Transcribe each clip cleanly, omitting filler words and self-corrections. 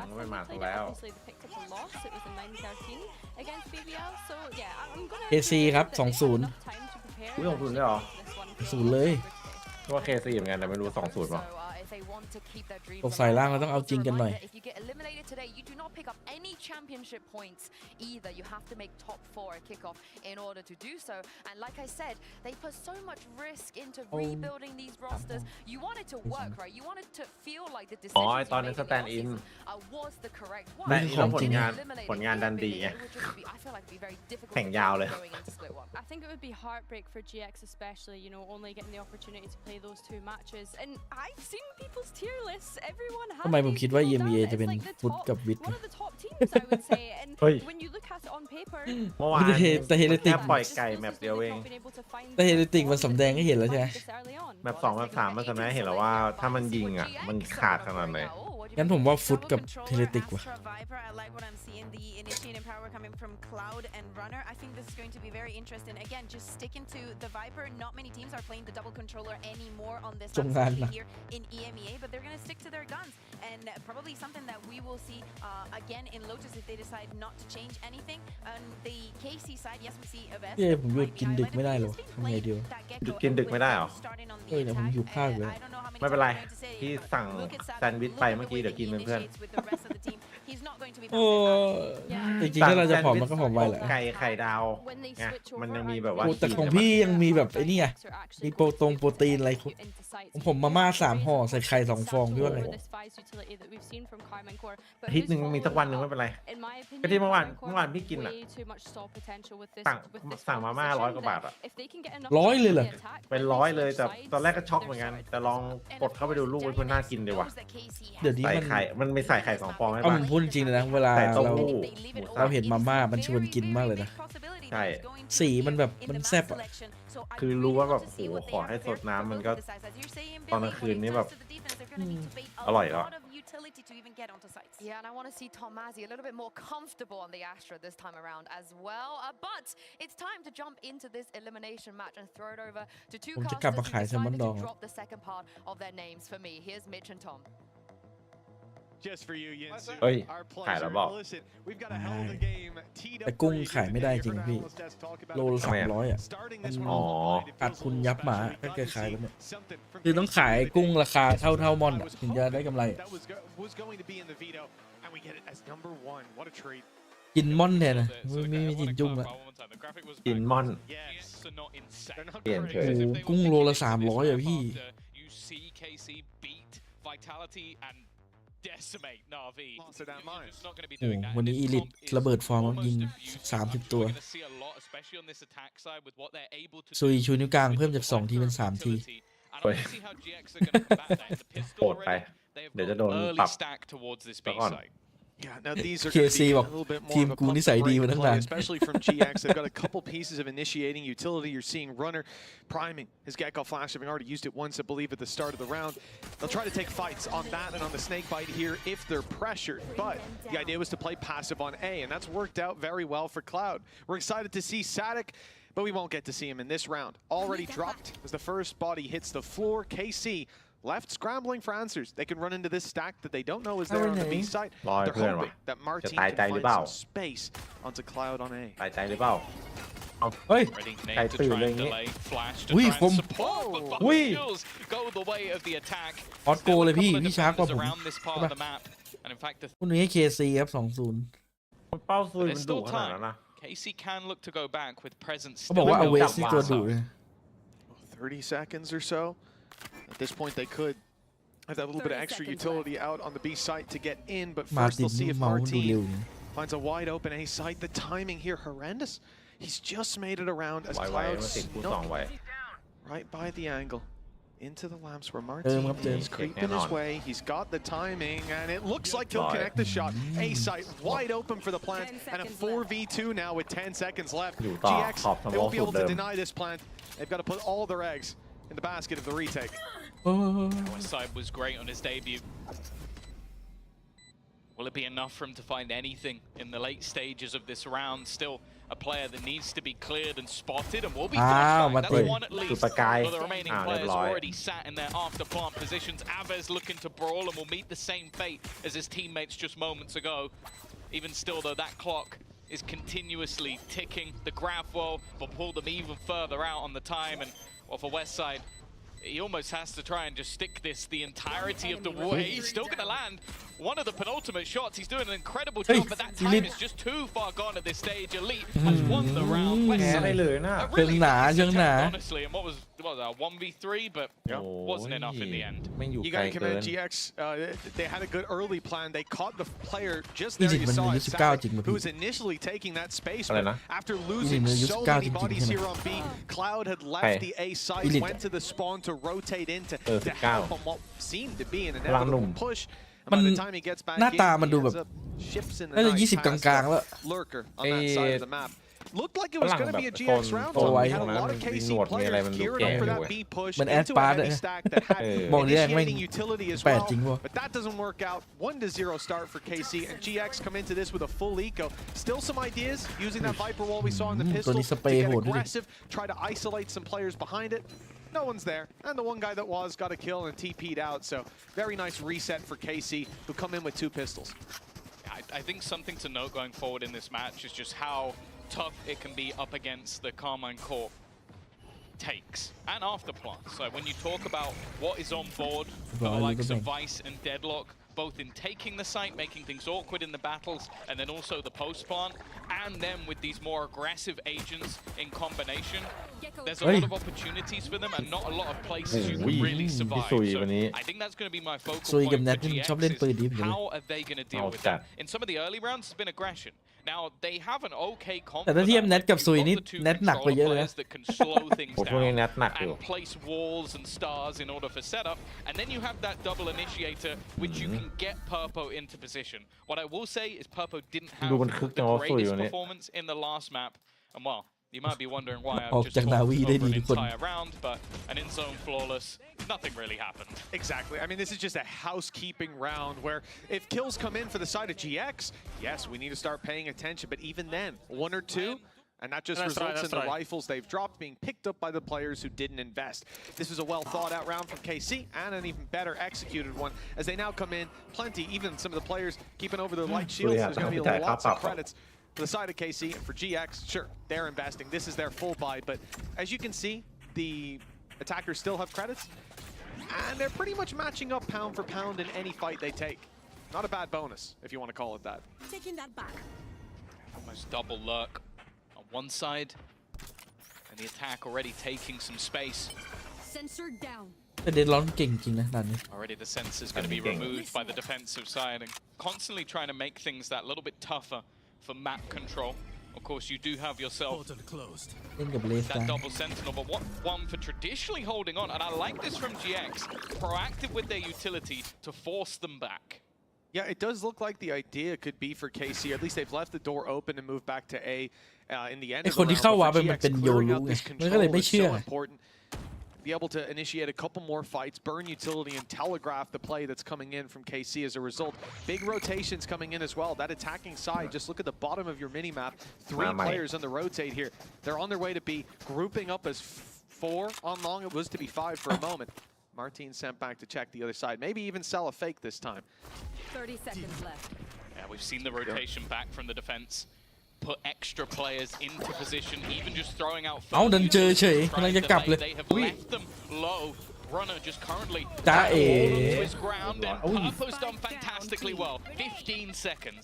ก็ไม่มาแล้ว KC ครับ20อุ้ยลงทุนได้หรอ 0เลย ว่า KC เหมือนกันแต่ไม่รู้20ป่ะ ตกสายล่างเราต้องเอาจริงกันหน่อย either. You have to make top 4 at kickoff in order to do so. And like I said, they put so much risk into rebuilding these rosters. You want it to work, right? You want it to feel like the decision was the correct one. แต่นี่ต้องผลงานดันดีไงแข่งยาวเลย I think it would be heartbreak for GX especially, you know, only getting the opportunity to play those 2 matches. And I've seen people's tier lists. Everyone has ทำไมผมคิดว่า EMEA จะเป็นฟุตกับวิท one of the top teams, I would say. And when you look at it on paper, เมื่อวาน แต่เฮเลติ แค่ ก ปล่อยไก่แมปเดียวเอง แต่เฮเลติกมันสำแดงให้เห็นแล้วใช่ไหม แมป2แมป3มันสำแดงให้เห็นแล้วว่าถ้ามันยิงอ่ะมันขาดขนาดไหน งั้นผมว่าฟุตกับเฮเลติกว่ะ the initiating power coming from Cloud and Runner. I think this is going to be very interesting. Again, just sticking to the Viper. Not many teams are playing the double controller anymore on this here in EMEA, but they're going to stick to their guns. And probably something that we will see again in Lotus if they decide not to change anything. On the KC side, yes, we see a best. ผมหยุดกินดึกไม่ได้หรอทำไงดีวะ หยุดกินดึกไม่ได้หรอ เนี่ยผมหิวข้าวเลย ไม่เป็นไรพี่สั่งแซนด์วิชไปเมื่อกี้เดี๋ยวกินเพื่อน โอ้จริงๆถ้าเราจะผอมมันก็ผอมไวแหละ ไก่ไข่ดาวไงมันยังมีแบบว่า แต่ของพี่ยังมีแบบไอ้นี่ไงมีโปรตีนอะไรของผมมาม่า3 ห่อใส่ไข่2 ฟองพี่ว่าไง อาทิตย์หนึ่งมีสักวันหนึ่งไม่เป็นไรก็ที่เมื่อวานพี่กินอ่ะสั่งมาม่า100 กว่าบาทอ่ะ 100 เลยเหรอ เป็น100เลยแต่ตอนแรกก็ช็อกเหมือนกันแต่ลองกดเข้าไปดูรูปมันน่ากินดีว่ะ เดี๋ยวนี้ ใส่ไข่มันไม่ใส่ไข่2 ฟองให้ เอา ป่ะ ผมพูดจริงๆเลยนะเวลา ใส่เต้า เรา หู้ เราเห็นมาม่ามันชวนกินมากเลยนะ ใช่ สีมันแบบมันแซ่บอ่ะ คือรู้ว่าแบบโหขอให้สดน้ำมันก็ตอนกลางคืนนี่แบบอร่อยแล้ว Yeah, and I want to see Tomazi a little bit more comfortable on the Astra this time around as well. But it's time to jump into this elimination match and throw it over to 2 ผมจะ casters กลับมา who ขายแซลมอน decided ดอง to drop the second part of their names for me. Here's Mitch and Tom. Just for you, Yinsu. เฮ้ย Our ขายแล้ว pleasure. บอก Well, listen, we've got a hell of a game teed แต่ up กุ้ง for you ขายไม่ได้ today. จริง You heard พี่ our analysts talk about โลละ 300 อ่ะ starting this มัน one อ๋อ ขาดทุนยับหมาถ้าเกิดขายแล้วเนี่ย something from คือต้องขายกุ้งราคาเท่ามอนถึงจะได้กำไร that was going to be in the veto, and we get it as number 1. What a treat. กินม่อนแทนนะไม่มีกินจุ้งละ กินม่อน Yes. They're not เปลี่ยนเฉย โอ้โหกุ้งโลละ300อ่ะพี่ decimate NAVI. Lost their damn minds. Just not going to be โอ้ doing that. วันนี้อีลิทระเบิดฟอร์มยิง30 ตัว We're going to see a lot, especially on this attack side, with what they're able to ซุยชูนิ้วกลางเพิ่มจาก2 ทีเป็น3 ที And I want to see how GX are going to combat that. The pistol โหดไป already, they have เดี๋ยวจะ got โดน early ปรับ stack towards this B ไปก่อน site. Yeah, now these are going to KC be a บอก little bit ที more ม of a กู pump นิสัย and ดี break มาตั้ง play, นาน especially from GX. They've got a couple pieces of initiating utility. You're seeing Runner priming his Gekko flash, having already used it once, I believe, at the start of the round. They'll try to take fights on that and on the snake bite here if they're pressured. But the idea was to play passive on A, and that's worked out very well for Cloud. We're excited to see Sadik, but we won't get to see him in this round. Already dropped as the first body hits the floor. KC left scrambling for answers. They can run into this stack that they don't know is there on the B site. They're hoping that Martin can find some space onto Cloud on A. ตายใจหรือเปล่า เฮ้ย Ready ใคร Nate to ตื่น try เลย and อย่างงี้ delay, flash to อุ้ย try คม and support, but อุ้ย Bubbles go the way of the attack. ออสโกเลยพี่พี่ช้ากว่าผม Around this part of the map, and in fact, the คุณนี้ KC ครับ 2-0 เป้าซุยมันดุขนาดนั้นนะ KC can look to go back with presence. เขาบอกว่าเอาเวสที่ตัวดุเลย 30 seconds or so. At this point, they could have that little bit of extra utility out on the B site to get in, but มา first ติด they'll see if เมาส์ดูเร็ว Martin finds a wide open A site. The timing here horrendous. He's just made it around as ไว Cloud มาติดกู2 snuck ไว right by the angle into the lamps where Jem Martin up there. is creeping his way. He's got the timing, and it looks like he'll Right. connect the shot. A site wide open for the plant, and a 4v2 now with 10 seconds left. อยู่ต่อ GX, ขอบส they มอง won't be สุด able เดิ to ม deny this plant. They've got to put all their eggs in the basket of the retake. โอ้ West side was great on his debut. Will it be enough for him to find anything in the late stages of this round? Still a player that needs to be cleared and spotted and will be flashbang. That's one at จุด least ประกาย for the remaining เรียบ players ร้อย already sat in their after plant positions. Aves looking to brawl and will meet the same fate as his teammates just moments ago. Even still though, that clock is continuously ticking. The grab will pull them even further out on the time, and well, for Westside, he almost has to try and just stick this the entirety of the way. He's still going to land one of the penultimate shots. He's doing an incredible job, but that time is just too far gone at this stage. Elite has won the round. แพ้ได้เลยนะ A really nice เชิงหนา attempt, honestly, and what was that, 1v3, but wasn't enough in the end. ไม่อยู่ You ไกล gotta เกิ commend น GX. They had a good early plan. They caught the player just there. You saw it, จริงมั้ย who was initially taking that space, อะไร but นะ after losing so 29 many จริงๆ bodies ใช่ไหม here on B, Cloud had left the A site, Elite went to the spawn to rotate in to 19 help on what seemed to be an พลังหนุ่ม inevitable push. มัน By the time he gets back หน้า in, ตามัน he ดูแบบ ends up ships in the น่าจะ night 20 กล past างๆแล้ว lurker on that side of the map. Looked like it was going to be a ฝรั่ง GX แบบ round. โซน We had a ๆ lot of มี KC หนวดมีอะไร players มันดู geared แก่ up for ด้ that วย B push มัน into a Ad-Pad heavy stack that had บอกเรียกแม่ง initiating utility as แปด well. จริงวะ But that doesn't work out. 1-0 start for KC, and GX come into this with a full eco. Still some ideas using that Viper wall we saw in the ตัว pistol นี้ to สเปรย์ get โหดด้วยดิ aggressive, try to isolate some players behind it. No one's there, and the one guy that was got a kill and TP'd out. So very nice reset for KC, who come in with 2 pistols. I think something to note going forward in this match is just how tough it can be up against the Carmine Corp takes and afterplant. So when you talk about what is on board for the likes of Vice and Deadlock, both in taking the site, making things awkward in the battles, and then also the post-plant, and then with these more aggressive agents in combination, there's a lot of opportunities for them and not a lot of places you can really survive. So I think that's going to be my focal ซุยกับ point แน for ทนี่ชอบเล่นปืนดี GX is how are they going to deal with that? In some of the early rounds, it's been aggression. Now, they have an okay comp แต่ถ้าเทียบแนทกับซุยนี่แนทหนักกว่าเยอะเลยนะ that can slow things โอ้พวกนี้ down แนทหนักอยู่ and place walls and stars in order for setup, and then you have that double initiator which you can get Purpo into position. What I will say is Purpo didn't have ดูมันคึกจัง the วะซุย greatest วันนี้ performance in the last map, and well, you might be wondering why ออก I've just จาก talked NAVI ได้ over ดี an ทุกคน entire round, but an in-zone flawless, nothing really happened. Exactly. I mean, this is just a housekeeping round where if kills come in for the side of GX, yes, we need to start paying attention. But even then, 1 or 2, and that just results in the rifles they've dropped being picked up by the players who didn't invest. This was a well thought out round from KC and an even better executed one as they now come in. Plenty, even some of the players keeping over their light shields. There's going to be lots of credits. For the side of KC and for GX, sure, they're investing. This is their full buy, but as you can see, the attackers still have credits, and they're pretty much matching up pound for pound in any fight they take. Not a bad bonus, if you want to call it that. Taking that back. Almost double lurk on one side, and the attack already taking some space. Sensor down. แต่เดนร้อนเก่งจริงนะด่านนี้ Already the sensor is going to be removed by the defensive side, and constantly trying to make things that little bit tougher for map control. Of course, you do have yourself เล่นกับเลส that double sentinel, but what one for traditionally holding on, and I like this from GX, proactive with their utility to force them back. Yeah, it does look like the idea could be for KC. At least they've left the door open and moved back to A in the end ไอ of คน the ที่ round. เข้า But วา for เป็นมัน GX, เป็นโย clearing รู้ out ไง this มันก็เลย control ไม่ is เชื่อ so important. Be able to initiate a couple more fights, burn utility, and telegraph the play that's coming in from KC as a result. Big rotations coming in as well. That attacking side, just look at the bottom of your mini-map. 3 players on the rotate here. They're on their way to be grouping up as 4 on long. It was to be 5 for a moment. Martin sent back to check the other side. Maybe even sell a fake this time. 30 seconds left. Yeah, we've seen the rotation back from the defense. Put extra players into position, even just throwing out เอาดันเจอเฉย trying กำลัง to จะกลับเลย delay. They have left them low. Runner just currently จ้าเอ๋ hold onto his ground, and Purpo's done fantastically well. 15 seconds.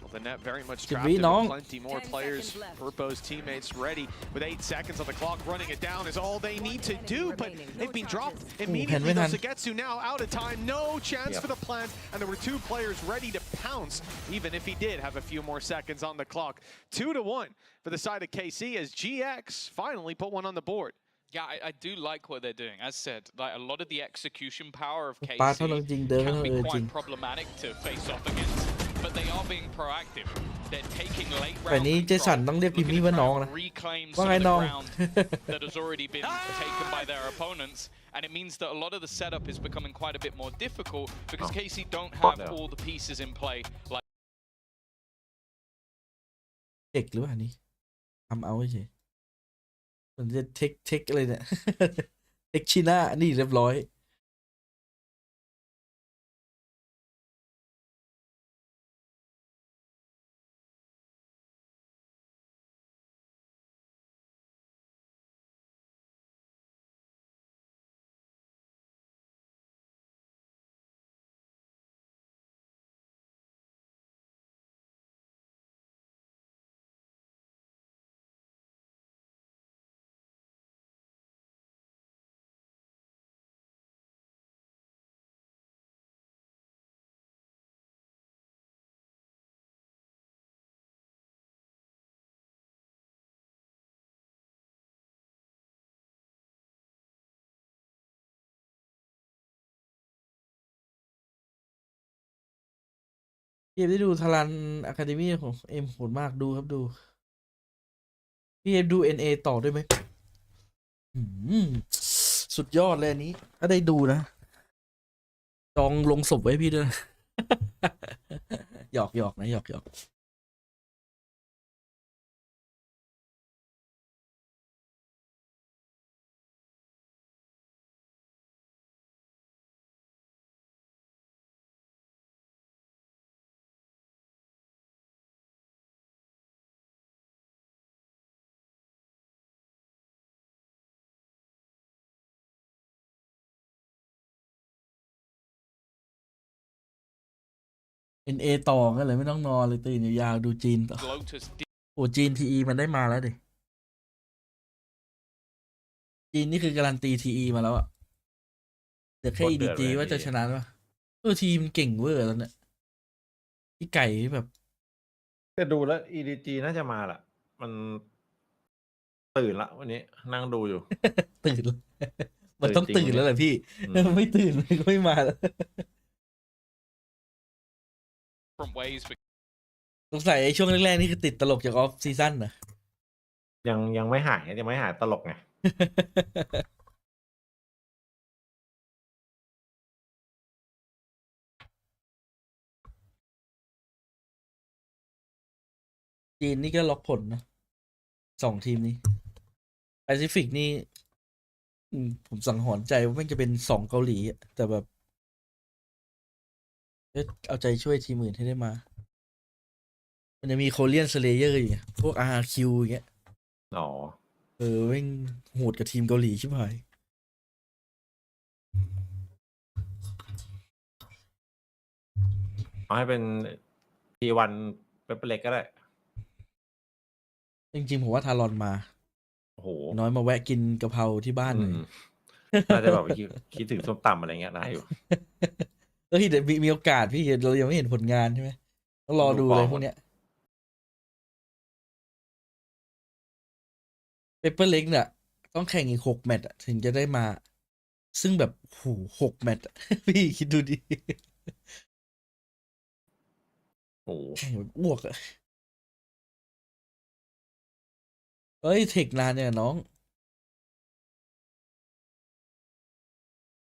Well, the net very much 10 trapped วิ him น้อง with plenty more players. Purpo's teammates ready with 8 seconds on the clock. Running it down is all they need to do, but they've been dropped immediately. Though Sugetsu now out of time. No chance for the plant, and there were 2 players ready to pounce, even if he did have a few more seconds on the clock. 2-1 for the side of KC as GX finally put one on the board. Yeah, I do like what they're doing. As said, like a lot of the execution power of ปา KC เท่านั้นจริงเดิน can be จริง quite problematic to face off against, but they are being proactive. They're taking late แต่ round นี้เจสัน control, ต้องเรียกพิม looking มี่ to ว่า try น้อง and นะ reclaim ว่า some ไง of the น้อง ground that has already been taken by their opponents. and it means that a lot of the setup is becoming quite a bit more difficult because KC don't have all the pieces in play. Like เทคหรือเปล่านี่ทำเอาเฉยมันจะเทคอะไรเนี่ย เทคชิน่านี่เรียบร้อยพี่เอฟได้ดูทารันอะคาเดมี่ของเอ็มโหดมากดูครับดูพี่เอฟดู NA ต่อด้วยไหมสุดยอดเลยอันนี้ถ้าได้ดูนะจองลงศพไว้พี่ด้วยนะ หยอกนะหยอกNA ต่อกันเลยไม่ต้องนอนเลยตื่นยาวๆดูจีนต่อ Lotus โอ้จีน TE มันได้มาแล้วดิจีนนี่คือการันตี TE มาแล้วอะเดี๋ยวแค่ EDG ว่าจะชนะป่ะทีมเก่งเวอร์แล้วเนี่ยพี่ไก่แบบ แต่ดูแล้ว EDG น่าจะมาละมันตื่นละวันนี้นั่งดูอยู่ ตื่นแล้วมันต้องตื่นแล้วแหละพี่ ไม่ตื่นมันก็ไม่มาแล้ว different ways. สงสัยไอ้ช่วงแรกๆนี่คือติดตลกจากออฟซีซั่นนะ ยังไม่หายตลกไง จีนนี่ก็ล็อกผลนะ2 ทีมนี้แปซิฟิกนี่ผมสังหรณ์ใจว่ามันจะเป็น2 เกาหลีอะแต่แบบเอาใจช่วยทีมอื่นให้ได้มา มันจะมีโคเรียนสเลเยอร์อยู่พวก RQ อย่างเงี้ย อ๋อ แม่งโหดกับทีมเกาหลีชิบหายเอาให้เป็น T1 เป็นเล็กก็ได้ จริงๆผมว่าทารอนมา โอ้โห น้อยมาแวะกินกะเพราที่บ้านหน่อย น่าจะแบบคิดถึงส้มตำอะไรเงี้ยได้อยู่ เฮ้ยเดี๋ยวมีโอกาสพี่เรายังไม่เห็นผลงานใช่ไหมต้องรอดูเลยพวกเนี้ยเปเปอร์เล็กเนี่ยต้องแข่งอีก6 แมตช์ถึงจะได้มา ซึ่งแบบโห6 แมตช์พี่คิดดูดิ โอ้โห แข่งแบบอ้วกอะเฮ้ยเทคนานเนี่ยน้อง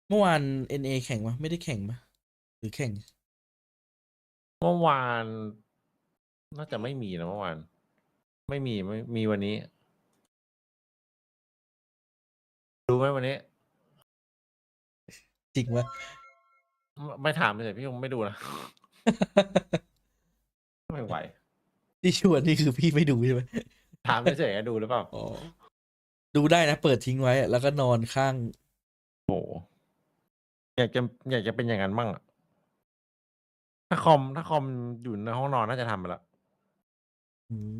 เมื่อวาน NA แข่งปะไม่ได้แข่งปะหรือแข่ง เมื่อวานน่าจะไม่มีนะเมื่อวานไม่มีวันนี้ดูไหมวันนี้ จริงปะ ไม่ถามเลยพี่คงไม่ดูนะ ไม่ไหว ที่ชวนนี่คือพี่ไม่ดูใช่ไหม ถามเฉยๆดูหรือเปล่า อ๋อดูได้นะเปิดทิ้งไว้แล้วก็นอนข้าง โอ้โหอยากจะเป็นอย่างนั้นบ้างอะถ้าคอมอยู่ในห้องนอนน่าจะทำไปแล้ว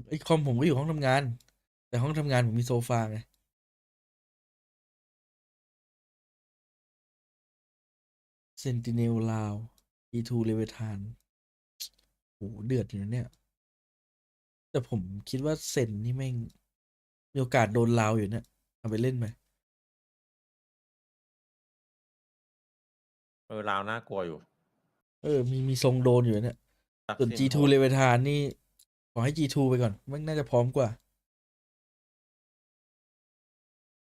ไอ้คอมผมก็อยู่ห้องทำงาน แต่ห้องทำงานผมมีโซฟาไงเซนติเนลลาว E2 เลเวทานโหเดือดอยู่นะเนี่ย แต่ผมคิดว่าเซนนี่แม่งมีโอกาสโดนลาวอยู่เนี่ยเอาไปเล่นไหม ลาวน่ากลัวอยู่ มีทรงโดนอยู่เนี่ย ส่วน G2 เลเวทานนี่ขอให้ G2 ไปก่อนมันน่าจะพร้อมกว่า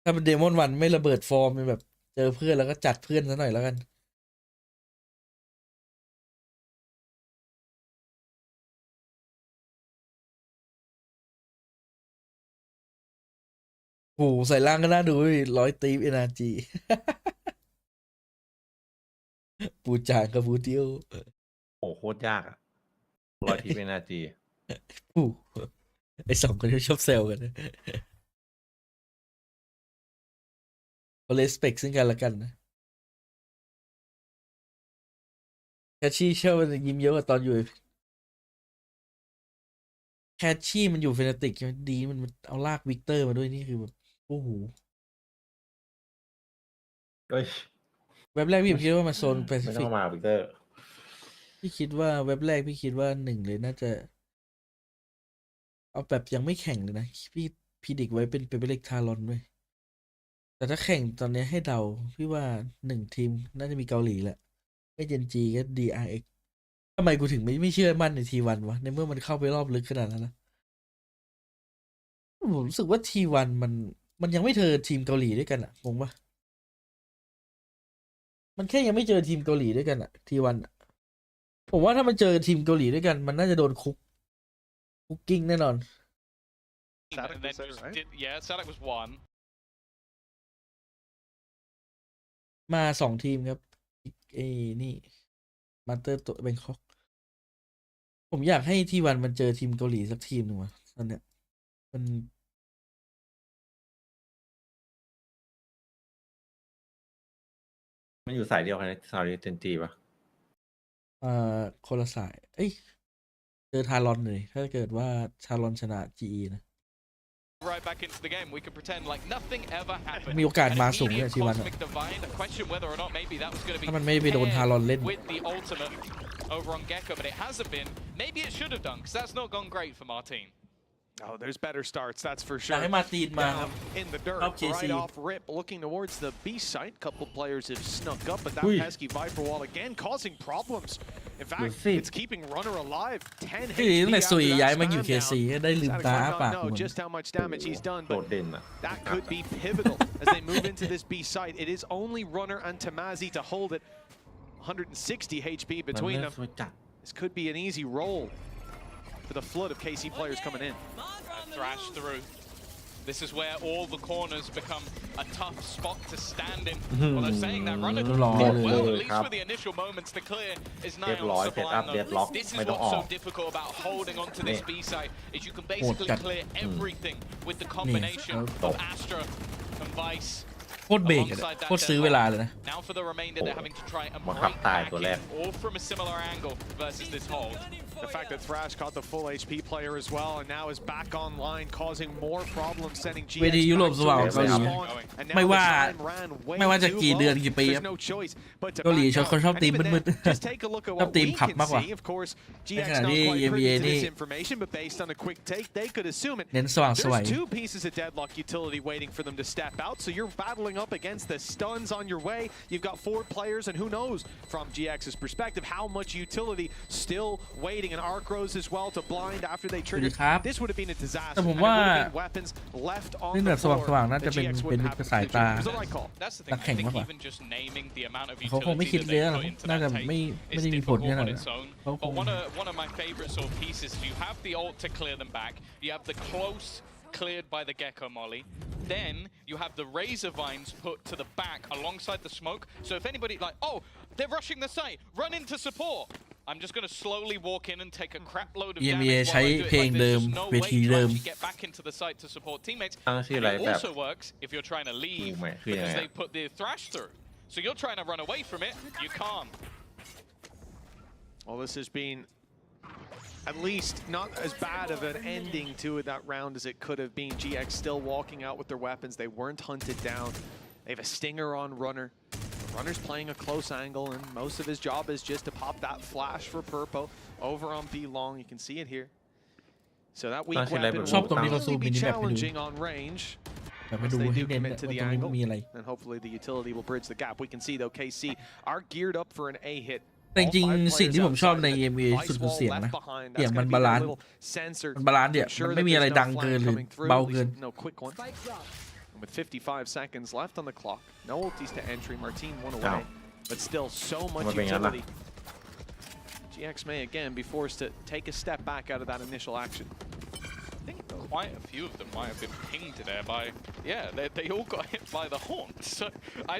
ถ้าเป็นเดมอนวันไม่ระเบิดฟอร์มเป็นแบบใจ เจอเพื่อนแล้วก็จัดเพื่อนซะหน่อยแล้วกันโอ้ใส่ล่างก็น่าดู100 ตีฟ NRG ปูจางกับปูเตียว โอ้โคตรยากอะ100 ทีเป็นนาที ปูไอ2 คนที่ชอบเซลกันเขาเลสเปกซึ่งกันและกันนะแคชชี่เชื่อมันยิ้มเยอะกว่าตอนอยู่แคชชี่มันอยู่เฟนาติกดีมันเอาลากวิกเตอร์มาด้วยนี่คือแบบโอ้โห เฮ้ย เว็บแรกพี่คิดว่ามาโซนแปซิ ไม่ต้ ฟิ อก งมาวิกเตอร์ พี่คิดว่าเว็บแรกพี่คิดว่า1เลยน่าจะเอาแบบยังไม่แข่งเลยนะพี่พิดิกไว้เป็นเล็กทารอนด้วยแต่ถ้าแข่งตอนนี้ให้เดาพี่ว่า1 ทีมน่าจะมีเกาหลีแหละไม่เจนจีก็ DRX ทำไมกูถึงไม่เชื่อมั่นในT1วะในเมื่อมันเข้าไปรอบลึกขนาดนั้นนะผมรู้สึกว่าT1มันยังไม่เจอทีมเกาหลีด้วยกันอะงงปะมันแค่ยังไม่เจอทีมเกาหลีด้วยกันอะT1อะผมว่าถ้ามันเจอทีมเกาหลีด้วยกันมันน่าจะโดนคุกกิ้งแน่นอน And then just yeah, Sadak was one. มา2 ทีมครับนี่มาสเตอร์ตัวแบงคอกผมอยากให้T1มันเจอทีมเกาหลีสักทีมหนึ่งวะตอนเนี้ยมันอยู่สายเดียวกันสายเจนจีปะ คนละสายเจอทารอนเลยถ้าเกิดว่าทารอนชนะ GE นะ Right back into the game, we can pretend like nothing ever happened. มีโอกาสมาสูงเลยT1 ถ้ามันไม่ไปโดนทารอนเล่น with the ultimate over on Gecko, but it hasn't been. Maybe it should have done, because that's not gone great for Martin. Oh, there's better starts, that's for อยาก sure. ให้มาตีนมาครับ In the dirt, right off rip, looking towards the B site. Couple players have snuck up, but that pesky Viper wall again causing problems. In fact, it's keeping Runner alive. 10 HP ตั้งแต่ซุย after ย้าย that มาอยู่ spam KC down. ได้ลืมตาอ้า Sadak ปาก might not know just how much damage he's done, โด but ดเด่นอะ that could be pivotal as they move into this B site. It is only Runner and Tamazi to hold it. 160 HP มัน between เล่น them. สวยจัด This could be an easy roll for the flood of KC players coming in. Thrash through. This is where all the corners become a tough spot to stand in. Although saying that, Runner did well, at least for the initial moments. The clear is nigh on sublime though. This is what's so difficult about holding onto this B site, is you can basically clear everything with the combination of Astra and Vice. โคตรเบรกโคตรซื้อเวลาเลยนะ Now for the remainder, they're having to try and บังคับ break ตาย back ตัวแรก in, all from a similar angle versus this hold. The fact that Thrash caught the full HP player as well and now is back online, causing more problems, sending GX เวทียุโรปสว่างเกาหลี ไม่ว่าจะกี่เดือนกี่ปีครับเกาหลีชอบคนชอบตีมมืดๆชอบตีมผับมากกว่าในขณะที่ EMEA นี่เน้นสว่างสวย There's 2 pieces of deadlock utility waiting for them to step out, so you're battling up against the stuns on your way. You've got 4 players, and who knows from GX's perspective how much utility still waiting, and Arc Rose as well to blind after they triggered. This would have been a disaster. แต่ผม and it ว่า would have been weapons left on เรื่อง the แบบส floor ว่างๆน่า that จะเป็น GX เป็น wouldn't have สาย to ตา do. It was the right call. That's the thing. นักแข่ง I มาก think กว่า even just naming the amount of เขาคงไม่ utility คิด that เย they อะหรอก put into น่า that จะ tape ไม่ is ได้มีผล difficult ขนาด on นั้น its own. เขาค But ง one of my favorite sort of pieces, you have the ult to clear them back. You have the close cleared by the Gecko Molly. Then you have the Razor Vines put to the back alongside the smoke. So if anybody like, oh, they're rushing the site, run in to support. I'm just going to slowly walk in and take a crap load of EMEA damage ใช้ while I do it. เพลง Like, เดิ there's ม just no เว way ที to เดิม actually get back into the site to support teammates. ตั้งชื่อ And อะไร it แบบ also works if you're trying to leave คือยังไง because อะ they put the thrash through. So you're trying to run away from it, you can't. Well, this has been at least not as bad of an ending to that round as it could have been. GX still walking out with their weapons. They weren't hunted down. They have a stinger on Runner. Runner's playing a close angle, and most of his job is just to pop that flash for Purpo over on B long. You can see it here. So that weak weaponชอบ will ตรงนี้เขาซูม really มิ be นิแมปให้ดู challenging on range. แบบไปดู Once they ให้ do เน้น commit ว่า to ตรง the นี้ angle, มีอะไร and hopefully the utility will bridge the gap. We can see though KC are geared up for an A hit. แต่จริงๆสิ่งที่ผมชอบใน EMEA สุดคือเสียงนะเสียงมันบาลานซ์มันบาลานซ์เนี่ยมันไม่มีอะไรดังเกินหรือเบาเกิน With 55 seconds left on the clock, no ultis to entry. Martin one away, but still so much utility. GX may again be forced to take a step back out of that initial action. I think quite a few of them might have been pinged there by, they all got hit by the haunt. So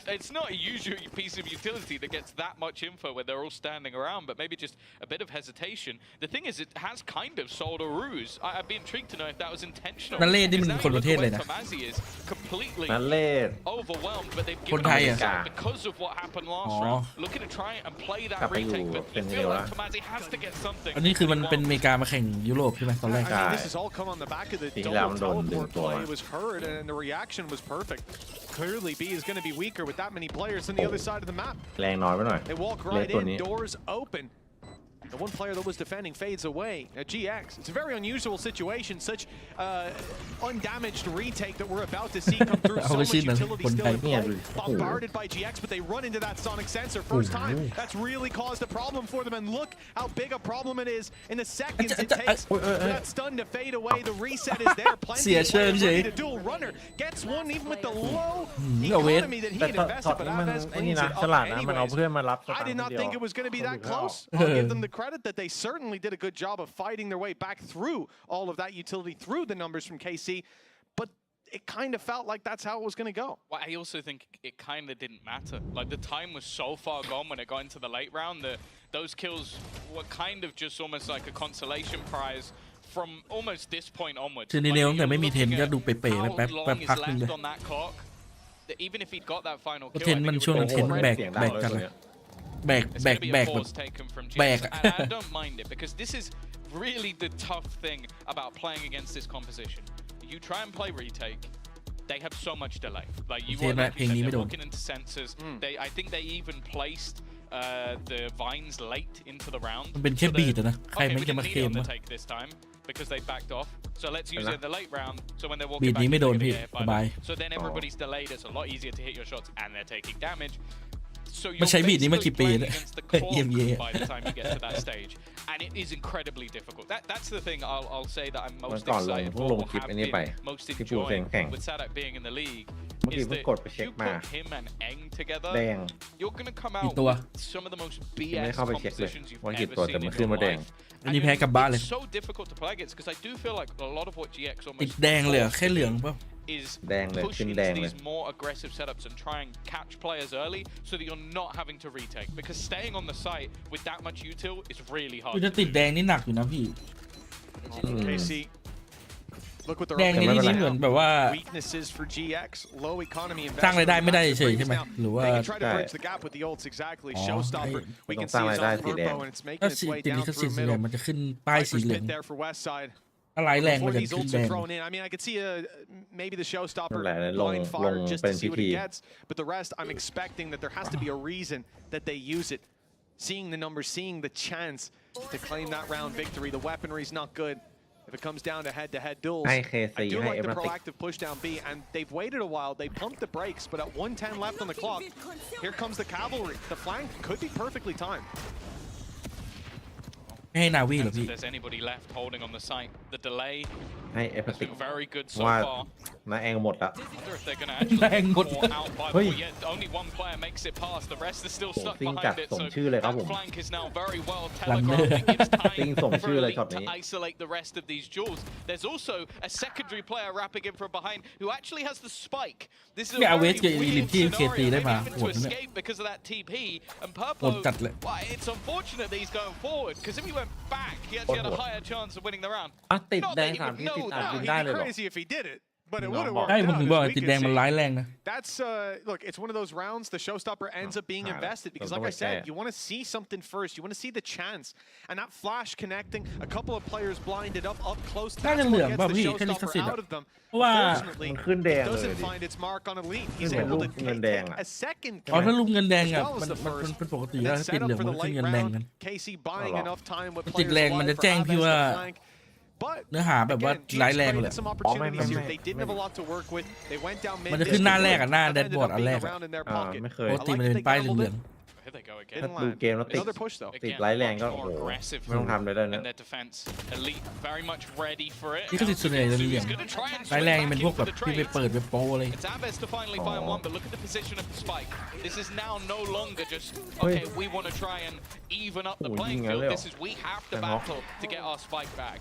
it's not a usual piece of utility that gets that much info when they're all standing around, but maybe just a bit of hesitation. The thing is, it has kind of sold a ruse. I'd be intrigued to know if that was intentional. นั่นเล่นี่มันคนประเทศเลยนะ Tomazi is completely นั่นเล่ overwhelmed, but they've คน given ไทย up อ่ะ his side because of what happened last round. Looking to try and play that retake, but you feel like Tomazi has to get something. อันนี้คือมันเป็นอเมริกามาแข่งยุโรปใช่ไหมตอนแรก I mean, this has all come on the back of the double teleport play. It was heard, and the reaction was perfect. Clearly, B is going to be weaker with that many players on the other side of the map. แรงน้อยไปหน่อย They walk right in, doors open. The one player that was defending fades away. GX, it's a very unusual situation. Such undamaged retake that we're about to see come through. So much utility still in play. Bombarded by GX, but they run into that sonic sensor. First time, that's really caused a problem for them. And look how big a problem it is in the seconds it takes for that stun to fade away. The reset is there. Plenty of players ready to dual. Runner gets one even with the low economy that he had invested. But Avaz cleans it up anyways. I did not think it was going to be that close. I'll give them the credit that they certainly did a good job of fighting their way back through all of that utility, through the numbers from KC, but it kind of felt like that's how it was going to go. Well, I also think it kind of didn't matter. Like, the time was so far gone when it got into the late round that those kills were kind of just almost like a consolation prize from almost this point onwards. คือในแนวตั้งแต่ไม่มีเทนก็ดูเป๋ๆไปแป๊บพักนึงเลย on that clock, that even if he'd got that final เท kill, นมันช่วงนั้นเทนแบกกันเลยแบก it's แบ going to be a ก pause taken from GX. back. And I don't mind it because this is really the tough thing about playing against this composition. You try and play retake, they have so much delay. Like you were they're walking into sensors. I think they even placed the vines late into the round. มันเป็นแค่บีดนะใครไม่จะมาเคลม take this time because they backed off. So let's use it in the late round. So when they're บี walking ด back, นี้ไม่โดนพี่สบาย so then everybody's delayed. It's a lot easier to hit your shots, and they're taking damage. So มันใช้บีดนี้มากี่ปี playing เนี่ย against the clock EMEA by the time you get to that stage, and it is incredibly difficult. That's the thing I'll say that I'm เมื่ most อก่อนลง excited เพิ่ง for, ลง or คลิป have อันนี้ไป been most ที่ปูเซง enjoying แข่ง with Sadak being in the league เมื่อกี้ is เพิ่ง that กดไปเช็ค you มา put him and Eng together, แดง you're gonna come กี่ out ตัว with some of the most ยังไม่ BS เข้าไปเช็คเลย compositions you've ว่ากี่ ever ตัวแต่ seen มัน in ขึ้น your มาแดง life. อันนี้แพ้กลับบ้านเลย It's so difficult to play against because I do feel like a lot of what GX ติด almost แดงเลยแค่เหลืองเปล่า is แดงเลย push ขึ้น into แดงเลย these more aggressive setups and try and catch players early so that you're not having to retake, because staying on the site with that much util is really hard. คือจะติดแดงนี่หนักอยู่นะพี่ KC, look what แด they're ง up ใน against ที่นี้เหมือนแบบว่า weaknesses for GX, low economy สร้างรายได้ investment. ไม่ได้เฉย Brings ใช่ไหม down. หรือว่า They can try to ใช่ bridge the gap with the ults exactly. อ๋อ Showstopper, we ต้อ can งสร้าง see รา his ยได้ own สีแดง purple, and it's making ถ้า its สี way ติด down ลิขสิท through ธิ์สีเหลือง middle. มันจะขึ้นป้ายสี First เหลือง bit there for West Side. ถ้าลายแรงมัน Before จะ these ขึ้น ults แด are ง thrown in, I mean, I could see maybe the Showstopper นั่นแหละลง blind fire ลง just เป็น to see what he PT gets, but the rest, I'm expecting that there has to be a reason that they use it. Seeing the numbers, seeing the chance to claim that round victory. The weaponry's not good. If it comes down to head-to-head duels, ให้ I KC do ให้ like the เอเมติก proactive push down B, and they've waited a while. They pumped the brakes, but at 1:10 left on the clock, here comes the cavalry. The flank could be perfectly timed. ไม่ให้นาวีเหรอ And พี่ if there's anybody left holding on the site, the delay ให้เอเม has ติก been very good so ว่า far. น้าแองหมดละ I wonder if they're going to actually Bang, get what caught the- out by the Oi. ball. Yeah, only one player makes it past. The rest is still stuck ซิงจัด behind it. สม So ชื่อเลยครับ that ผม flank is now very well Runner. telegraphed. It gives ซิง time สม for ชื่อเลย Elite ช็อต to นี้ isolate the rest of these jewels. There's also a secondary player wrapping in from behind who actually has the spike. This is a เนี่ยเอาเว very สกับ weird ลิมที่ scenario, เคตีได้ maybe มา even โห to ดนะเนี่ย escape because of that TP. And โห Purple, ดจัดเลย well, it's unfortunate that he's going forward, because if he went back, he actually had a higher chance of winning the round. อ่ะติด Not แด that ง you สาม would ที่ติด know อ่าน that. ยิง He'd ได้ be เลยเหรอ crazy if he did it, but it No, would have but- worked ใช่ out. ผมถึงบอก as ว่า we ติด can แดงมัน see. ร้ายแรงนะ That's look, it's one of those rounds. The Showstopper ends up being Nah, invested because, don't like I like said, that. you want to see something first. You want to see the chance, and that flash connecting. A couple of players blinded up close. น่า That's จะเหลือง what ป่ะ gets พี่ the แค่ลิขสิทธิ์ Showstopper อะ out of them. เพราะว่า Unfortunately, มันขึ้นแดง it เลย doesn't ดิ find its mark on Elite. He's ขึ้นเหมือน able ลู to กเงินแดง take อะ a second อ๋อ kill. ถ้าลุมเงินแดงอ่ะ That was มัน the มัน first. เป็นปกติ And แล้ว then ถ้าติด set เหลื up อง for มัน the ขึ้น late เงินแดง round. กัน KC buying Oh. enough time with ติด players แรงมัน alive จะ for แจ้ง Avaz พี่ to ว่า flank. But เนื้อหาแบบว่า again, ร้าย GX แรงเลย created some อ๋อไม่ opportunities ไม่ here. They didn't have a lot to work with. They went down mid. มันจะขึ้นหน้าแรกอะหน้า Ended up dashboard อัน being แรก around in their อ่า pocket. ไม่เคย ปกติมันจะเป็นป้ายเหลือง Here they go ถ้า again. ดูเกมแล้วติด Another push though. ติด Again, ไร้แรง much ก็โอ้ more โห aggressive ไม่ต้องทำเลยนะ in their defense. Elite very much ready for it. นี่ก็ติดส่วนใหญ่จะเหลี่ยม He's gonna try and ร้าย swing แรง back เป็นพวก in แบ for บ the ที่ไป trades. เปิดไปโปรอะไร It's Aves to finally find one, but look at the position of the spike. This is now no longer just, Oi. okay, we want to try and even up the Oh, playingยิง field. แล้ว This is, we have to Then off. battle to get our spike back.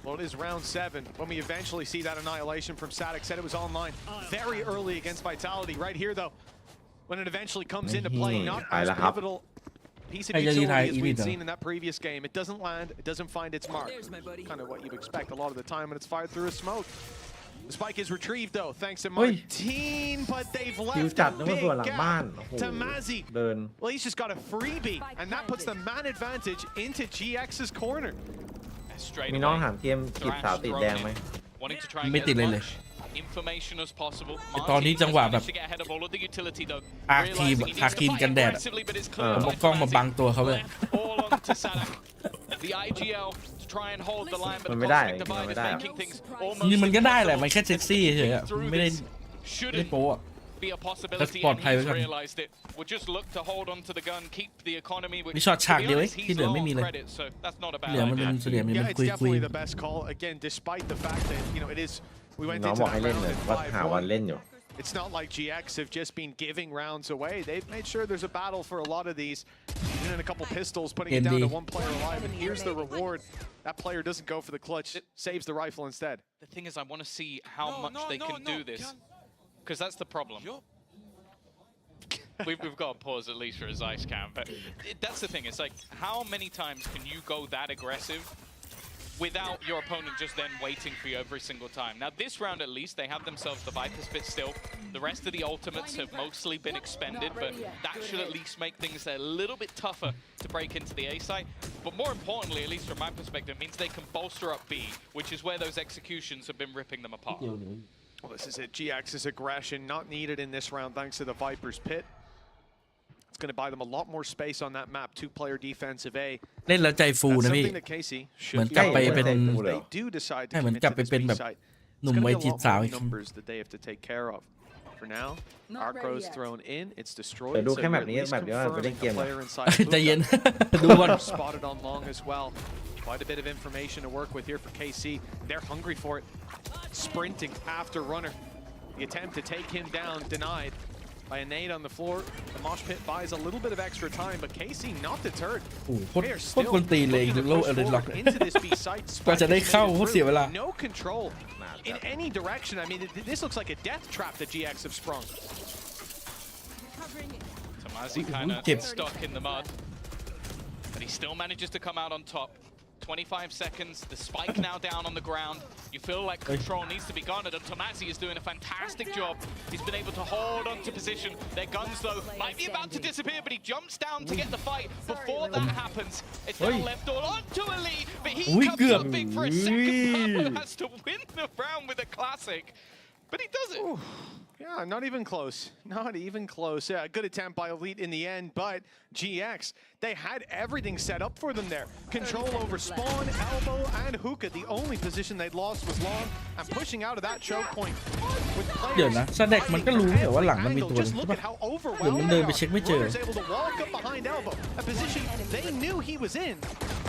Well, it is round 7 when we eventually see that annihilation from Static. Said it was online very early against Vitality. Right here, though, when it eventually comes into play, not as pivotal piece of utility as we'd seen in that previous game. It doesn't land, it doesn't find its mark. Kind of what you'd expect a lot of the time when it's fired through a smoke. The spike is retrieved, though, thanks to Martin, but they've คิว left จัด a นึกว่าส่วนหลั big งบ้าน gap โอ้โห to Mazzy. เดิน Well, he's just got a freebie, and that puts the man advantage into GX's corner. Straight มีน้อง away. ถามเกมจีบสาวติดแดงไหม Wanting to try and ไม่ get ติด as เลยเลย much information as possible. แต่ตอนนี้จังหวะแบบ Martin has managed to get ahead of all of the utility, though. อาร์คทีม Realizing he อาร์ needs ค to ทีม fight กันแดด aggressively, but it's ผ clear ม by เอากล้องมา Mazzy. บังตัวเขาเลย All onto Sadak. The IGL to try and hold the line, but มัน the ไม่ได้ cosmic มัน divide ไม่ is ได้ making things จริง almost ๆมันก็ได้แหละ มัน impossible. แค่เซ็กซี่เฉยๆอะ Through ไม่ได้ this ไม่ shouldn't ได้โป๊ะ be a possibility, spot and play he's ไว้ก่อน realized it. We'll just look to hold onto the gun, keep the economy. Which, มีช็อต to ฉาก be เดียว honest, ที่ he's เหลือ low ไม่มีเลย credit, so that's not a bad เหลือมันเป็น idea. ส่วนใหญ่มัน Yeah, เป็น it's คุย definitely the best call. Again, despite the fact that, you know, it is, we went น้อง into บอกให้ that เล่น round เลย at ว่าหาวัน 5-1. เล่นอยู่ It's not like GX have just been giving rounds away. They've made sure there's a battle for a lot of these. And then a couple pistols, putting it down to one player alive. And here's the reward. That player doesn't go for the clutch, saves the rifle instead. The thing is, I want to see how much they can do this, because that's the problem. We've got to pause at least for his ice cam, but that's the thing. It's like, how many times can you go that aggressive without your opponent just then waiting for you every single time? Now, this round at least, they have themselves the Viper Spit still. The rest of the ultimates have mostly been expended, but that should at least make things a little bit tougher to break into the A site. But more importantly, at least from my perspective, it means they can bolster up B, which is where those executions have been ripping them apart. Well, this is it. GX's aggression not needed in this round thanks to the Viper's pit. It's going to buy them a lot more space on that map. 2-player defensive A. เล่นแล้วใจฟู That's นะพี่ something that Casey เหมือน should กลับไป be เป็น aware of. They do decide to ให้เหมือน commit กลับ to ไป this เป็น B แบบ site. หนุ่ม It's วัย gonna be จี a บ lot สาว more อีก numbers that they have to take care of. For now, Arc Rose thrown in. It's destroyed. เดี๋ยวดู So แค่ you're แบ at บนี้ least แบบเดียวไปเล่น confirming เก the มเหรอ player inside ใจเย็น Hookah. ดูก่อน Spotted on long as well. Quite a bit of information to work with here for KC. They're hungry for it. Sprinting after Runner. The attempt to take him down denied by a nade on the floor. The mosh pit buys a little bit of extra time, but KC not deterred. โอ้โหโคตร They are โคตร still กวนตีนเลย looking to โลก push เอเดนล็อก forward into this B site. กว่าจะได้ Spike has เข้า made it โคตรเสียเวลา through. No control in any direction. I mean, this looks like a death trap that GX have sprung. Tamazi kind of Tip. stuck in the mud, but he still manages to come out on top. 25 seconds, the spike now down on the ground. You feel like control needs to be garnered, and Tamazi is doing a fantastic job. He's been able to hold onto position. Their guns, though, might be about to disappear, but he jumps down to get the fight. Before that happens, it's now left all onto Elite, but he comes up big for a second power, has to win the round with a classic. But he does it. Ooh. Yeah, not even close. Not even close. Yeah, good attempt by Elite in the end, but GX, they had everything set up for them there. Control over spawn, elbow, and hookah. The only position they'd lost was long, and pushing out of that choke point with เดี๋ยว players นะซาเด็กมันก็รู้เหรอว่าหลังมันมี angle. ตัว Just ใช่ look ปะ at how หรือ overwhelmed มัน they เดินไป are. เช็คไม่เจอ Runner's able to walk up behind elbow, a position they knew he was in,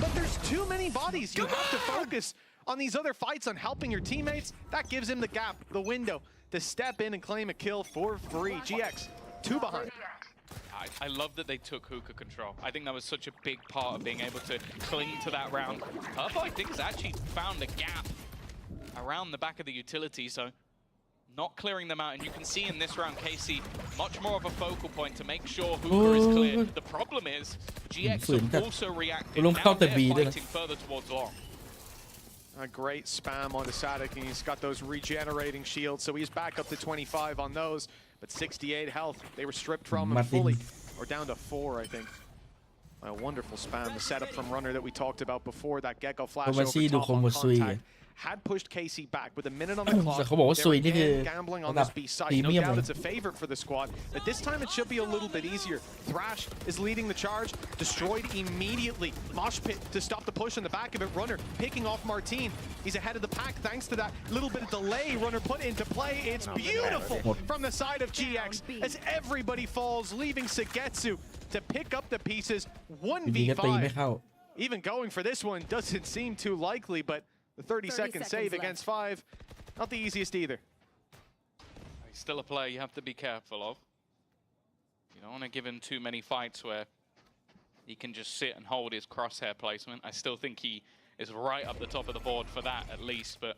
but there's too many bodies. You have to focus on these other fights, on helping your teammates. That gives him the gap, the window, to step in and claim a kill for free. GX, 2 behind. I love that they took hookah control. I think that was such a big part of being able to cling to that round. Purple, I think, has actually found a gap around the back of the utility, so not clearing them out. And you can see in this round, KC, much more of a focal point to make sure hookah is clear. The problem is, GX have also reacted. Now they're fighting further towards long. A great spam onto Sadak, and he's got those regenerating shields, so he's back up to 25 on those, but 68 health. They were stripped from him fully, or down to 4, I think. A wonderful spam, the setup from Runner that we talked about before, that Gecko flash over top on contact. had pushed KC back with a minute on the clock. แต่เขาบอกว่า They ซุย were นี่คือ again gambling on ระดับ this B พ site. รี No เมียม doubt เลย it's a favorite for the squad, but this time it should be a little bit easier. Thrash is leading the charge, destroyed immediately. Mosh pit to stop the push in the back of it. Runner picking off Martin. He's ahead of the pack thanks to that little bit of delay. Runner put into play. It's beautiful from the side of GX as everybody falls, leaving Sagetsu to pick up the pieces. ดีๆก็ตีไม่ 1v5. เข้า Even going for this one doesn't seem too likely, but the 30-second save against 5, not the easiest either. He's still a player you have to be careful of. You don't want to give him too many fights where he can just sit and hold his crosshair placement. I still think he is right up the top of the board for that at least, but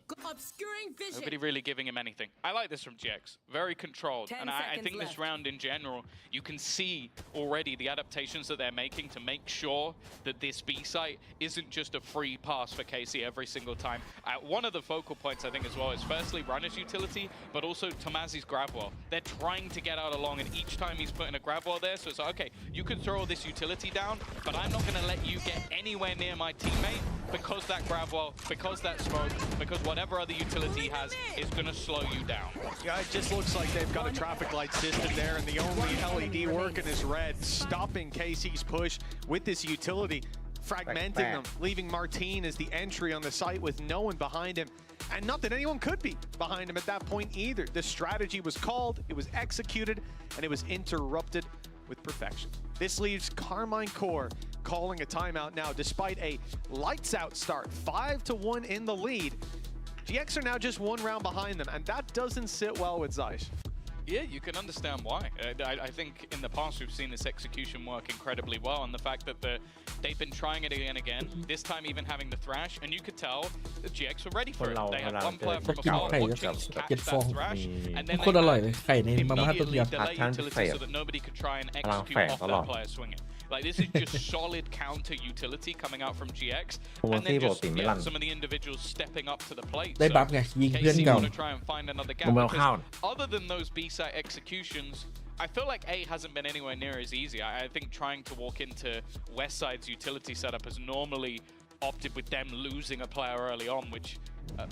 nobody really giving him anything. I like this from GX. Very controlled. And I think this round in general, you can see already the adaptations that they're making to make sure that this B site isn't just a free pass for KC every single time. One of the focal points, I think, as well, is firstly Runner's utility, but also Tomazi's grab wall. They're trying to get out along, and each time he's putting a grab wall there, so it's like, okay, you can throw this utility down, but I'm not going to let you get anywhere near my teammate because that grab wall, because that smoke, because whatever other utility he has is going to slow you down. Yeah, it just looks like they've got a traffic light system there, and the only LED working is red, stopping KC's push with this utility, fragmenting them, leaving Martin as the entry on the site with no one behind him. And not that anyone could be behind him at that point either. The strategy was called, it was executed, and it was interrupted with perfection. This leaves Carmine Core calling a timeout now, despite a lights-out start, 5-1 in the lead. GX are now just one round behind them, and that doesn't sit well with Zeiss. Yeah, you can understand why. I think in the past we've seen this execution work incredibly well, and the fact that they've been trying it again and again, this time even having the thrash, and you could tell that GX were ready for it. They had one player from afar watching catch that thrash, and then โคตรอร่อยเลยไข่ในมาม่าต้ม immediately ยำ delay utility so that nobody could try and execute off their player swinging. Like, this is just solid counter utility coming out from GX, and then just some of the individuals stepping up to the plate. ได้บัฟไงยิงเพื่อน KC เก่า want to try and find another gap, because other than those B-site executions, I feel like A hasn't been anywhere near as easy. I think trying to walk into Westside's utility setup has normally opted with them losing a player early on, which,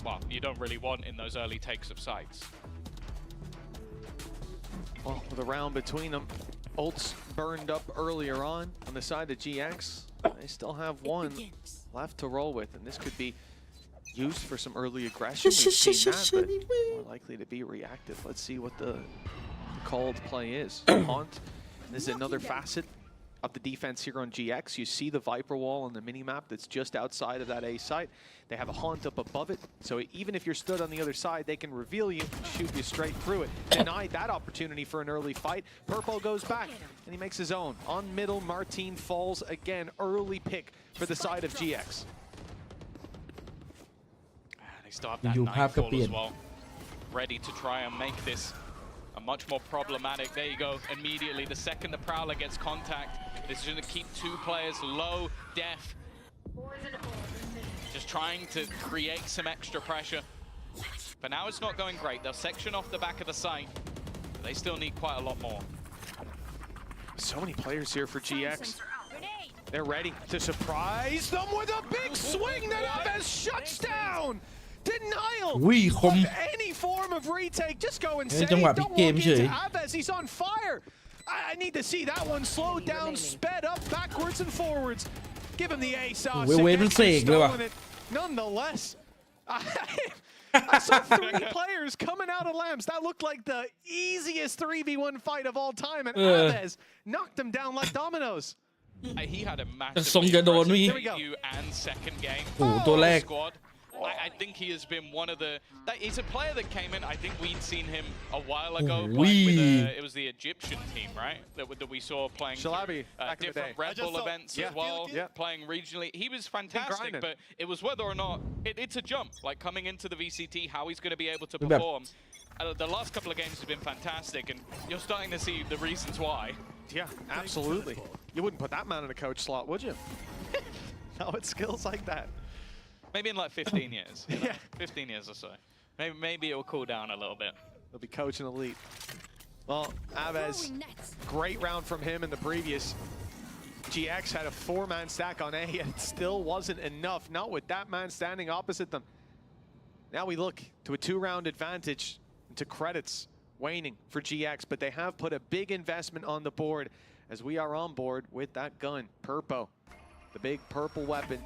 well, you don't really want in those early takes of sites. Well, with a round between them, ults burned up earlier on the side of GX. They still have one left to roll with, and this could be used for some early aggression. We've seen that, but more likely to be reactive. Let's see what the called play is. Haunt. This is another facet of the defense here on GX. You see the Viper wall on the mini-map that's just outside of that A site. They have a Haunt up above it, so even if you're stood on the other side, they can reveal you and shoot you straight through it. Denied that opportunity for an early fight. Purple goes back, and he makes his own. On middle, Martin falls again. Early pick for the side of GX. They still have that nightfall as well, ready to try and make this a much more problematic. There you go. Immediately, the second the Prowler gets contact, this is going to keep two players low, def. Just trying to create some extra pressure. But now it's not going great. They'll section off the back of the site. But they still need quite a lot more. So many players here for GX. They're ready to surprise them with a big swing that Aves shuts down. Denial of any form of retake. Just go insane. Don't walk into Aves. He's on fire. I need to see that one slowed down, sped up, backwards and forwards. Give him the ace. Nonetheless, I saw 3 players coming out of lamps. That looked like the easiest 3v1 fight of all time, and Aves knocked him down like dominoes. He had a massive debut and second game squad. I think he has been one of the... He's a player that came in, I think we'd seen him a while ago playing with it was the Egyptian team, right? That we saw playing different Red Bull events as well, playing regionally. He was fantastic, but it was whether or not... It's a jump, like coming into the VCT, how he's going to be able to perform. The last couple of games have been fantastic, and you're starting to see the reasons why. Yeah, absolutely. You wouldn't put that man in a coach slot, would you? No, it's skills like that. Maybe in like 15 years. You know? 15 years or so. Maybe it will cool down a little bit. He'll be coaching elite. Well, Aves, great round from him in the previous. GX had a 4-man stack on A, and it still wasn't enough. Not with that man standing opposite them. Now we look to a 2-round advantage, to credits waning for GX, but they have put a big investment on the board as we are on board with that gun. Purpo, the big purple weapon,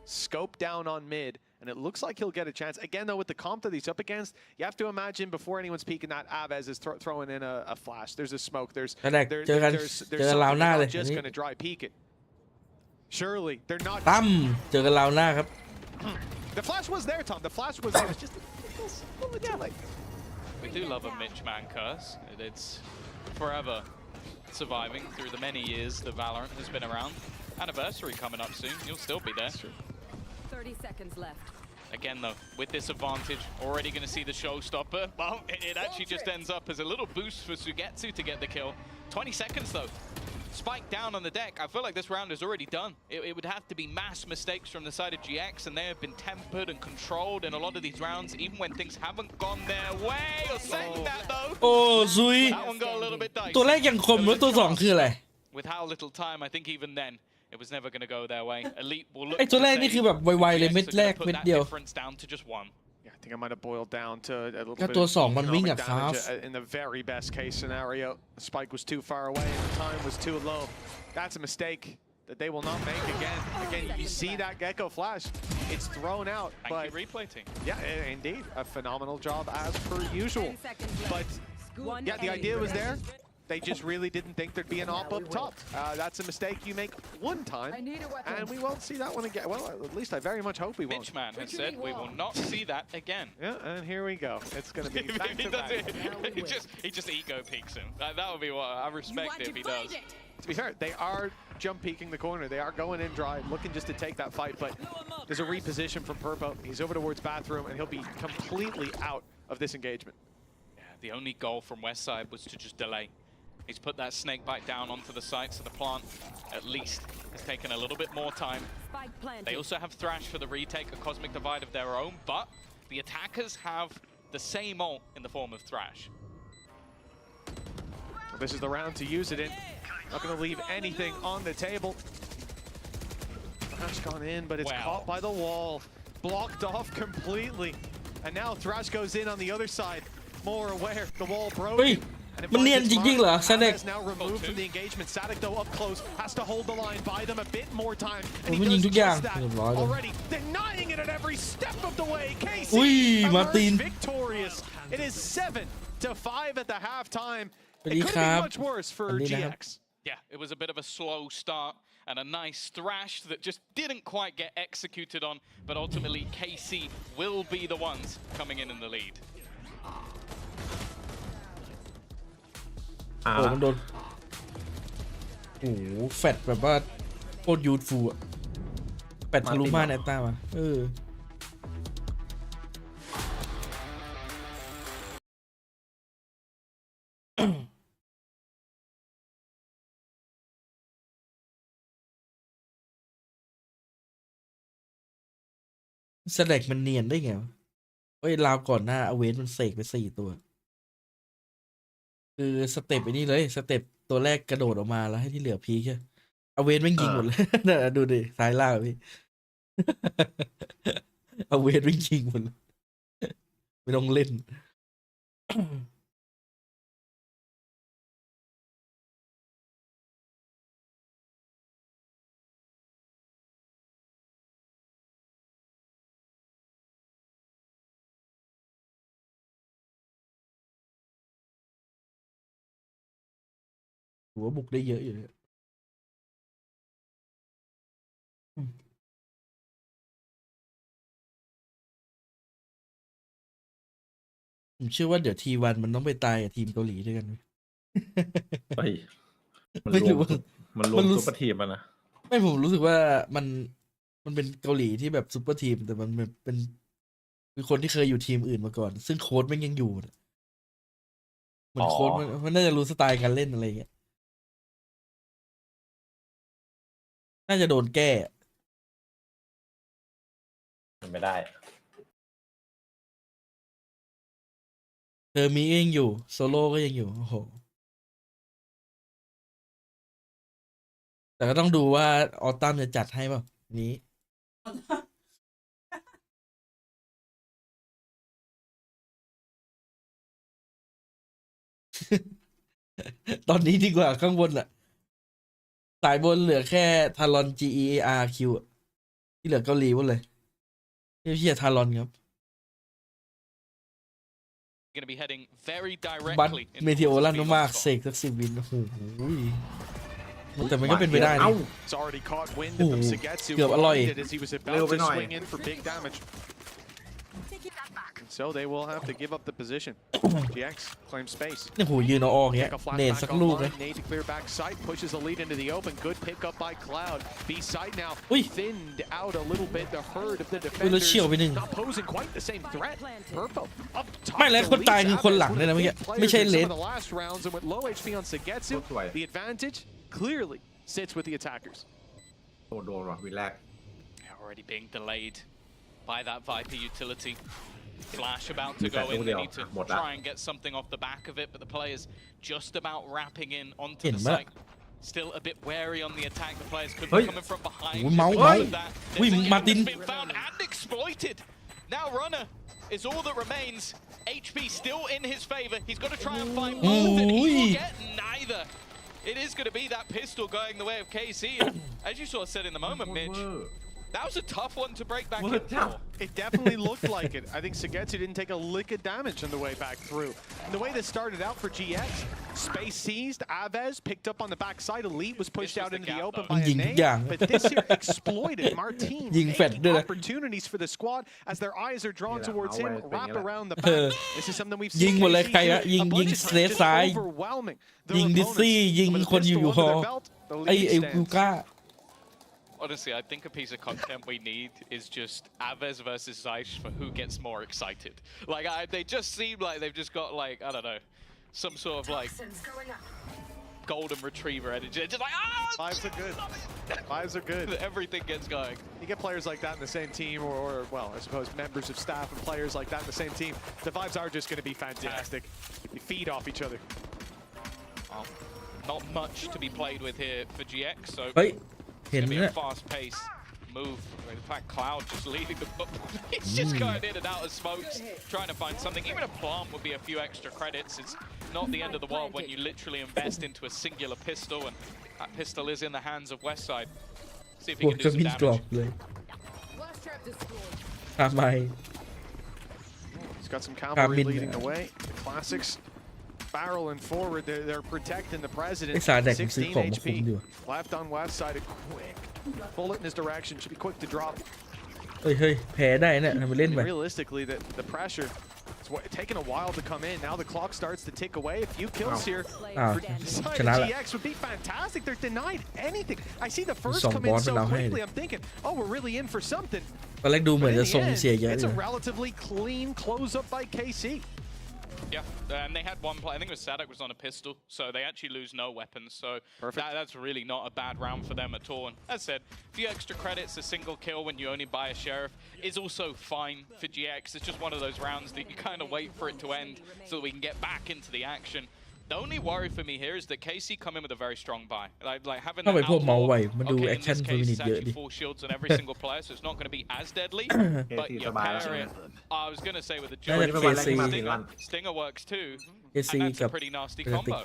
scope down on mid, and it looks like he'll get a chance. Again, though, with the comp that he's up against, you have to imagine before anyone's peeking that Aves is throwing in a flash. There's a smoke. There's something. They're not just going to dry peek it. Surely, they're not. ตั้มเจอกันราวหน้าครับ The flash was there, Tom. The flash was there. It's just a little too late. We do love a Mitchman curse. It's forever surviving through the many years that Valorant has been around. Anniversary coming up soon. You'll still be there. 30 seconds left. Again, though, with this advantage, already going to see the showstopper. Well, it actually just ends up as a little boost for Sugetsu to get the kill. 20 seconds, though. Spike down on the deck. I feel like this round is already done. It would have to be mass mistakes from the side of GX, and they have been tempered and controlled in a lot of these rounds, even when things haven't gone their way. Or saying that, though. โอ้ซุย That one got a little bit dicey. ตัวแรกยังคมแล้วตัวสองคืออะไร With how little time, I think even then, it was never going to go their way. Elite will look ไอตัวแรกนี่คือแบบไวๆเลยเม็ดแรกเม็ดเดียว difference down to just one. Yeah, I think I might have boiled down to a little ก็ bit ตัว of สองมันวิ่ง economic อะครับ damage in the very best case scenario. The spike was too far away and the time was too low. That's a mistake that they will not make again. Again, you see that Gecko flash. It's thrown out. Thank but you, replay team. yeah, indeed. A phenomenal job as per usual. 10 seconds left. But One yeah, the enemy idea was there. remaining. They just really didn't think there'd be an op up top. That's a mistake you make one time, I need a weapon. and we won't see that one again. Well, at least I very much hope we won't. Mitchman has said we will not see that again. Yeah, and here we go. It's going to be back He to does back. it. He just ego peeks him. That would be what I respect if he does. To be fair, they are jump peeking the corner. They are going in dry, looking just to take that fight, but there's a reposition from Purpo. He's over towards bathroom, and he'll be completely out of this engagement. Yeah, the only goal from Westside was to just delay. He's put that snake bite down onto the sides of the plant. At least has taken a little bit more time. Spike planted. They also have Thrash for the retake, a Cosmic Divide of their own, but the attackers have the same ult in the form of Thrash. Well, this is the round to use it in. Not going to leave anything on the table. Thrash gone in, but it's Wow. caught by the wall. Blocked off completely. And now Thrash goes in on the other side. More aware. The wall broke. เฮ้ย มันเนียนจริงๆเหรอซาเด็ก Is now removed from the engagement. Sadik though up close has to hold the line, buy them a bit more time, and he มันยิง does ทุกอย่าง just that เรียบร้อยเลย already, denying it at every step of the way. KC อุ้ย มาร์ติน emerged victorious. It is 7-5 at the halftime. สวัส It ดี could ครั be บ much worse ส for วัสดีนะครับ GX. Yeah, it was a bit of a slow start and a nice thrash that just didn't quite get executed on, but ultimately KC will be the ones coming in the lead. โอ้มันโดนโอ้โหแฟดแบบว่าโคตรยูทฟูอะแฟดทะลุม่านแอตตามาสแลกมันเนียนได้ไงวะเฮ้ยราวก่อนหน้าอเวนมันเสกไป4 ตัวคือสเต็ปไอ้นี่เลยสเต็ปตัวแรกกระโดดออกมาแล้วให้ที่เหลือพีคแค่อเวนแม่งยิงหมดเลย น่ะดูดิซ้ายล่างพี่ อเวนแม่งยิงหมดเลย ไม่ต้องเล่น หัวบุกได้เยอะอยู่เลยผมเชื่อว่าเดี๋ยวT1มันต้องไปตายกับทีมเกาหลีด้วยกัน เฮ้ยมัน ไม่ ร รู้ วม ว่า มันรว มั ม นรู้ ซุปเปอร์ทีมอะนะ ไม่ผมรู้สึกว่ามันเป็นเกาหลีที่แบบซุปเปอร์ทีมแต่มันเป็นคือคนที่เคยอยู่ทีมอื่นมาก่อน ซึ่งโค้ชแม่งยังอยู่นะเหมือนโค้ชมันน่าจะรู้สไตล์การเล่นอะไรเงี้ยน่าจะโดนแก้ ไม่ได้ เธอมีก็ยังอยู่โซโล่ก็ยังอยู่โอ้โหแต่ก็ต้องดูว่าออตัมจะจัดให้เปล่านี้ ตอนนี้ดีกว่าข้างบนอะสายบนเหลือแค่ทารอน GEARQ อะที่เหลือเกาหลีหมดเลยเฮียทารอนครับ Going to be heading very บัต directly เม into ทิโอ the ลั่น Phoenix มาก spot. เสกสัก10 วินโอ้โหแต่มันก็เป็นไปได้นะ It's already caught wind Ooh, of Sagetsu good, I like it. blinded as he was about to swing in for big damage. And so they will have to give up the position. GX claims space. โอ้โหยืนเอาออกเงี้ย Take a เนต flash สัก back ลูกเลย online. Nade to clear back side, pushes the lead into the open. Good pickup by Cloud. B side now Ui. thinned out a little bit. The herd of the อุ้ยแล้ว defenders เฉี่ยวไปหนึ่ง not posing quite the same threat. Purple up top. ไม่แล้วคนตายคือคนหลังเลยนะเมื่อกี้ไม่ใช่เลน Some of the last rounds, and with low HP on Sagetsu, the advantage clearly sits with the attackers. โดนว่ะวินแรก They're already being delayed by that Viper utility. Flash about to go in. They need to try and get something off the back of it, but the players just about wrapping in onto the site. Still a bit wary on the attack. The players could be coming from behind. Martin been found and exploited. Now Runner is all that remains. HP still in his favor. He's got to try and find both, and he will get neither. It is going to be that pistol going the way of KC. And as you sort of said in the moment, Mitch, that was a tough one to break back in for. It definitely looked like it. I think Sagetsu didn't take a lick of damage on the way back through. And the way this started out for GX, space seized, Aves picked up on the backside, Elite was pushed out into the open by a nade, but this here exploited Martin, making opportunities for the squad as their eyes are drawn towards him, wrap around the back. This is something we've ยิง seen หมดเลย KC ใคร do อะยิง a bunch of ส times, เลส just ซ้าย overwhelming ยิง their ดิสซี่ opponents. ยิง With a คนอยู่ pistol คอ under their belt, the ไอ lead ไอ stands. กูก้า Honestly, I think a piece of content we need is just Aves versus Zeiss for who gets more excited. Like, they just seem like they've just got, like, I don't know, some sort of, like, golden retriever energy. Just like, Vibes are good. Vibes are good. Everything gets going. You get players like that in the same team, or well, I suppose members of staff and players like that in the same team. The vibes are just going to be fantastic. You feed off each other. Well, not much to be played with here for GX, so เฮ้ย เห็น it's going to เนี่ be ย a fast-paced move. In fact, Cloud just leading the book. He's just going in and out of smokes, trying to find something. Even a plant would be a few extra credits. It's not the end of the world when you literally invest into a singular pistol, and that pistol is in the hands of Westside. See if he พวก can จะ do some มินกรอบ damage. เลยทำไม He's got some cavalry Cabin. leading the way. The classics barreling forward. They're protecting the president. ไอ้สายแดกผมซื้อ 16 ของมาคุม HP ดีกว่า left on West side. A quick bullet in his direction. Should be quick to drop. เฮ้ยเฮ้ยแพ้ได้เนี่ยทำไปเล่น And ไป realistically, the pressure. It's taken a while to come in. Now the clock starts to tick away. A few kills here. อ้าว Side ชนะ of ละ GX would be fantastic. They're denied anything. I see the first สอง come บอ in ส so เราให้ quickly. I'm thinking, oh, we're really in for something. ตอนแรกดูเหมือน But in จะ the ทรง end, เสียเยอะ it's อยู่ a relatively clean close up by KC. Yeah, and they had one play. I think it was Sadak was on a pistol, so they actually lose no weapons. So that's really not a bad round for them at all. And as I said, a few extra credits, a single kill when you only buy a sheriff is also fine for GX. It's just one of those rounds that you kind of wait for it to end so that we can get back into the action. The only worry for me here is that KC come in with a very strong buy. Like having เข้าไป that พวกเมา outlaw, ไวมาดู okay, แอ in คชั่น this เฟอร์มิ case นิ it's ตเยอะดิ actually 4 shields on every single player, so it's not going to be as deadly. But you pair it, I was going to say with the น่าจะ Joe เคซี Stinger works too, เค and ซี that's กั a บ pretty nasty เฟเนติก combo.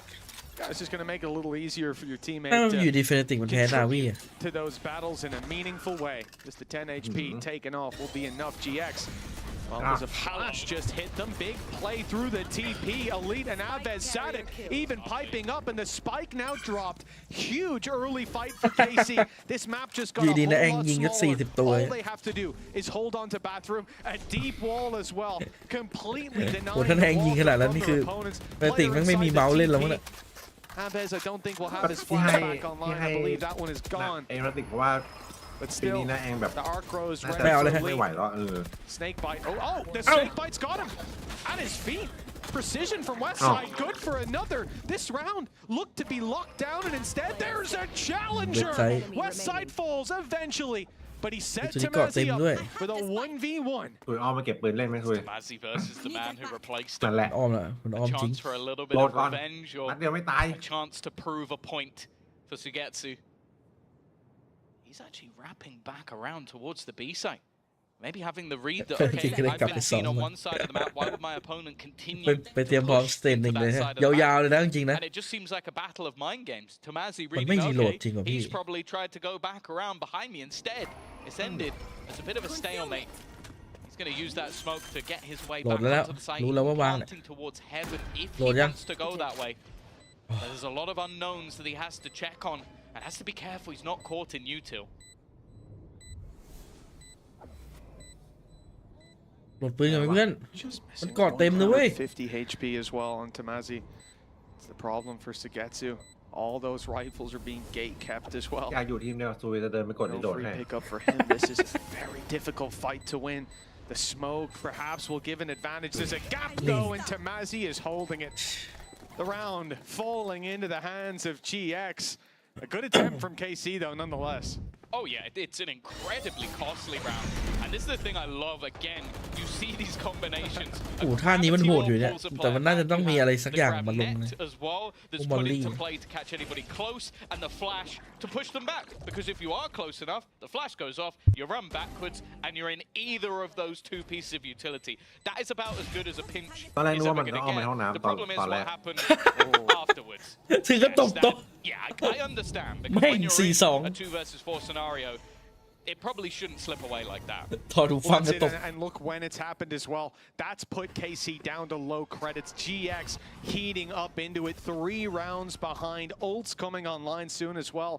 Guys, just going to make it a little easier for your ถ้า teammate อยู่ to ดีเฟเนติกมันแพ้นาวี contribute to those battles in a meaningful way. Just the 10 HP taken off will be enough. GX. Well, there's a flash just hit them. Big play through the TP. Elite and Aves Sadik even piping up, and the spike now dropped. Huge early fight for KC. This map just got a whole lot smaller. All they have to do is hold on to bathroom. A deep wall as well. Completely โอ้ denying ถ้าแทงยิง the ข wall นาดนั้น from นี่คือ their opponents. เฟเนติกมันไม่มีเมาส์เล่นแล้วมั้งเนี่ย Aves, I don't think will have his flash back online. I believe that one is gone. เองรัติกเพราะว่า But ปี still, นี้นะเองแบบ the arc grows น่า ready จะ for ไม่ Elite. ไหวแล้วSnake bite. Oh, the snake bite's got him at his feet. Precision from Westside, good for another. This round looked to be locked down, and instead there's a challenger. Westside falls eventually, but he set Tamazi up for the 1v1. คุยอ้อมมาเก็บปืนเล่นไหมคุย Tamazi versus the man who replaced นั่น him. แหละ อ้อมละมันอ้อ A มจริง chance for a little bit โหล of ดก่อน revenge or นัดเดียวไม่ตาย a chance to prove a point for Sugetsu. He's actually wrapping back around towards the B site Maybe having the read that, จริ okay, งๆก็ได้ I've กลับ been ไป seen ซ้อ on ม one side of the map. Why would my opponent continue ไปเตรียมพร้อม to สเตน push หนึ่ง into เลย that ฮะ side of the ยาว map? ๆเลยนะจริงๆนะ And it just seems like a battle of mind games. Tomazi มันไม่ reading, รีโหลด okay, จริงว่ะพี่ he's probably tried to go back around behind me. Instead, it's ended as a bit of a stalemate. He's going to use that smoke to get his way โหล back ดแล้ว onto the site. รู้แล้วว่าวางเนี่ย Planting towards heaven if โหล he ดยัง wants to go that way. But there's a lot of unknowns that he has to check on and has to be careful he's not caught in util. โหลดปืนกันไหมเพื่อน Justมัน missing เกาะเต็มนะเว้ย 150 HP as well on Tomazi. It's the problem for Sugetsu. All those rifles are being gate kept as well. อยากอยู่ทีมเดียวซุยจะเดินไปกดใน No โดด free ให้ pickup for him. This is a very difficult fight to win. The smoke perhaps will give an advantage. There's a gap though, and Tomazi is holding it. The round falling into the hands of GX. A good attempt from KC though, nonetheless. Oh yeah, it's an incredibly costly round. And this is the thing I love. Again, you see these combinations. โอ้โหท่านี้มันโหดอยู่เนี่ยแต่มันน่าจะต้องมีอะไรสักอย่างมาลงนะ as well that's put into play to catch anybody close and the flash to push them back. Because if you are close enough, the flash goes off, you run backwards, and you're in either of those two pieces of utility. That is about as good as a pinch ตอนแรกนึ is กว่า ever มัน going ต้องเอาไป to ห้อง get. The น้ำตอน problem is ตอนแร what ก happened afterwards. ถึงก็ตบโต๊ะ Yeah, I understand. Because แม่ง when you're in 4-2 a 2 versus 4 scenario, it probably shouldn't slip away like that. ถอดหูฟัง Once ก็ in, ตก and look when it's happened as well. That's put KC down to low credits. GX heating up into it. 3 rounds behind. Ult's coming online soon as well.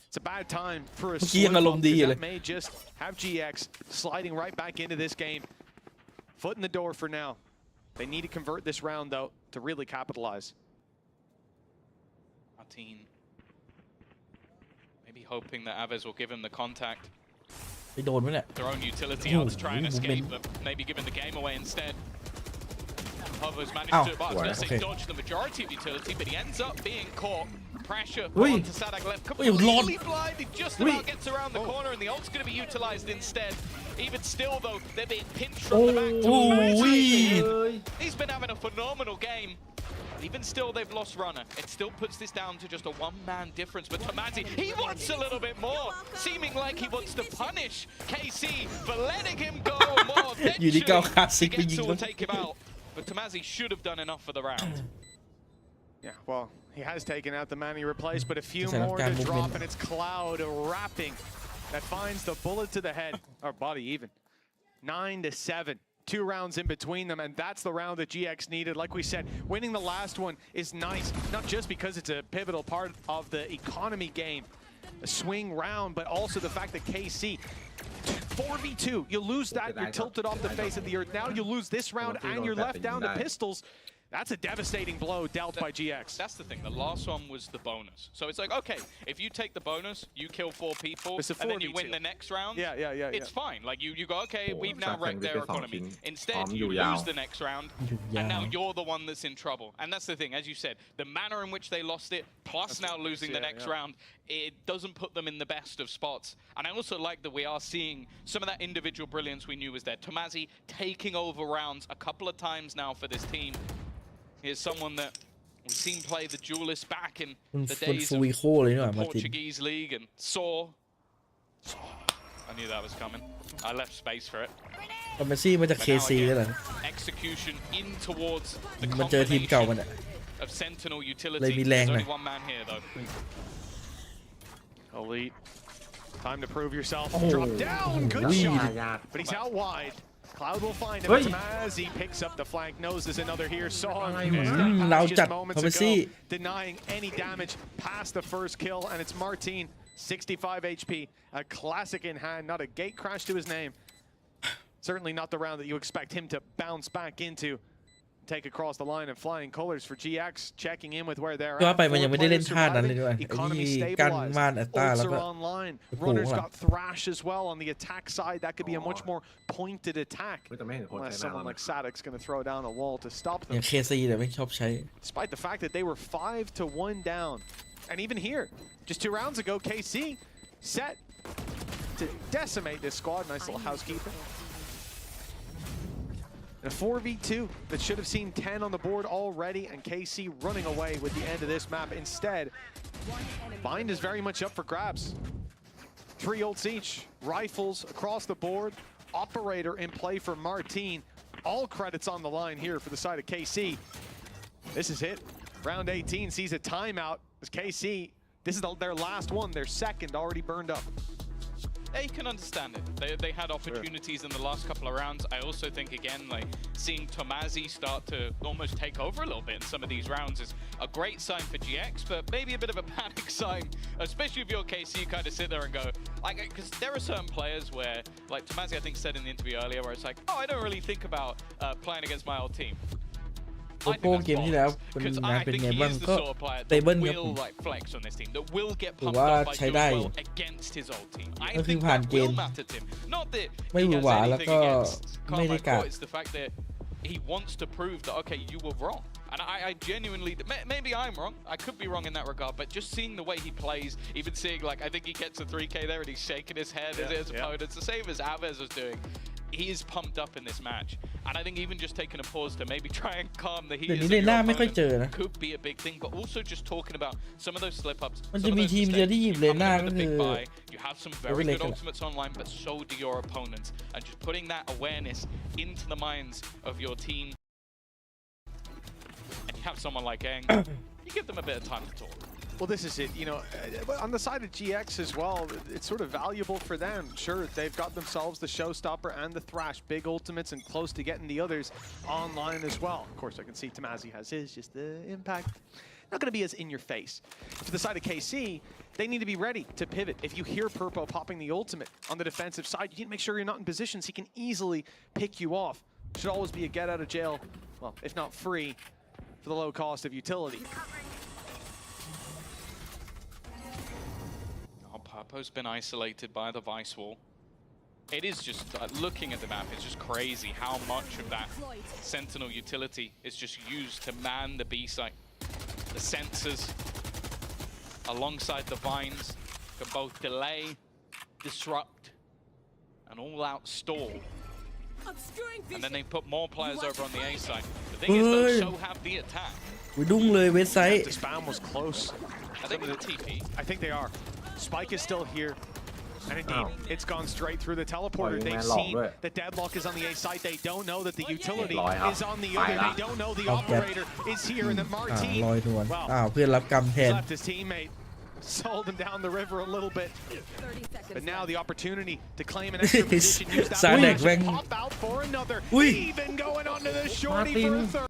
It's a bad time for a เมื่อกี้ยังอารมณ์ดี slip-up, 'cause เลย that may just have GX sliding right back into this game. Foot in the door for now. They need to convert this round though to really capitalize. Martin maybe hoping that Aves will give him the contact. ไปโดนไหมเนี่ย Their own utility Ooh, out to try and ooh, escape, movement. but maybe giving the game away instead. Hovers managed Ow. to, well, I was Right, going to say okay. dodge the majority of utility, but he ends up being caught. Pressure Ui. onto Sadak left, Ui, Lord. completely blinded, just Ui. about gets around the corner, and the ult's going to be utilized instead. Even still, though, they're being pinched from the back. Oh, Tomazi. ui. He's been having a phenomenal game. Even still, they've lost runner. It still puts this down to just a one-man difference. But Tomazi, he wants a little bit more, seeming like he wants to punish KC for letting him go more. อยู่ดีก็เอาคลาสสิก Eventually, ไปยิง Sugetsu มั will น take him out. But Tomazi should have done enough for the round. Yeah, well, he has taken out the man he replaced, but a few Just more got to drop, movement. and it's Cloud wrapping that finds the bullet to the head, or body even. 9-7. 2 rounds in between them, and that's the round that GX needed. Like we said, winning the last one is nice, not just because it's a pivotal part of the economy game, a swing round, but also the fact that KC 4v2, you lose that, you're tilted off the face of the earth. Now you lose this round and you're left down to pistols. That's a devastating blow dealt by GX. That's the thing. The last one was the bonus. So it's like, okay, if you take the bonus, you kill 4 people, It's a and then you 4v2. win the next round. Yeah. It's fine. Like you go, okay, Oh, we've now Jack wrecked their Henry gets economy. something. Instead, you you lose yao. the next round, You and now yao. you're the one that's in trouble. And that's the thing, as you said, the manner in which they lost it, plus now losing the next round, it doesn't put them in the best of spots. And I also like that we are seeing some of that individual brilliance we knew was there. Tomazi taking over rounds a couple of times now for this team. Here's someone that we've seen play the duelist back in มัน the มัน days ฟู of วิโคเลยนี่หว่า the มาร์ติน Portuguese league and saw. I knew that was coming. I left space for it. คอมเมซี่มาจาก But เค now ซีแล้ว again, เหรอ execution in towards the มันเจอทีมเก่ามัน combination อ่ะ of Sentinel เลย utility. มีแรง There's หน่อย only one man here though. Elite. Time to prove yourself. Oh, Drop down. Good weed. shot. ยาก But he's out wide. Cloud will find him. Hey. Tomazi picks up the flank. Knows there's another here. Saw him. Mm, He was now past just chat. moments Obviously. ago, denying any damage past the first kill. And it's Martin, 65 HP. A classic in hand. Not a gate crash to his name. Certainly not the round that you expect him to bounce back into. Take across the line and flying colors for GX, checking in with where they're ว่า at. ไปมันยัง Four ไม่ได้เล่น players ท่านั้นเลย surviving. ด้วยไอ้ Economy ที่กั้น stabilized. ม่านอัตตา Ults แล้ว are ก็ online. โอ้โห Runners ว่ะ got Thrash as well on the attack side. That could be a much more pointed attack. เฮ้ยแต่ไม่เห็นคน Unless ใช้หน้า someone แล้ว like Sadek's going to throw down a wall to stop อย่าง them. เคซีแต่ไม่ชอบใช้ Despite the fact that they were 5-1 down. And even here, just 2 rounds ago, KC set to decimate this squad. Nice little housekeeping. And a 4v2 that should have seen 10 on the board already, and KC running away with the end of this map. Instead, Bind is very much up for grabs. 3 ults each, rifles across the board. operator in play for Martin. All credits on the line here for the side of KC. This is it. Round 18 sees a timeout as KC, this is their last one, their second already burned up. Yeah, you can understand it. They had opportunities in the last couple of rounds. I also think, again, like seeing Tomazi start to almost take over a little bit in some of these rounds is a great sign for GX, but maybe a bit of a panic sign, especially if you're KC, you kind of sit there and go, like, because there are certain players where, like Tomazi, I think, said in the interview earlier, where it's like, oh, I don't really think about playing against my old team. โกโก้เกมที่แล้วเป็นงานเป็นไงบ้างก็เตเบิลครับผมถือว่าใช้ได้ก็คือผ่านเกณฑ์ไม่หวือหวาแล้วก็ไม่ได้กาด He wants to prove that, okay, you were wrong. And I genuinely, maybe I'm wrong. I could be wrong in that regard, but just seeing the way he plays, even seeing, like, I think he gets a 3K there and he's shaking his head at his opponents, the same as Aves was doing. He is pumped up in this match. And I think even just taking a pause to maybe try and calm the heat could be a big thing, but also just talking about some of those slip-ups. มันจะมีทีมเดียวที่หยิบเลน่าก็คือ You have some very good ultimates online, but so do your opponents. And just putting that awareness into the minds of your team. And you have someone like Eng, you give them a bit of time to talk. Well, this is it, you know, on the side of GX as well, it's sort of valuable for them. Sure, they've got themselves the Showstopper and the Thrash, big ultimates and close to getting the others online as well. Of course, I can see Tomazi has his, just the impact. Not going to be as in your face. For the side of KC, they need to be ready to pivot. If you hear Purpo popping the ultimate on the defensive side, you need to make sure you're not in positions he can easily pick you off. Should always be a get out of jail, well, if not free, for the low cost of utility. Purpo's been isolated by the Vice Wall. It is just, looking at the map, it's just crazy how much of that Sentinel utility is just used to man the B site. The sensors, alongside the vines, can both delay, disrupt, and all out stall. And then they put more players over on the A side. The thing is, though, so have the attack. ดุ้งเลยเว็บไซต์ The spam was close. I think with the TP. I think they are. Spike is still here. And indeed, it's gone straight through the teleporter. They've seen the deadlock is on the A side. They don't know that the utility is on the other. They don't know the operator is here. And then Martin, ลอยนวลเพื่อนรับกรรมแทน left his teammate, sold him down the river a little bit. But now the opportunity to claim an extra position. Use that one. Pop out for another. Even going onto the shorty for a third.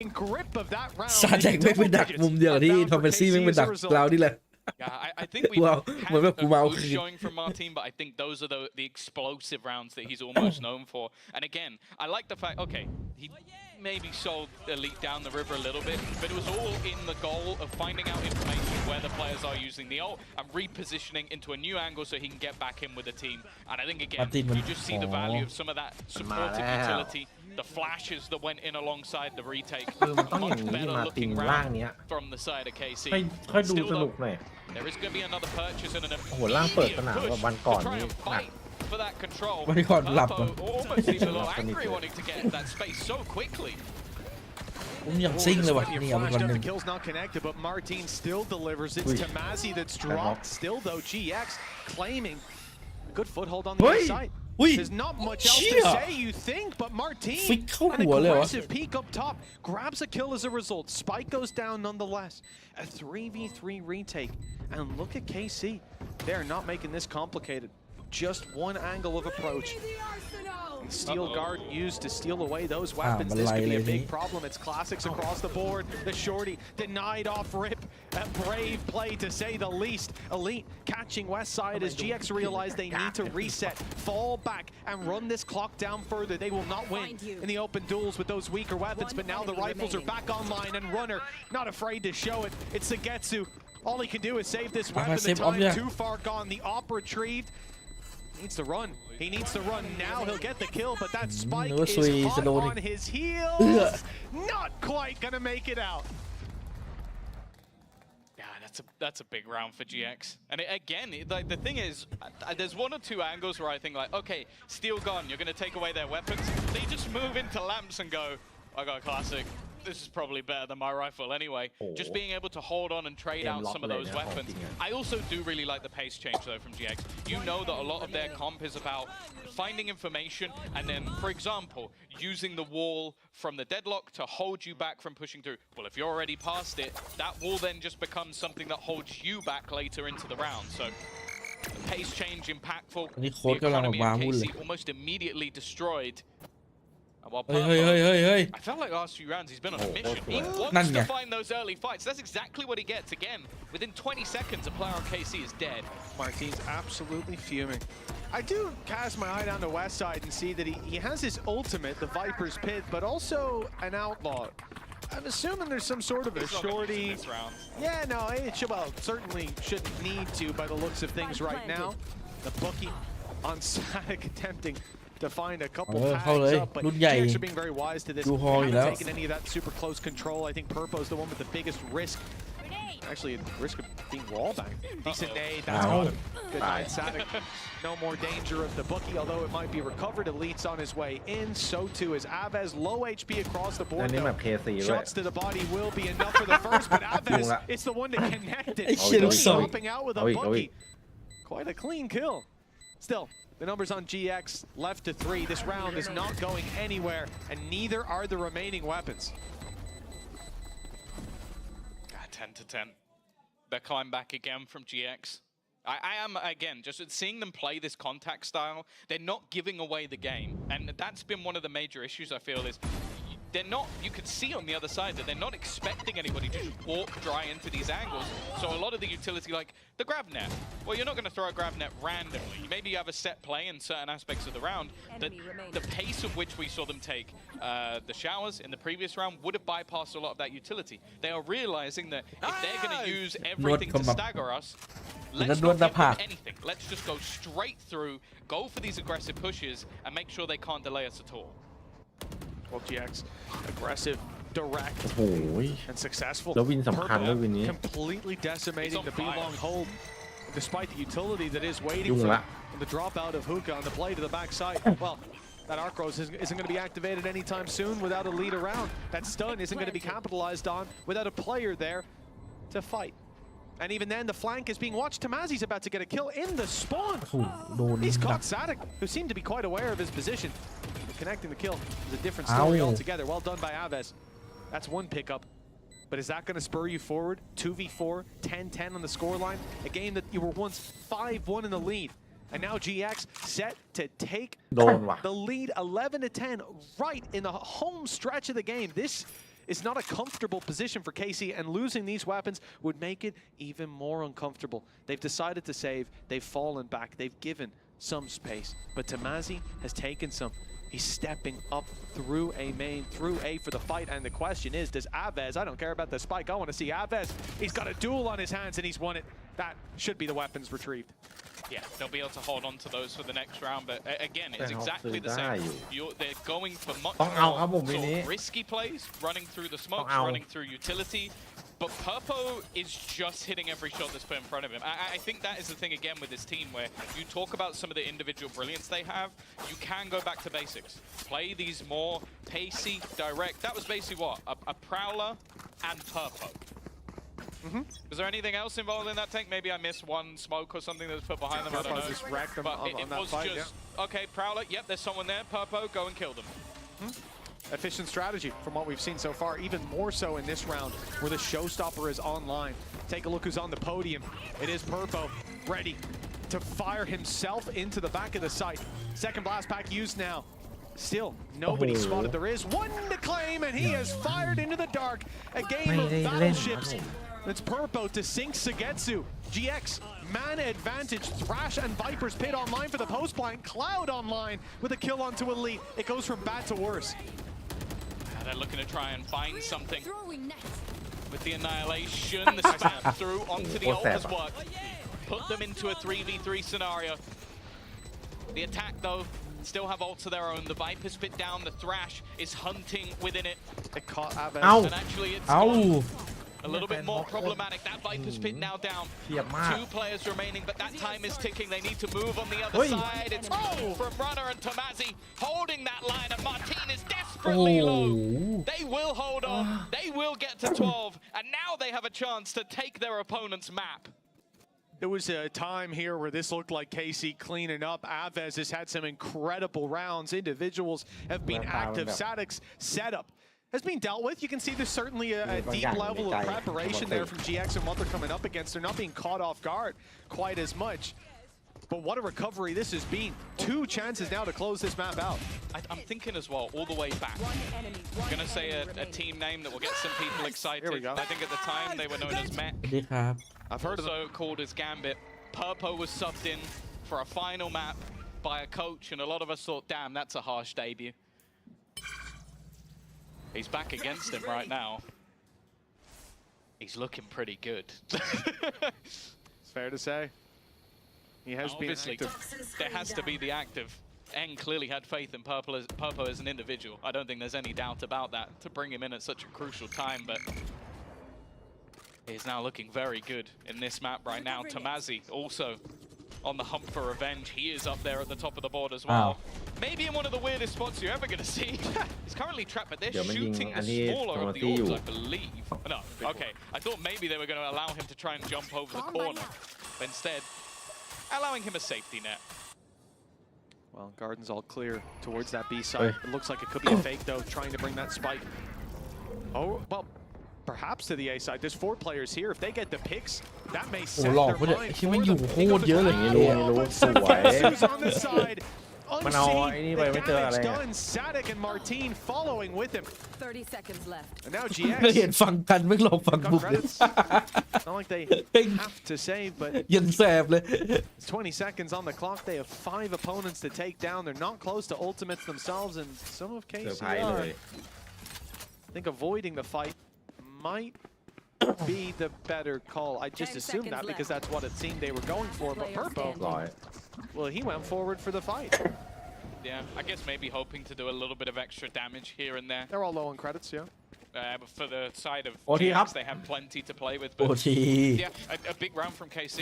In grip of that round. ซาแดกไม่ไปดักมุมเดียวที่ทอมเปซี่ไม่ไปดักเรานี่แหละ Yeah, I think we had a boost showing from Martin, but I think those are the explosive rounds that he's almost known for. And again, I like the fact, okay, he maybe sold Elite down the river a little bit, but it was all in the goal of finding out information where the players are using the ult and repositioning into a new angle so he can get back in with the team. And I think, again, you just see the value of some of that supportive utility. The flashes that went in alongside the retake. Much better looking round from the side of KC. Still though, there is going to be another purchase and an immediate push to try and fight for that control. Purpo almost seems a little angry wanting to get that space so quickly. ผมอยากซิ่งเลยว่ะนี่เอาไปก่อนหนึ่ง Kill's not connected, but Martin still delivers. It's Tomazi that's dropped. Still though, GX claiming a good foothold on the other side. There's not much else to say, you think, but Martin, an aggressive peek up top, grabs a kill as a result. Spike goes down nonetheless. A 3v3 retake. And look at KC. They're not making this complicated. Just one angle of approach. Steel guard used to steal away those weapons. This could be a big problem. It's classics across the board. The shorty denied off rip. A brave play to say the least. Elite catching west side as GX realize they need to reset, fall back, and run this clock down further. They will not win in the open duels with those weaker weapons, but now the rifles are back online and Runner not afraid to show it. It's Sagetsu. All he can do is save this weapon. The time too far gone. The op retrieved. Needs to run. He needs to run now. He'll get the kill, but that spike is hot on his heels. Not quite gonna make it out. Yeah, that's a big round for GX. And again, like the thing is, there's one or two angles where I think like, okay, Steel gone, you're gonna take away their weapons. They just move into lamps and go, I got a classic. this is probably better than my rifle anyway. Just being able to hold on and trade out some of those weapons. I also do really like the pace change though from GX. You know that a lot of their comp is about finding information and then, for example, using the wall from the deadlock to hold you back from pushing through. Well, if you're already past it, that wall then just becomes something that holds you back later into the round. So the pace change impactful. The economy of KC almost immediately destroyed. I felt like last few rounds he's been on a mission. He wants to find those early fights. That's exactly what he gets. Again, within 20 seconds, a player on KC is dead. Martin's absolutely fuming. I do cast my eye down the west side and see that he has his ultimate, the Viper's Pit, but also an Outlaw. I'm assuming there's some sort of a shorty. Yeah, no, it should, well, certainly shouldn't need to by the looks of things right now. The bookie on Static attempting to find a couple tags up, but GX are being very wise to this. Haven't taken any of that super close control. I think Purpo's the one with the biggest risk. Actually, risk of being wallbanged. Decent nade. That's got him. Good night, Static. No more danger of the bookie, although it might be recovered. Elite's on his way in. So too is Aves. Low HP across the board. Shots to the body will be enough for the first, but Aves, it's the one that connected. Dropping out with a bookie. Quite a clean kill. Still, the numbers on GX left to 3. This round is not going anywhere, and neither are the remaining weapons. 10 to 10. They climb back again from GX. I am, again, just seeing them play this contact style, they're not giving away the game. And that's been one of the major issues, I feel, is they're not, you could see on the other side that they're not expecting anybody to just walk dry into these angles. So a lot of the utility, like the grab net, well, you're not going to throw a grab net randomly. Maybe you have a set play in certain aspects of the round. The pace of which we saw them take the showers in the previous round would have bypassed a lot of that utility. They are realizing that if they're going to use everything to stagger us, let's not give them anything. Let's just go straight through, go for these aggressive pushes, and make sure they can't delay us at all. Well, GX, aggressive, direct, and successful. Completely decimating the B-long hold, despite the utility that is waiting for the dropout of Hookah on the play to the backside. Well, that Arc Rose isn't going to be activated anytime soon without a lead around. That stun isn't going to be capitalized on without a player there to fight. And even then, the flank is being watched. Tamazi's about to get a kill in the spawn. He's caught Static, who seemed to be quite aware of his position. Connecting the kill is a different story altogether. Well done by Aves. That's one pickup. But is that going to spur you forward? 2v4, 10-10 on the scoreline. A game that you were once 5-1 in the lead. And now GX set to take the lead 11-10 right in the home stretch of the game. This is not a comfortable position for KC, and losing these weapons would make it even more uncomfortable. They've decided to save. They've fallen back. They've given some space. But Tamazi has taken some. He's stepping up through A main, through A for the fight, and the question is, does Aves, I don't care about the spike, I want to see Aves. He's got a duel on his hands and he's won it. That should be the weapons retrieved. Yeah, they'll be able to hold on to those for the next round, but again, it's exactly the same. They're going for much more sort of risky plays, running through the smokes, running through utility. But Purpo is just hitting every shot that's put in front of him. I think that is the thing again with this team, where you talk about some of the individual brilliance they have, you can go back to basics. Play these more pacey, direct. That was basically what? A Prowler and Purpo. Was there anything else involved in that tank? Maybe I missed one smoke or something that was put behind them. I don't know. Just wrecked them but it was fight, just, okay, Prowler, yep, there's someone there. Purpo, go and kill them. Efficient strategy from what we've seen so far, even more so in this round where the showstopper is online. Take a look who's on the podium. It is Purpo, ready to fire himself into the back of the site. Second blast pack used now. Still, nobody spotted. There is one to claim, and he has fired into the dark. A game of battleships. It's Purpo to sink Sagetsu. GX, man advantage. Thrash and Viper's Pit online for the post plant. Cloud online with a kill onto Elite. It goes from bad to worse. They're looking to try and find something with the annihilation. The spam through onto the ult as well. Put them into a 3v3 scenario. The attack, though, still have ults of their own. The Viper's Pit down. The Thrash is hunting within it. It caught Aves. And actually, it's gone. A little bit more problematic. That Viper's Pit now down. 2 players remaining, but that time is ticking. They need to move on the other side. It's from Runner and Tamazi holding that line, and Martin is desperate. desperately Oh. low. They will hold on. They will get to 12. And now they have a chance to take their opponent's map. There was a time here where this looked like KC cleaning up. Aves has had some incredible rounds. Individuals have been active. Sadic's setup has been dealt with. You can see there's certainly a deep level of preparation there from GX and what they're coming up against. They're not being caught off guard quite as much. But what a recovery this has been. 2 chances now to close this map out. I'm thinking as well, all the way back. I'm going to say a team name that will get some people excited. Here we go. I think at the time they were known as Met. สวัสดีครับ I've heard of them. Also called as Gambit. Purpo was subbed in for a final map by a coach, and a lot of us thought, damn, that's a harsh debut. He's back against him right now. He's looking pretty good. It's fair to say. He has Obviously, been active. there has to be the active. Eng clearly had faith in Purpo as an individual. I don't think there's any doubt about that, to bring him in at such a crucial time, but he's now looking very good in this map right now. Tamazi also on the hump for revenge. He is up there at the top of the board as well. Maybe in one of the weirdest spots you're ever going to see. He's currently trapped, but they're shooting the smaller of the orbs, I believe. No, okay. I thought maybe they were going to allow him to try and jump over the corner, but instead allowing him a safety net. Well, Garden's all clear towards that B side. It looks like it could be a fake, though, trying to bring that spike. Oh, well, perhaps to the A side. There's 4 players here. If they get the picks, that may โอ้ set หลอก their ปะเนี่ย mind ที่มัน for อยู่ them. โคตรเยอะเลย รู้สวย Who's on this side? มันเอาไอ้นี่ไปไม่เจออะไร Damage อะ done. Sadik and Martin following with him. 30 seconds left. And now ก็เห็น GX ฝั่งกันไม่หลอกฝั่ง got บุกเลย credits. Not like they have to save, but ยังแสบเลย it's 20 seconds on the clock. They have 5 opponents to take down. They're not close to ultimates themselves, and some of เซอ KC ร์ไพรส์เลย I think avoiding the fight might be the better call. I just 10 assumed that seconds because left. that's what it seemed they were going for. But Player Purpo, standing. ร้อย well, he went forward for the fight. Yeah, I guess maybe hoping to do a little bit of extra damage here and there. They're all low on credits, yeah. But for the side of OT GX, up. they have plenty to play with. โอ But ที yeah, a big round from KC.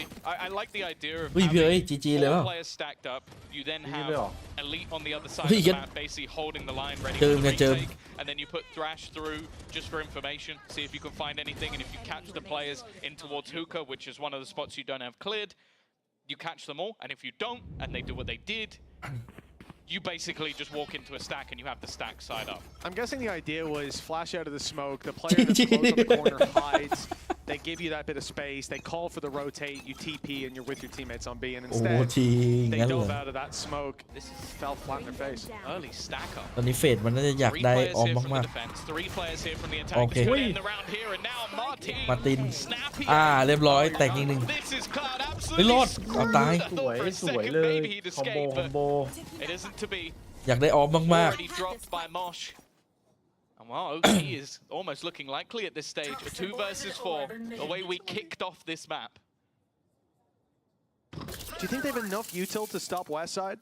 I like the idea of เฮ้ยพี่เอ้ย having จีเลยเปล่า 4 players stacked up. You then GG have เลยเหรอ Elite on the other side Ui, of the get- map, basically holding the line ready เจิ for ม the ไงเจิม retake. And then you put Thrash through just for information, see if you can find anything. And if you catch the players in towards Hookah, which is one of the spots you don't have cleared, you catch them all. And if you don't, and they do what they did, you basically just walk into a stack and you have the stack side up. I'm guessing the idea was flash out of the smoke. The player that's close on the corner hides. They give you that bit of space. They call for the rotate. You TP and you're with your teammates on B. And โอ้ instead, ที they งั้นเหรอ dove out of that smoke. This is Fell flat in their face. early stack up. ตอนนี้เฟดมันน่าจะอยาก 3 ได้ players ออม here from the มาก defense, 3 players here from the attack. Okay. It's going to end the round here, and now Martin. ๆ มาร์ติน Snappy. เรียบร้อยแตกอีกหนึ่ง This is Cloud เฮ้ย absolutely รอดเอาตาย screwed. I สวย thought for a สวย second เลย maybe he'd คอมโบ escape, คอม but โบ it isn't to be. อยากได้ออมมาก Already dropped by Mosh. And well, OT is almost looking likely at this stage. A 2 versus 4, the way we kicked off this map. Do you think they have enough util to stop West Side?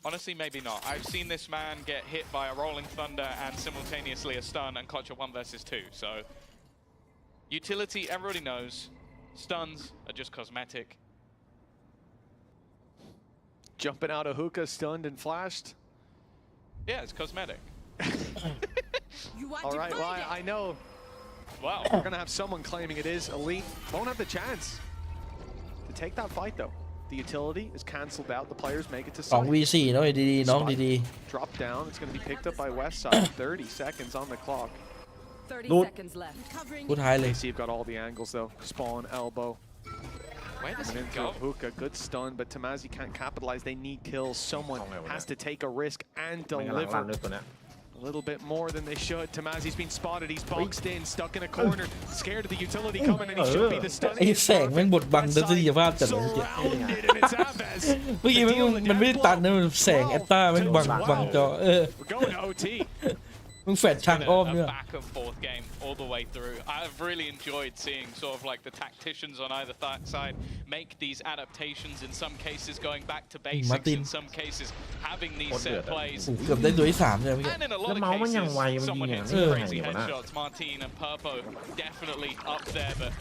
Honestly, maybe not. I've seen this man get hit by a Rolling Thunder and simultaneously a stun and clutch a 1 versus 2. So, utility, everybody knows. Stuns are just cosmetic. Jumping out of hookah, stunned and flashed. Yeah, it's cosmetic. All right, well, I know Wow. we're going to have someone claiming it is Elite. Won't have the chance to take that fight, though. The utility is cancelled out. The players make it to ๆ side. 2v4 น้องดีๆน้องดี Drop down. It's going to be picked up by West Side. 30 seconds on the clock. 30 Lord. seconds left. ๆผู้ท้ายเลย KC have got all the angles, though. Spawn, elbow. Where does And he in through go? hookah. Good stun, but Tamazi can't capitalize. They need kills. Someone has to take a risk and ไม่งั้นหลังลั่น deliver. ด้วยตัวเนี้ย A little bit more than they should. Tamazi's been spotted. He's boxed in, stuck in a corner, scared of the utility coming, and he should be the stunning. ไอ้แสงแม่งบดบังทัศนียภาพจัดเลยเมื่อกี้ Surrounded, and it's Aves. เมื่อกี้มันไม่ได้ตันนะมันแสงแอตตาแม่งบังจอWe're going to OT. มึงแฟดทางอ้อม A เนี่ย back and forth game all the way through. I've really enjoyed seeing sort of like the tacticians on either side make these adaptations, in some cases going back to basics, Martin. in some cases having these What set the- plays. โอ้โหเกือบได้ตัวที่3เลยเมื่อกี้ And in a lot แล้ว of เมาส์มันยังไว cases, มัน someone ยิงอย่าง hits นี้ crazy ยังไงวะน่ะ headshots. Martin and Purpo definitely up there, but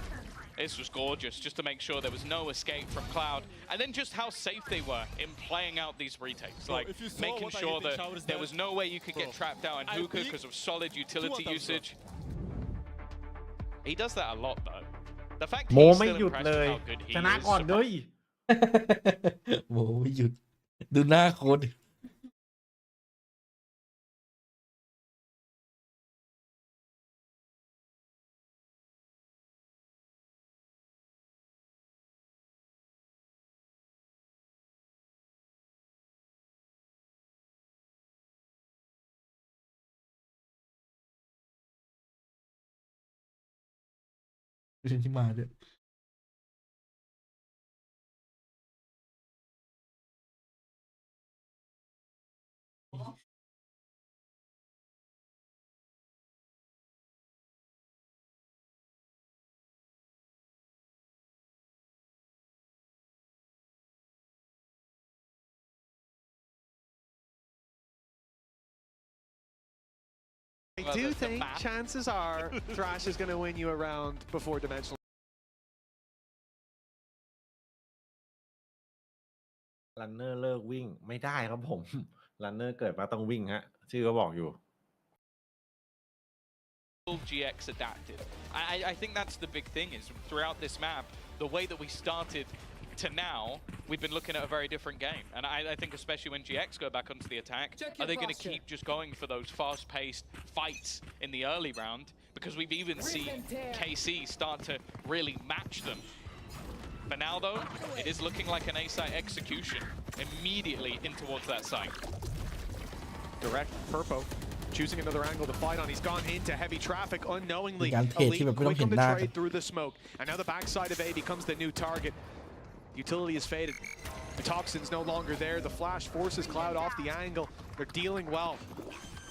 This was gorgeous, just to make sure there was no escape from Cloud, and then just how safe they were in playing out these retakes, like making sure that there was no way you could get trapped out in hookah because of solid utility usage. He does that a lot though. The fact โม he's ไม่ still หยุด impressed เล with ย how good he ชนะ is. ก่อนด้วย โว้ยหยุด ดูหน้าโค้ดดิ ดูที่มาด้วย I do think chances are Thrash is going to win you a round before Dimensional. รันเนอร์เลิกวิ่งไม่ได้ครับผม รันเนอร์เกิดมาต้องวิ่งฮะ ชื่อก็บอกอยู่ GX adapted. I think that's the big thing is throughout this map, the way that we started to now, we've been looking at a very different game. And I think especially when GX go back onto the attack, are they going to keep just going for those fast-paced fights in the early round? Because we've even seen KC start to really match them. For now though, it is looking like an A-site execution immediately in towards that site. Direct Purpo choosing another angle to fight on. He's gone into heavy traffic unknowingly. การเทรดที่แบบไม่ต้อง Quick เห็ on น the หน้า trade through the smoke. And now the backside of A becomes the new target. Utility is faded. The Toxin's no longer there. The flash forces Cloud off the angle. They're dealing well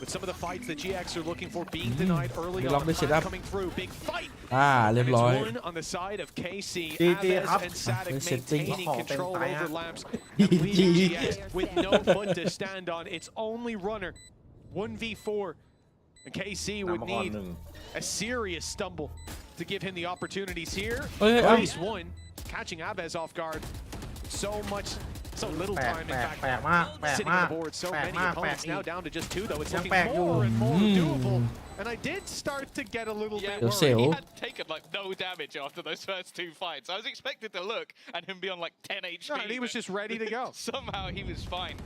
with some of the fights that GX are looking for being denied early on. Cloud coming through. Big fight. เรียบ And ร้อย it's one on the side of KC. GG Aves ครับ and Sadik เซตติ้ง maintaining control over lamps. GG And leaving GX with no foot to stand on. It's only runner. 1v4. And KC นำ would มาก่อน need หนึ่ง a serious stumble to give him the opportunities here. เอ้ย At เอ้ย least one, catching Abez off guard. So little แปลก time, แป in ลก fact. แปลกมาก แปลก Sitting มา on ก the board, so แปลก many มาก แปลก opponents อี now ก down to just 2, though. It's ยัง looking แปลกอยู่ more and more doable. And I did start to get a little Yeah, bit เดี๋ยวเสียว worried. he had taken like no damage after those first two fights. I was expected to look and him be on like 10 HP. No, and he was but just ready to go. Somehow he was fine.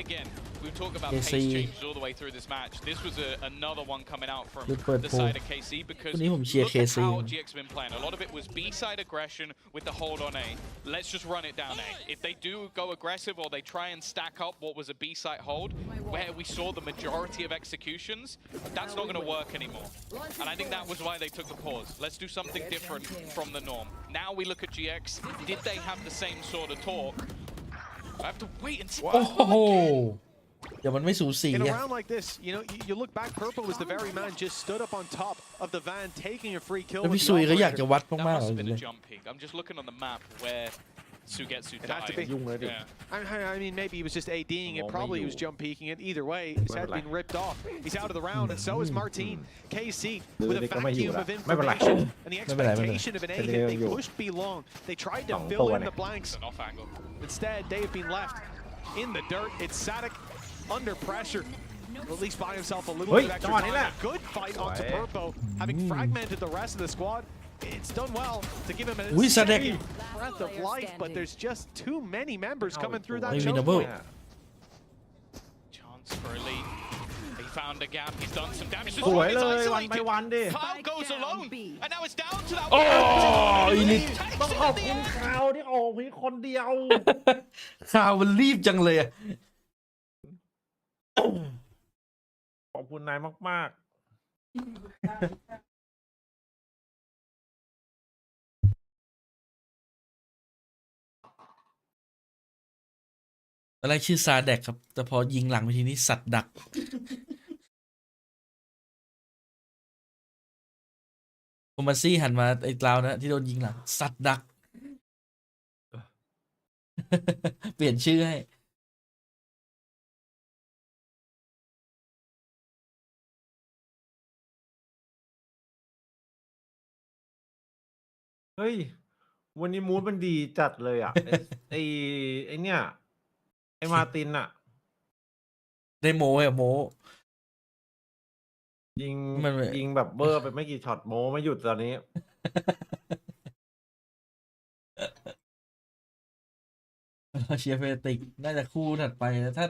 Again, we've talked about KC. pace changes all the way through this match. This was another one coming out from Good quick the pull. side of KC because วันนี้ผมเชียร์ look at KC how GX have been playing. A lot of it was B-side aggression with the hold on A. Let's just run it down A. If they do go aggressive or they try and stack up what was a B-side hold, where we saw the majority of executions, that's not going to work anymore. And I think that was why they took the pause. Let's do something different from the norm. Now we look at GX. Did they have the same sort of talk? I have to wait and see. โอ้โห เดี๋ยวมันไม่สูสี In a อะ round like this, you know, you look back, Purple was the very man just stood up on top of the van, taking a free kill แล้ว with พี่ the ซุยก็อยาก operator. จะวัด That มาก must ๆ have เล been a ย jump peak. I'm just looking on the map where Sugetsu It had to died. be. ยุ่งเลยดิ Yeah. I mean, maybe he was just ADing it. Well, Probably he maybe. was jump peeking it. Either way, his head been ripped off. He's out of the round, and so is Martine. KC with a vacuum of information and the expectation of an A hit. They pushed B long. They tried to fill in the blanks. It's an off angle. Instead, they've been left in the dirt. It's Sadik under pressure. Well, at least buy himself a little Oi, bit of extra come on, time. Ila. A good fight onto Oi. Purpo, having fragmented the rest of the squad. It's done well to give him a Ui, Sadik. second breath of life, but there's just too many members coming through that Maybe choke double. point. Chance for a lead. He found a gap. He's done some damage. สวยเลย วันไปวันดิ Cloud goes alone, and now it's down to that. โอ้อีลิท ต้องขอบคุณข่าวที่ออกมีคนเดียว ข่าวมันรีบจังเลยอะ ขอบคุณนายมาก ตอนแรกชื่อซาแดกครับ แต่พอยิงหลังไปทีนี้สัตว์ดัก โทมัสซี่หันมาไอ้กลาวนะที่โดนยิงหลัง สัตว์ดัก เปลี่ยนชื่อให้ เฮ้ย วันนี้มูดมันดีจัดเลยอ่ะ ไอไอเนี่ย ไอมาร์ตินอ่ะ ได้โมอะโม ยิง มัน ยิงแบบเบอร์ไปไม่กี่ช็อตโมไม่หยุดตอนนี้ เชียร์เฟติกน่าจะคู่ถัดไปนะถ้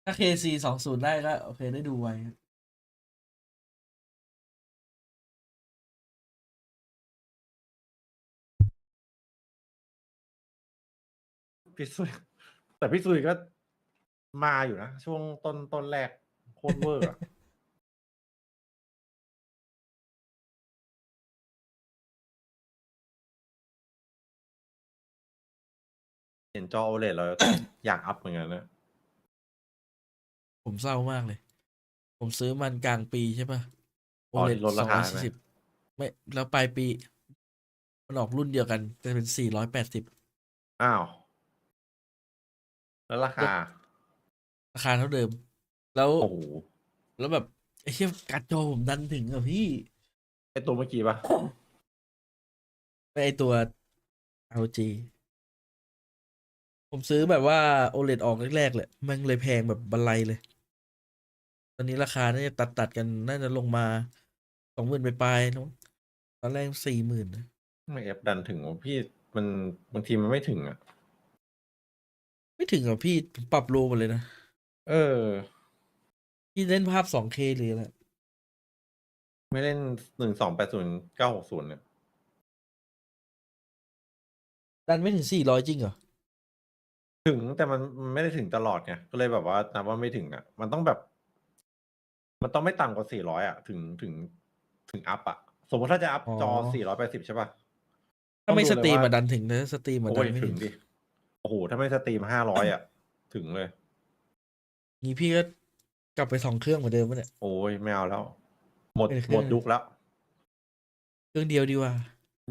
า KC 20ได้ก็โอเคได้ดูไว้ พี่ซุยแต่พี่ซุยก็มาอยู่นะ ช่วงต้นแรกโคตรเวอร์อ่ะ เห็นจอ OLED เรา อยากอัพเหมือนกันนะ ผมเศร้ามากเลย ผมซื้อมันกลางปีใช่ปะ อ๋อ OLED ที่ลดราคาใช่ไหม 240ไม่แล้วปลายปี มันออกรุ่นเดียวกันแต่เป็น480 อ้าว แล้วราคา ราคาเท่าเดิม แล้ว โอ้โห แล้วแบบไอ้เหี้ยการ์ดจอผมดันถึงอะพี่ ไอตัวเมื่อกี้ปะ ไม่ไอตัว LG ผมซื้อแบบว่า OLED ออกแรกๆเลยมันเลยแพงแบบบันไลเลย ตอนนี้ราคาน่าจะตัดกันน่าจะลงมา20,000ไปๆนะตอนแรก40,000นะ ไม่เอฟดันถึงวะพี่มันบางทีมันไม่ถึงอ่ะ ไม่ถึงกับพี่ผมปรับโลหมดเลยนะ เออ พี่เล่นภาพ 2K หรืออะไร ไม่เล่น1280 960เนี่ย ดันไม่ถึง400จริงเหรอ ถึงแต่มันไม่ได้ถึงตลอดไงก็เลยแบบว่านับว่าไม่ถึงอ่ะ มันต้องแบบ มันต้องไม่ต่ำกว่า400อ่ะ ถึงอัพอ่ะ สมมติถ้าจะอัพ อ๋อ จอ480ใช่ป่ะ ถ้าไม่ ต้ ส องดู ตรีม เลยว่า ดันถึงนะสตรีม โอ้ ดั ย นไม่ ถึ ถึ ง ง ดิ โอ้โห ถ้าไม่สตรีม500อ่ะ ถึงเลย งี้พี่ก็กลับไป2เครื่องเหมือนเดิมปะเนี่ย โอ้ยไม่เอาแล้ว หมด เออเค ห รื่ ม อง ดยุคแล้ว เครื่องเดียวดีกว่า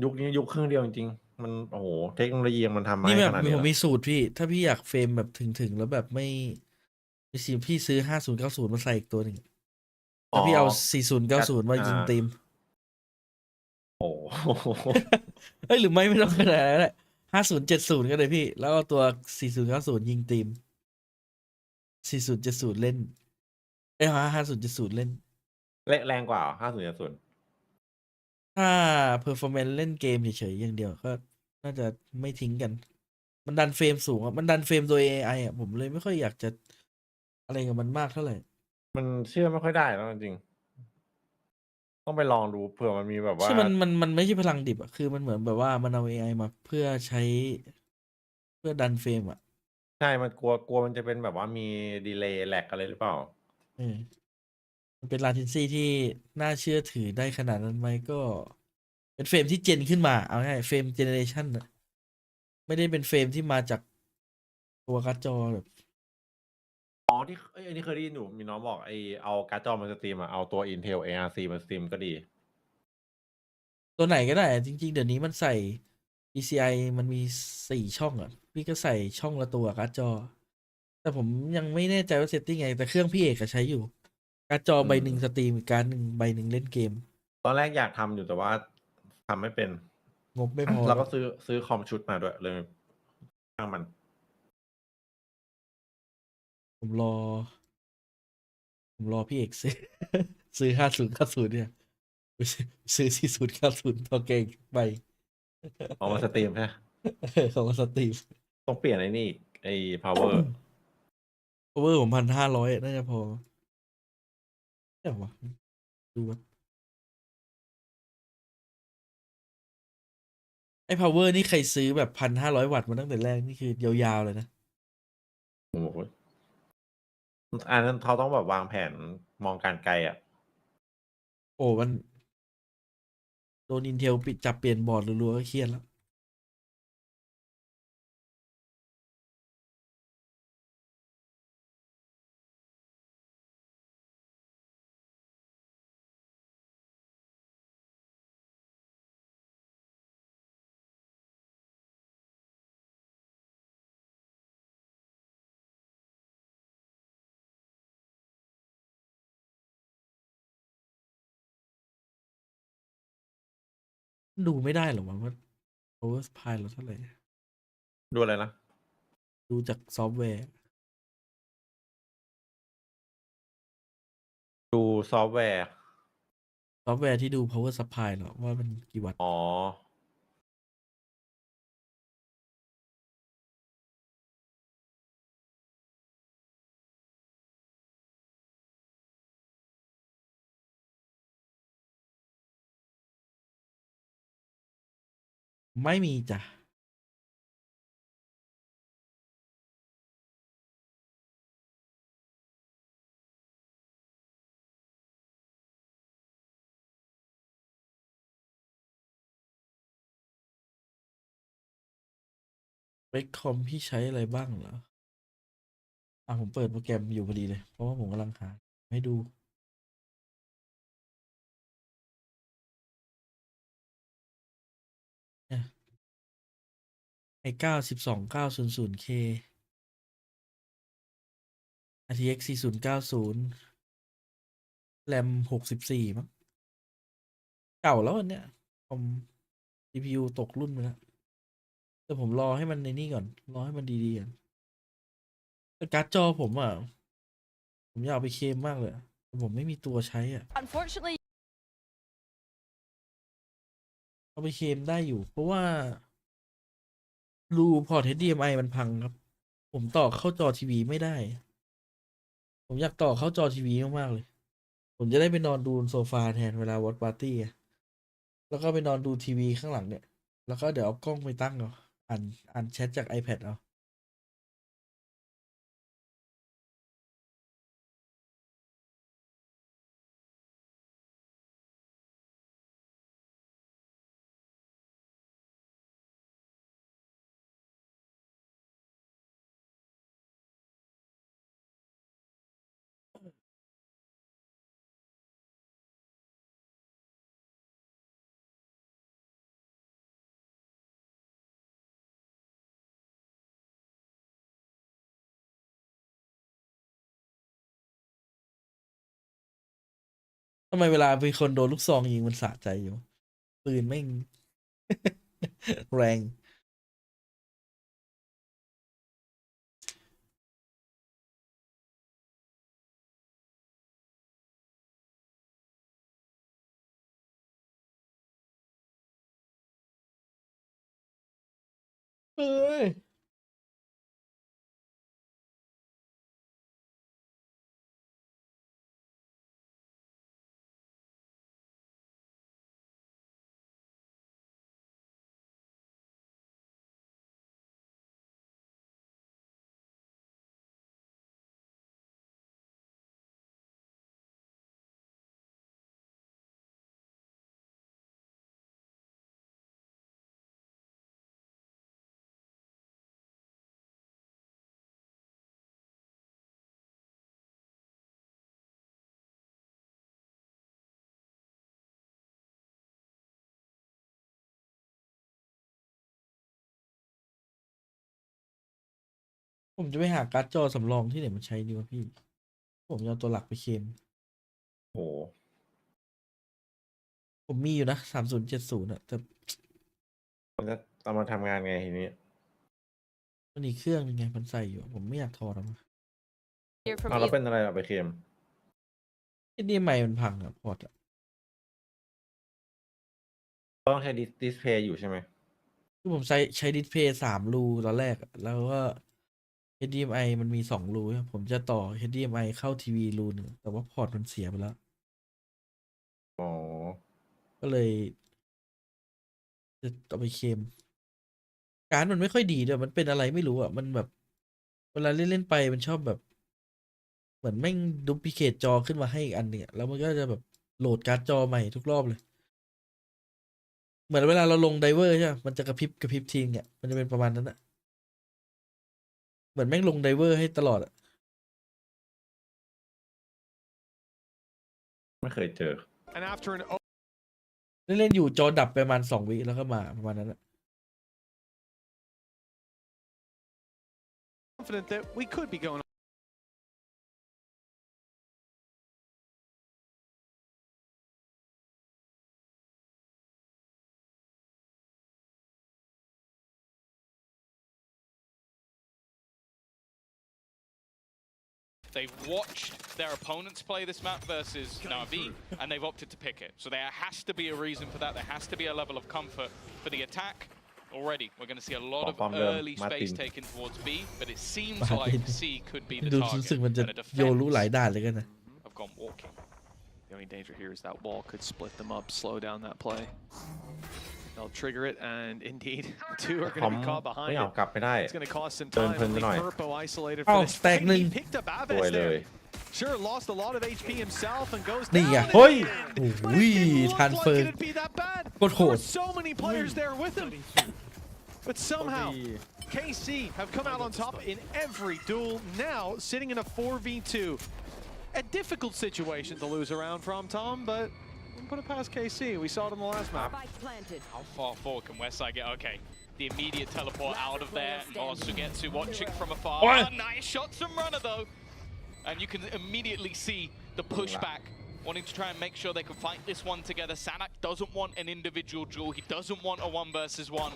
ยุคนี้ยุคเครื่องเดียวจริงๆมันโอ้โหเทคโนโลยีมันทำมา นี่ ให้ แบ ข บ นาดนี้ ผม แล้ว มีสูตรพี่ ถ้าพี่อยากเฟรมแบบถึงแล้วแบบไม่สิพี่ซื้อ5090มาใส่อีกตัวหนึ่งแล้วพี่เอา4090มายิงตีม โอ้โห เฮ้ยหรือไม่ต้องขนาดนั้นแหละ5070ก็ได้พี่ แล้วเอาตัว4090ยิงตีม4070เล่น5070เล่น แรงกว่า5070ถ้า performance เล่นเกมเฉยๆอย่างเดียวก็น่าจะไม่ทิ้งกัน มันดันเฟรมสูงอ่ะ มันดันเฟรมโดย AI อ่ะ ผมเลยไม่ค่อยอยากจะอะไรกับมันมากเท่าไหร่ มันเชื่อไม่ค่อยได้แล้วจริงๆต้องไปลองดูเผื่อมันมีแบบว่า ใช่มันไม่ใช่พลังดิบอ่ะ คือมันเหมือนแบบว่ามันเอา AI มาเพื่อใช้เพื่อดันเฟรมอ่ะ ใช่มันกลัวมันจะเป็นแบบว่ามีดีเลย์แลกอะไรหรือเปล่า มันเป็น latency ที่น่าเชื่อถือได้ขนาดนั้นไหมก็ เป็นเฟรมที่เจนขึ้นมาเอาง่ายเฟรมเจเนเรชันอะไม่ได้เป็นเฟรมที่มาจากตัวการ์ดจอแบบ อ๋อที่อันนี้เคยได้ยินอยู่มีน้องบอกเอาการ์ดจอมาสตรีมอะเอาตัว Intel ARC มาสตรีมก็ดี ตัวไหนก็ได้อะจริงๆ เดี๋ยวนี้มันใส่ PCI มันมี4ช่องอ่ะ พี่ก็ใส่ช่องละตัวการ์ดจอ แต่ผมยังไม่แน่ใจว่าเซตติ้งไง แต่เครื่องพี่เอกก็ใช้อยู่ การ์ดจอใบหนึ่งสตรีมอีกการ์ดหนึ่งใบหนึ่งเล่นเกม ตอนแรกอยากทำอยู่แต่ว่าทำไม่เป็น งบไม่พอ แล้วก็ซื้อคอมชุดมาด้วยเลยช่างมัน ผมรอพี่เอกซื้อ ซื้อ5090เนี่ยซื้อ4090ตัวเก่งไป เอามาสตรีมใช่ไหม ของสตรีม ต้องเปลี่ยนไอ้นี่power power ผม1,500น่าจะพอใช่ปะดูว่าไอ้ power นี่ใครซื้อแบบ1,500 วัตต์มาตั้งแต่แรกนี่คือยาวๆเลยนะ โอ้โหอันนั้นเขาต้องแบบวางแผนมองการไกลอ่ะ โอ้มันโดน Intel จับเปลี่ยนบอร์ดรัวๆก็เครียดแล้วดูไม่ได้หรอวะว่า power supply เราเท่าไหร่ ดูอะไรนะ ดูจากซอฟต์แวร์ ดูซอฟต์แวร์ ซอฟต์แวร์ที่ดู power supply เหรอว่ามันกี่วัตต์ อ๋อ ไม่มีจ้ะ เว็กคอมพี่ใช้อะไรบ้างเหรอ ผมเปิดโปรแกรมอยู่พอดีเลย เพราะว่าผมกำลังหาให้ดู เนี่ยi9 12900K RTX 4090 แรม64มั้งเก่าแล้วอันเนี้ยคอม CPU ตกรุ่นไปแล้ว แต่ผมรอให้มันในนี่ก่อน รอให้มันดีๆก่อนแต่การ์ดจอผมผมอยากเอาไปเคลมมากเลยแต่ผมไม่มีตัวใช้Unfortunately, เอาไปเคลมได้อยู่ เพราะว่ารูพอร์ต HDMI มันพังครับ ผมต่อเข้าจอทีวีไม่ได้ ผมอยากต่อเข้าจอทีวีมากๆเลย ผมจะได้ไปนอนดูบนโซฟาแทนเวลา watch party แล้วก็ไปนอนดูทีวีข้างหลังเนี่ย แล้วก็เดี๋ยวเอากล้องไปตั้งเอาอ่านแชทจาก iPad เอา ทำไมเวลามีคนโดนลูกซองยิงมันสะใจอยู่ ปืนแม่ง แรง เฮ้ย ผมจะไปหาการ์ดจอสำรองที่ไหนมาใช้ดีวะพี่ ผมจะเอาตัวหลักไปเคลม โอ้ ผมมีอยู่นะ 3070แต่ มันจะเอามาทำงานไงทีนี้ มันอีกเครื่องนึงไง มันใส่อยู่ ผมไม่อยากถอดออกมา hear from แล้ว you. เป็นอะไรอะไปเคลม HDMI มันพังพอร์ต ต้องใช้ดิสเพย์อยู่ใช่ไหม คือผมใช้ดิสเพย์3 รูตอนแรกแล้วก็ HDMI มันมี2 รูครับผมจะต่อ HDMI เข้าทีวีรูหนึ่งแต่ว่าพอร์ตมันเสียไปแล้ว อ๋อ ก็เลยจะเอาไปเคลมการ์ดมันไม่ค่อยดีด้วยมันเป็นอะไรไม่รู้มันแบบ เวลาเล่นไปมันชอบแบบ เหมือนแม่งดูพลิเคทจอขึ้นมาให้อีกอันเนี่ยแล้วมันก็จะแบบโหลดการ์ดจอใหม่ทุกรอบเลย เหมือนเวลาเราลงไดเวอร์ใช่ไหมมันจะกระพริบทิ้งมันจะเป็นประมาณนั้นเหมือนแม่งลงไดเวอร์ให้ตลอด ไม่เคยเจอ And after an เล่นอยู่จอดับไปประมาณ2 วิแล้วก็มาประมาณนั้น confident that we could be going They've watched their opponents play this map versus NAVI, and they've opted to pick it. So there has to be a reason for that. There has to be a level of comfort for the attack. Already, we're going to see a lot of early space taken towards B, but it seems like C could be the ดู target. รู้สึกมันจะ And a โยนรู้หลาย defense ด้านเลยกันนะ have gone walking. The only danger here is that wall could split them up, slow down that play. They'll trigger it, and indeed, two are ค going อม to be caught ไม่ behind เอา it. กลับไม่ได้ It's going to cost some Turn time. Purple Leave tonight. Purple isolated Oh, for this. stack He ling. picked up สวย Aves เลย there. Sure, lost a lot of HP himself and goes นี่ down ไง in the เฮ้ย end. โอ้ But โห it didn't ทัน look เฟิ like ร์น it'd be that bad. โคตรโห There ด were so many players there with him. But somehow, KC have come out on top in every duel, now sitting in a 4v2. A difficult situation to lose around from, Tom, but we'll put it past KC. We saw it in the last map. Spike planted. How far forward can Westside get? Okay, the immediate teleport out of there. Oh, Sugetsu watching from afar. Oh. Nice shots from Runner though. And you can immediately see the pushback, wanting to try and make sure they can fight this one together. Sanak doesn't want an individual duel. He doesn't want a 1 versus 1.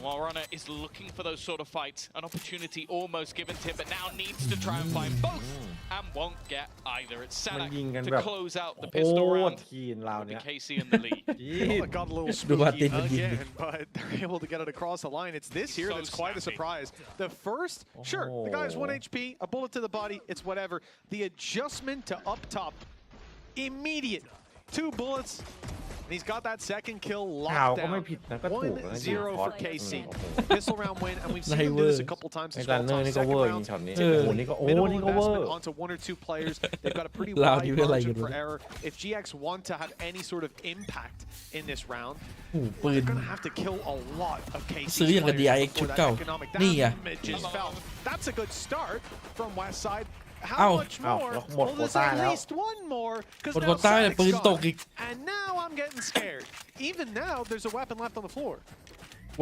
While Runner is looking for those sort of fights, an opportunity almost given to him, but now needs to try and find both and won't get either. It's มัน Sanak ยิงกัน to แบบ close out the โค pistol ตร round ทีนเรา with เนี่ย the KC in the lead. Well, it got a little Do what spooky they would do. again, but they're able to get it across the line. It's this here So that's quite a snappy. surprise. The first, sure, the guy has 1 HP, a bullet to the body, it's whatever. The adjustment to up top, immediate. 2 bullets, and he's got that second kill ข่าว locked ก็ไม่ down. ผิดนะก็ถูกนะยิง 1-0 คอ for ส KC. โอ้โห Pistol round win, and we've seen him do this a couple times ไอ้ as รัน well. เนอร์ Tom, นี่ก็ second เวอร์ยิง round, ช็อตนี้ เออ โอ้โหนี่ก็โอ้ minimal นี่ก็เวอ investment ร์ onto 1 or 2 players. They've got a pretty Loud, wide you feel like margin it, for right? error. If GX want to have any sort of impact in this round, โอ้โหปืน they're gonna have to kill a lot of KC ซื้ออย่างกับ DIX ชุดเก่า นี่อะ damage is felt. That's a good start from Westside. เอ้า How much เอ้า more? แล้วหมด Well, โคว there's ต้า at แล้ว least one more. 'Cause หมด now โควต้าแต่ Sanic's ปืนตก gone. อีก And now I'm getting scared. Even now, there's a weapon left on the floor.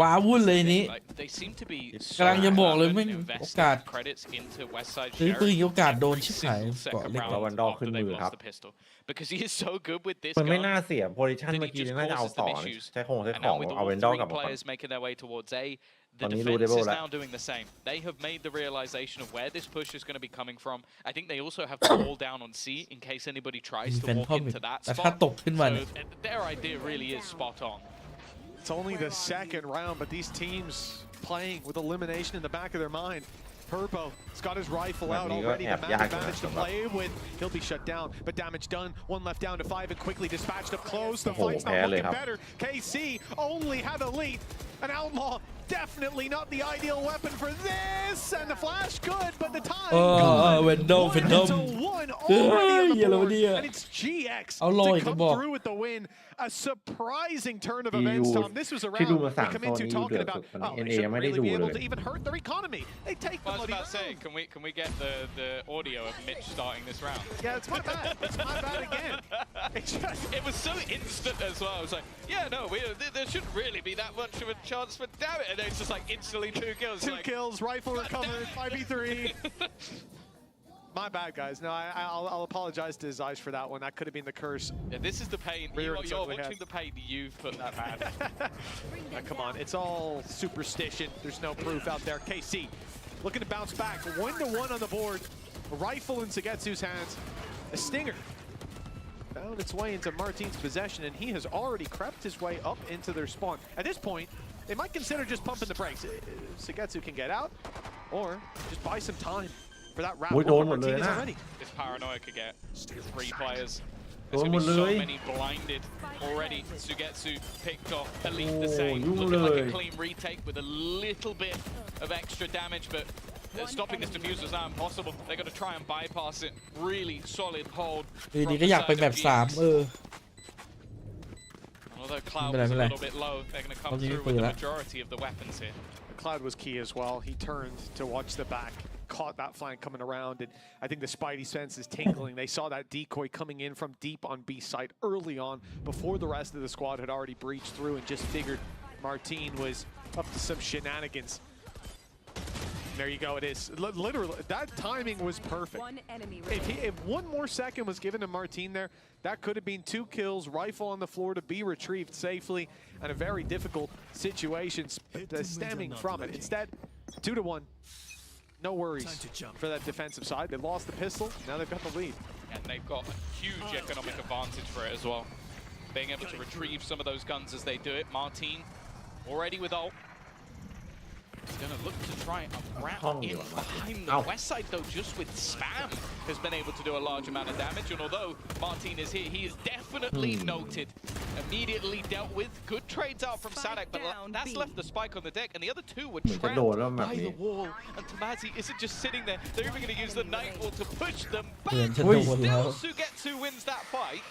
ว้าวุ่นเลยนี้ Like, they seem to be กำลังจะบอกเลย so ไม่ invested โอกาส credits into Westside ซื้อปืน Sheriff โอกาสโดน every ชิบหาย single เกาะ second เล็ก round แล้ววันดอ after ขึ้น they've มือครับ lost the pistol. Because he is so good with this มันไม่ gun. น่าเสียโพซิชัน Then he เมื่อกี้ just น่าจะเอา causes ต่อ some issues. ใช้ของ And now with เอา all เวนดอล three กลับมาก่อน players making their way towards A, the Only defense loadable is that. now doing the same. They have made the realization of where this push is going to be coming from. I think they also have to wall down on C in case anybody tries มี to แฟน walk ทอม into that แต่ถ้า spot. ตกขึ้นมา So เนี่ย their idea really is spot on. It's only the second round, but these teams playing with elimination in the back of their mind. Purpo's got his rifle out already. The map advantage to play with. He'll be shut down, but damage done. 1 left down to 5 and quickly dispatched up close. The fight's not looking better. KC only have a lead. An outlaw, definitely not the ideal weapon for this. And the flash good, but the time gone. เวนโด 1 into 1 already on the board. And it's GX to come through with the win. A surprising turn of events, Tom. This was a ที่ดู round มา we สาม come โซน into นี้ดูเดื talking อดสุ about, ดตอนนี้ oh, เอ็น they เอ shouldn't ไม่ได้ really ดู be เล able ย to even hurt their economy. They take the I was bloody about to say, round. can we get the audio of Mitch starting this round? Yeah, it's my bad. It's my bad again. It's just, It was so instant as well. I was like, yeah, no, there shouldn't really be that much of a chance, but damn it. And then it's just like instantly 2 kills. 2 Like, kills, rifle recovered, 5v3. My bad, guys. No, I'll apologize to Zeiss for that one. That could have been the curse. yeah, this is the pain. Rear You're exactly watching the pain you've put that bad. Come on, it's all superstition. There's no proof out there. KC looking to bounce back. 1-1 on the board. A rifle in Sugetsu's hands. A stinger found its way into Martin's possession, and he has already crept his way up into their spawn. At this point, they might consider just pumping the brakes. Sugetsu can get out, or just buy some time for that round. Ôi, đồn một Martin lưới is nè. already. This paranoia could get 3 players. Đồn There's going to một be so lưới. many blinded already. Sugetsu picked off Elite the Ồ, same. dung Looking like a lưới. clean retake with a little bit of extra damage, but stopping this diffuser is now impossible. They're going to try and bypass it. Really solid hold. อยู่ดี from ก็ the อยากไป side แม of ป GX. 3 Although Cloud ไม่เป็นไร was a ไม่เป็นไร little bit low, they're going to come I'll give you through with the that. majority of the weapons here. Cloud was key as well. He turned to watch the back, caught that flank coming around, and I think the Spidey sense is tingling. They saw that decoy coming in from deep on B side early on, before the rest of the squad had already breached through, and just figured Martin was up to some shenanigans. There you go, it is. Literally, that timing was perfect. One enemy If 1 more second was given to Martin there, that could have been 2 kills, rifle on the floor to be retrieved safely, and a very difficult situation stemming from it. Instead, 2-1. no worries for that defensive side. They lost the pistol, now they've got the lead. And they've got a huge economic advantage for it as well. Being able to retrieve some of those guns as they do it. Martin already with ult. He's going to look to try and wrap in behind the west side, though, just with spam has been able to do a large amount of damage. And although Martin is here, he is definitely noted, immediately dealt with. Good trades out from Sadak, but that's left the spike on the deck. And the other two were trapped by the wall. And Tamazi isn't just sitting there. They're even going to use the Nightfall to push them back. Still, Sugetsu wins that fight.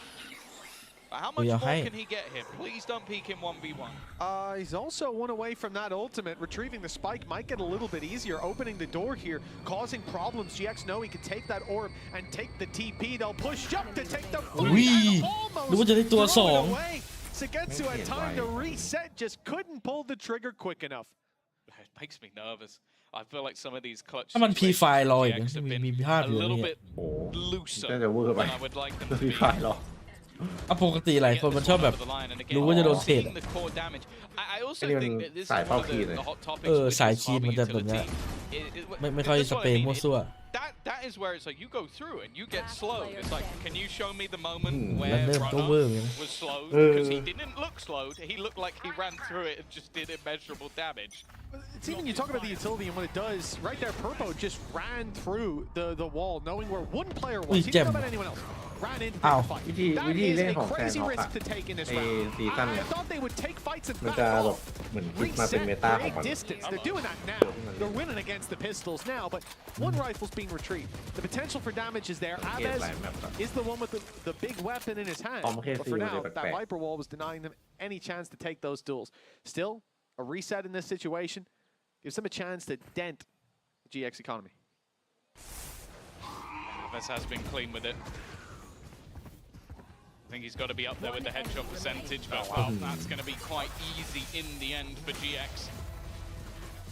How much more can he get here? Please don't peek him 1v1. He's also one away from that ultimate. Retrieving the spike might get a little bit easier. Opening the door here, causing problems. GX know he can take that orb and take the TP. They'll push jump to take the fight. Almost throw it away. Sugetsu had time to reset, just couldn't pull the trigger quick enough. It makes me nervous. I feel like some of these clutch ถ้ามัน P5 รออีก GX have been มีภาพ a อยู่ little เนี่ย bit looser น่าจะเวอร์ไป than I would like them to พี่ be. พายหรอ ปกติหลายคนมันชอบแบบรู้ว่าจะโดนเทรด Seeing the core damage. I also นี่มัน think that this is สาย one เป้า of คีเลย the hot topics with สาย this คีน farming มันจะแบบเนี้ย utility. ไม่ค่อย That's ส what เปร I ย์ mean. มั่วซั่ว That is where it's like you go through and you get slowed. It's like, can you show me the moment แล้ว where เริ่มก็ Runner เวอร์เหมือนกันนะ was slowed? Because he didn't look slowed. He looked like he ran through it and just did immeasurable damage. It's even, you talk about the utility and what it does, right there, Purpo just ran through the wall, knowing where one player was. He didn't know about anyone else. Ran into the fight. วิธี That เล่น is ข a องแฟน crazy เขา risk อะ to take in this ไอ้ round. ซีซั่น I เนี่ย thought they would take fights and มัน back จะแบบ off. เหมือนคิดมาเป็นเมตาของ Reset, มัน create distance. They're doing that now. They're winning against the pistols now, but one rifle's being retrieved. The potential for damage is there. Aves is the one with the big weapon in his hand. But for now, that Viper wall was denying them any chance to take those duels. Still, a reset in this situation gives them a chance to dent the GX economy. Aves has been clean with it. I think he's got to be up there with the headshot percentage, but well, that's going to be quite easy in the end for GX.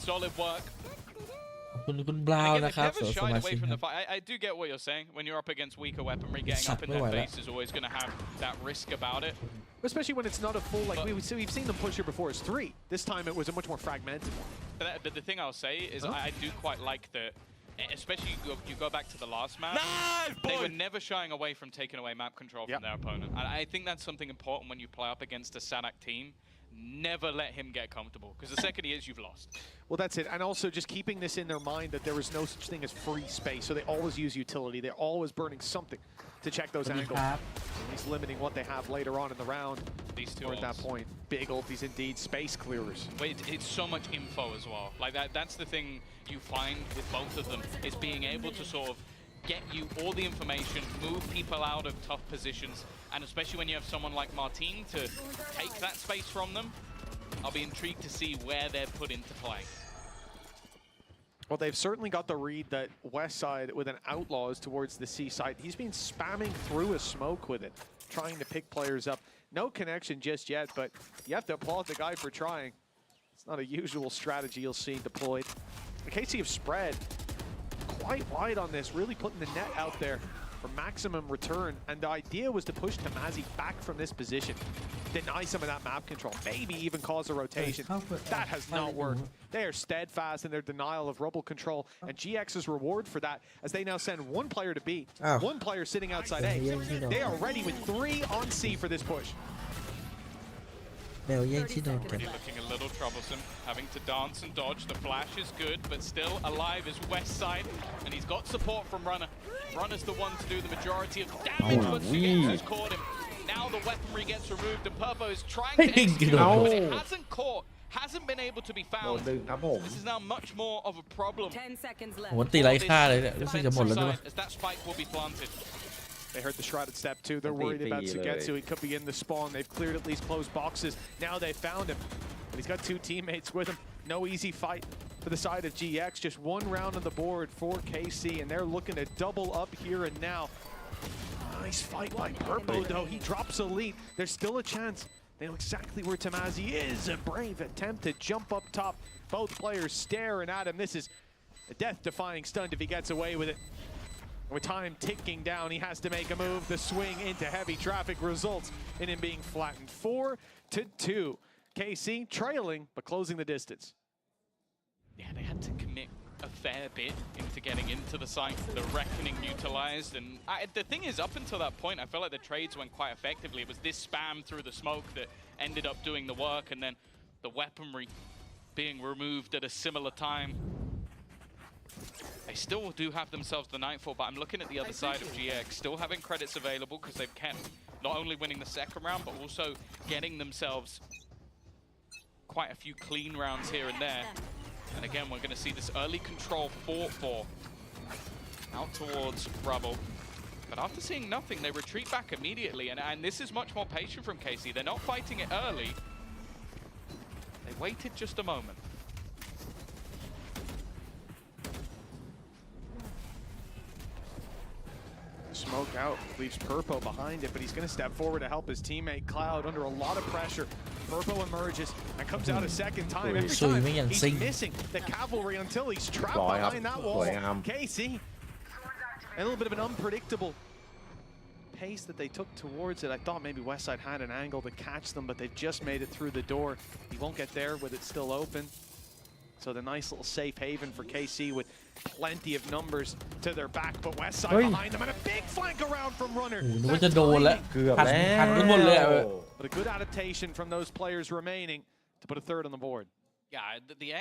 Solid work. คุณบราวน์ Again, นะครับ they've ส never มา shied ชิ away ก from ค the รับ fight. I do get what you're saying. When you're up against weaker weaponry, getting up in Exactly their right. face is always going to have that risk about it. Especially when it's not a full, like we've seen them push here before as 3. This time it was a much more fragmented one. But the thing I'll say is I do quite like the, especially you go back to the last match, they were never shying away from taking away map control from their opponent. And I think that's something important when you play up against a Sadak team. Never let him get comfortable, because the second he is, you've lost. Well, that's it. And also just keeping this in their mind that there is no such thing as free space. So they always use utility. They're always burning something to check those angles. At least limiting what they have later on in the round. These two or at that point. Big ultis indeed. Space clearers. Wait, it's so much info as well. Like that's the thing you find with both of them, is being able to sort of get you all the information, move people out of tough positions, and especially when you have someone like Martin to take that space from them, I'll be intrigued to see where they're put into play. Well, they've certainly got the read that west side with an outlaw is towards the C side. He's been spamming through a smoke with it, trying to pick players up. No connection just yet, but you have to applaud the guy for trying. It's not a usual strategy you'll see deployed. The KC have spread quite wide on this, really putting the net out there for maximum return. And the idea was to push Tamazi back from this position, deny some of that map control, maybe even cause a rotation. That has not worked. They are steadfast in their denial of rubble control, and GX's reward for that, as they now send one player to B, one player sitting outside A. They are ready with 3 on C for this push. แมวแย่งที่นอนกัน Already looking a little troublesome, having to dance and dodge. The flash is good, but still alive is west side, and he's got support from Runner. Runner's the one to do the majority of damage, but Sugetsu's caught him. Now the weaponry gets removed, and Purpo is trying to execute it, but it hasn't caught, hasn't been able to be โดน found. ดึงครับผม This is now much more of a problem. 10 seconds โห left. ตีไร้ค่าเลยเนี่ยรู้สึกจะหมดแล้วด้วย As that spike will be planted. They heard the shrouded step too. They're worried about Sugetsu. He could be in the spawn. They've cleared at least closed boxes. Now they found him. But he's got 2 teammates with him. No easy fight for the side of GX. Just 1 round on the board for KC, and they're looking to double up here and now. Nice fight by Purpo, though. He drops a lead. There's still a chance. They know exactly where Tamazi is. A brave attempt to jump up top. Both players staring at him. This is a death-defying stunt if he gets away with it. With time ticking down, he has to make a move. The swing into heavy traffic results in him being flattened. 4-2. KC trailing, but closing the distance. Yeah, they had to commit a fair bit into getting into the site, the reckoning utilized, and the thing is, up until that point, I felt like the trades went quite effectively. It was this spam through the smoke that ended up doing the work, and then the weaponry being removed at a similar time. They still do have themselves the Nightfall, but I'm looking at the other side of GX, still having credits available because they've kept not only winning the second round, but also getting themselves quite a few clean rounds here and there. And again, we're going to see this early control fought for out towards Rubble. But after seeing nothing, they retreat back immediately. And this is much more patient from KC. They're not fighting it early. They waited just a moment. Smoke out, leaves Purpo behind it, but he's going to step forward to help his teammate Cloud under a lot of pressure. Purpo emerges and comes out a second time. Every time he's missing the cavalry until he's trapped behind that wall. KC, a little bit of an unpredictable pace that they took towards it. I thought maybe Westside had an angle to catch them, but they've just made it through the door. He won't get there with it still open. So the nice little safe haven for KC with plenty of numbers to their back, but Westside behind them and a big flank around from Runner. But a good adaptation from those players remaining to put a third on the board. Yeah,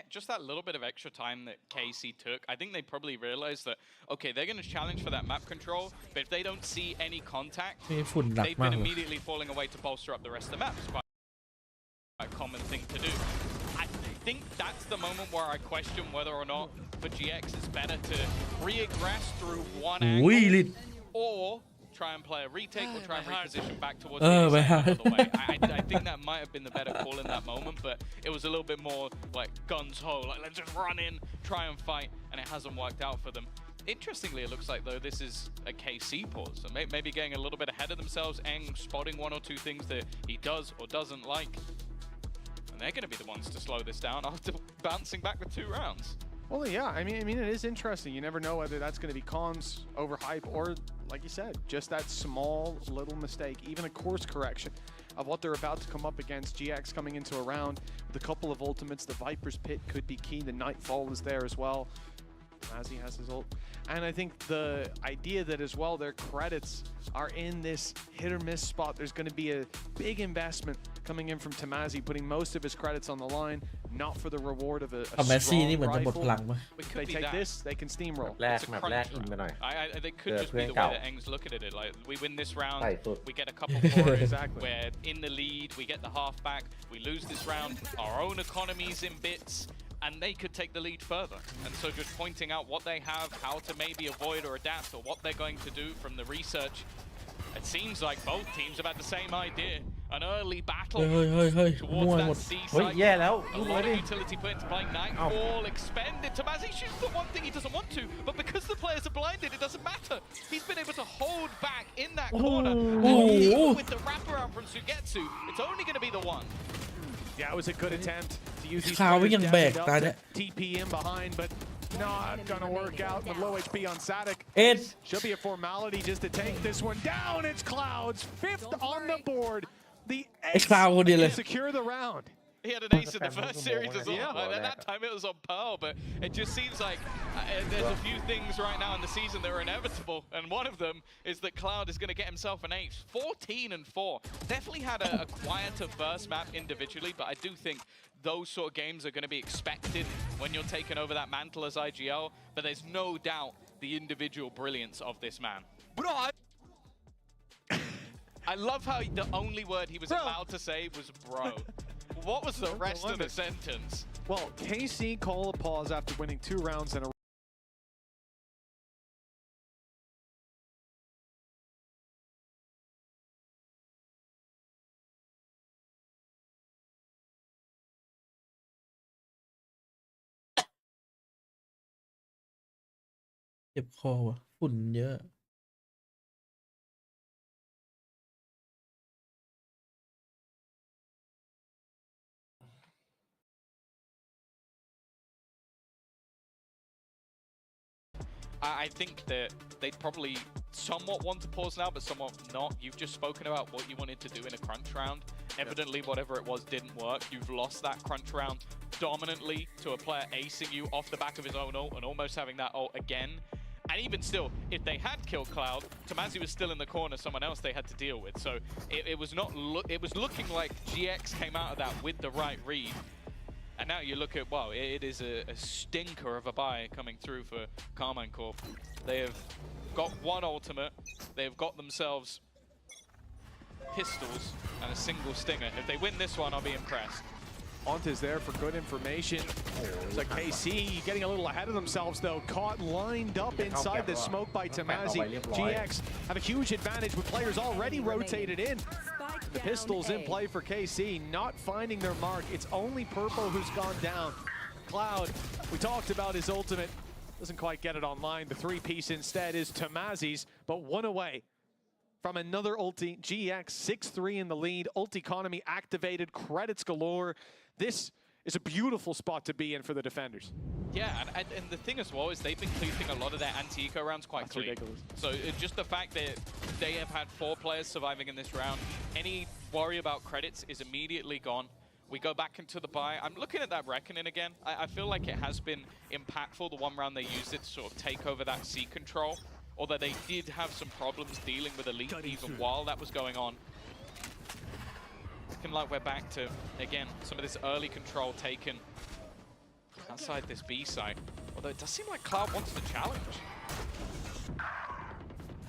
just that little bit of extra time that KC took, I think they probably realized that, okay, they're going to challenge for that map control, but if they don't see any contact, they've been immediately falling away to bolster up the rest of the map. It's quite a common thing to do. I think that's the moment where I question whether or not for GX it's better to re-aggress through one angle or try and play a retake or try and reposition back towards the other way. I think that might have been the better call in that moment, but it was a little bit more like guns-ho, like let's just run in, try and fight, and it hasn't worked out for them. Interestingly, it looks like, though, this is a KC pause, so maybe getting a little bit ahead of themselves, Eng spotting one or two things that he does or doesn't like. And they're going to be the ones to slow this down after bouncing back with 2 rounds. Well, yeah, I mean, it is interesting. You never know whether that's going to be comms overhype or, like you said, just that small little mistake, even a course correction of what they're about to come up against. GX coming into a round with a couple of ultimates. The Viper's Pit could be key. The Nightfall is there as well. Mazzy has his ult. And I think the idea that as well their credits are in this hit or miss spot. There's going to be a big investment coming in from Tamazi, putting most of his credits on the line, not for the reward of a strong rifle. If they take this, they can steamroll. They could just be the way that Eng's looking at it. Like, we win this round, we get a couple more. Exactly. We're in the lead, we get the half back, we lose this round, our own economy's in bits, and they could take the lead further. And so just pointing out what they have, how to maybe avoid or adapt, or what they're going to do from the research. It seems like both teams have had the same idea. An early battle towards that C site. A lot of utility put into playing Nightfall, expended. Tamazi shoots the one thing he doesn't want to, but because the players are blinded, it doesn't matter. He's been able to hold back in that corner. And with the wraparound from Sugetsu, it's only going to be the one. Yeah, it was a good attempt to use these players to TP in behind, but not gonna work out with low HP on Sadik. Should be a formality just to take this one down. It's Cloud's 5th on the board. The ace to secure the round. He had an ace in the first series as well. At that time it was on Pearl, but it just seems like there's a few things right now in the season that are inevitable, and one of them is that Cloud is going to get himself an ace. 14-4. Definitely had a quieter first map individually, but I do think those sort of games are going to be expected when you're taking over that mantle as IGL, but there's no doubt the individual brilliance of this man. Bro, I love how the only word he was allowed to say was bro. What was the rest of the sentence? Well, KC call a pause after winning 2 rounds in a row.เจ็บคอว่ะฝุ่นเยอะ I think that they'd probably somewhat want to pause now, but somewhat not. You've just spoken about what you wanted to do in a crunch round. Evidently, whatever it was didn't work. You've lost that crunch round dominantly to a player acing you off the back of his own ult and almost having that ult again. And even still, if they had killed Cloud, Tamazi was still in the corner, someone else they had to deal with. So it was not. It was looking like GX came out of that with the right read. And now you look at, wow, it is a stinker of a buy coming through for Carmine Corp. They have got one ultimate. They have got themselves pistols and a single stinger. If they win this one, I'll be impressed. Onta's there for good information. It's like KC getting a little ahead of themselves though. Caught lined up inside the smoke by Tamazi. GX have a huge advantage with players already rotated in. The pistols in play for KC, not finding their mark. It's only Purple who's gone down. Cloud, we talked about his ultimate. Doesn't quite get it online. The three-piece instead is Tamazi's, but one away from another ulti. GX 6-3 in the lead. Ult economy activated. Credits galore. This is a beautiful spot to be in for the defenders. Yeah, and the thing as well is they've been keeping a lot of their anti-eco rounds quite clean. Ridiculous. So just the fact that they have had 4 players surviving in this round, any worry about credits is immediately gone. We go back into the buy. I'm looking at that Reckoning again. I feel like it has been impactful, the one round they used it to sort of take over that C control, although they did have some problems dealing with Elite even while that was going on. Looking like we're back to, again, some of this early control taken outside this B site. Although it does seem like Cloud wants to challenge.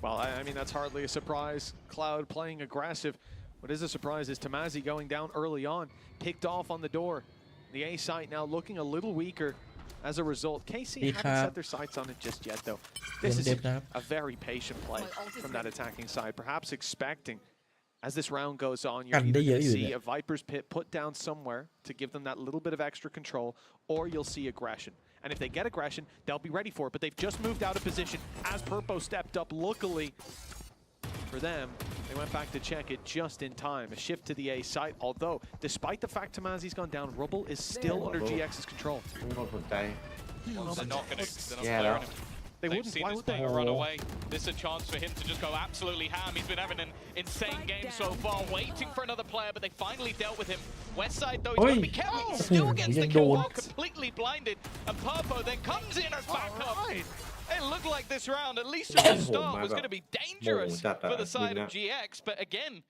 Well, I mean, that's hardly a surprise. Cloud playing aggressive. What is a surprise is Tamazi going down early on, picked off on the door. The A site now looking a little weaker as a result. KC haven't set their sights on it just yet, though. This is a very patient play from that attacking side, perhaps expecting as this round goes on, you're either going to see a Viper's Pit put down somewhere to give them that little bit of extra control, or you'll see aggression. And if they get aggression, they'll be ready for it. But they've just moved out of position as Purpo stepped up. Luckily for them, they went back to check it just in time. A shift to the A site, although despite the fact Tamazi's gone down, Rubble is still under GX's control. Well, they're not going to clear him. They've seen this thing run away. This is a chance for him to just go absolutely ham. He's been having an insane game so far, waiting for another player, but they finally dealt with him. Westside, though, he's got to be careful. He still gets the kill while completely blinded. And Purpo then comes in as backup. It looked like this round, at least at the start, was going to be dangerous for the side of GX. But again,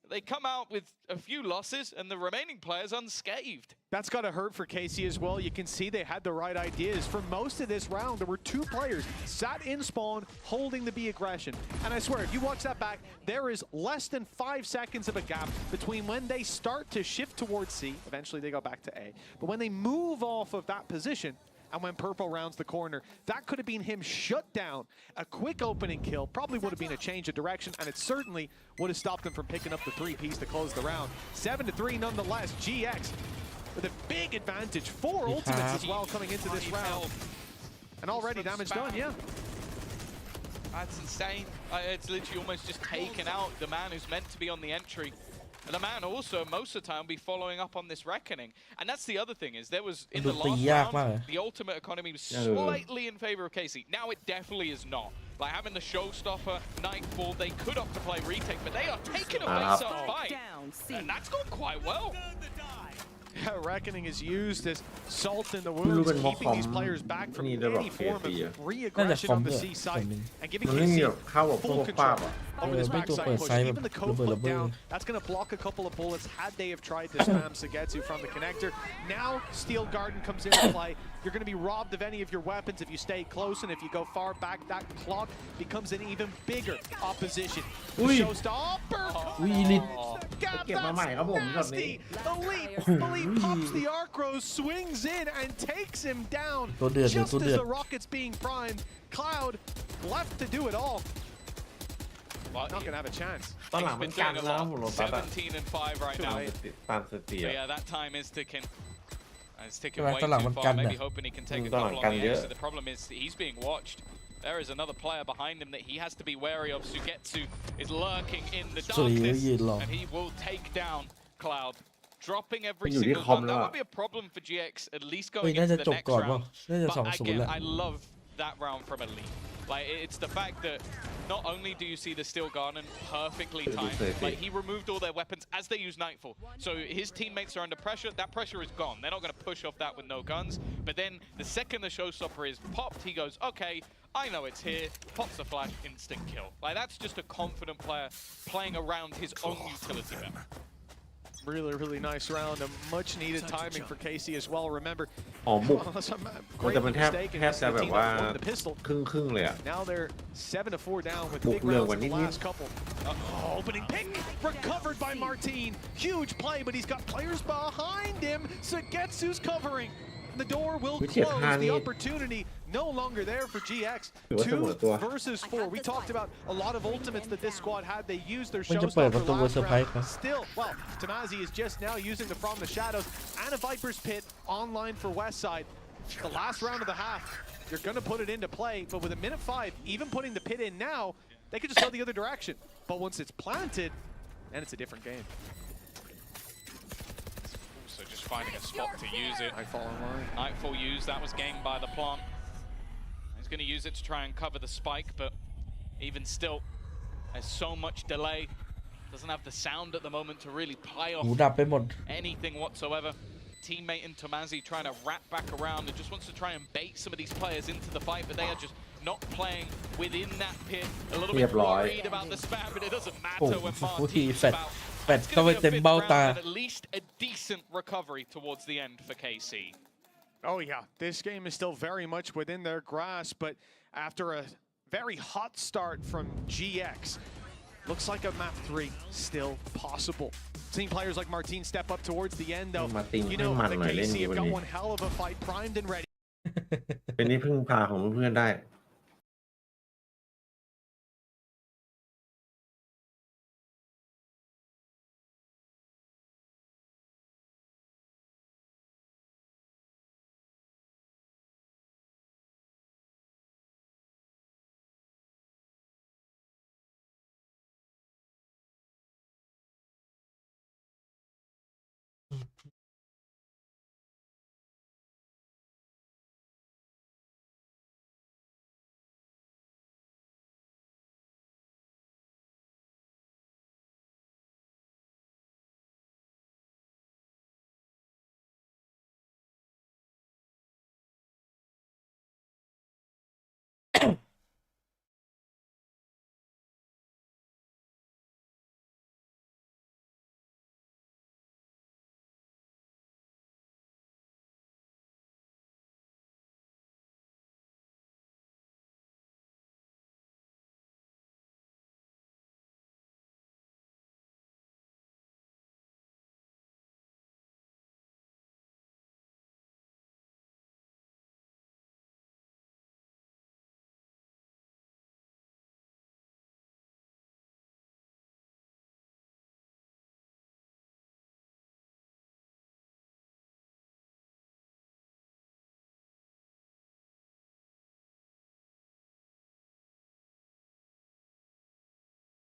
they come out with a few losses and the remaining players unscathed. That's got to hurt for KC as well. You can see they had the right ideas. For most of this round, there were 2 players sat in spawn holding the B aggression. And I swear, if you watch that back, there is less than 5 seconds of a gap between when they start to shift towards C, eventually they go back to A, but when they move off of that position, and when Purple rounds the corner, that could have been him shut down. A quick opening kill probably would have been a change of direction, and it certainly would have stopped them from picking up the 3-piece to close the round. 7-3 nonetheless. GX with a big advantage. 4 ultimates as well coming into this round. And already damage done, yeah. That's insane. It's literally almost just taken out the man who's meant to be on the entry. And the man also, most of the time, will be following up on this Reckoning. And that's the other thing, is there was, in the last round, the ultimate economy was slightly in favor of KC. Now it definitely is not. By having the showstopper, Nightfall, they could opt to play retake, but they are taking away some fight. And that's gone quite well. Reckoning is used as salt in the wounds, keeping these players back from any form of re-aggression on the C site and giving KC full control over this backside push. Even the code put down, that's going to block a couple of bullets had they have tried to spam Sagetsu from the connector. Now Steel Garden comes into play. You're going to be robbed of any of your weapons if you stay close, and if you go far back, that clock becomes an even bigger opposition. Showstopper! Nasty! Elite pops the arc rose, swings in, and takes him down just as the rocket's being primed. Cloud left to do it all. Well, not gonna have a chance. He's been doing a lot. 17-5 right now. So yeah, that time is ticking. It's ticking way too far. Maybe hoping he can take a couple on the exit. The problem is he's being watched. There is another player behind him that he has to be wary of. Sugetsu is lurking in the darkness, and he will take down Cloud. Dropping every single one. That would be a problem for GX, at least going into the next round. But again, I love that round from a lead. Like, it's the fact that not only do you see the Steel Garden perfectly timed, like he removed all their weapons as they use Nightfall. So his teammates are under pressure. That pressure is gone. They're not going to push off that with no guns. But then the second the showstopper is popped, he goes, okay, I know it's here. Pops the flash, instant kill. Like, that's just a confident player playing around his own utility map. Really, really nice round. A much needed timing for KC as well. Remember, อ๋อบุก great แต่มันแทบ mistake จะ and แบบ the ว่า team won the pistol. ครึ่งเลยอะ Now they're 7-4 down with บุก big เร็ว rounds กว่า in the นิด last couple. Opening pick recovered by Martin. Huge play, but he's got players behind him. Sagetsu's covering. The door will วิเฉียบ close. ห้า The นี่ opportunity no longer there for GX. ถือว่าเสมอตัว 2 versus 4. We talked about a lot of ultimates that this squad had. They used their มันจะเปิดประตู showstopper เซอร์ last ไพรส์ round. ครับ Still, well, Tamazi is just now using the From the Shadows and a Viper's Pit online for Westside. The last round of the half, you're going to put it into play, but with a minute 5, even putting the pit in now, they could just go the other direction. But once it's planted, then it's a different game. So just finding a spot to use it. Nightfall online. Nightfall used, that was gained by the plant. He's going to use it to try and cover the spike, but even still, there's so much delay. Doesn't have the sound at the moment to really play หู off ดับไปหมด anything whatsoever. Teammate in Tomazi trying to wrap back around and just wants to try and bait some of these players into the fight, but they are just not playing within that pit. A little bit worried about the spam, but it doesn't matter when Martin's about. แฟดเข้าไปเต็มเบ้าตา At least a decent recovery towards the end for KC. Oh yeah, this game is still very much within their grasp, but after a very hot start from GX, looks like a map 3 still possible. Seeing players like Martin step up towards the end though, you know the KC have got one hell of a fight primed and ready. เป็นที่พึ่งพาของเพื่อนๆได้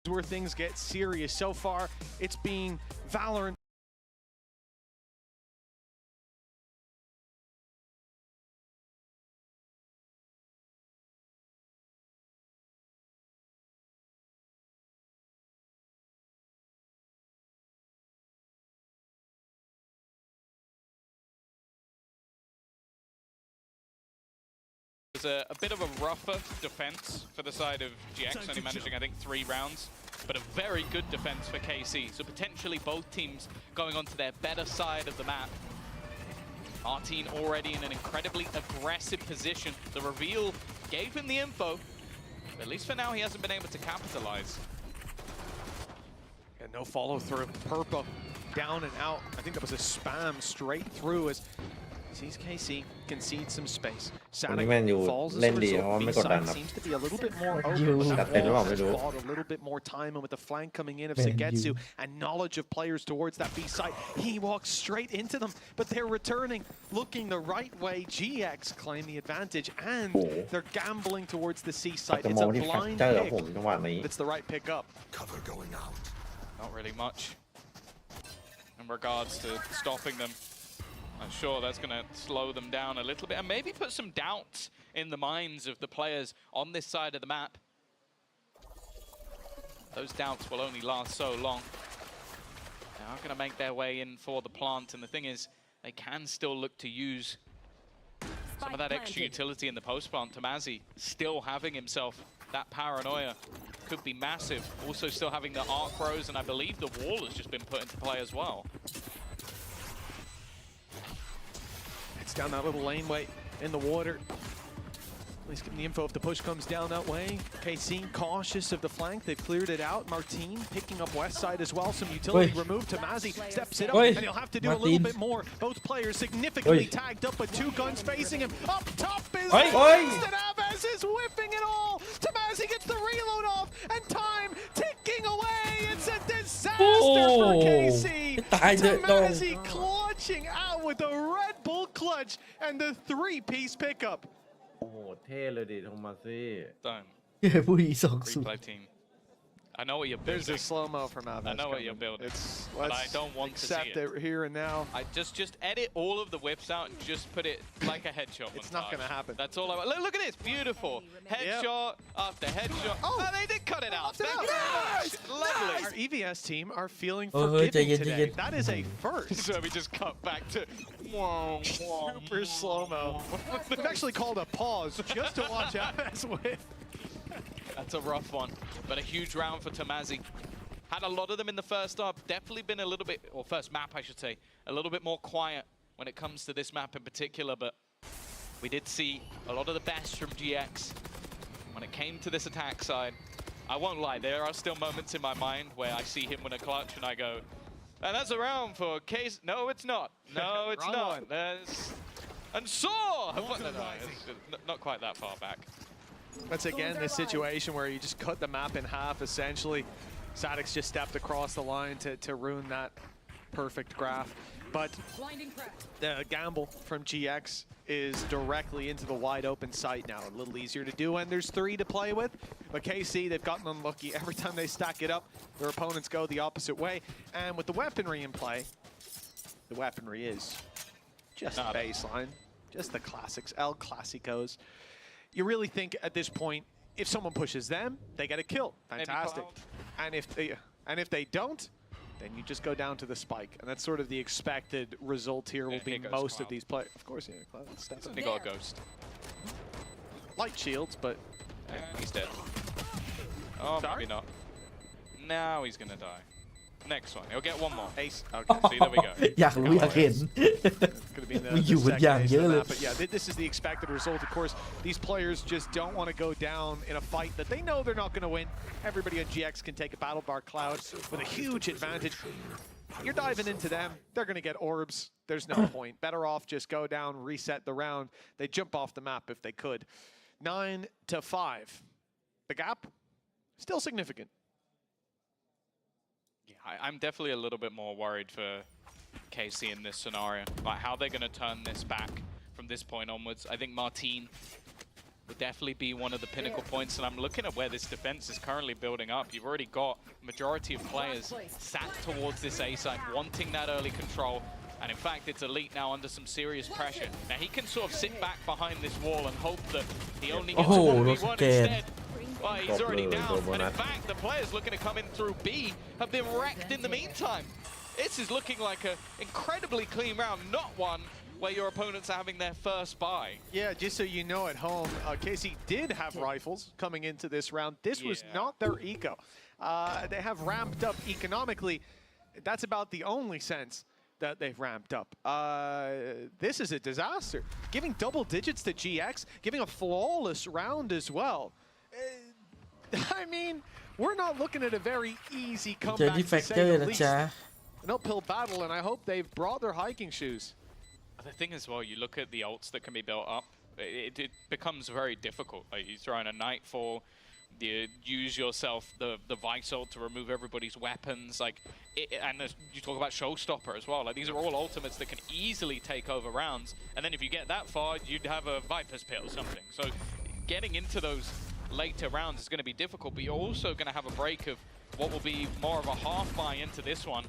Where things get serious. So far, it's been Valorant. There's a bit of a rougher defense for the side of GX, only managing, I think, 3 rounds, but a very good defense for KC. So potentially both teams going onto their better side of the map. Martin already in an incredibly aggressive position. The reveal gave him the info, but at least for now he hasn't been able to capitalize. And no follow through. Purpo down and out. I think that was a spam straight through as sees KC concede some space. Sonic falls as a result. B-side seems to be a little bit more open, but a little bit more time, and with the flank coming in of Sagetsu and knowledge of players towards that B-side, he walks straight into them, but they're returning, looking the right way. GX claim the advantage, and they're gambling towards the C-side. It's a blind pick. It's the right pick up. Cover going out. Not really much in regards to stopping them. I'm sure that's going to slow them down a little bit and maybe put some doubts in the minds of the players on this side of the map. Those doubts will only last so long. They are going to make their way in for the plant, and the thing is, they can still look to use some of that extra utility in the post plant. Tamazi still having himself that paranoia could be massive. Also still having the arc rose, and I believe the wall has just been put into play as well. It's down that little laneway in the water. Please give me the info if the push comes down that way. KC cautious of the flank. They've cleared it out. Martin picking up west side as well. Some utility removed. Tamazi steps it up, and he'll have to do a little bit more. Both players significantly tagged up with 2 guns facing him. Up top is Navis is whipping it all. Tamazi gets the reload off, and time ticking away. It's a disaster for KC. Tamazi clutching out with the Red Bull clutch and the 3-piece pickup. โอ้โหเท่เลยดิโทมัสซี่ Done. ผู้ดี2-0 Replay team. I know what you're building. There's a slow-mo from Aves. I know what you're building. But I don't want to see accept it here and now. I just edit all of the whips out and just put it like a headshot. It's not going to happen. That's all I want. Look at this. Beautiful. Headshot after headshot. Oh, they did cut it out. Thank you very much. Lovely. Our EVS team are feeling forgiving today. That is a first. So we just cut back to super slow-mo. We've actually called a pause just to watch Aves whip. That's a rough one, but a huge round for Tamazi. Had a lot of them in the first half. Definitely been a little bit, or first map I should say, a little bit more quiet when it comes to this map in particular, but we did see a lot of the best from GX when it came to this attack side. I won't lie, there are still moments in my mind where I see him win a clutch and I go, and that's a round for Case. No, it's not. No, it's not. And Saw! Not quite that far back. That's again this situation where you just cut the map in half essentially. Sadix just stepped across the line to ruin that perfect graph. But the gamble from GX is directly into the wide open site now. A little easier to do when there's 3 to play with. But KC, they've gotten unlucky. Every time they stack it up, their opponents go the opposite way. And with the weaponry in play, the weaponry is just baseline. Just the classics, El Clasicos. You really think at this point, if someone pushes them, they get a kill. Fantastic. And if they don't, then you just go down to the spike. And that's sort of the expected result here will be most of these players. Of course, yeah, Cloud's stepping. They got a ghost. Light shields, but he's dead. Oh, maybe not. Now he's gonna die. Next one. He'll get one more. Ace. Okay, see, there we go. อยากรู้อยากเห็น We you would but yeah, this is the expected result. Of course, these players just don't want to go down in a fight that they know they're not going to win. Everybody on GX can take a battle bar Cloud with a huge advantage. You're diving into them. They're going to get orbs. There's no point. Better off just go down, reset the round. They jump off the map if they could. 9-5. The gap, still significant. Yeah, I'm definitely a little bit more worried for KC in this scenario, like how they're going to turn this back from this point onwards. I think Martin would definitely be one of the pinnacle points, and I'm looking at where this defense is currently building up. You've already got majority of players sat towards this A side, wanting that early control, and in fact, it's Elite now under some serious pressure. Now he can sort of sit back behind this wall and hope that he only gets a 1v1 instead. Well, he's already down, and in fact, the players looking to come in through B have been wrecked in the meantime. This is looking like an incredibly clean round, not one where your opponents are having their first buy. Yeah, just so you know at home, KC did have rifles coming into this round. This was not their eco. They have ramped up economically. That's about the only sense that they've ramped up. This is a disaster. Giving double digits to GX, giving a flawless round as well. I mean, we're not looking at a very easy comeback, to say the least. An uphill battle, and I hope they've brought their hiking shoes. The thing as well, you look at the ults that can be built up, it becomes very difficult. Like you throw in a Nightfall, you use yourself the Vice ult to remove everybody's weapons, and you talk about Showstopper as well. Like these are all ultimates that can easily take over rounds, and then if you get that far, you'd have a Viper's Pit or something. So getting into those later rounds is going to be difficult, but you're also going to have a break of what will be more of a half buy into this one.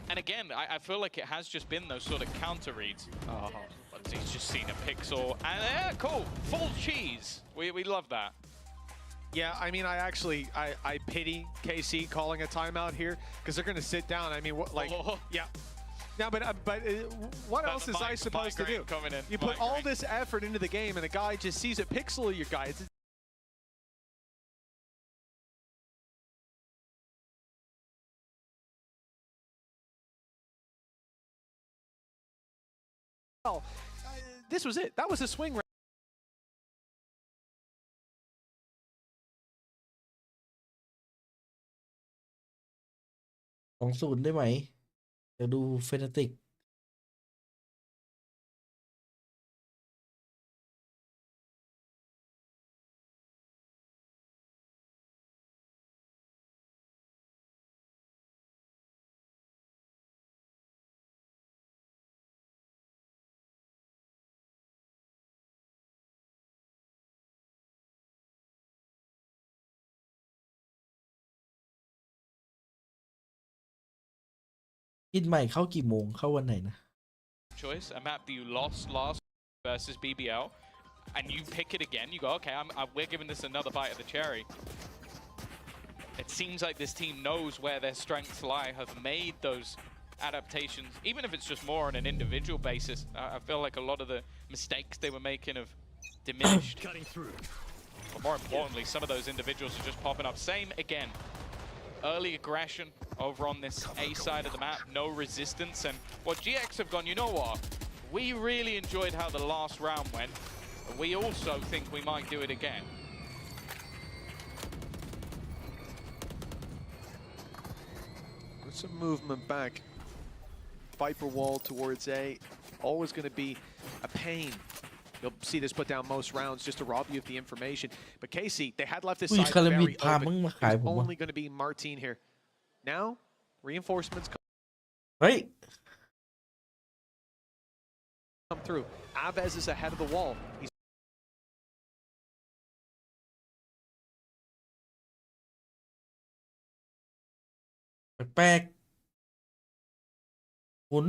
And again, I feel like it has just been those sort of counter reads. Oh, but he's just seen a pixel. And cool, full cheese. We love that. Yeah, I mean, I pity KC calling a timeout here because they're going to sit down. I mean, what, like, yeah. Yeah, but what else is I supposed to do? You put all this effort into the game and a guy just sees a pixel of your guys. This was it. That was a swing. 2-0 ได้ไหมเดี๋ยวดูเฟนาติกกินใหม่เข้ากี่โมงเข้าวันไหนนะ Choice, a map that you lost last versus BBL, and you pick it again. You go, okay, we're giving this another bite of the cherry. It seems like this team knows where their strengths lie, have made those adaptations, even if it's just more on an individual basis. I feel like a lot of the mistakes they were making have diminished. But more importantly, some of those individuals are just popping up. Same again. Early aggression over on this A side of the map, no resistance, and what GX have gone, you know what? We really enjoyed how the last round went. We also think we might do it again. With some movement back. Viper wall towards A. Always going to be a pain. You'll see this put down most rounds just to rob you of the information. But Casey, they had left this side very open. There's only going to be Martin here. Now, reinforcements come through. Aves is ahead of the wall. He'sแปลกๆหมุน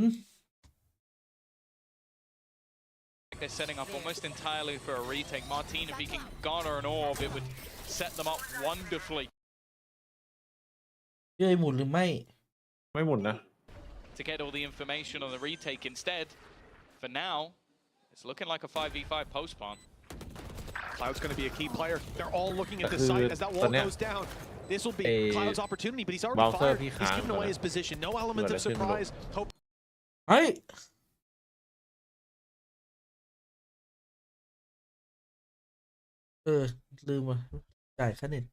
They're setting up almost entirely for a retake. Martin, if he can garner an orb, it would set them up wonderfully. เย้ยหมุนหรือไม่ ไม่หมุนนะ To get all the information on the retake instead. For now, it's looking like a 5v5 post plant. Cloud's going to be a key player. They're all looking at the site as that wall goes down. This will be Cloud's opportunity, but he's already fired. He's given away his position. No element of surprise. Hope. เฮ้ยลืมว่ะจ่ายค่าเน็ต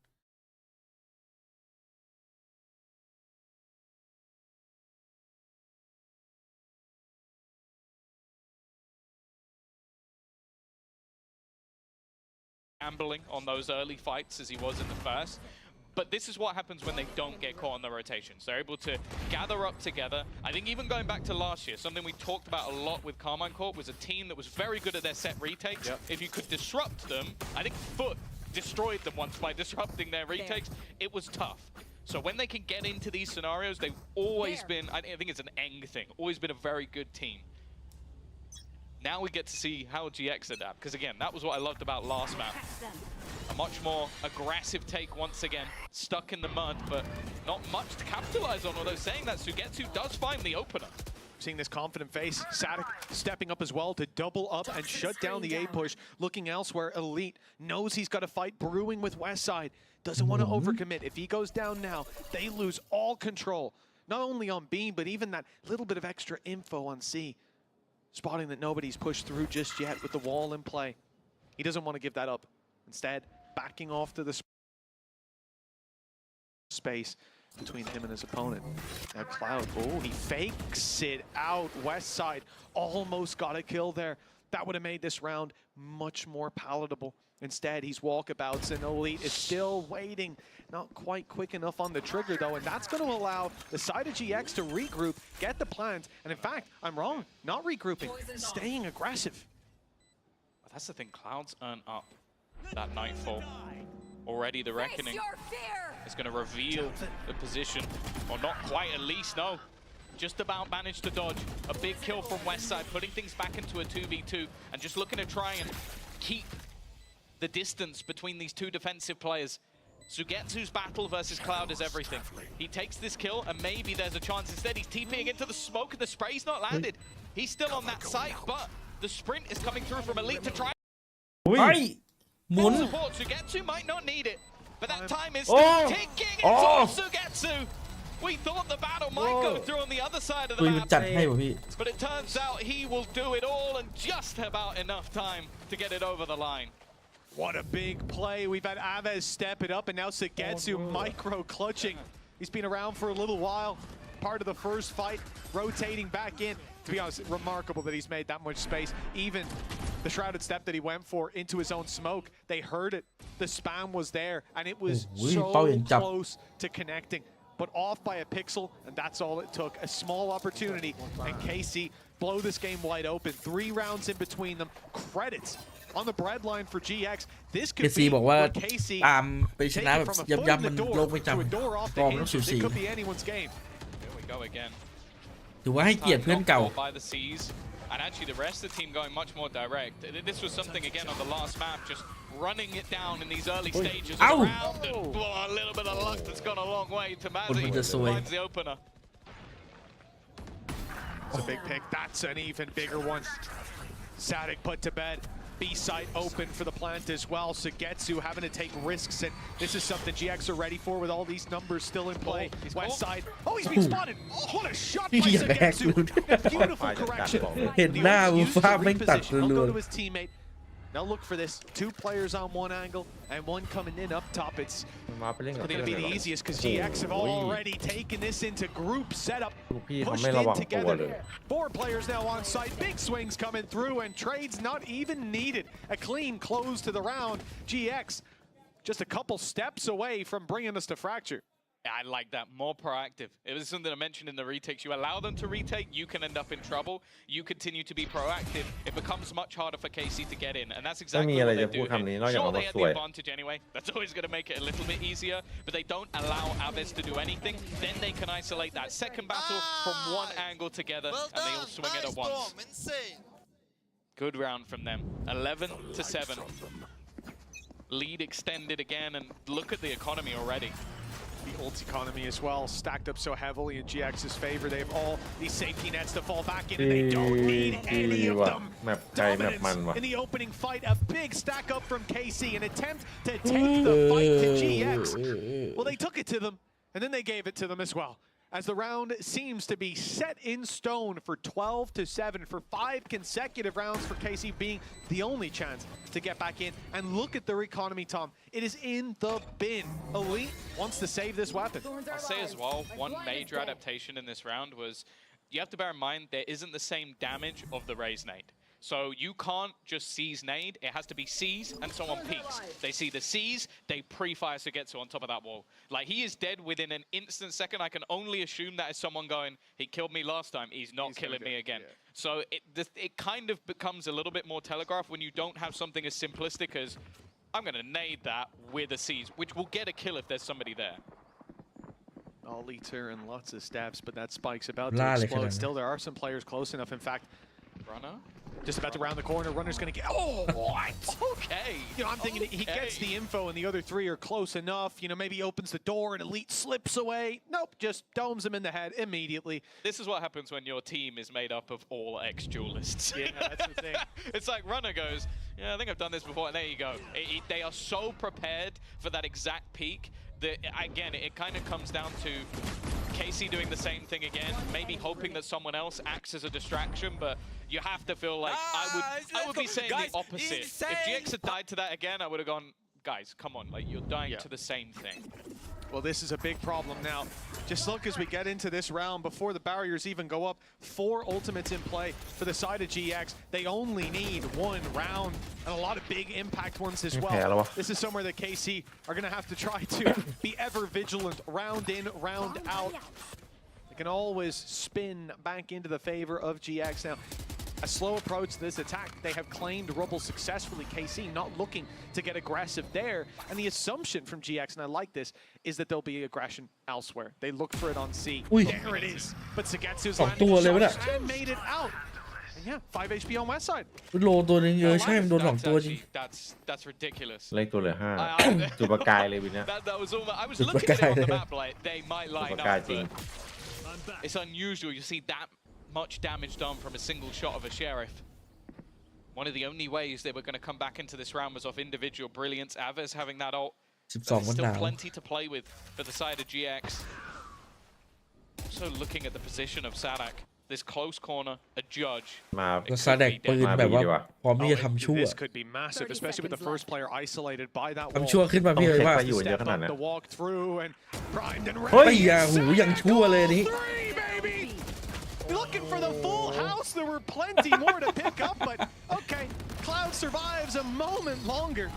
Gambling on those early fights as he was in the first. But this is what happens when they don't get caught on the rotations. They're able to gather up together. I think even going back to last year, something we talked about a lot with Carmine Corp was a team that was very good at their set retakes. Yep. If you could disrupt them, I think Foot destroyed them once by disrupting their retakes. It was tough. So when they can get into these scenarios, they've always been, I think it's an Eng thing, always been a very good team. Now we get to see how GX adapt, because again, that was what I loved about last map. A much more aggressive take once again, stuck in the mud, but not much to capitalize on, although saying that Sugetsu does find the opener. Seeing this confident face, Sadik stepping up as well to double up and shut down the A push. Looking elsewhere, Elite knows he's got a fight brewing with Westside. Doesn't want to overcommit. If he goes down now, they lose all control. Not only on B, but even that little bit of extra info on C. Spotting that nobody's pushed through just yet with the wall in play. He doesn't want to give that up. Instead, backing off to the space between him and his opponent. Now Cloud, oh, he fakes it out. Westside almost got a kill there. That would have made this round much more palatable. Instead, he's walkabouts, and Elite is still waiting. Not quite quick enough on the trigger, though, and that's going to allow the side of GX to regroup, get the plant, and in fact, I'm wrong, not regrouping, staying aggressive. But that's the thing, Cloud's earned up that Nightfall. Already the Reckoning is going to reveal the position, or not quite at least, no. just about managed to dodge a big kill from Westside, putting things back into a 2v2 and just looking to try and keep the distance between these two defensive players. Sugetsu's battle versus Cloud is everything. He takes this kill and maybe there's a chance. Instead, he's TPing into the smoke and the spray's not landed. He's still on that site, but the sprint is coming through from Elite to try. เฮ้ยหมุน Support. Sugetsu might not need it, but that time is still ticking. It's all Sugetsu. We thought the battle might go through on the other side of the คุยมัน map, จัดให้ป่ะพี่ but it turns out he will do it all and just about enough time to get it over the line. What a big play. We've had Aves step it up, and now Sugetsu micro clutching. He's been around for a little while. Part of the first fight, rotating back in. To be honest, remarkable that he's made that much space. Even the shrouded step that he went for into his own smoke, they heard it. The spam was there, and it was so close to connecting. But off by a pixel, and that's all it took. A small opportunity, and KC blow this game wide open. 3 rounds in between them. Credits on the breadline for GX. This could be บอกว่า where KC ตามไปชนะ take แบ it บ from a ยับ foot ยับ in มัน the โล door กไม่ to a จำ door off กอง the มันสู hinges. สี It could be anyone's game. Here we go again. ถือว่าให้เกียรติเพื่อนเก่า By the Seas, and actually the rest of the team going much more direct. This was something again on the last map, just running it down in these early stages of the round. And, a little bit of luck that's gone a long way to Mazzy. Finds the opener. It's a big pick. That's an even bigger one. Sadik put to bed. B site open for the plant as well. Sugetsu having to take risks, and this is something GX are ready for with all these numbers still in play. West side. Oh, he's been spotted. What a shot by Sugetsu. A beautiful correction. เห็นหน้ามูฟ้าแม่งตัด He'll รัว go to his teammate. Now look for this. 2 players on one angle and one coming in up top. It's มาไปเล่นกับ I เพื่ think อน it'll be เลย the เหรอ easiest because GX have already taken this into group setup. พี่เขา Pushed ไม่ระวั in งตัว together. เลย 4 players now on site. Big swings coming through and trades not even needed. A clean close to the round. GX just a couple steps away from bringing us to fracture. I like that, more proactive. It was something I mentioned in the retakes. You allow them to retake, you can end up in trouble. You continue to be proactive, it becomes much harder for KC to get in, and that's exactly what they do. Sure, they had the advantage anyway. That's always going to make it a little bit easier, but they don't allow Aves to do anything. Then they can isolate that second battle from one angle together, and they all swing it at once. Good round from them. 11-7. Lead extended again, and look at the economy already. The ult economy as well, stacked up so heavily in GX's favor. They have all these safety nets to fall back in, and they don't need any of them. Dominance in the opening fight, a big stack up from KC, an attempt to take the fight to GX. Well, they took it to them, and then they gave it to them as well. As the round seems to be set in stone for 12-7 for 5 consecutive rounds for KC being the only chance to get back in. And look at their economy, Tom. It is in the bin. Elite wants to save this weapon. I'll say as well, one major adaptation in this round was you have to bear in mind there isn't the same damage of the raise nade. So you can't just seize nade, it has to be seize and someone peeks. They see the seize, they pre-fire Sugetsu on top of that wall. Like, he is dead within an instant second. I can only assume that is someone going, he killed me last time, he's not killing me again. Yeah. So it kind of becomes a little bit more telegraphed when you don't have something as simplistic as, I'm going to nade that with a seize, which will get a kill if there's somebody there. All liter and lots of stabs, but that spike's about to explode. Still, there are some players close enough. In fact, Runner? Just about to round the corner. Runner's going to get... Oh, what? Okay. You know, I'm thinking he gets the info and the other 3 are close enough. You know, maybe he opens the door and Elite slips away. Nope, just domes him in the head immediately. This is what happens when your team is made up of all ex-duelists. Yeah, that's the thing. It's like Runner goes, yeah, I think I've done this before, and there you go. They are so prepared for that exact peak that, again, it kind of comes down to KC doing the same thing again, maybe hoping that someone else acts as a distraction, but you have to feel like I would be saying the opposite. If GX had died to that again, I would have gone, guys, come on, like, you're dying to the same thing. Well, this is a big problem now. Just look as we get into this round, before the barriers even go up, 4 ultimates in play for the side of GX. They only need 1 round, and a lot of big impact ones as well. This is somewhere that KC are going to have to try to be ever vigilant, round in, round out. They can always spin back into the favor of GX now. A slow approach to this attack. They have claimed Rubble successfully. KC not looking to get aggressive there. And the assumption from GX, and I like this, is that there'll be aggression elsewhere. They look for it on C. There it is. But Sagetsu's landing shots and made it out. And yeah, 5 HP on West side. โลตัวนึงใช่มันโดน2ตัวจริง That's ridiculous. เลขตัวเหลือ5จุดประกายเลยวินเนี่ย That was almost, I was looking at it on the map like they might line up, but it's unusual you see that much damage done from a single shot of a Sheriff. One of the only ways they were going to come back into this round was off individual brilliance. Avers having that ult. There's still plenty to play with for the side of GX. Also looking at the position of Sadak. This close corner, a judge. มาซาแดกปืนแบบว่าพร้อมที่จะทำชั่ว This could be massive, especially with the first player isolated by that wall. ทำชั่วขึ้นมาพี่เลยว่า Step up the walk through and primed and เฮ้ย ready. อย่าหูยังชั่วเลยนี่ Three, baby! Looking for the full house. There were plenty more to pick up, but okay. Cloud survives a moment longer.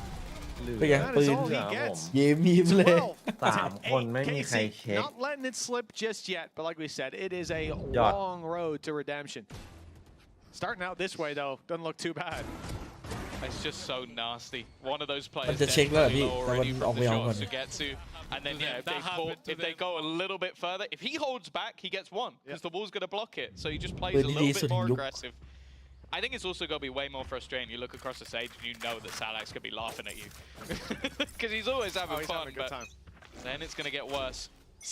เป็นยัง That ปื is น all he gets. เยมีมเลย 3 คนไม่มีใครเช็ค Not letting it slip just yet, but like we said, it is a long road to redemption. Starting out this way though, doesn't look too bad. It's just so nasty. One of those มัน players จะเช็คแล้ว definitely พี่ low แต่มัน already ออก from ไป the เอาก่อน shots to get to, and then yeah, if they go a little bit further, if he holds back, he gets one because the wall's going to block it. So he just plays a little bit more aggressive. I think it's also going to be way more frustrating. You look across the stage and you know that Sadak's going to be laughing at you because he's always having fun. Having a good time. Then it's going to get worse.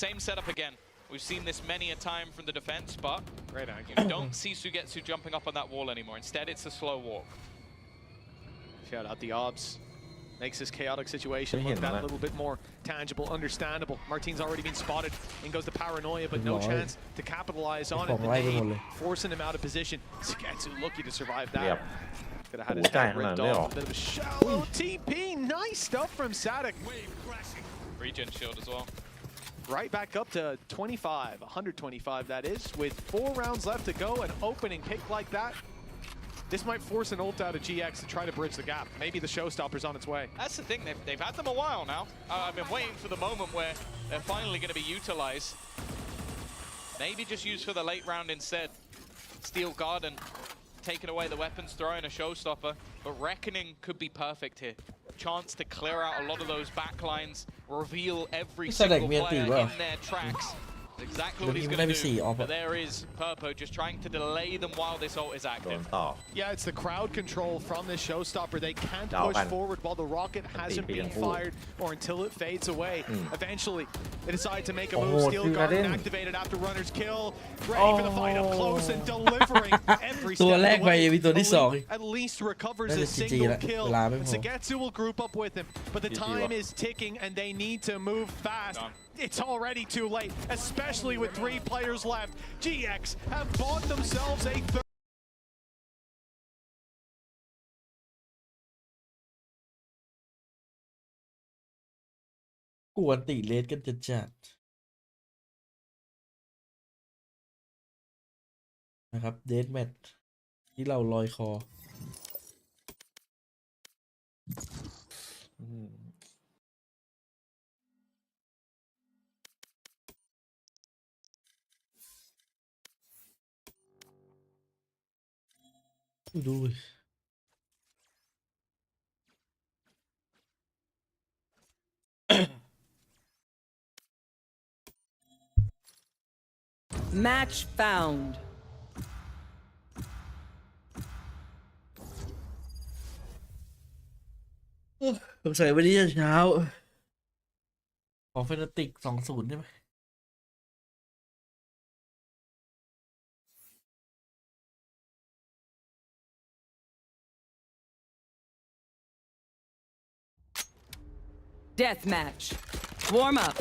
Same setup again. We've seen this many a time from the defense, but Great angle. you don't see Sugetsu jumping up on that wall anymore. Instead, it's a slow walk. Shout out the obs. Makes this chaotic situation look that little bit more tangible, understandable. Martin's already been spotted. In goes the paranoia, but no chance to capitalize on it. NAVI forcing him out of position. Sagetsu lucky to survive that. Could have had his head ripped off. A bit of a shallow TP. Nice stuff from Sadak. Regen shield as well. Right back up to 25, 125 that is, with 4 rounds left to go. An opening pick like that. This might force an ult out of GX to try to bridge the gap. Maybe the showstopper's on its way. That's the thing, they've had them a while now. I've been waiting for the moment where they're finally going to be utilized. Maybe just used for the late round instead. Steel Garden, taking away the weapons, throwing a showstopper. But Reckoning could be perfect here. Chance to clear out a lot of those backlines, reveal every single player in their tracks. Exactly what he's going to do, but there is Purpo just trying to delay them while this ult is active. Yeah, it's the crowd control from this showstopper. They can't push forward while the rocket hasn't been fired or until it fades away. Eventually, they decide to make a move. Steel Garden activated after Runner's kill. Ready for the fight up close and delivering every step of the way. At least recovers a single kill. Sagetsu will group up with him, but the time is ticking and they need to move fast. It's already too late, especially with 3 players left. GX have bought themselves a third. กวนตีเลสกันจัดนะครับเดธแมทที่เราลอยคอดู Match found. สงสัยวันนี้จะเช้าขอเฟนาติก 20ได้ไหมDeath match. Warm up.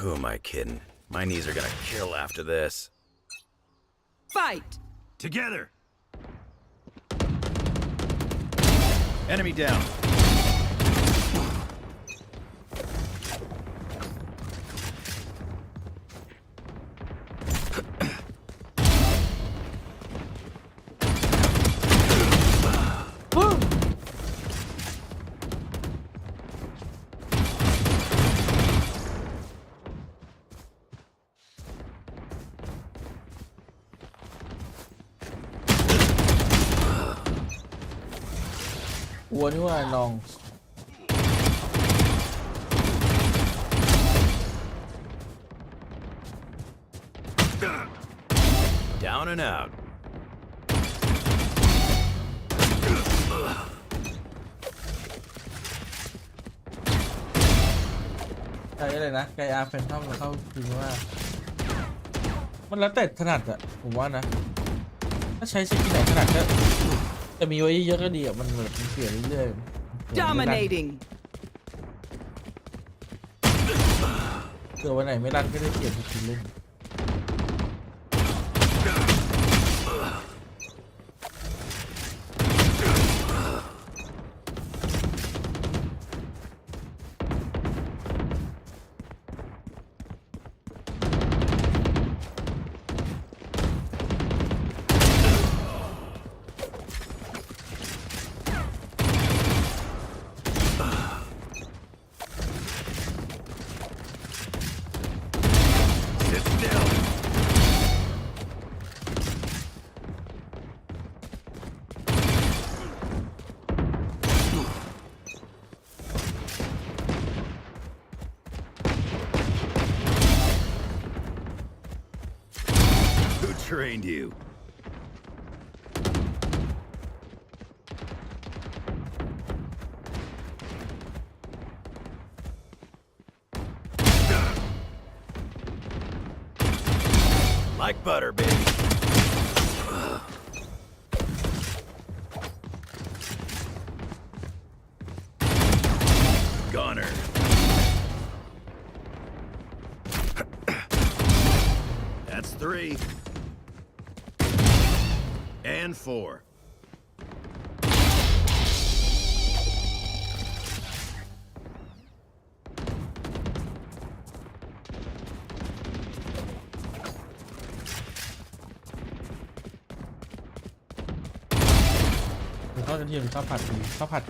Who am I kidding? My knees are gonna kill after this. Fight! Together! Enemy down.วัวนี่ว่าลอง Down and out. ไกอะไรนะไกอาร์แฟนทอมเข้าคือว่า มันแล้วแต่ถนัดอะผมว่านะ ถ้าใช้สกิลไหนถนัดก็จะมีไว้เยอะก็ดีอะมันแบบมันเปลี่ยนเรื่อยๆ Dominating. เผื่อวันไหนไม่รันก็ได้เปลี่ยนสกิลเล่น Sit still. Who trained you? Like butter, baby. Goner. That's 3. And 4.ข้าวกระเทียมข้าวผัดข้าวผัด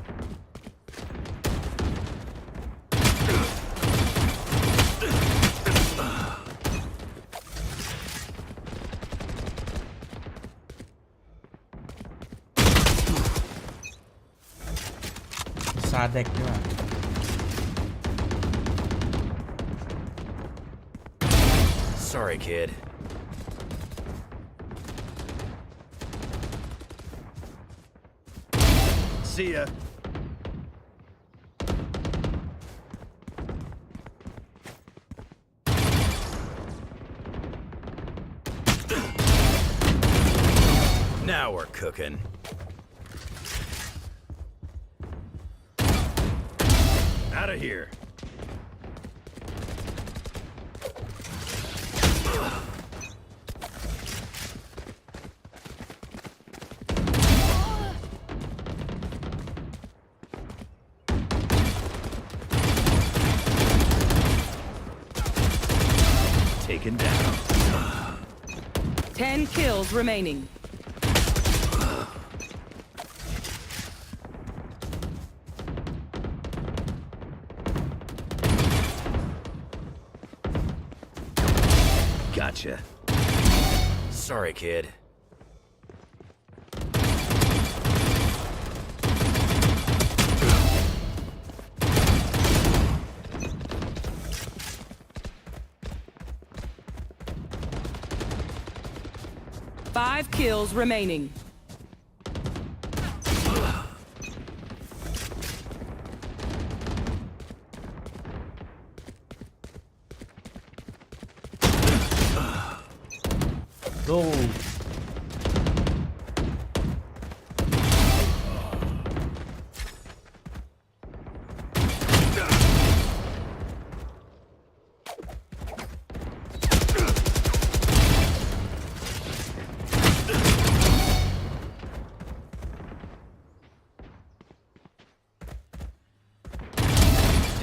ซาเด็กด้วย Sorry, kid. See ya. Now we're cooking. Out of here. Taken down. 10 kills remaining. Gotcha. Sorry, kid. Five kills remaining. Go.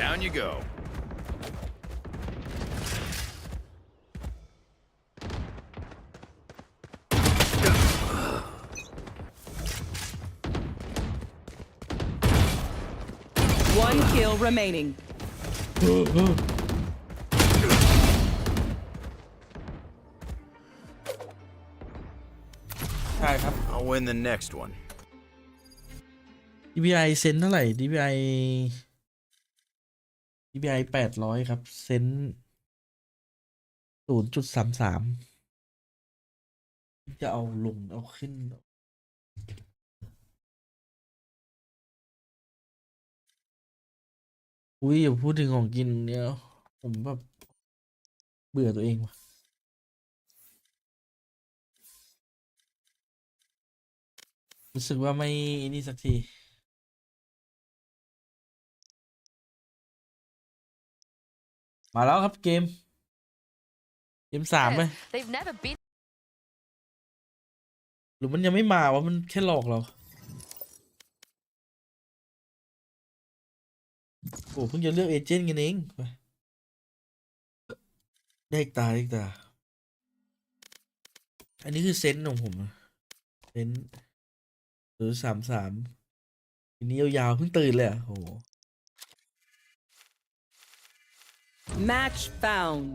Down you go. One kill remaining. ใช่ครับ I'll win the next one. DPI เซนเท่าไหร่ DPI 800 ครับ เซน 0.33 จะเอาลงเอาขึ้น อุ้ยอย่าพูดถึงของกินเนี่ยผมแบบเบื่อตัวเองว่ะรู้สึกว่าไม่นี่สักที มาแล้วครับเกม 3 ไหม They've never been หรือมันยังไม่มาวะมันแค่หลอกเรา โอ้เพิ่งจะเลือกเอเจนต์กันเองไปได้ตาได้ตา อันนี้คือเซนต์ของผมนะเซนต์0.33ทีนี้ยาวๆเพิ่งตื่นเลยอ่ะโห Match found.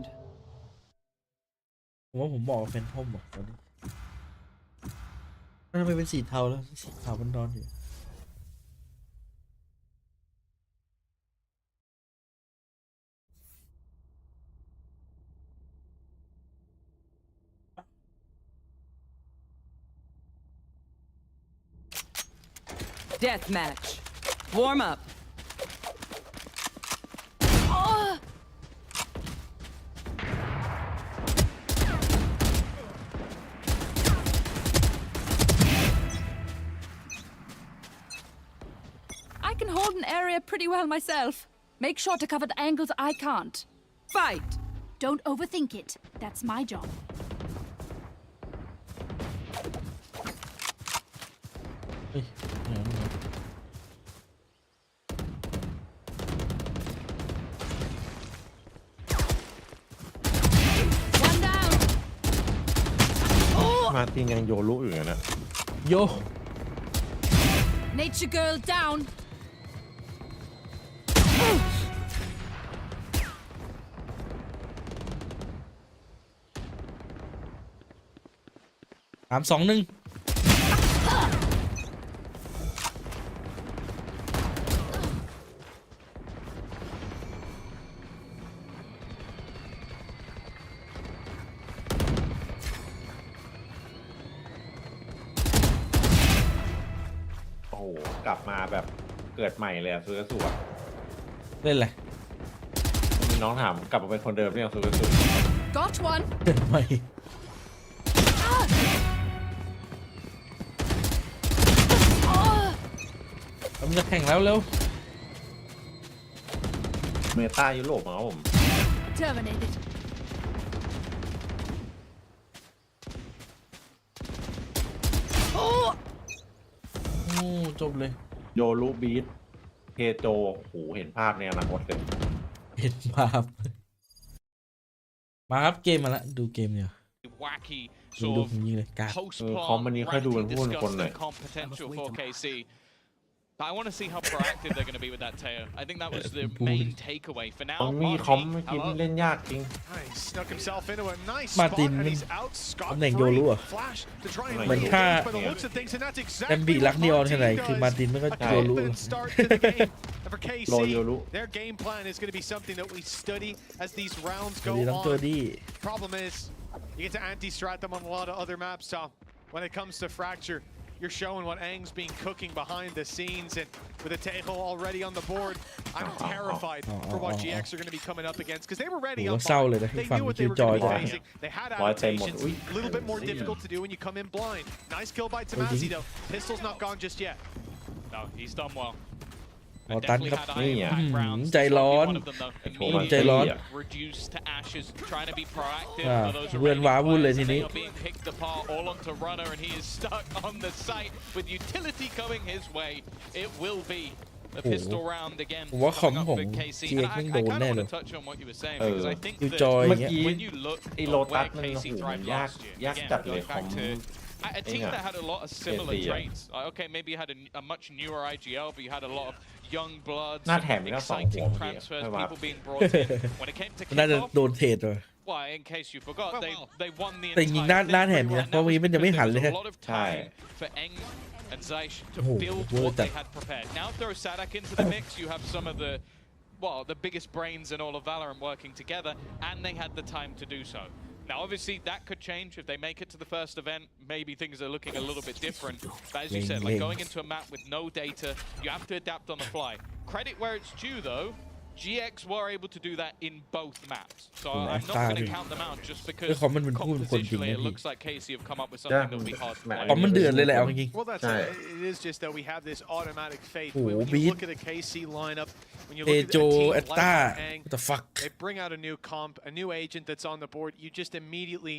ผมว่าผมบอกแฟนทอมอ่ะตอนนี้ทำไมเป็นสีเทาแล้วสีขาวมันนอนอยู่ Death match. Warm up. I can hold an area pretty well myself. Make sure to cover the angles I can't. Fight. Don't overthink it. That's my job. เฮ้ยเดี๋ยวนะ One down. มาร์ตินยังโยรุอยู่นะ โย Nature girl down. 3-2-1 โอ้โหกลับมาแบบเกิดใหม่เลยอะซูเอสุอะ เล่นอะไร มีน้องถามกลับมาเป็นคนเดิมหรือยังซูเอสุ Got one. เล่นไม่มันจะแข่งแล้วเร็ว เมตายุโรปมาครับผม Terminated. โอ้จบเลย โยรุบีทเคโจโอ้โหเห็นภาพในอนาคตเลย เห็นภาพ มาครับเกมมาละดูเกมเนี่ย Wacky ดู sort ดู of ผมยิงเลยการ post-plant คอมมันนี้ค่อยดูกันพูดคนหน่อย disgusting comp potential for KC. But I want to see how proactive they're going to be with that Teo. I think that was the main takeaway for now. มันมีคอมเมื่อกี้เล่นยากจริง He snuck himself into a nice Martin, spot and he's out ตำแหน่งโย scot-free. รุอะ Flash to try and เหมือน lead ค่า by the looks of things, and that's แอม exactly บี what รักนีออนแค่ไหน Martin คือมา does. ตินไม่ก็ A โยรุ confident start to the game. And for โรโย KC, รุ their game plan is going to be something that we study as these rounds สวัสดี go น้องเจอ on. ดี้ Problem is, you get to anti-strat them on a lot of other maps, Tom. When it comes to Fracture, you're showing what Aang's been cooking behind the scenes, and with a Tejo already on the board, I'm terrified for what GX are going to be coming up against, because they were ready โห on เศร้า fire. เลยนะ They ฝั่ง knew what คิ they ว were จอ going ย to ด้ว be ย facing. They had ร้อยเต็มหมด adaptations, อุ้ย a little bit more difficult to do when you come in blind. Nice kill by Tamasi, though. Pistol's not gone just yet. No, he's done well. ขอตัน Definitely ครับ had high impact rounds. ใจ This might ร้ be อน one of them, though. ใจร้อน Immediately reduced to ashes, trying to be proactive Ah, for those เพื่อนว้าวุ่นเลย remaining ทีนี้ players, and they are being picked apart all onto Runner, and he is stuck on the site with utility coming his way. It will be a pistol round again ผมว่าคอม coming up ผม for KC. GX And แม่ง I โดน kind แน่ of เล want ย to touch on what you were saying because I think ดู that จอย เมื่อ เงี้ย กี้ when you look ไอ้ at โลตั where สมันโอ้ KC โห thrived ยาก last year, ยาก again, จัดเลย going ของ back to a team yeah. that had a lot of similar KC, yeah. traits. Okay, maybe you had a much newer IGL, but you had a lot of young bloods, หน้าแถมก็สองหัว exciting เมื่อกี้ transfers, ไม่ว่า people being brought in. When it came to น่าจะ Kickoff, โดนเทรดเลย why, in case you forgot, they won the แต่จริงๆหน้า entire หน้า thing แถมนี่นะ pre-run. เพราะ That วัน was นี้มันยังไม่ because หัน there เลย was ฮะ a lot of ใช่ time for Eng and Zeish to Oh, build well what they done. had prepared. Now throw Sadak into the mix, you have some of the, well, the biggest brains in all of Valorant working together, and they had the time to do so. Now, obviously, that could change if they make it to the first event. Maybe things are looking a little bit different. But as you said, like going into a map with no data, you have to adapt on the fly. Credit where it's due, though. GX were able to do that in both maps. So I'm not going to count them out just because คอมมันเป็นผู้เป็นคนจริง compositionally นะ it พี่ looks like KC have come up with something that will be hard to คอม play. มันเดือดเลยแหละเอาจริง Well, that's Right. it. It is just that we have this automatic fate. Oh, When you beat. look at a KC lineup, when you เอ look at โจ a team แอต like ตา Ang, what the fuck they bring out a new comp, a new agent that's on the board. You just immediately,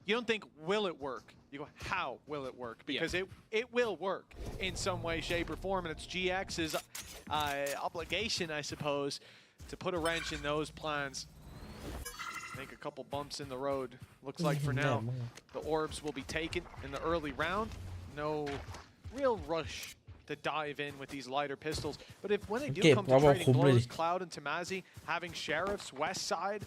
you don't think, will it work? You go, how will it work? Because it will work in some way, shape, or form. And it's GX's obligation, I suppose, to put a wrench in those plans. Make a couple bumps in the road. Looks like for now, the orbs will be taken in the early round. No real rush to dive in with these lighter pistols. But if when they do come to trading blows, Cloud and Tamazi having Sheriffs West side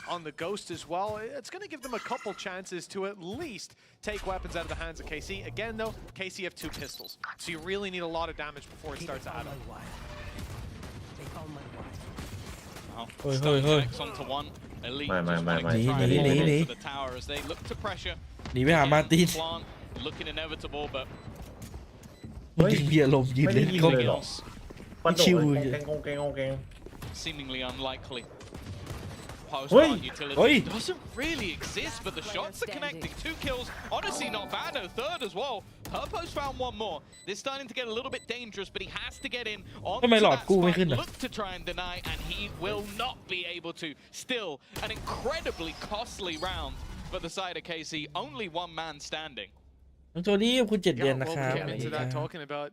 on the Ghost as well, it's going to give them a couple chances to at least take weapons out of the hands of KC. Again, though, KC have 2 pistols, so you really need a lot of damage before it starts to add up. Oi, Stun oi, oi. connects onto one. Elite My, just wanting to Knee, try and knee, hold knee. into the tower as they look to pressure. หนีไปหา Again, มาร์ติน Plant looking inevitable, but ยิงเบียร์ลมยิง ไม่ เล ได้ ย ยิง ก็ เลยเหรอ else มันโด ชิว ด อยู่ เกง seemingly unlikely. Post Oi. plant utility Oi. doesn't really exist, but the shots are connecting. 2 kills, honestly not bad. A third as well. Purpose found one more. This is starting to get a little bit dangerous, but he has to get in on ทำไมหลอด that กู้ไม่ spike. ขึ้นอ่ะ Look to try and deny, and he will not be able to. Still, an incredibly costly round for the side of KC. Only one man standing. น้องโจนี่คุณ7 เดือน Yeah, นะ well, ค we รับ came into that talking about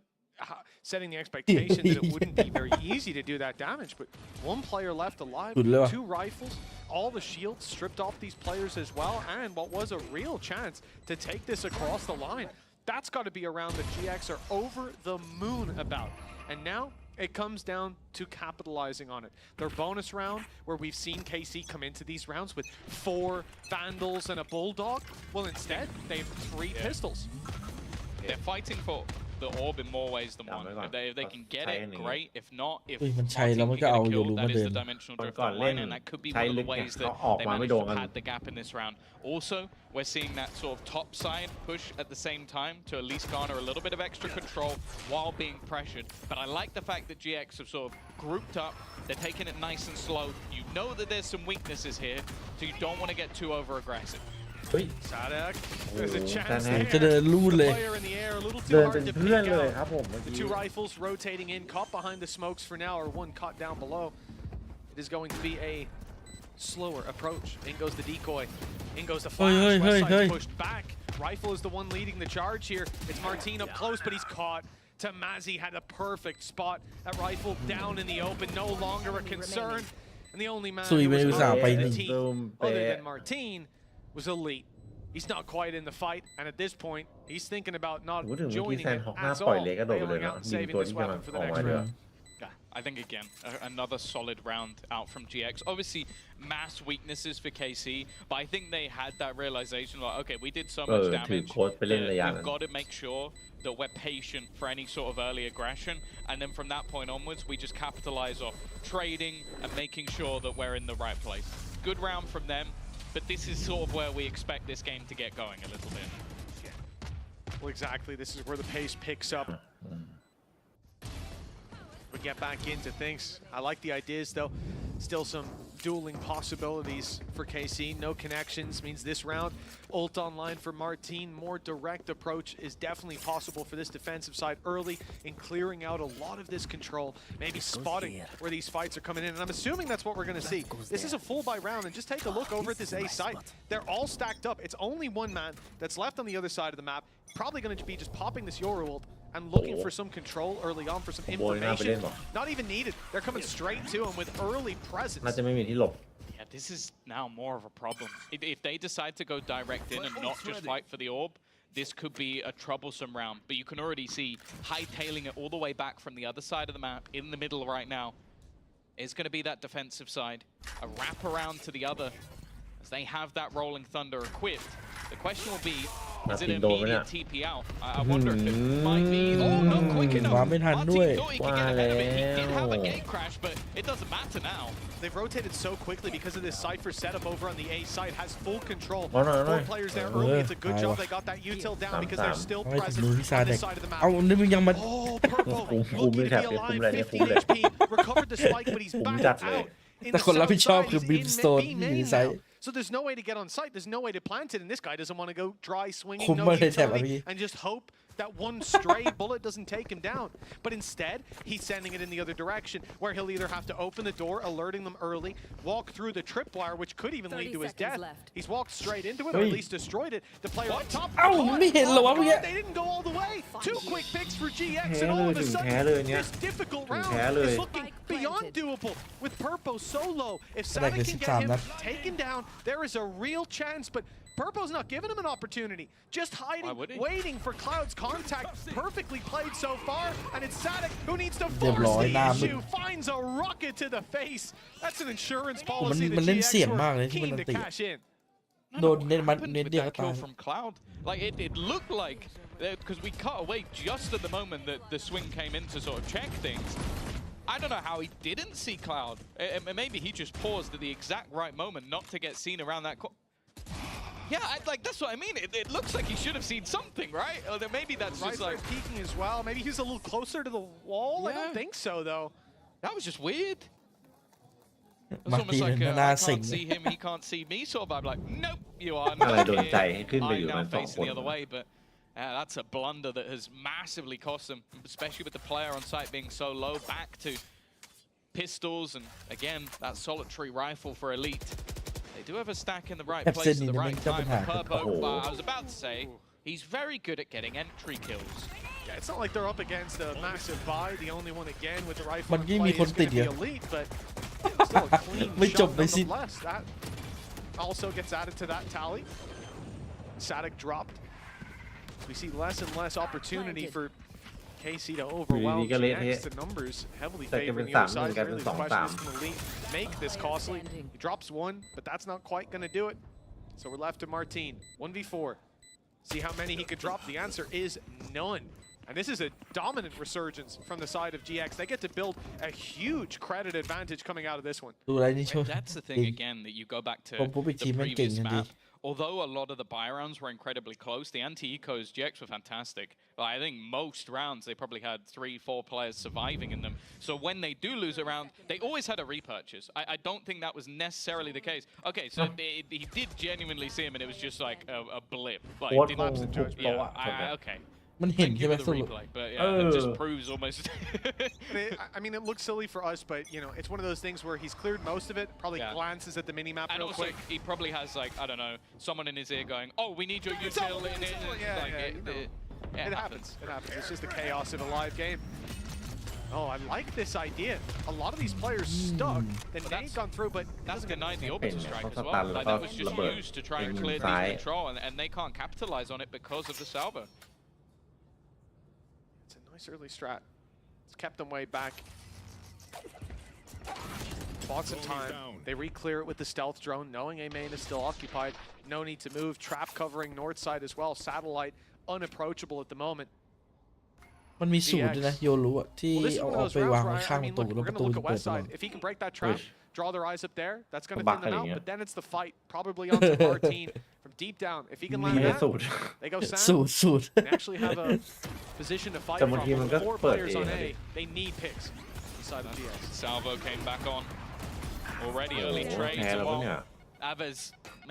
setting the expectation that it wouldn't be very easy to do that damage, but 1 player left alive, สุดเลยว่ะ 2 rifles, all the shields stripped off these players as well, and what was a real chance to take this across the line. That's got to be a round that GX are over the moon about. And now it comes down to capitalizing on it. Their bonus round, where we've seen KC come into these rounds with 4 Vandals and a Bulldog, well, instead, they have 3 pistols. They're fighting for the orb in more ways than one. If they can get it, great. If not, if เฮ้ยมันใช้ Martin แล้วมัน can ก็ get เอา a โย kill, รู that มา is เดิน the dimensional drift ก่อนเล่น online, and that could be ใช้ one of ลึ the กไง ways เขา that ออก they มาไม่ managed โดน to กัน pad the gap in this round. Also, we're seeing that sort of top side push at the same time to at least garner a little bit of extra control while being pressured. But I like the fact that GX have sort of grouped up. They're taking it nice and slow. You know that there's some weaknesses here, so you don't want to get too over-aggressive. เฮ้ย Sadak, there's a Oh, chance Sadak. จะเดิ there. นลู่เลย Player in the air, a little เดิ too นเป็น hard to เพื่อน pick เลย out. ครับผมเมื่อ The กี้ 2 rifles rotating in, caught behind the smokes for now, or 1 caught down below. It is going to be a slower approach. In goes the decoy. In goes the flash. Hey, West side's hey. pushed back. Rifle is the one leading the charge here. It's Martin up close, but he's caught. Tamazi had a perfect spot. That rifle down in the open, no longer a concern. And the only man ซุย who ไม่ was อุตส่าห์ over ไป the นี่ team, ซูม other เป๊ะ than Martin, was elite. He's not quite in the fight, and at this point, he's thinking about not พูดถึงเมื่อกี้ joining แซน it ฮอกหน้า at ปล่อย all, เลยกระโดดไปเลย bailing เนาะ out and ยิง saving ตัว this ที่กำลัง weapon for อ the อกมา next ด้วย round. Yeah, I think again, another solid round out from GX. Obviously, mass weaknesses for KC, but I think they had that realization like, okay, we did so much ถือ damage โค้ดไปเล่นระยะ that นั้น we've got to make sure that we're patient for any sort of early aggression. And then from that point onwards, we just capitalize off trading and making sure that we're in the right place. Good round from them, but this is sort of where we expect this game to get going a little bit. Well, exactly. This is where the pace picks up. We get back into things. I like the ideas, though. Still some dueling possibilities for KC. No connections means this round. Ult online for Martin. More direct approach is definitely possible for this defensive side early in clearing out a lot of this control. Maybe spotting where these fights are coming in. And I'm assuming that's what we're going to see. This is a full buy round. And just take a look over at this A site. They're all stacked up. It's only 1 man that's left on the other side of the map. Probably going to be just popping this Yoru ult and looking for some control early on, for some โบยน่าไปเล่น information. หรอ Not even needed. They're coming straight to him with early น่า presence. จะไม่มีที่หลบ Yeah, this is now more of a problem. If they decide to go direct in and not just fight for the orb, this could be a troublesome round. But you can already see hightailing it all the way back from the other side of the map in the middle right now is going to be that defensive side. A wrap around to the other as they have that Rolling Thunder equipped. The question will be, is it an immediate TP out? I wonder if it might be. Oh, not quick enough. มาไม่ทันด้วย Martin thought he could get ahead of it. He did have a gate crash, but it doesn't matter now. They've rotated so quickly because of this Cypher setup over on the A side. Has full control. Oh, no, no. 4 players there early. It's a good job they got that util down because they're still เอาให้ถึง present มือพี่ซา on เด็ this ก side of the map. เอานี่มึงยังมา Oh, Purple Boom, looking to tap, be boom, alive. tap, 15 boom, tap. HP. Recovered the spike, but he's Boom, back tap, out. In แต่ the คนรับผิดชอบ south คือ side, บิม he's สโตน in ที่ main อยู่ในไซ now. ต์ So there's no way to get on site. There's no way to plant it, and this guy doesn't want to go dry swinging, คุ้ม no มากเลยแถบอ่ะ utility, พี่ and just hope that one stray bullet doesn't take him down. But instead, he's sending it in the other direction, where he'll either have to open the door, alerting them early, walk through the tripwire, which could even lead to his death. He's walked straight into it, or at least destroyed it. The player on top. เอ้าไม่เห็นเหรอวะเมื่อกี้ They didn't go all the way. 2 quick picks for GX, แพ้ and all เลย of a ถึงแพ้เลยเนี่ย sudden, this difficult ถึง round แพ้เลย is looking beyond doable with Purpo so low. If แรก Sadik เลย can 13 get him นัด taken down, there is a real chance, but Purpo's not giving him an opportunity. Just hiding, would he? waiting for Cloud's contact. Perfectly played so far, and it's Sadik who needs to เรียบ force ร้อย the หน้ามึน issue. Finds a rocket to the face. That's an insurance มัน policy มัน that เล่น GX เสี่ยงมาก were เลยที่มัน keen อัน to ติ cash in. No, โดนเน้นมัน happened เน้น with เดียว that ก็ตา kill ย from Cloud. Like it looked like because we cut away just at the moment that the swing came in to sort of check things. I don't know how he didn't see Cloud. Maybe he just paused at the exact right moment not to get seen around that corner. Yeah, like that's what I mean. It looks like he should have seen something, right? Or then maybe that's just like peeking as well. Maybe he's a little closer to the wall. I Yeah. don't think so, though. that was just weird. It's มา almost ตี like หน้า I สิง can't see him, he can't see me. Sort of, I'm like, nope, you are อะไร not โดนใจ here. ให้ขึ้นไปอยู่ I'm กั now นสอง facing คน the other way, but that's a blunder that has massively cost them, especially with the player on site being so low. Back to pistols and again that solitary rifle for Elite. They do have a stack in the right Pep place at Sydney, the the right main time. captain. Purpo, Oh. I was about to say he's very good at getting entry kills. Yeah, it's not like they're up against a massive buy. The only one again with the rifle มัน in ยิ่ง play มี is คน going ติด to เย be อะ Elite, but still a clean ไม่จบ shot ไม่สิ้น nonetheless. That also gets added to that tally. Sadik dropped. We see less and less opportunity for KC to overwhelm อยู่ดีๆก็เละเทะ GX. The numbers heavily แต่จะเป็ favoring น the other 3-1 side. กลายเป็น Really, the question is 2-3 can Elite make this costly? He drops one, but that's not quite going to do it. So we're left to Martin. 1v4. See how many he could drop? The answer is none. And this is a dominant resurgence from the side of GX. They get to build a huge credit advantage coming out of this one. ดูอะไรนี่ช่วย That's the thing again that you go back to ผมไปทีม the แม่งเก่ง previous กันดี map. Although a lot of the buy rounds were incredibly close, the anti-ecos GX were fantastic. Like, I think most rounds they probably had 3-4 players surviving in them. So when they do lose a round, they always had a repurchase. I don't think that was necessarily the case. Okay, so he did genuinely see him, and it was just like a blip. Like, โค้ด didn't- คงถูกโตะ okay. มันเห็น Thank ใช่ you ไหม for ส the รุป replay, but yeah, it just proves almost. I mean, it looks silly for us, but you know, it's one of those things where he's cleared most of it. Probably Yeah. glances at the minimap And real also, quick. he probably has like I don't know, someone in his ear going, "Oh, we need your It's util all- in it." yeah, Like, yeah, you know. yeah, It happens. It happens. It's just the chaos of a live game. Oh, I like this idea. A lot of these players stuck. The But nade's gone through, but That's doesn't get denied the orbital strike as Stun well. Like that was justระเบิด used to try and ยิง clear ซ้าย the control, and they can't capitalize on it because of the salvo. It's a nice early strat. It's kept them way back. Bought some time. They re-clear it with the stealth drone, knowing A main is still occupied. No need to move. Trap covering north side as well. Satellite unapproachable at the moment. มันมีสูตรด้วยนะ โยรู้อะที่ Well, this is เอา one อ of อก those ไปวาง rounds ไว้ where ข้าง I ป mean, ระตู look, แล้ว we're ประ going ตู to look จะ at เปิด West ตลอด Side. If he can break that trap, Push. draw their eyes up there, that's going to Back thin them out. again. But then it's the fight, probably onto Martin from deep down. If he can มี land ได้ that, สูตร they go สู sound. ตรสูตร They actually have a position to fight แต่ from. บางทีมัน With ก็ 4 เปิด players เอง on อะ A, ดิ they need picks inside of GX. Salvo came back on. Already โอ้ early โห trades แพ้แล้วปะ while เนี่ย Aves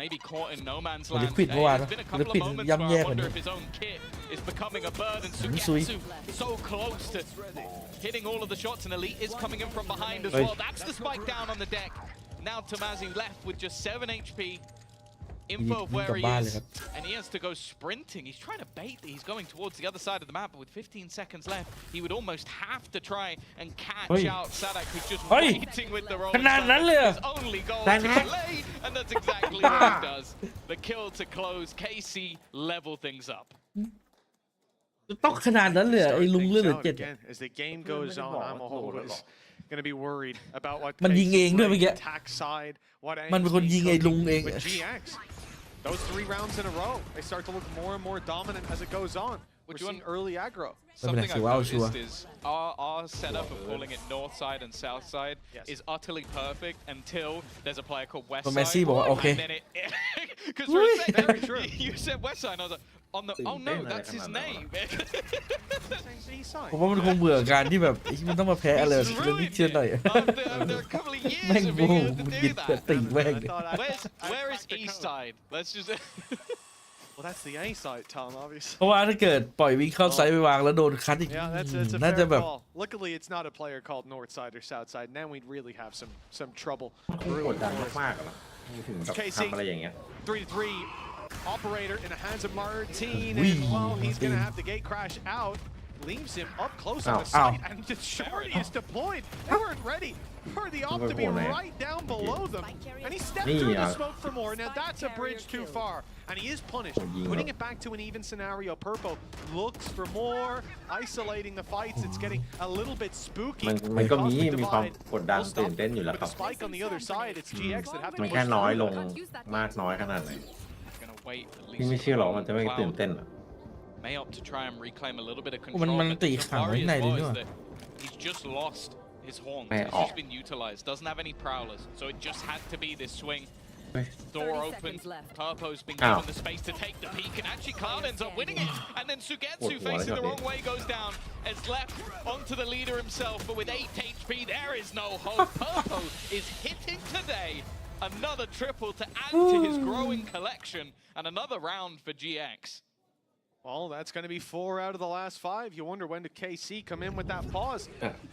maybe caught in no man's Well, land. Liquid Hey, มื่อวาน there's been a couple of Liquid moments ย่ำ where แย่ I กว่า wonder นี้ if his own kit is becoming a burden. Sui. Sugetsu so close to hitting all of the shots, and Elite is coming in from behind as Hey. well. That's the spike down on the deck. Now Tomazi left with just 7 HP. info of where he วิ่งกลับบ้านเลย is, ครับ and he has to go sprinting. He's trying to bait that he's going towards the other side of the map, but with 15 seconds left, he would almost have to try and catch เฮ้ย out Sadak, who's just เฮ้ย waiting with the roll. ขนาดนั้นเลยเหรอ His only goal ได้ to นะ delay, and that's exactly what he does. The kill to close. KC level things up. ต้องขนาดนั้นเลยเหรอไอ้ลุงเลือดเหลือ Starting 7 things out again. As the game goes on, Amaho is going to be worried about what มันยิงเองด้วยเมื่อกี้ attack side, what มันเป็นคนยิงไอ้ลุงเอง with GX. Those 3 rounds in a row, they start to look more and more dominant as it goes on. We're seeing early aggro. Something I've Wow, noticed sure. is our setup of calling it north side and south side is utterly perfect until there's a player called west เมส side. ซี่บอกว่าโอเค And then it, because for a second you said west side, and I was like, on the oh no, that's his name. ผมว่ามันคงเบื่อการที่แบบไอ้มันต้องมาแพ้อะไรแบบ He's นี้ ruined เชื่อหน่อย it after a couple of แม่ง years of โว้ being มัน able ยิ to ด do เกิด that. ติ่งแม่ง Where is east side? Let's just. Well, that's the A side, Tom, obviously. เพราะว่าถ้าเกิดปล่อยวิ่งเข้าไซด์ไปวางแล้วโดนคัดอีก Yeah, that's a น่าจะ fair แบบ call. Luckily, it's not a player called north side or south side. And then we'd really have some trouble. คงกดดันมากๆอะถึงแบบทำอะไรอย่างเงี้ย 3-3 operator in the hands of Martin, Wee, and well, he's going to Martin. have the gate crash out. Leaves him up close Ow, on the side, ow. and the shorty is deployed. They weren't ready for the op to be right down below them, and he stepped through the smoke for more. Now that's a bridge too far, and he is punished. Putting it back to an even scenario. Purpo looks for more, isolating the fights. It's getting a little bit spooky. มันก็มี Cosmic ความ Divide กดดัน will stop ตื่นเต้นอยู่แล้ว with ครั the บ spike on the other side. It's GX that have to มัน push แค่น้อย through. ลงมากน้อยขนาดไหน Gonna wait at พี่ least ไม่เชื่อหรอกมันจะไม่ Cloud ตื่นเต้นอะ may opt to try and reclaim a little bit of มัน control. มัน but ตี the ขังไว้ worry ไหน as เลย well เนี่ is ย that he's just lost his horns. May It's off. just been utilized. Doesn't have any prowlers, so it just had to be this swing. เฮ้ย Door 30 open. seconds left. Purpo's been Ow. given the space to take the peak, and actually Cloud ends up winning it. And then Sugetsu What facing I the got wrong there. way goes down. It's left onto the leader himself, but with 8 HP, there is no hope. Purpo is hitting today. Another triple to add to his growing collection, and another round for GX. Well, that's going to be 4 out of the last 5. You wonder when did KC come in with that pause.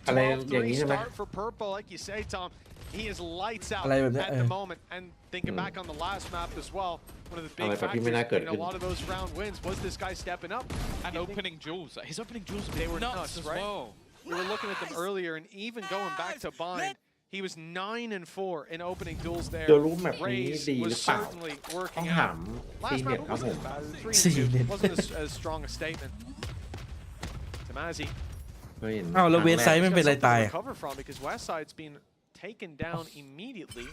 อะไรอย่างนี้ 12-3 ใช่ไหม start for Purple, like you say, Tom. He is lights out อะไรแบบเนี้ย at the moment. And thinking back on the last map as well, one of the อะไร big แบบที่ factors ไม่น่าเกิด in ขึ้ a น lot of those round wins was this guy stepping up. And You opening jewels. His opening jewels They were nuts nuts, as right? well. We were looking at them earlier, and even going back to Bind, he was 9-4 in opening duels there. จะรู้แมปนี้ Raze ดีหรือ was เปล่า certainly ต้อง working ถา out. มซี Last เน็ต map ครับผม wasn't bad. 3-2 Seeded. wasn't as strong a statement. Tamazi เคยเห็น อ้าวแล้ว ค เว รั้ ส ง ไซ แรก ด์ไม่เป็นไร something ตาย to อะ recover from because West Side's been taken down immediately.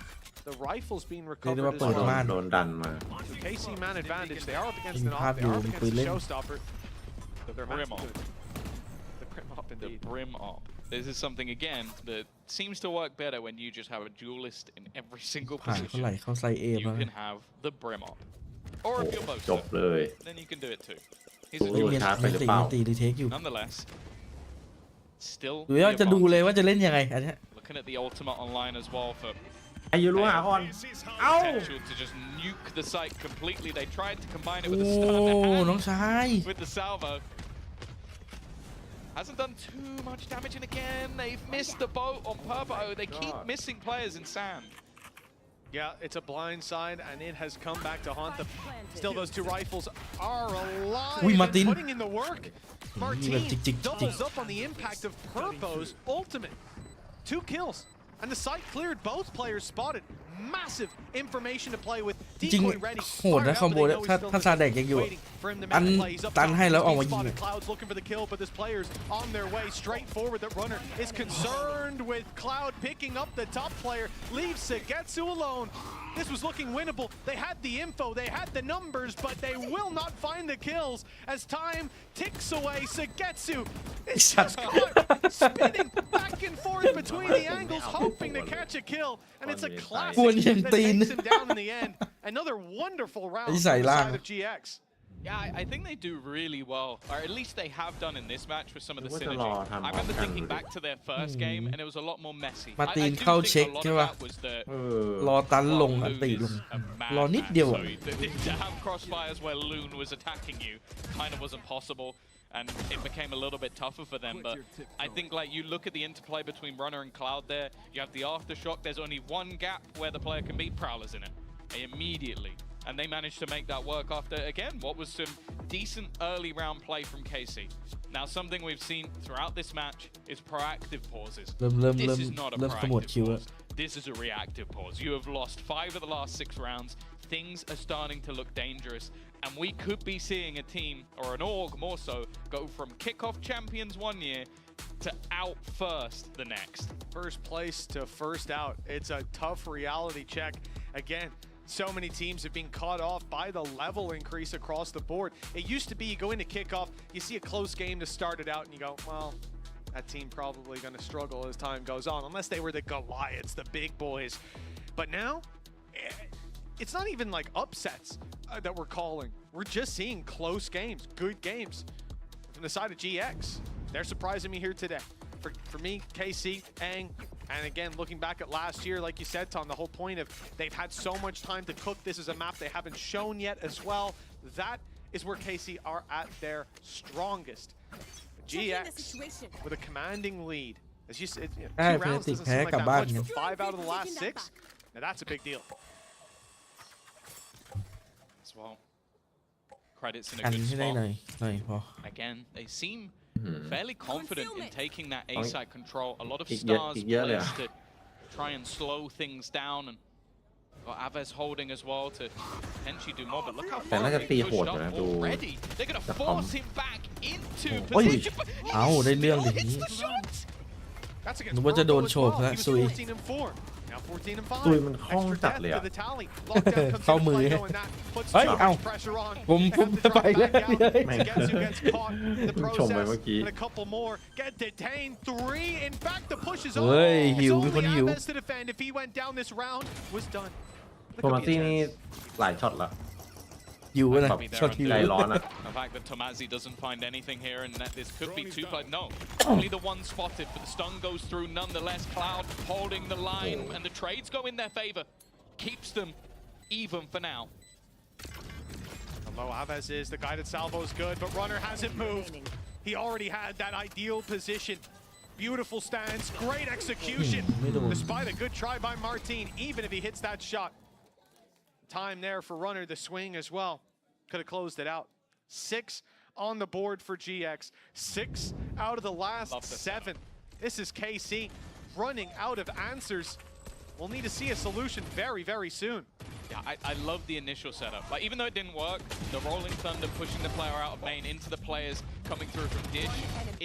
The rifles being เรียกได้ recovered ว่า as เปิด well. ม่าน โดนดันมา So KC man advantage. They are up against Yung an pad op. They are up yung against pwede. the showstopper. So they're Brim matching op. the Brim op The indeed. brim op. This is something again that seems to work better when you just have a duelist in every single ผ่านเท่าไหร่ position. เข้าไซด์เอ You มา can have the brim op. Or โอ้ if you're จ both, บเลย then you can do it too. He's โอ้ a โห duelist. ช้าไปหรือเปล่า ตีรีเทคอยู่ Nonetheless, still หรือว่า the จะดูเลย advantage. ว่าจะเล่นยังไงอันเนี้ย Looking at the ultimate online as well for อายุรู้หาก่อน เอ้า potential to just nuke the site completely. They tried to combine it โอ้ with the stun น้องชาย with the salvo. Hasn't done too much damage, and again they've missed the boat on Purpo. They keep God. missing players in sand. Yeah, it's a blind side, and it has come back to haunt them. Still, those 2 rifles are alive. Uy, and Martin. putting in the work. Martin doubles up on the impact of Purpo's ultimate. 2 kills. And the site cleared. Both players spotted. Massive information to play with. จริง Decoy ready. โหดนะคอมโบเนี่ยถ้าซาแดกยังอยู่ Waiting for him to อัน make the play. He's up ตัน top. ให้แล้วออก He's มายิง spotted. Cloud's looking for the kill, but this player's on their way straight forward. That runner is concerned with Cloud picking up the top player. Leaves Sugetsu alone. This was looking winnable. They had the info, they had the numbers, but they will not find the kills as time ticks away. Sugetsu is just caught spinning back and forth between the angles, hoping to catch a kill. And it's a classic that takes him down in the end. Another wonderful round on the side of GX. Yeah, I think they do really well, or at least they have done in this match with some of the What a synergy. lot, I remember I'm thinking good. back to their first game, and it was a lot more messy. Martin I do เข้า think เช็ค a lot ใช่ of ป่ะ that was the เออ รอตันลง well, อัน Loon ตีล is ง a madman, รอนิดเดียว so อะ to have crossfires where Loon was attacking you kind of wasn't possible, and it became a little bit tougher for them. But I think like you look at the interplay between Runner and Cloud there, you have the aftershock. There's only one gap where the player can beat Prowlers in it. Immediately And they managed to make that work after, again, what was some decent early round play from KC. Now, something we've seen throughout this match is proactive pauses. This is not a proactive pause. This is a reactive pause. You have lost 5 of the last 6 rounds. Things are starting to look dangerous. And we could be seeing a team, or an org more so, go from Kickoff champions one year to out first the next. First place to first out. It's a tough reality check. Again, so many teams have been caught off by the level increase across the board. It used to be you go into Kickoff, you see a close game to start it out, and you go, well, that team probably going to struggle as time goes on, unless they were the Goliaths, the big boys. But now, it's not even like upsets that we're calling. We're just seeing close games, good games. From the side of GX, they're surprising me here today. For me, KC, Ang, and again, looking back at last year, like you said, Tom, the whole point of they've had so much time to cook. This is a map they haven't shown yet as well. That is where KC are at their strongest. GX with a commanding lead. As you said, 2 rounds doesn't seem like that much, but 5 out of the last 6, now that's a big deal. As well, credits in a good spot. Again, they seem fairly confident in taking that A site control. A lot of stars placed to try and slow things down, and got Aves holding as well to potentially do more. But look how far they pushed up already. They're going to force him back into position.ได้เรื่องดิ That's against นึกว่าจะโดนโฉบแล้วซุย 14 and 4. Now 14 and 5. ซุยมันคล่องจัดเลยอะ เข้ามือเฮ้ยเอ้าผมไปแล้วเลย ชมไปเมื่อกี้ And a couple more get detained. 3. In fact, the push is on. เฮ้ยหิว It's มีคน only หิว Aves to defend. If he went down this round, was done. โทมัสซี่นี่หลายช็อตละ หิวนะ Be there ช็อตหิว ใจร้อนอะ The fact that Tomazi doesn't find anything here, and that this could be 2 players. No, only the one spotted, but the stun goes through nonetheless. Cloud holding the line, and the trades go in their favor. Keeps them even for now. Although Aves is, the guided salvo is good, but Runner hasn't moved. He already had that ideal position. Beautiful stance, great execution. Despite a good try by Martin, even if he hits that shot. Time there for Runner, the swing as well. Could have closed it out. 6 on the board for GX. 6 out of the last 7. This is KC running out of answers. We'll need to see a solution very, very soon. Yeah, I love the initial setup. Like, even though it didn't work, the Rolling Thunder pushing the player out of main into the players coming through from Dish,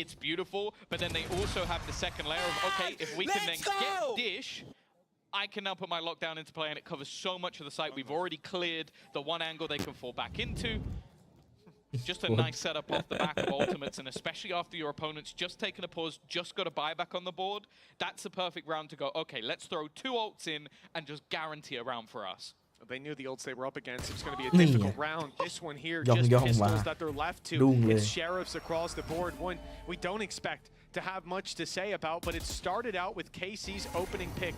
it's beautiful. But then they also have the second layer of, okay, if we can then get Dish, I can now put my lockdown into play, and it covers so much of the site. We've already cleared the one angle they can fall back into. Just a nice setup off the back of ultimates, and especially after your opponent's just taken a pause, just got a buyback on the board, that's a perfect round to go, okay, let's throw 2 ults in and just guarantee a round for us. They knew the ults they were up against. It was going to be a difficult round. This one here, just pistols that they're left to. It's sheriffs across the board. One we don't expect to have much to say about, but it started out with KC's opening pick.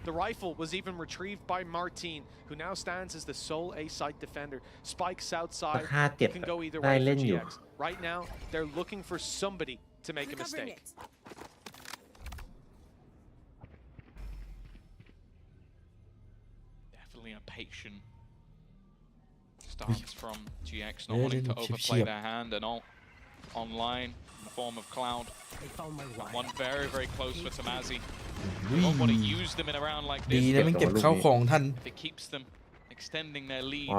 The rifle was even retrieved by Martin, who now stands as the sole A-site defender. Spikes outside, can go either way for GX. Right now, they're looking for somebody to make a mistake. Definitely a patient stance from GX, not wanting to overplay their hand, and all online in the form of Cloud. One very, very close for Tomazi. You don't want to use them in a round like ดี this. นะไม่เก็บเข้าของทัน It keeps them extending their lead.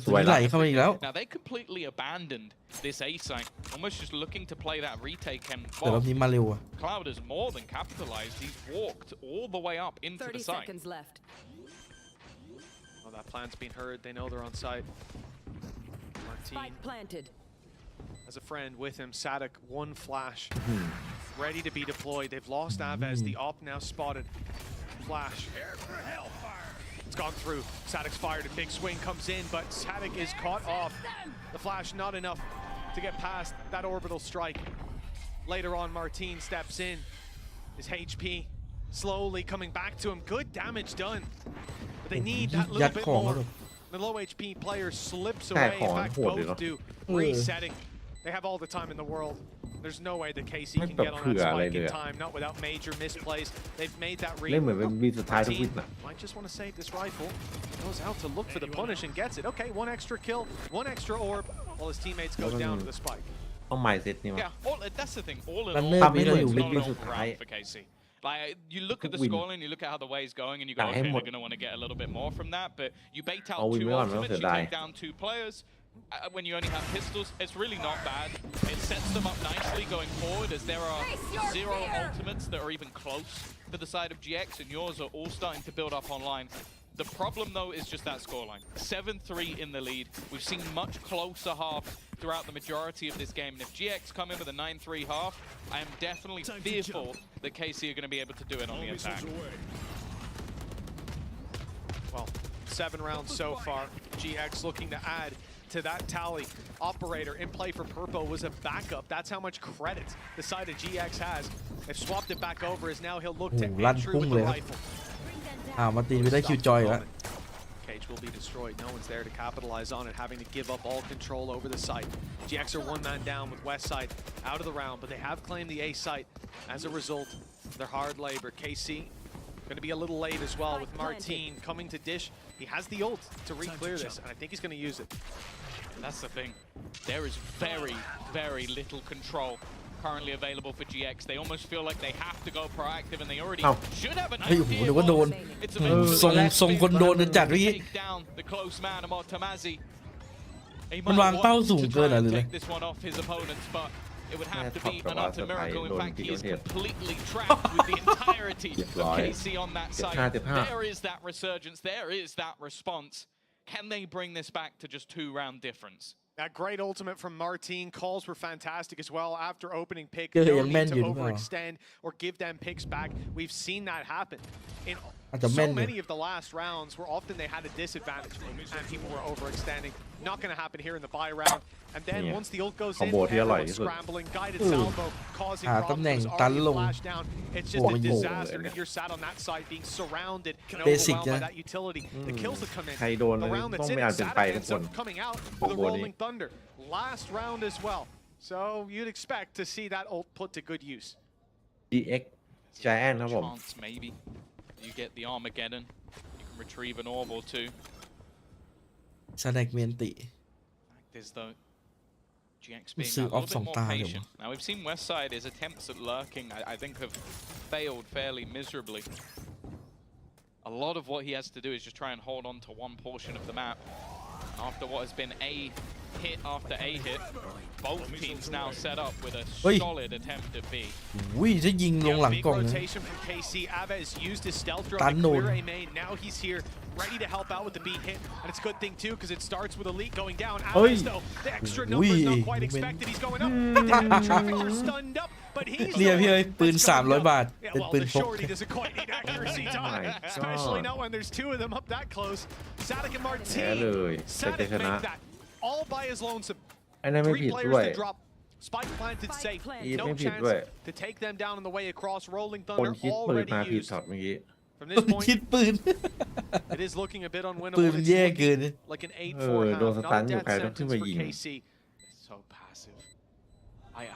สวยไหลเข้ามาอีกแล้ว Now they completely abandoned this A site, almost just looking to play that retake, and แต่รอบนี้มาเร็วอะ Cloud has more than capitalized. He's walked all the way up into the 30 site. seconds left. Well, that plan's been heard. They know they're on site. Martin Spike planted. has a friend with him. Sadik, one flash. Ready to be deployed. They've lost Aves. The op now spotted. Flash. It's gone through. Sadik's fired. A big swing comes in, but Sadik is caught off. The flash not enough to get past that orbital strike. Later on, Martin steps in. His HP slowly coming back to him. Good damage done. But they need that little bit more. The low HP player slips away. In fact, both do. Resetting. They have all the time in the world. There's no way that KC ไม่ can แบบ get on เผื่อ that อะไร spike เลย in อะ time, not without major misplays. They've made that เล่น read. เหมือนเป็นวีสุดท้ายทุกวิน Team อะ might just want to save this rifle. Goes out to look for the punish and gets it. Okay, one extra kill, one extra orb, while his teammates go down to the spike. ต้องไมซ์เซ็ตนี่มั้ง Yeah, that's the thing. All in Runner all, we it's don't not win an this awful high. round for KC. Like, you look at the Win. scoreline, you look at how the way is going, and you go, Nah, okay, him they're would- going to want to get a little bit more from that. But you bait out Oh, we 2 will, ultimates, no, you die. take down 2 players. When you only have pistols, it's really not bad. It sets them up nicely going forward, as there are 0 ultimates that are even close to the side of GX, and yours are all starting to build up online. The problem, though, is just that scoreline. 7-3 in the lead. We've seen much closer halves throughout the majority of this game. And if GX come in with a 9-3 half, I am definitely fearful that KC are going to be able to do it on the attack. Well, 7 rounds so far. GX looking to add to that tally. Operator in play for Purpo was a backup. That's how much credit the side of GX has. They've swapped it back over as now he'll look to โอ้โหลั่น entry พุ่ง with เล the ยครับ rifle. มาตีไม่ได้คิวจอยแล้ว Cage will be destroyed. No one's there to capitalize on it, having to give up all control over the site. GX are 1 man down with Westside out of the round, but they have claimed the A site. As a result, their hard labor. KC going to be a little late as well with Martin coming to dish. He has the ult to re-clear this, and I think he's going to use it. That's the thing. There is very, very little control currently available for GX. They almost feel like they have to go proactive, and they already should have an เฮ้ยโอ้โห idea. นึกว่าโดน It's a ทรงคนโดนจัดเมื่อกี้ take down the close man of Tamazi. He มัน might วางเป้า want สูง to เกิน try หรือ and ไง take this one off his opponents, but it would have to be Yeah, an top utter of miracle. In the fact, he is hit. completely trapped with the entirety of Right. KC on that side. 75 There is that resurgence. There is that response. Can they bring this back to just 2-round difference? That great ultimate from Martin. Calls were fantastic as well after opening pick. เจอ No ยัง need แม่น to อยู่หรือเปล่า overextend or give them picks back. We've seen that happen. In อาจจะแม่น so อยู่ many of the last rounds where often they had a disadvantage and people were overextending. Not going to happen here in the buy round. And then Yeah. once the ult goes in, คอมโบที่อร่อย everyone's ที่สุด scrambling, guided salvo, causing หาตำแหน่ง problems. ตัน Already ลง flashed down. It's just โอ้ a ยโง่เลย disaster. เนี่ย You're sat on that side being surrounded and Basic overwhelmed by นะ that utility. The kills that come in. ใครโดน The round ต้อ that's ง in ไม่ it, อาจเป็นไป Saturday ทุก ends คน up coming out โอ้ with a โหนี้ rolling thunder. Last round as well. So you'd expect to see that ult put to good use. GX Giant ครับผม Chance, maybe. You get the Armageddon. You can retrieve an orb or 2. สแน็กเมนติ Fact is, though, GX being Sự a little off bit song more ta rồi patient. Now, we've seen Westside, his attempts at lurking, I think, have failed fairly miserably. A lot of what he has to do is just try and hold on to one portion of the map. After what has been A hit after A hit, both teams now set up with a เฮ้ย solid attempt at B. อุ้ยจะยิงลงหลัง Big กล่องนะ rotation from KC. Aves used his stealth drone Tan to clear nôn. a main. Now he's here, ready to help out with the B hit. And it's a good thing, too, because it starts with Elite going down. Oi. Aves, though, the extra numbers not quite Ui. expected. He's going up. The traffic are stunned up, but he's เนี่ย the พี่ one เอ้ยปืน that's going 300 up. บาท Yeah, เป็น well, ปืน the พก shorty doesn't quite need accuracy time, My especially God. not when there's 2 of them up that close. Sadik and แพ้เล Martin. ยแต่จะ Sadik ชนะ make that all by his lonesome. ไอ้นั่นไม่ Three ผิด players ด้วย to drop. Spike planted safe. Ý Noไม่ผิด chance ด้วย to take them down on the way across. Rolling คน Thunder คิดปืน already มาผิด used. ช็อตเมื่อกี้ From this คิด point, ปืน it is looking a bit ปื unwinnable. น It's แย่เกิ looking น like an 8-4 half. โดนส Not ตั a นอยู่ death ใครต้องขึ้น sentence มา for ยิง KC. So passive.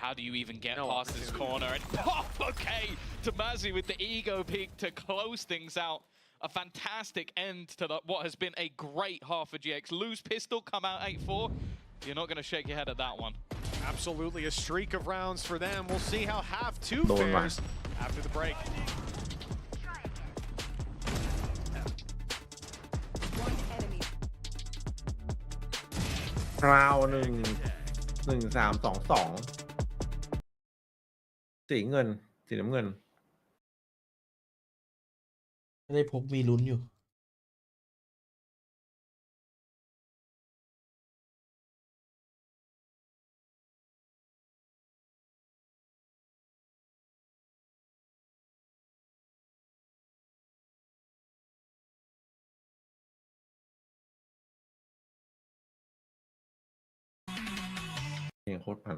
How do you even get No past this corner? And okay, Tamazi with the ego peak to close things out. A fantastic end to what has been a great half for GX. Lose pistol, come out 8-4. You're not going to shake your head at that one. Absolutely a streak of rounds for them. We'll see how half 2 Đồn mà. fares after the break. One enemy. ราวหนึ่ง 1-3-2-2 สีเงิน สีน้ำเงิน ไม่ได้พกมีลุ้นอยู่เพลงโคตรพัน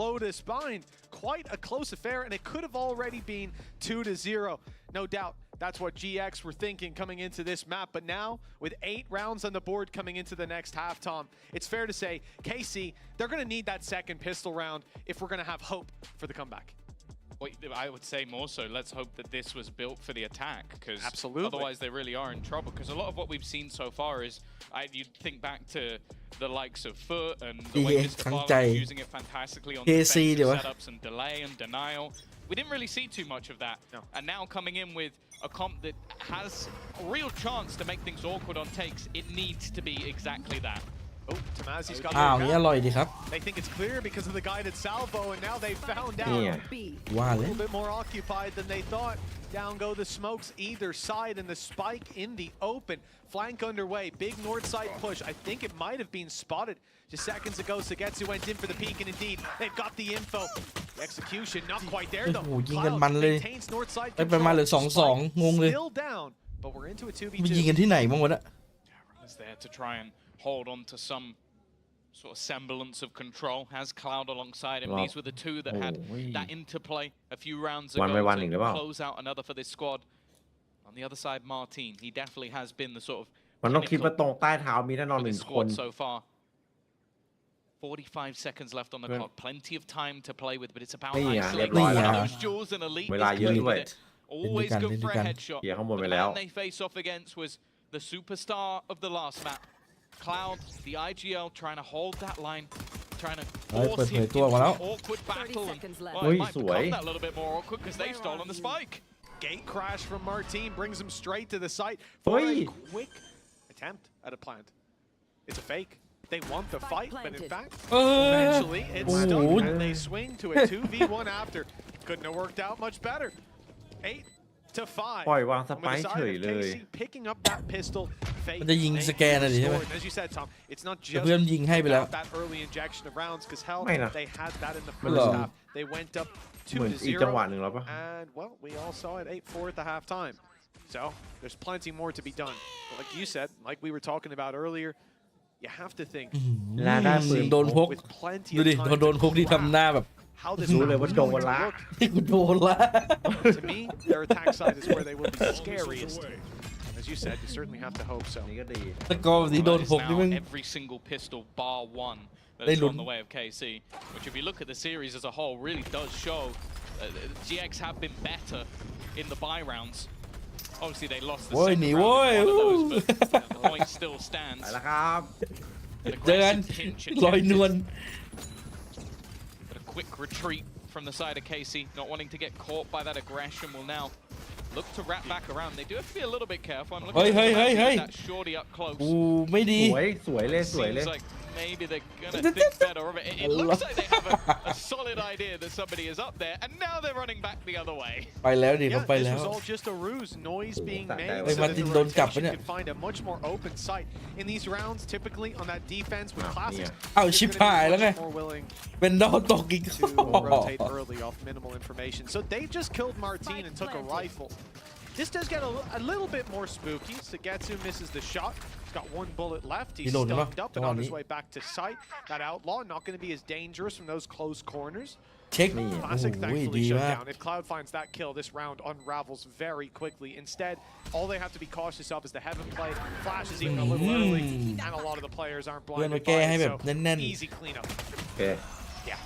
Lotus behind. Quite a close affair, and it could have already been 2-0. No doubt, that's what GX were thinking coming into this map. But now, with 8 rounds on the board coming into the next half, Tom, it's fair to say, KC, they're going to need that second pistol round if we're going to have hope for the comeback. I would say more so, let's hope that this was built for the attack, because absolutely, otherwise they really are in trouble. Because a lot of what we've seen so far is, you'd think back to the likes of Foot and the way Mr. Valorant was using it fantastically on defensive setups and delay and denial. We didn't really see too much of that. No. And now coming in with a comp that has a real chance to make things awkward on takes, it needs to be exactly that. Oh, Tamazi's got นี่อร่อยดีครับ They think it's clear because of the guided salvo, and now they found out. ว่า A เลย little bit more occupied than they thought. Down go the smokes either side, and the spike in the open. Flank underway, big north side push. I think it might have been spotted just seconds ago. Sagetsu went in for the peek, and indeed, they've got the info. The execution not quite there though. โอ้โหยิงกันมันเลย Maintains north side ไปมาเหลือ 2-2 งงเลย Still down, but we're into a 2v2. ไปยิงกันที่ไหนบ้างวะเนี่ย Is there to try and hold on to some sort of semblance of control. Has Cloud alongside him. These were the two that had that interplay a few rounds ago to close out another for this squad. On the other side, Martin, he definitely has been the sort of มันต้องคิดว่าตรงใต้เท้ามีแน่นอน for หนึ่ this งคน squad so far. 45 seconds left on the clock. Plenty of time to play with, but it's about isolating those jewels and elite. เวลาเยอะด้วย Always good for a headshot. เหี้ยข้างบนไป The แล้ว man they face off against was the superstar of the last map. Cloud, the IGL, trying to hold that line, trying to force him into an awkward battle. Well, it might become that little bit more awkward because they've stolen the spike. Gate crash from Martin brings him straight to the site for a quick attempt at a plant. It's a fake. They want the fight, but in fact, eventually it's stuck, and they swing to a 2v1 after. Couldn't have worked out much better. 8-5. ปล่อยวางสไปค์เฉยเลย Picking up that pistol. มันจะยิงสแกนอะไรใช่ไหม As you said, Tom, it's not แต่ just เพื่อนยิงให้ไปแล้ว that early injection of rounds, because hell, ไม่นะ they had that in the ไม่หรอ first half. They went up เหมือนอีกจังหวะหนึ่ง 2-0, แล้วปะ and well, we all saw it 8-4 at the halftime. So there's plenty more to be done. But like you said, like we were talking about earlier, you have to think ลาได้ปืน โดนพก with plenty ดู of ดิ time โดนพกที่ to ทำหน้าแบบ how this รู้เลยว่าโดนละ ที่กูโดนละ to me, their attack side is where they will be scariest. As you said, you certainly have to hope so. นี่ก็ดี สกอร์ที่โดนพกนี่มึง Every single pistol bar one that's on the way of KC, which if you look at the series as a whole, really does show GX have been better in the buy rounds. Obviously, they lost the second round in one of those, but the point still ไป stands. แล้วครับ An เจอกัน aggressive pinch ลอยนวล attempted, but a quick retreat from the side of KC, not wanting to get caught by that aggression, will now look to wrap back around. They do have to be a little bit careful. I'm looking at that shorty up close. กูไม่ดี สวยเลยสวยเลย Seems like maybe they're gonna think better of it. It looks like they have a solid idea that somebody is up there, and now they're running back the other way. ไปแล้วดิ Yeah, เขาไป this แล้ว was all just a ruse. Noise being Ôi, made Ôi, so that Martin the đồn cặp rotation đấy nè. could find a much more open site. In these rounds, typically on that defense with classics, เอา you're ชิบ gonna หาย be แล้วไง much more willing เป็นดอตกอีก to rotate early off minimal information. So they just killed Martin and took a rifle. This does get a little bit more spooky. Sagetsu misses the shot. He's got one bullet left. He's Reload, stunned up and on his Tawani. way back to sight. That outlaw not going to be as dangerous from those close corners. เช็ค Classic โอ้ย thankfully ดี shut มาก down. If Cloud finds that kill, this round unravels very quickly. Instead, all they have to be cautious of is the heaven play. Flash is even a little early, and a lot of the players aren't เพื่อนมา blinded แก้ by ให้ it, แบบ so แน่น easy cleanup. โอเค Yeah.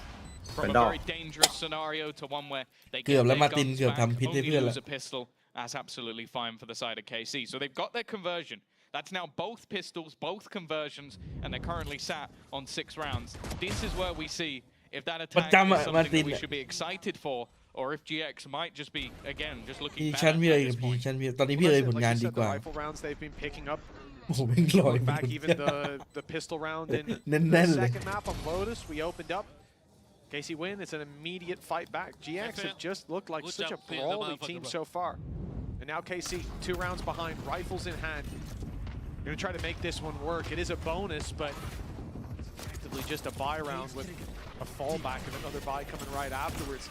From a Pendant. very dangerous scenario to one where they เกือบ get แล้ว their มาร์ติน guns เกือบ back, ทำพิษให้ only เพื่อนแล้ว lose a pistol. That's absolutely fine for the side of KC. So they've got their conversion. That's now both pistols, both conversions, and they're currently sat on 6 rounds. This is where we see if that attack is something that we should be excited for, or if GX might just be, again, just ๆ looking พี่ better ชั้นพี่เลย at กับ this พี่ point. ชั้นพี่ตอนนี้พี่เลยผล Like งาน you ดี said, กว่า the rifle rounds they've been picking up. โอ้โหเป็นลอย Look back even the pistol round in the แน่นๆเลย second map on Lotus, we opened up. KC win, it's an immediate fight back. GX have just looked like such a brawly team so far. And now KC, 2 rounds behind, rifles in hand. They're gonna try to make this one work. It is a bonus, but it's effectively just a buy round with a fallback and another buy coming right afterwards.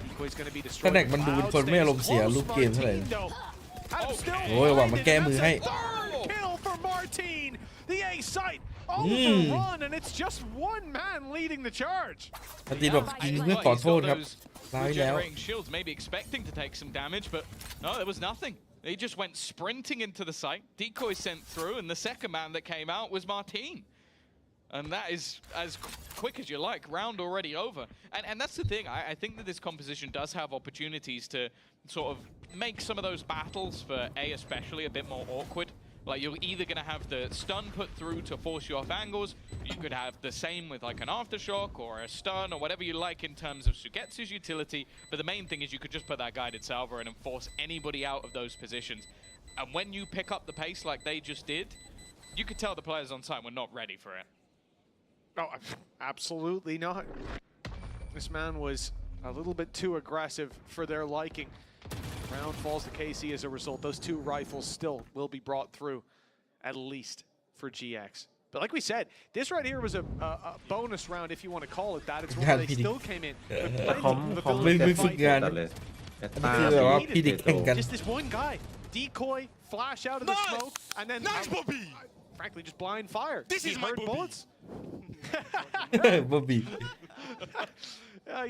Decoy's gonna be ข destroyed. นาดมันดูเป็นคนไม่อารมณ์เสียรูปเกมเท่าไหร่ โอ้ยหวังมาแก้มือให้ Kill for Martin. The A site overrun, and it's just one man leading the charge. ปฏิแบบยิงเพื่อขอโทษครับร้ายแล้ว Regenerating shields, maybe expecting to take some damage, but no, there was nothing. They just went sprinting into the site. Decoy sent through, and the second man that came out was Martin. And that is as quick as you like. Round already over. And that's the thing. I think that this composition does have opportunities to sort of make some of those battles, for A especially, a bit more awkward. Like, you're either going to have the stun put through to force you off angles, you could have the same with like an aftershock or a stun or whatever you like in terms of Sugetsu's utility, but the main thing is you could just put that guided salvo in and force anybody out of those positions. And when you pick up the pace like they just did, you could tell the players on site were not ready for it. Oh, absolutely not. This man was a little bit too aggressive for their liking. Round falls to KC as a result. Those two rifles still will be brought through, at least for GX. But like we said, this right here was a bonus round, if you want to call it that. It's one where they still came in. คอมไม่ฝึกงานเลยตา Just this one guy. Decoy, flash out of the smoke, and then frankly just blind fire. He heard bullets. บ๊อบบี้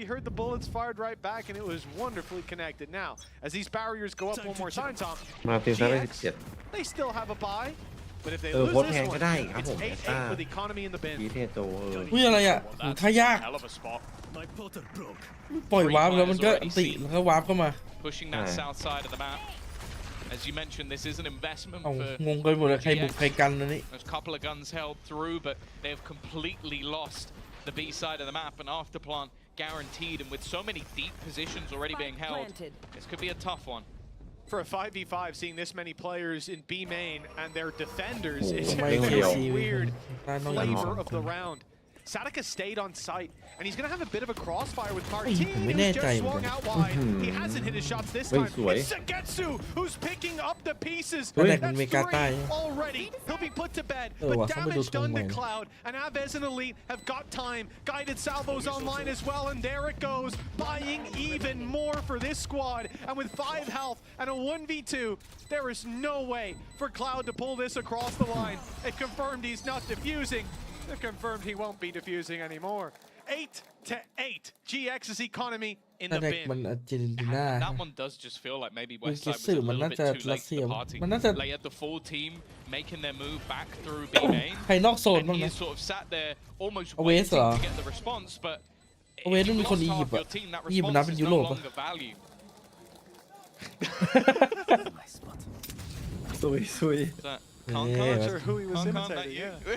You heard the bullets fired right back, and it was wonderfully connected. Now, as these barriers go up one more time, Tom, มาตีซะได้ GX, they still have a buy, but if they โค lose ตรแพ this ง one, ก็ได้ครับ it's ผม 8-8 with economy in the bin. พีเทโต อุ้ยอะไรอ่ะท่ายาก Hell of a spot. My potter broke. ปล่อยวาร์ปแล้วมันก็อันติแล้วก็วาร์ปเข้ามา Pushing that south side of the map. As you mentioned, this is an investment เอา for งงกันหมดเลยใครบุกใครกันอันนี้ There's a couple of guns held through, but they have completely lost the B side of the map, and Afterplant guaranteed, and with so many deep positions already being held, this could be a tough one. For a 5v5, seeing this many players in B main and their defenders is a my very KC weird I know flavor you. of the round. Sadaka stayed on site, and he's going to have a bit of a crossfire with Hey, Martin,ผมไม่ who's แน่ just ใจเหมือน swung กัน out wide. He hasn't hit his shots this เฮ้ย time. สวย It's Sugetsu who's picking up the pieces. ตอนแรกมัน That's เมกาใต้ three already. He'll be put to bed. ว่ะ But เขาไปดู damage ธง done ใหม่ to Cloud, and Aves and Elite have got time. Guided salvos online as well, and there it goes. Buying even more for this squad. And with 5 health and a 1v2, there is no way for Cloud to pull this across the line. It confirmed he's not defusing. It confirmed he won't be defusing anymore. 8-8. GX's economy in ตอน the แรก bin. มันอาร์เจนตินา That one does just feel like maybe Well, Westside was Giselle, a little man, bit that's too late to the Lassia. party. Man, that's a- They had the full team making their move back through B main. ใครนอกโซน And บ้าง he นะ sort of sat there almost Away waiting เหรอ to get the response, but if Away you've นั่นมีคน lost อี half ยิปต์ your อะ team, that อียิปต์นับ response เป็น is ยุ no โรปอะ longer value. ซุยซุย Is that Yeah. Kong Not Kong? sure who he was Kong Kong, that imitating, you? yeah.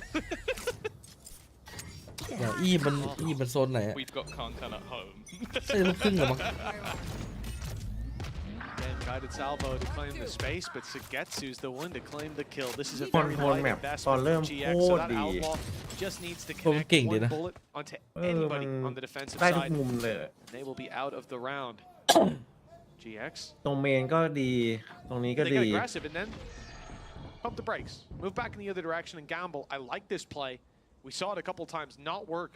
เดี๋ยวอีมันโซนไหนอะ We've got Kong Kong at home. ใช่ลูกครึ่งเหรอมั้ง Again, guided salvo to claim the space, but Sugetsu's the one to claim the kill. This is a คอน very โทรล light แมปตอน investment เริ่ม from โค GX, so ตร that ดี outlaw just needs to ผม connect เก่งดี one นะ bullet onto มั anybody น on the defensive ได้ทุก side. มุมเลย They will be out of the round. GX, ตรงเมนก็ดี ตรงนี้ก็ they ดี get aggressive and then pump the brakes. Move back in the other direction and gamble. I like this play. We saw it a couple times not work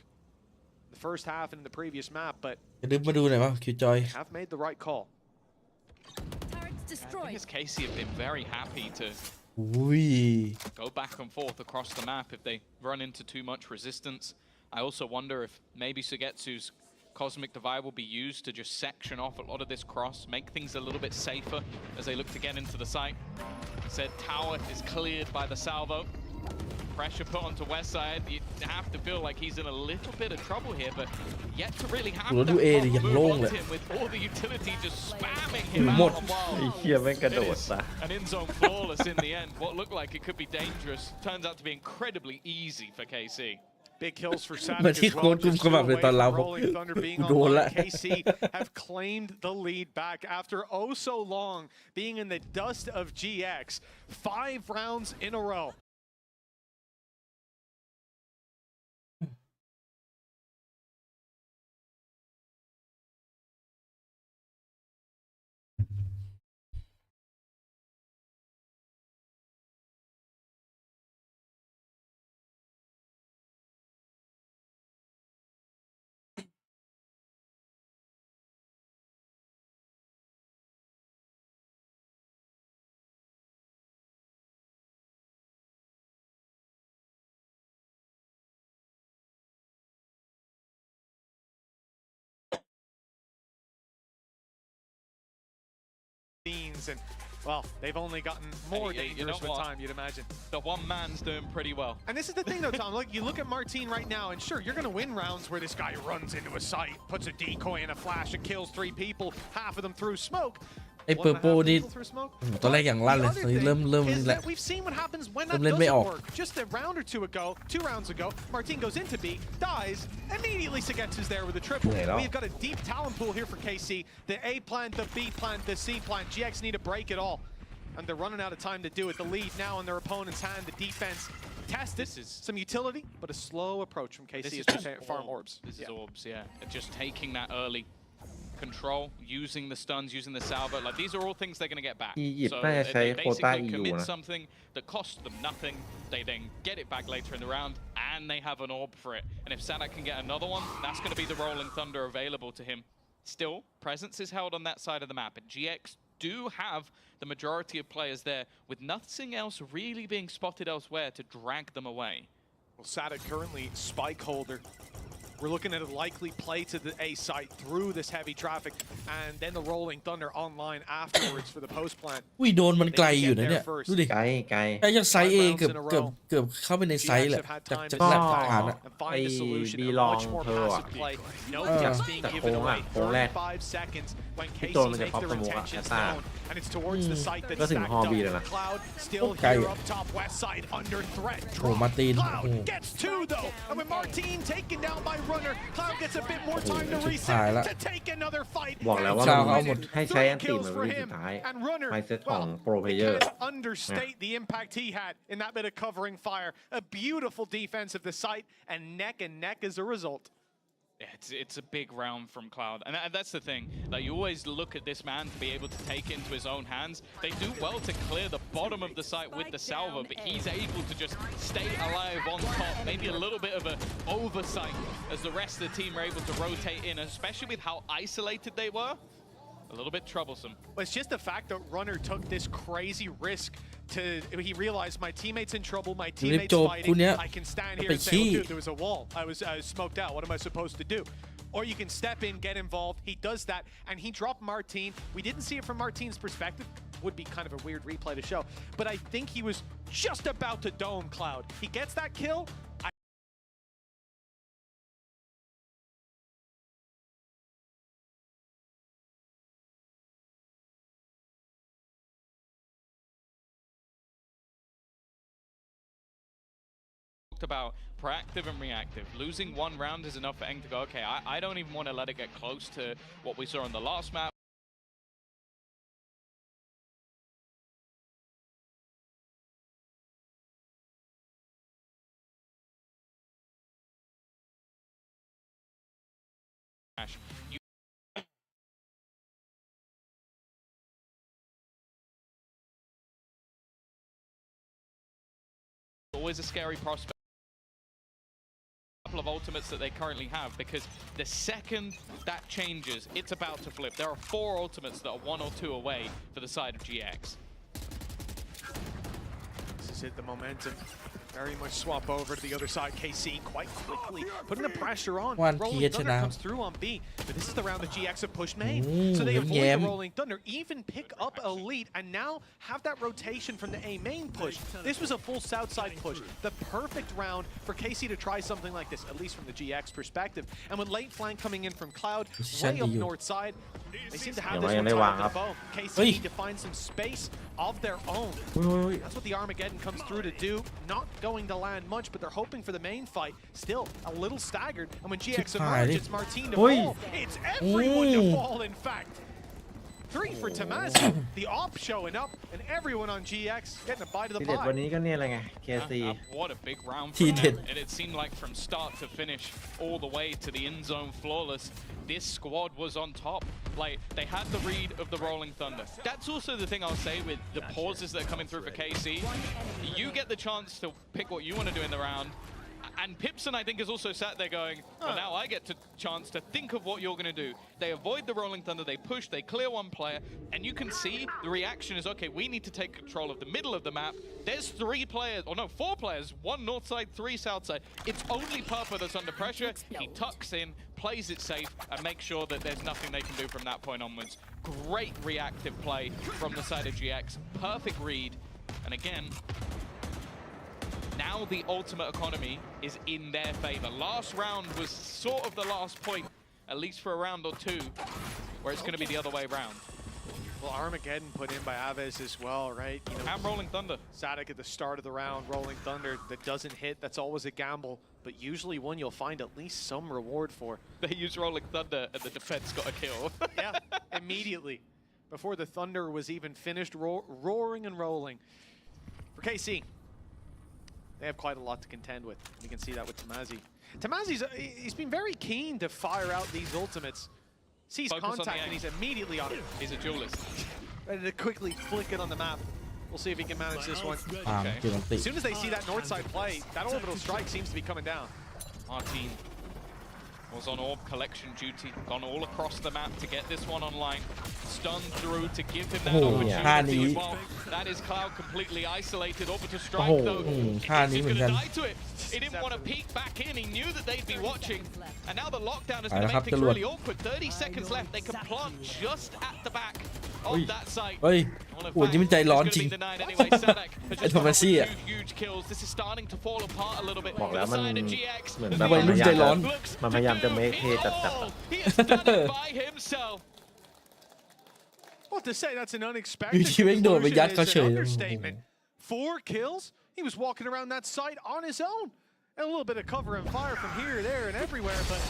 the first half and in the previous map, but อย่าลืมมาดูหน่อยว่าคิวจอย have made the right call. Turrets I think destroyed. as Casey have been very happy to อุ้ย go back and forth across the map if they run into too much resistance. I also wonder if maybe Sugetsu's Cosmic Divide will be used to just section off a lot of this cross, make things a little bit safer as they look to get into the site. Said tower is cleared by the salvo. Pressure put onto Westside. You have to feel like he's in a little bit of trouble here, but yet to really have โหแล้วดู that A ดิยัง move โล่ง on เลย him with all the utility just spamming him หมด out on wild. ไอ้เคียแม่งกระโด It ด is ซะ an in-zone flawless in the end. What looked like it could be dangerous turns out to be incredibly easy for KC. Big kills for เหมือน Savage ที่ as โค้ well. ชกุม Just ขมับ two เลย away ตอนเรา from Rolling Thunder being โดน online. ละ KC have claimed the lead back after oh so long being in the dust of GX. 5 rounds in a row. Fiends, and well, they've only gotten more dangerous with time, you'd imagine. The one man's doing pretty well. And this is the thing though, Tom, look, you look at Martin right now, and sure, you're gonna win rounds where this guy runs into a site, puts a decoy in a flash, and kills 3 people, half of them through smoke. ไอ้เปอร์โปนี่ตอนแรกอย่างลั่นเลยตอนนี้เริ่มนี่แหละ We've seen what happens when that เล่นไม่ออก doesn't work. Just a round or two ago, 2 rounds ago, Martin goes into B, dies, immediately Segetsu's there with a triple. We've got a deep talent pool here for KC. The A plant, the B plant, the C plant. GX need to break it all. And they're running out of time to do it. The lead now in their opponent's hand. The defense tested. Some utility, but a slow approach from KC as they farm orbs. This is orbs, yeah. Just taking that early control, using the stuns, using the salvo. Like, these are all things they're going to get back. So they basically commit something that costs them nothing. They then get it back later in the round, and they have an orb for it. And if Sadak can get another one, that's going to be the Rolling Thunder available to him. Still, presence is held on that side of the map, and GX do have the majority of players there, with nothing else really being spotted elsewhere to drag them away. Well, Sadak currently spike holder. We're looking at a likely play to the A site through this heavy traffic, and then the Rolling Thunder online afterwards for the post plant. อุ้ยโดนมันไกลอยู่นะเนี่ยดูดิ ไกล ไอ้ยังไซส์เอเกือบเข้าไปในไซส์แหละจากหลักฐานอะ ไอ้บีลองเธออะจากโค้งอะโค้งแรกที่โดนมันจะป๊อปสโมกอะแอตตาก็ถึงฮอบีเลยนะ ไกลโอ้มาร์ติน And when Martin taken down by Runner, Cloud gets a bit more time to reset to take another fight. บอกแล้วว่ามันให้ใช้อันตีมันเป็นสุดท้ายไมเซ็ตของโปรเพลเยอร์ Understate the impact he had in that bit of covering fire. A beautiful defense of the site, and neck as a result. Yeah, it's a big round from Cloud, and that's the thing. Like, you always look at this man to be able to take it into his own hands. They do well to clear the bottom of the site with the salvo, but he's able to just stay alive on top. Maybe a little bit of an oversight as the rest of the team are able to rotate in, especially with how isolated they were. A little bit troublesome. Well, it's just the fact that Runner took this crazy risk he realized my teammate's in trouble, my teammate's fighting, I can stand here and say, oh, dude, there was a wall. I was smoked out. What am I supposed to do? Or you can step in, get involved. He does that, and he dropped Martin. We didn't see it from Martin's perspective. Would be kind of a weird replay to show. But I think he was just about to dome Cloud. He gets that kill. About proactive and reactive. Losing one round is enough for Eng to go, okay, I don't even want to let it get close to what we saw in the last map. Always a scary prospect. Of ultimates that they currently have, because the second that changes, it's about to flip. There are 4 ultimates that are 1 or 2 away for the side of GX. This is it, the momentum. Very much swap over to the other side. KC quite quickly putting the pressure on. Rolling Thunder comes through on B, but this is the round that GX have pushed main. So they avoid the Rolling Thunder, even pick up a lead, and now have that rotation from the A main push. This was a full south side push. The perfect round for KC to try something like this, at least from the GX perspective. And with late flank coming in from Cloud, way up north side, they seem to have this one tied to the bow. KC need to find some space of their own. That's what the Armageddon comes through to do. Not going to land much, but they're hoping for the main fight. Still a little staggered, and when GX emerge, it's Martin to fall. It's everyone to fall, in fact. 3 for Tamazi, the op showing up, and everyone on GX getting a bite of the pie. วันนี้ก็เนี่ยอะไรไง KC What a big round for them. And it seemed like from start to finish, all the way to the end zone flawless, this squad was on top. Like, they had the read of the Rolling Thunder. That's also the thing I'll say with the pauses that are coming through for KC. You get the chance to pick what you want to do in the round. And Pipson, I think, is also sat there going, well, now I get a chance to think of what you're going to do. They avoid the Rolling Thunder, they push, they clear one player, and you can see the reaction is, okay, we need to take control of the middle of the map. There's 4 players, 1 north side, 3 south side. It's only Purple that's under pressure. He tucks in, plays it safe, and makes sure that there's nothing they can do from that point onwards. Great reactive play from the side of GX. Perfect read. And again, now the ultimate economy is in their favor. Last round was sort of the last point, at least for a round or 2, where it's going to be the other way around. Well, Armageddon put in by Aves as well, right? You know, and Rolling Thunder. Sadek at the start of the round, Rolling Thunder that doesn't hit, that's always a gamble, but usually one you'll find at least some reward for. They use Rolling Thunder and the defense got a kill. Yeah, immediately. Before the Thunder was even finished roaring and rolling. For KC, they have quite a lot to contend with. You can see that with Tamazi. Tamazi's he's been very keen to fire out these ultimates. Sees Focus contact and he's immediately on it. He's a duelist. Ready to quickly flick it on the map. We'll see if he can manage this one. Okay. As soon as they see that north side play, that orbital strike seems to be coming down. Martin was on orb collection duty, gone all across the map to get this one online. Stunned through to give him that opportunity as well. That is Cloud completely isolated. Orbital strike though, he's going to die to it. He didn't want to peek back in, he knew that they'd be watching. And now the lockdown is going to make things really awkward. 30 seconds left, they can plant just at the back of that site. เฮ้ยโอ้ยนี่มันใจร้อนจริงไอ้ทอมัสซี่อ่ะ บอกแล้วมันเหมือนแบบ วัยรุ่นใจร้อน มันพยายามจะเมคเทจัด Well, to say that's an อยู่ unexpected ที่แม่งโดนไปยัดเขาเฉย understatement. 4 kills. He was walking around that site on his own. And a little bit of cover and fire from here, there, and everywhere, but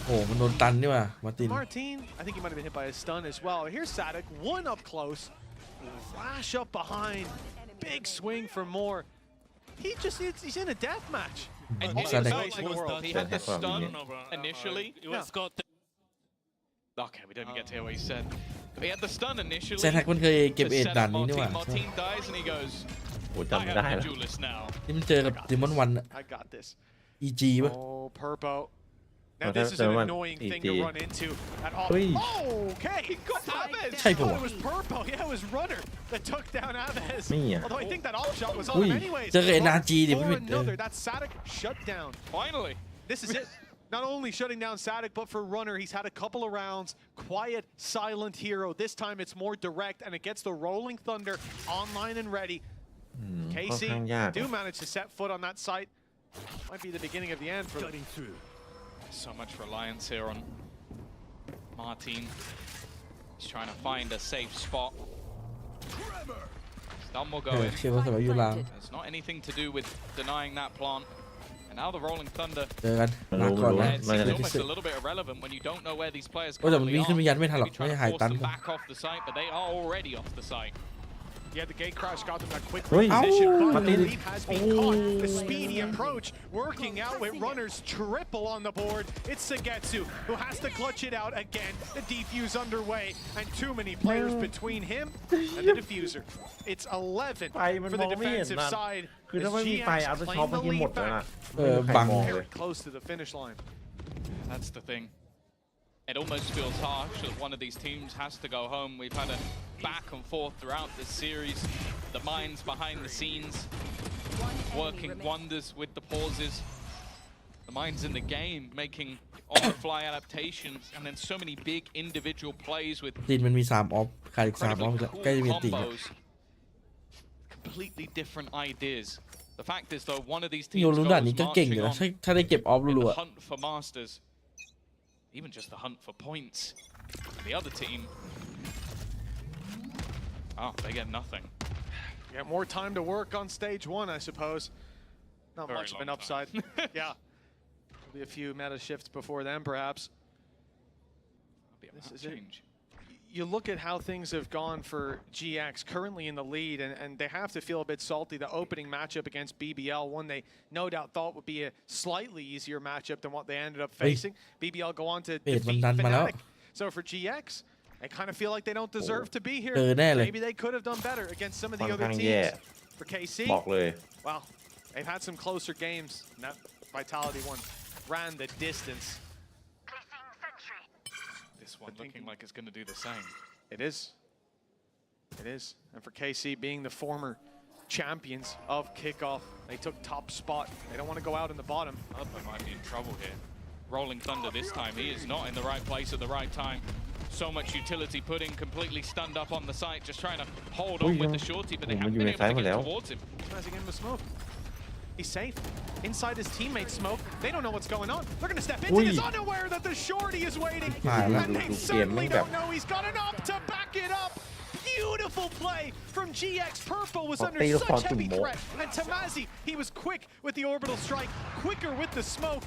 โอ้มันโดนตันนี่ว่ะมาร์ติน Martin, I think he might have been hit by a stun as well. Here's Sadek, 1 up close, flash up behind, big swing for more. He's in a death match. And Sadek. it felt like the world. He had the stun initially. Okay, we don't even get to hear what he said. But he had the stun initially. แซนแฮกมันเคยเก็บเอ็ดด่านนี้นี่ว่ะ Martin dies and he goes, โอ้จำไม่ได้แล้ว duelist now. ที่มันเจอกับดิมอนวัน I got this. EG ป่ะ Oh, Purpo. Now this is an annoying thing to run into at all. Okay, he got Aves. Hey, I thought it was Purpo. Yeah, it was Runner that took down Aves. Yeah. Although I think that off shot was on Ui, him anyways. chắc cái NRG thì For mới bị- another, that's Sadek shut down. Finally. This is it. Not only shutting down Sadek, but for Runner, he's had a couple of rounds. Quiet, silent hero. This time it's more direct, and it gets the Rolling Thunder online and ready. ค่อนข้างยาก KC do manage to set foot on that site. Might be the beginning of the end for them. So much reliance here on Martin. He's trying to find a safe spot. Stun will เอ go อ in. เชื่อว่าสมัยอยู่ลาว There's not anything to do with denying that plant. And now the Rolling Thunder. เจอกันลาก่อนนะ It ไม่ seems ได้ที่ almost สุด a little bit irrelevant when you don't know where these players โอ้แต่มัน currently วิ่งขึ้นไป are. ยันไม่ทันหรอก Maybe ไม่ trying หาย to ตั force น them back off the site, but they are already off the site. Yeah, the gate crash got them that quick Ui. position, but the Martin. lead has been caught. The speedy approach working out with Runners triple on the board. It's Sagetsu who has to clutch it out again. The defuse underway, and too many players between him and the diffuser. It's 11 ไฟมัน for ม the องไม่เห็น defensive นะ side. คือถ้า As ไม่มีไฟ GX อัพช็อป claim เมื่อ the กี้หมด lead แล้ว back. นะ เออ ไม่มีใคร บัง มองเล Very ย close to the finish line. That's the thing. It almost feels harsh that one of these teams has to go home. We've had a back and forth throughout this series. The minds behind the scenes working wonders with the pauses. The minds in the game making on-the-fly adaptations, and then so many big individual plays with จีนมันมี3ออฟขาดอีก3ออฟ incredibly ใกล้จะมี cool ตีแล้ว combos. Completely different ideas. The fact is, though, one of these โย teams รู้ goes ด่านนี้ก็เก่งอยู่ marching นะ on ถ้าได้เก็บออฟ in รัว the hunt for masters, even just the hunt for points. The other team, they get nothing. You got more time to work on stage 1, I suppose. Not Very much of an long upside. Yeah. There'll be a few meta shifts before then, perhaps. That'll be a This map is it. change. You look at how things have gone for GX, currently in the lead, and they have to feel a bit salty. The opening matchup against BBL, one they no doubt thought would be a slightly easier matchup than what they ended up facing. BBL go on to defeat Fnatic. So for GX, they kind of feel like they don't deserve to be here. Maybe they could have done better against some of the other teams. For KC, บอกเลย well, they've had some closer games. Vitality one ran the distance. This one looking like it's going to do the same. It is. It is. And for KC being the former champions of Kickoff, they took top spot. They don't want to go out in the bottom. Upper might be in trouble here. Rolling Thunder this time. He is not in the right place at the right time. So much utility put in, completely stunned up on the site, just trying to hold on with the shorty, but they haven't been able to get towards him. Tries to get him with smoke. He's safe. Inside his teammates smoke. They don't know what's going on. They're going to step into this unaware that the shorty is waiting. And they certainly don't know he's got an up to back it up. Beautiful play from GX. Purple was under such heavy threat. And Tamazi, he was quick with the orbital strike, quicker with the smoke,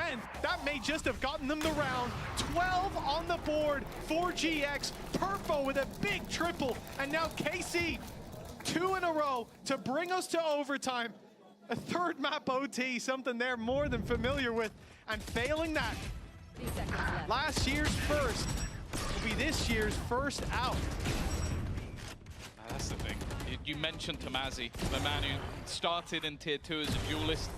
and that may just have gotten them the round. 12 on the board for GX. Purple with a big triple, and now KC, 2 in a row to bring us to overtime. A third map OT, something they're more than familiar with, and failing that. Last year's first will be this year's first out. That's the thing. You mentioned Tamazi, the man who started in Tier 2 as a duelist,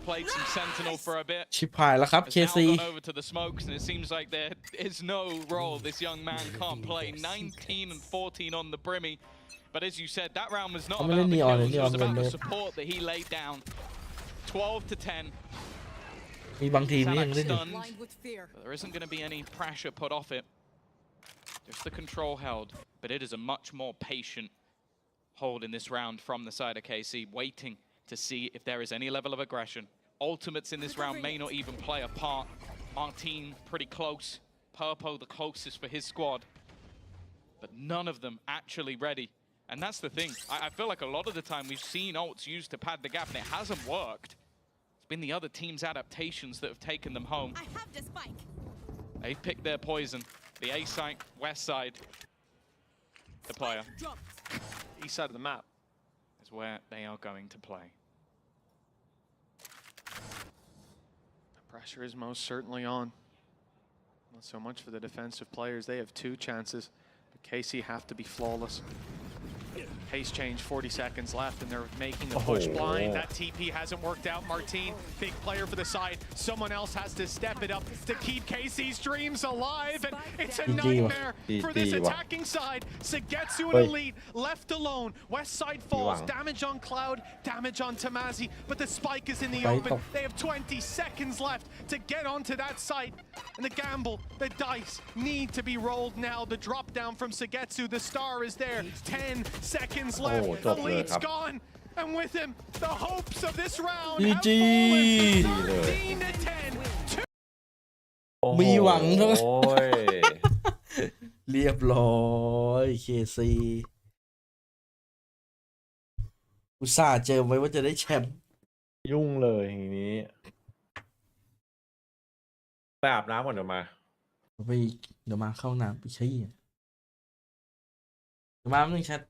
played some Sentinel for a bit. ชิบหายแล้วครับ Has KC now gone over to the smokes, and it seems like there is no role this young man can't play. 19 and 14 on the Brimmy. But as you said, that round was not I'm about the gonna kills, Neon, it was about the Neon, support that he laid down. 12 to 10. มีบางทีมนี่ยัง Sanak เล่นอยู่ stunned, but there isn't going to be any pressure put off it. Just the control held, but it is a much more patient hold in this round from the side of KC, waiting to see if there is any level of aggression. Ultimates in this round may not even play a part. Martine pretty close, Purpo the closest for his squad, but none of them actually ready. And that's the thing. I feel like a lot of the time we've seen ults used to pad the gap and it hasn't worked. It's been the other team's adaptations that have taken them home. I have the spike. They've picked their poison. The A site, west side, the player. East side of the map Is where they are going to play. The pressure is most certainly on. Not so much for the defensive players. They have 2 chances, but KC have to be flawless. Pace change, 40 seconds left, and they're making the push blind. That TP hasn't worked out. Martine, big player for the side. Someone else has to step it up to keep KC's dreams alive, and it's a nightmare for this attacking side. Sagetsu and Elite left alone. West side falls, damage on Cloud, damage on Tamazi, but the spike is in the open. They have 20 seconds left to get onto that site, and the gamble, the dice need to be rolled now. The drop down from Sagetsu, the star is there. 10 seconds left. Elite's gone, and with him, the hopes of this round have fallen. 13 to 10. มีหวังด้วย เรียบร้อย KC อุตส่าห์เจอไว้ว่าจะได้แชมป์ ยุ่งเลยอย่างนี้ ไปอาบน้ำก่อนเดี๋ยวมา เดี๋ยวมาเข้าน้ำไปใช้เดี๋ยวมาแป๊บนึงแชท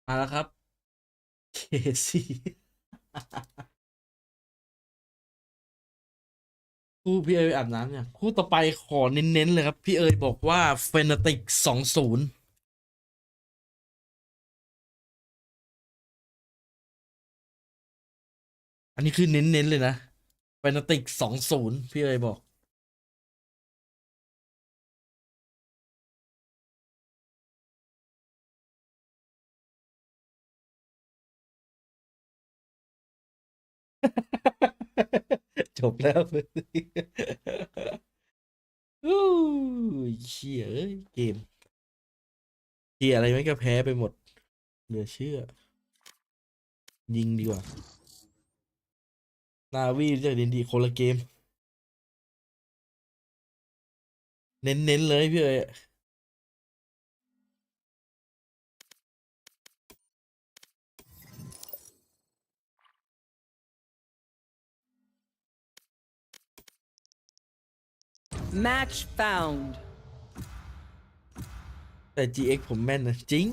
มาแล้วครับ KC คู่พี่เอ๋ยอาบน้ำเนี่ยคู่ต่อไปขอเน้นๆเลยครับ พี่เอ๋ยบอกว่า Fnatic 20อันนี้คือเน้นๆเลยนะ Fnatic 20พี่เอ๋ยบอก จบแล้ว อู้ยเชี่ยเอ้ยเกมเชี่ยอะไรไม่ก็แพ้ไปหมดเหลือเชื่อ ยิงดีกว่า นาวีจากดินดีคนละเกม เน้นๆเลยพี่เอ๋ย Match found. แต่ GX ผมแม่นนะจริง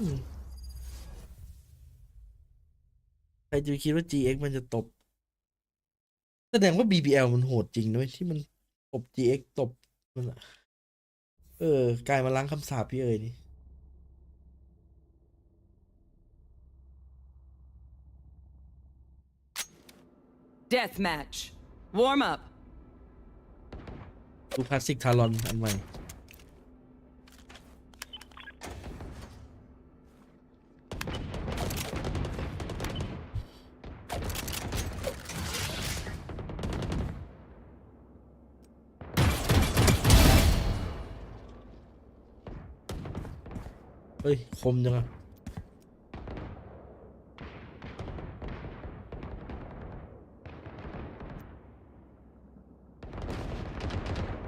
ใครจะไปคิดว่า GX มันจะตบ แสดงว่า BBL มันโหดจริงด้วยที่มันตบ GX ตบมันอะกลายมาล้างคำสาปพี่เอ๋ยนี่ Deathmatch. Warm up. ดูคลาสสิกทารอนอันใหม่ เฮ้ย คมจังอะ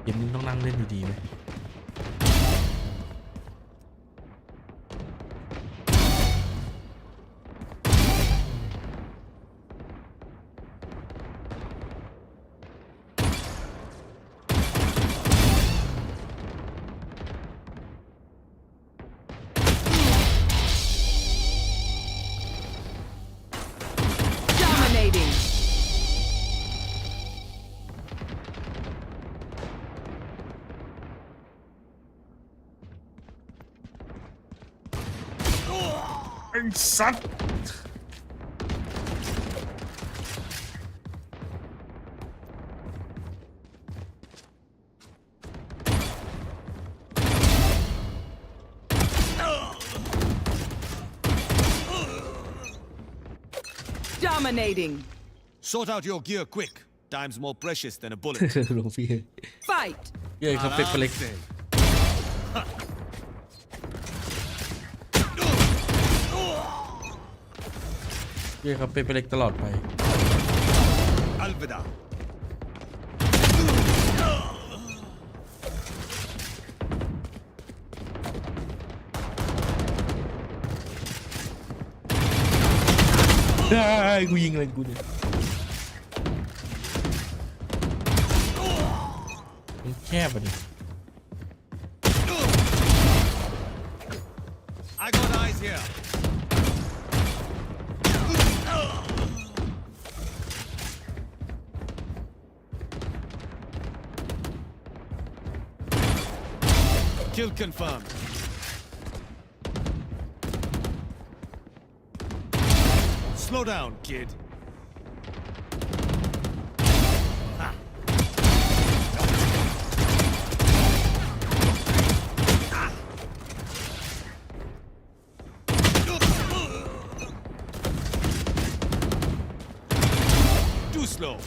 เกมนี้ต้องนั่งเล่นอยู่ดีไหม Dominating. Dominating. Sort out your gear quick. Time's more precious than a bullet. หลวงพี่ Fight. พี่เอ๋ยเขาเป็กเล็ก พี่เอ๋ยเขาเป็กเล็กตลอดไป Alvida. ได้กูยิงอะไรกูเนี่ยมันแคบอ่ะดิ I got eyes here. Kill confirmed. Slow down, kid. Too slow.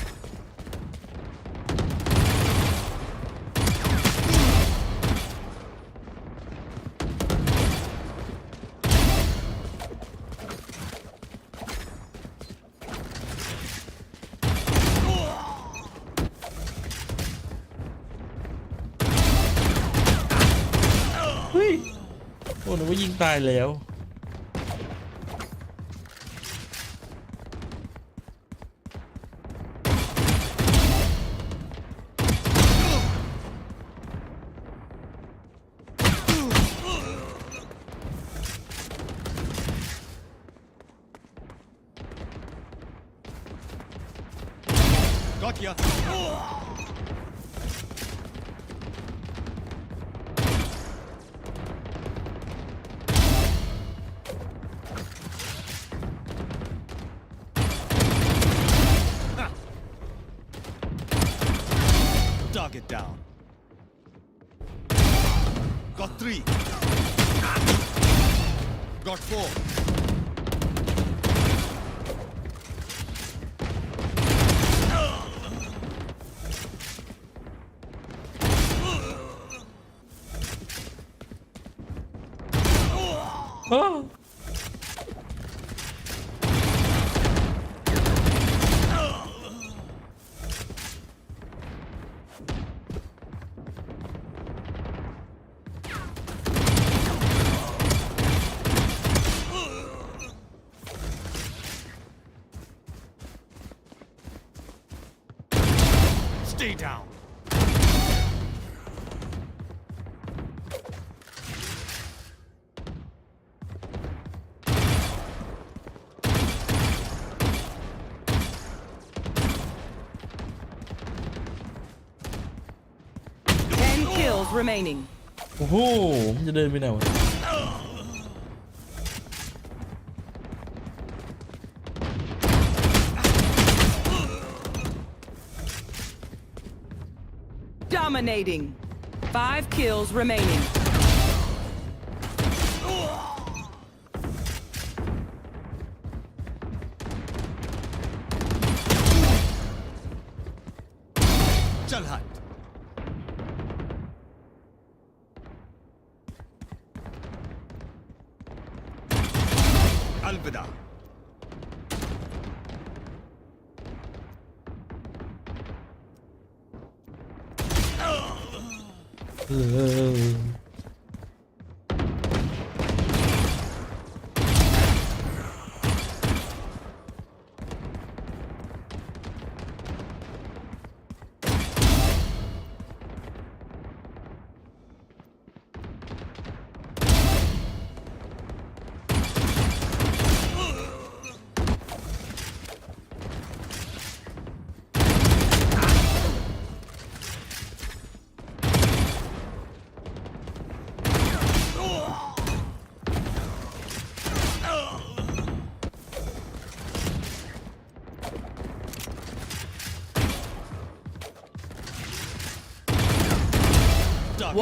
Ui. Ủa, nó cóยิงตายแล้ว Got Got ya. Target down. Got 3. Got 4. Oh. Stay down. Kills remaining. โอ้โหมันจะเดินไปไหนวะ Dominating. 5 kills remaining. Chal hat. Alvida.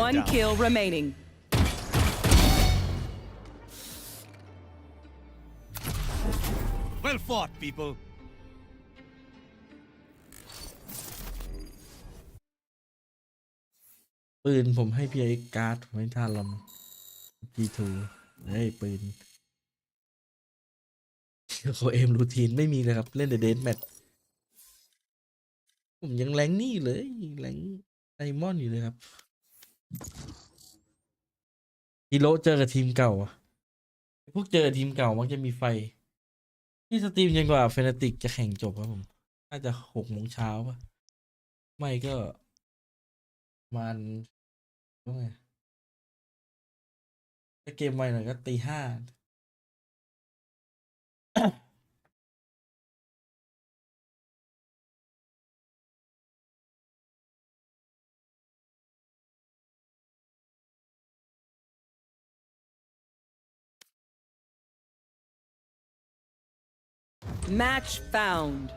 One kill remaining. Well fought, people. ปืนผมให้พี่ไอ้การ์ดผมให้ท่านลำ G2 เฮ้ยปืนเขาเอ็มรูทีนไม่มีเลยครับ เล่นแต่เดนแมทผมยังแรงนี่เลยแรงไดมอนด์อยู่เลยครับฮีโร่เจอกับทีมเก่าอะพวกเจอทีมเก่ามักจะมีไฟที่สตรีมยังกว่าเฟนาติกจะแข่งจบครับผมน่าจะ6 โมงเช้าป่ะไม่ก็มันว่าไงถ้าเกมไวหน่อยก็ตี 5 Match found.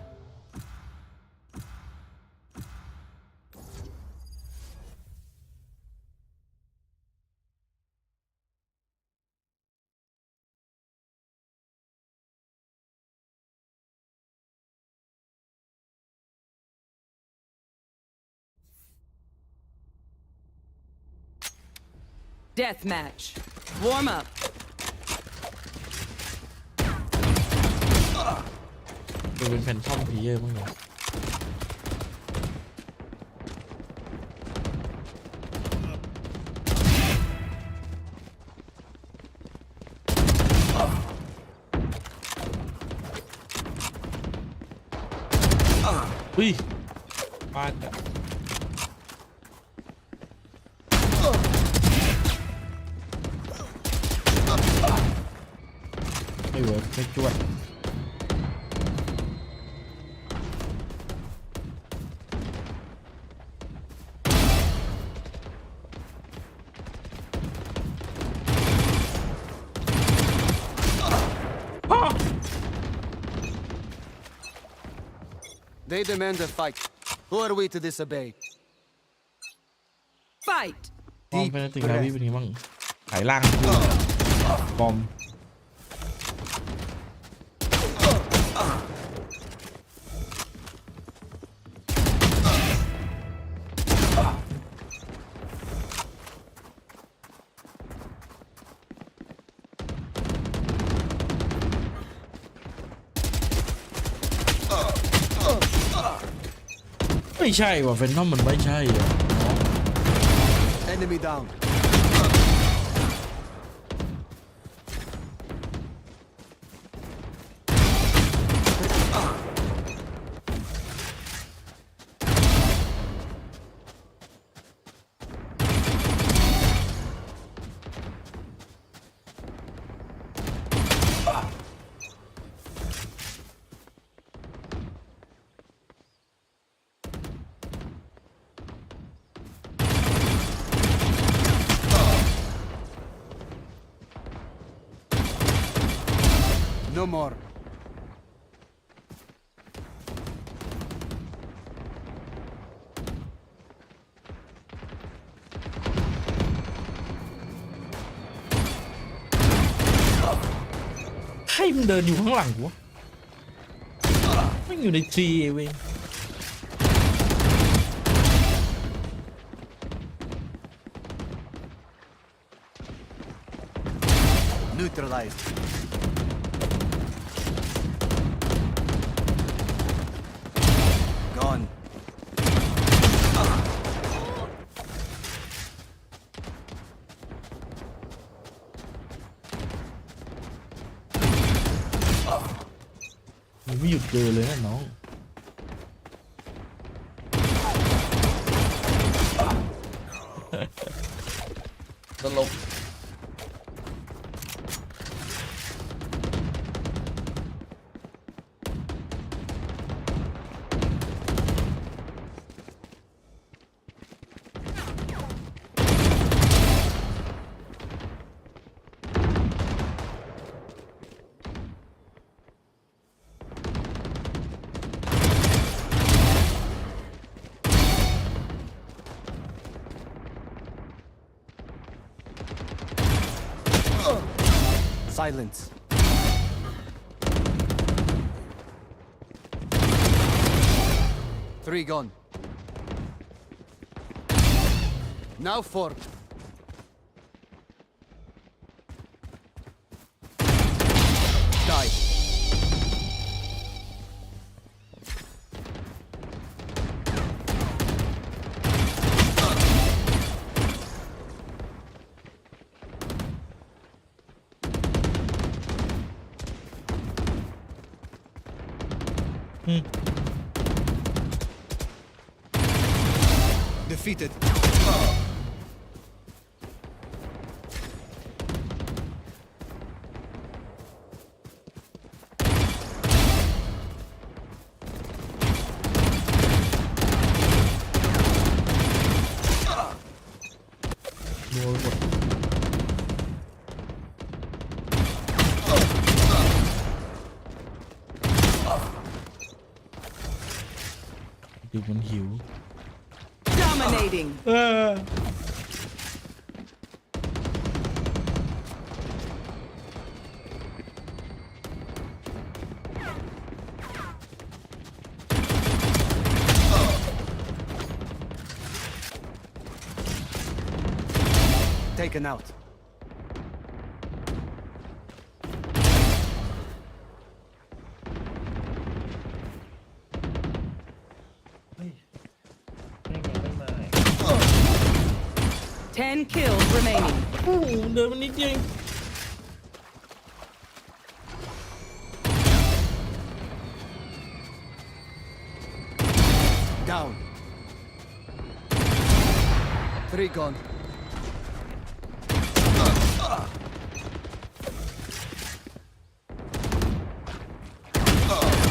Deathmatch. Warm up. ดูเป็นแฟนทอมพีเยอร์มั้งเหรออุ้ยปาดอะไม่เวิร์กไม่จวด They demand a fight. Who are we to disobey? Fight. ฟอร์มเป็นตึงนาวิเป็นไงบ้างขายล่างฟอร์มไม่ใช่ว่ะเฟนทอมมันไม่ใช่อ่ะ Enemy down. No more.ใครมันเดินอยู่ข้างหลังวะไม่อยู่ในทรีเว้ย Neutralized. Gone.มันไม่หยุดเดินเลยนะน้องตลกSilence. Three gone. Now four. Die. Defeated.ดูมันหิว Dominating. Taken out. Ten kills remaining. โอ้โหเดินมันนิดเดียวเอง Down. Three gone.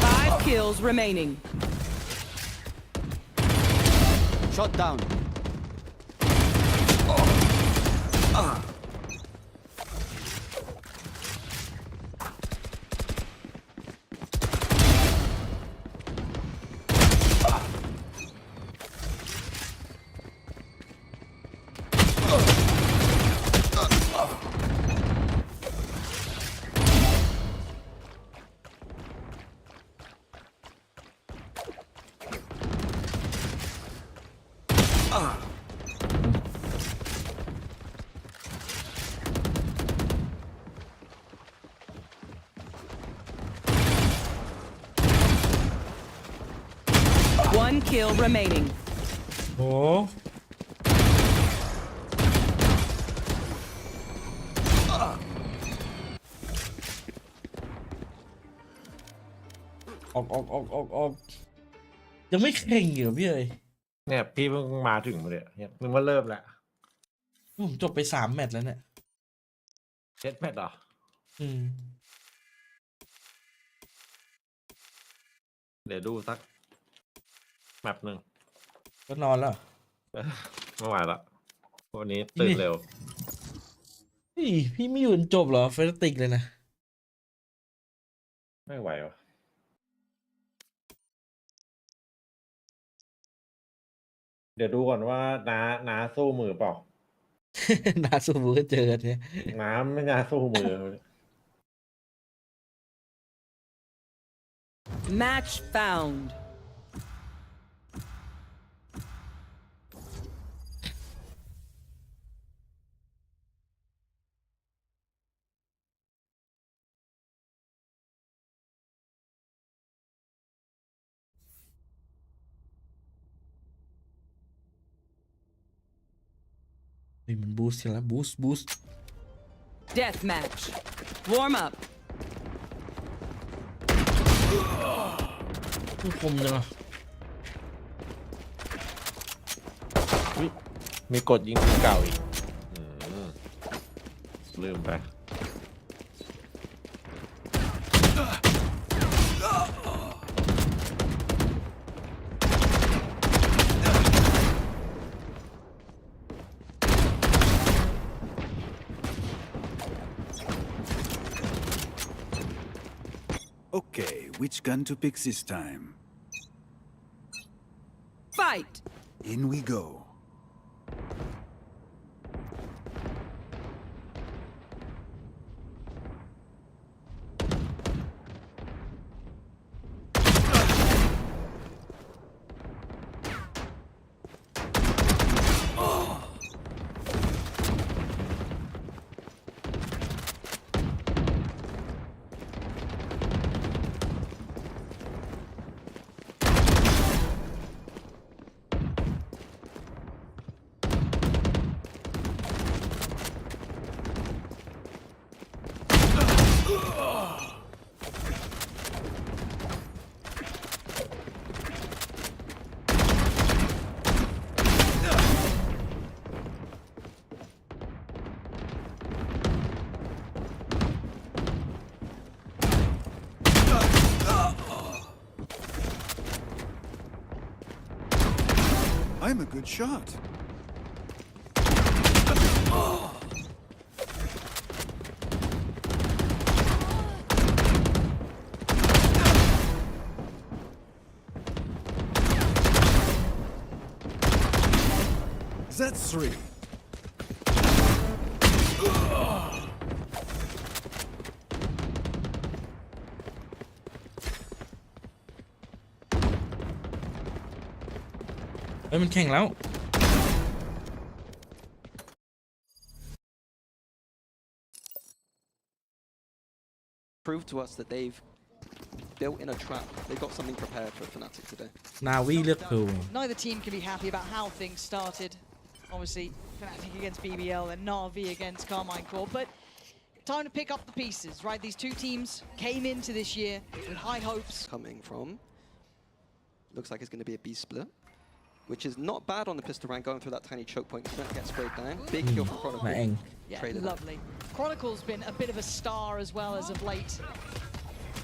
Five kills remaining. Shot down. One kill remaining. โอ้ออกยังไม่แข่งอยู่เหรอพี่เอ๋ย เนี่ยพี่เพิ่งมาถึงมาเลยเนี่ยมึงว่าเริ่มแล้ว ผมจบไป3 แมตช์แล้วเนี่ย เช็ดแมตช์เหรอ อืม เดี๋ยวดูสักแมปหนึ่ง ก็นอนแล้ว ไม่ไหวละวันนี้ตื่นเร็ว พี่ไม่อยู่จนจบเหรอเฟรติกเลยนะ ไม่ไหววะเดี๋ยวดูก่อนว่าน้าสู้มือเปล่า นาซูบูก็เจอกันเนี่ย น้ำไม่น่าสู้มือ Match found. เฮ้ยมันบูสต์กันแล้วบูสต์ Death match. Warm up. คมจังอ่ะ มีกดยิงทีเก่าอีกลืมไป Okay, which gun to pick this time? Fight. In we go. I'm a good shot. That's 3.มันแข่งแล้ว Prove to us that they've built in a trap. They've got something prepared for Fnatic today. NAVI เลือกเพล Neither team can be happy about how things started. Obviously, Fnatic against BBL and NAVI against Carmine Corp, but time to pick up the pieces, right? These two teams came into this year with high hopes. Coming from, looks like it's going to be a B split, which is not bad on the pistol rank going through that tiny choke point. He's going to get sprayed down. Big kill from Chronicle. Yeah, Traded lovely. Chronicle's been a bit of a star as well as of late.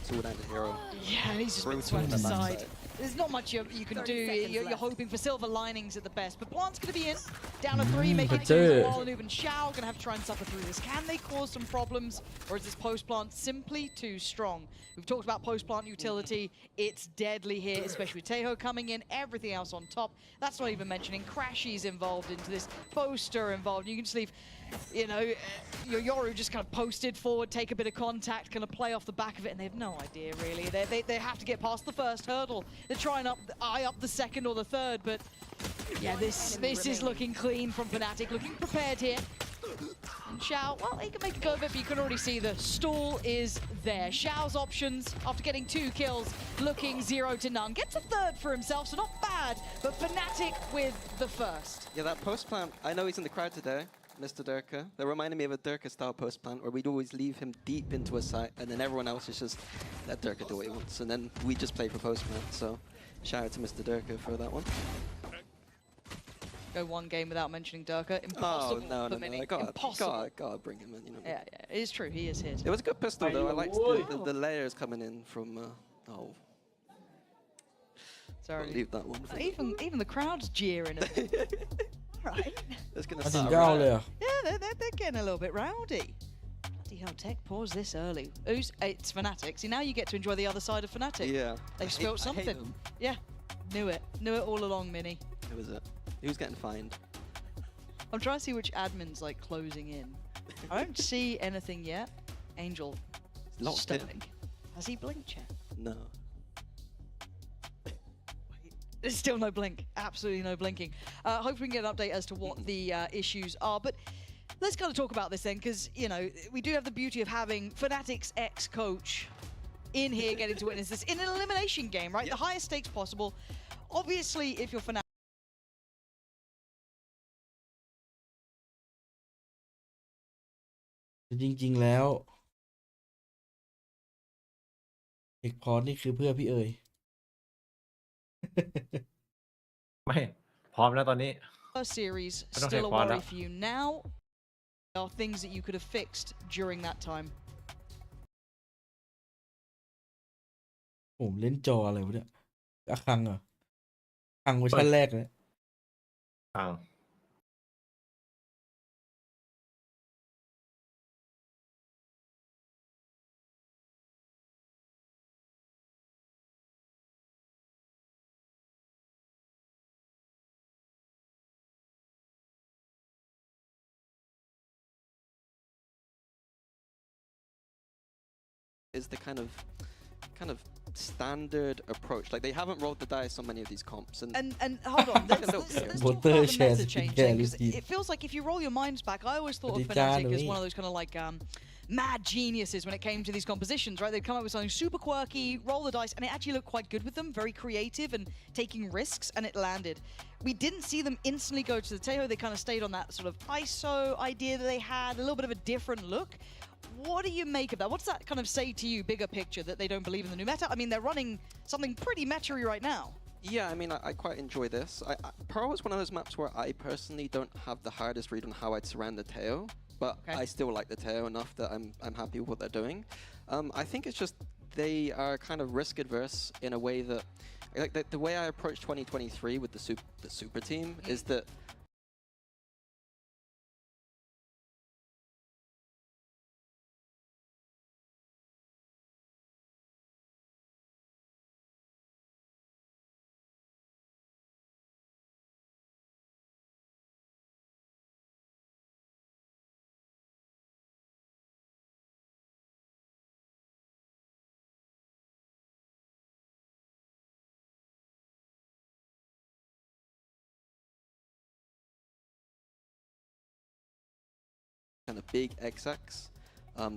Sword and a hero. Yeah, and he's just been swept aside. There's not much you can do. You're hoping for silver linings at the best. But Blant's going to be in. Down to 3, making it through Wallenoob and Shao going to have to try and suffer through this. Can they cause some problems? Or is this post-plant simply too strong? We've talked about post-plant utility. It's deadly here, especially with Tejo coming in. Everything else on top. That's not even mentioning Crashy's involved into this. Boaster involved. You can just leave, you know, your Yoru just kind of posted forward, take a bit of contact, kind of play off the back of it, and they have no idea, really. They have to get past the first hurdle. They're trying eye up the second or the third, but Yeah, this is looking clean from Fnatic, looking prepared here. And Xiao, well, he can make a go of it, but you can already see the stall is there. Xiao's options, after getting 2 kills, looking 0 to none. Gets a third for himself, so not bad, but Fnatic with the first. Yeah, that post plant, I know he's in the crowd today, Mr. Durka. That reminded me of a Durka-style post plant where we'd always leave him deep into a site, and then everyone else is just, let Durka do what he wants, and then we just play for post plant. So shout out to Mr. Durka for that one. Go one game without mentioning Durka. Impossible no, for Mini. I Impossible. gotta bring him in, you know. Yeah, it is true. He is here. It was a good pistol though. I liked the layers coming in from. Sorry. I'll leave that one. For Even the crowd's jeering at him. Right. It's gonna มาถึง start เก้า right. เลยเหรอ Yeah, they're getting a little bit rowdy. Bloody hell, Tech pause this early. It's Fnatic. See, now you get to enjoy the other side of Fnatic. Yeah. They've spilt something. Yeah. Knew it all along, Mini. Who was it? Who's getting fined? I'm trying to see which admin's like closing in. I don't see anything yet. Angel. Locked stunning. in. Has he blinked yet? No. There's still no blink. Absolutely no blinking. Hopefully we can get an update as to what the issues are. But let's kind of talk about this then, because, you know, we do have the beauty of having Fnatic's ex-coach in here getting to witness this in an elimination game, right? Yep. The highest stakes possible. Obviously, if you're Fnatic, จริงๆแล้วเอกพอร์ตนี่คือเพื่อพี่เอ๋ย ไม่พร้อมแล้วตอนนี้ first series I don't still a have fun worry now. for you now. There are things that you could have fixed during that time. ผมเล่นจออะไรวะเนี่ยอะคังเหรอคังเวอร์ชันแรกเลย ทาง Is the kind of standard approach. Like they haven't rolled the dice on many of these comps. And hold on, let's talk about the meta change thing, 'cause it feels like if you roll your minds back, I always thought of Fnatic as one of those kind of like mad geniuses when it came to these compositions, right? They'd come up with something super quirky, roll the dice, and it actually looked quite good with them, very creative and taking risks, and it landed. We didn't see them instantly go to the Tejo. They kind of stayed on that sort of ISO idea that they had, a little bit of a different look. What do you make of that? What does that kind of say to you, bigger picture, that they don't believe in the new meta? I mean, they're running something pretty meta-y right now. Yeah, I mean, I quite enjoy this. Pearl is one of those maps where I personally don't have the hardest read on how I'd surround the Teo, but I still like the Teo enough that I'm happy with what they're doing. I think it's just they are kind of risk adverse in a way that, like the way I approach 2023 with the super team is that kind of big XX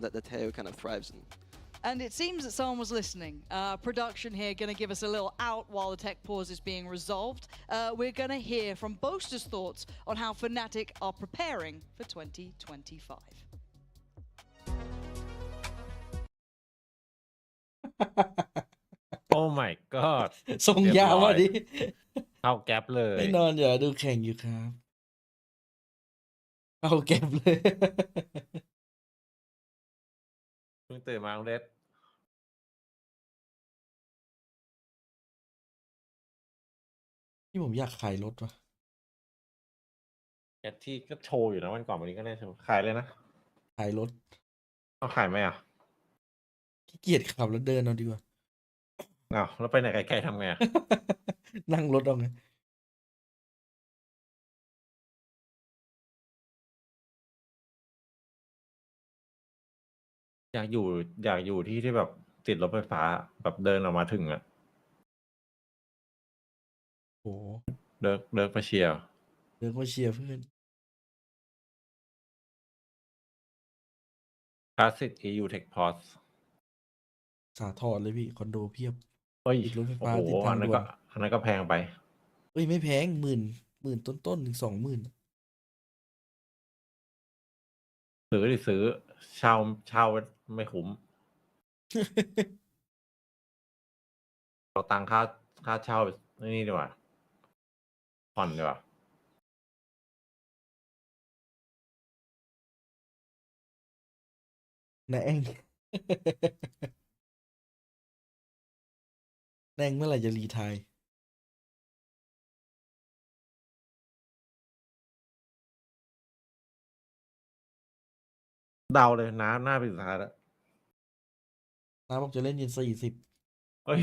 that the Teo kind of thrives in. And it seems that someone was listening. Production here going to give us a little out while the tech pause is being resolved. We're going to hear from Boaster's thoughts on how Fnatic are preparing for 2025. Oh my god ส่งยาวอ่ะดิ เข้าแก๊ปเลย ไม่นอนอย่าดูแข่งอยู่ครับเอาแก็บเลย เพิ่งตื่นมาน้องเดช ที่ผมอยากขายรถว่ะ แก๊ปที่ก็โชว์อยู่นะวันก่อนวันนี้ก็ได้โชว์ขายเลยนะ ขายรถ เอาขายไหมอ่ะ ขี้เกียจขับแล้วเดินเอาดีกว่า อ้าวแล้วไปไหนไกลๆทำไงอะ นั่งรถเอาไง อยากอยู่ที่แบบติดรถไฟฟ้าแบบเดินออกมาถึงอ่ะ โห เดิร์กมาเชียร์ เดินมาเชียร์เพื่อน คลาสสิก EU Tech Pos สาทรเลยพี่คอนโดเพียบ เฮ้ย ติดรถไฟ โอ้ ฟ้า โห ติดทา อั ง นนั้น ด่ว ก็ น อันนั้นก็แพงไป เอ้ยไม่แพงหมื่นต้นๆถึง20,000 ซื้อเช่าไม่คุ้ม เราตังค่าเช่านี่ดีกว่าผ่อนดีกว่า นะแอง แองเมื่อไหร่จะรีไทร์ เดาเลยน้ำหน้าเป็นสุดท้ายแล้ว น้าบอกจะเล่นเย็น40 เฮ้ย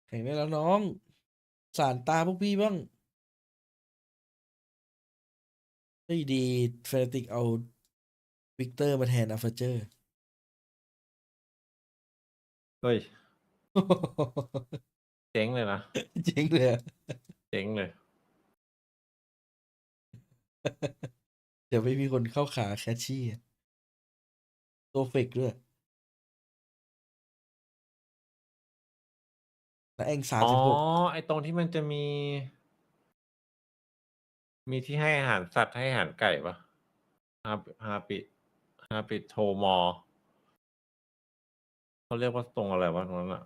แข่งได้แล้วน้องสารตาพวกพี่บ้างได้ดีเฟรติกเอาวิกเตอร์มาแทนอัฟเจอร์ เฮ้ย เจ๊งเลยนะ เจ๋งเลยอะ เจ๊งเลย เดี๋ยวไม่มีคนเข้าขาแคชชี่อะตัวเฟกด้วยแล้วเอง อ๋อ 36 ไอตรงที่มันจะมีที่ให้อาหารสัตว์ให้อาหารไก่ปะฮาปิโทมอเขาเรียกว่าตรงอะไรวะตรงนั้นอะ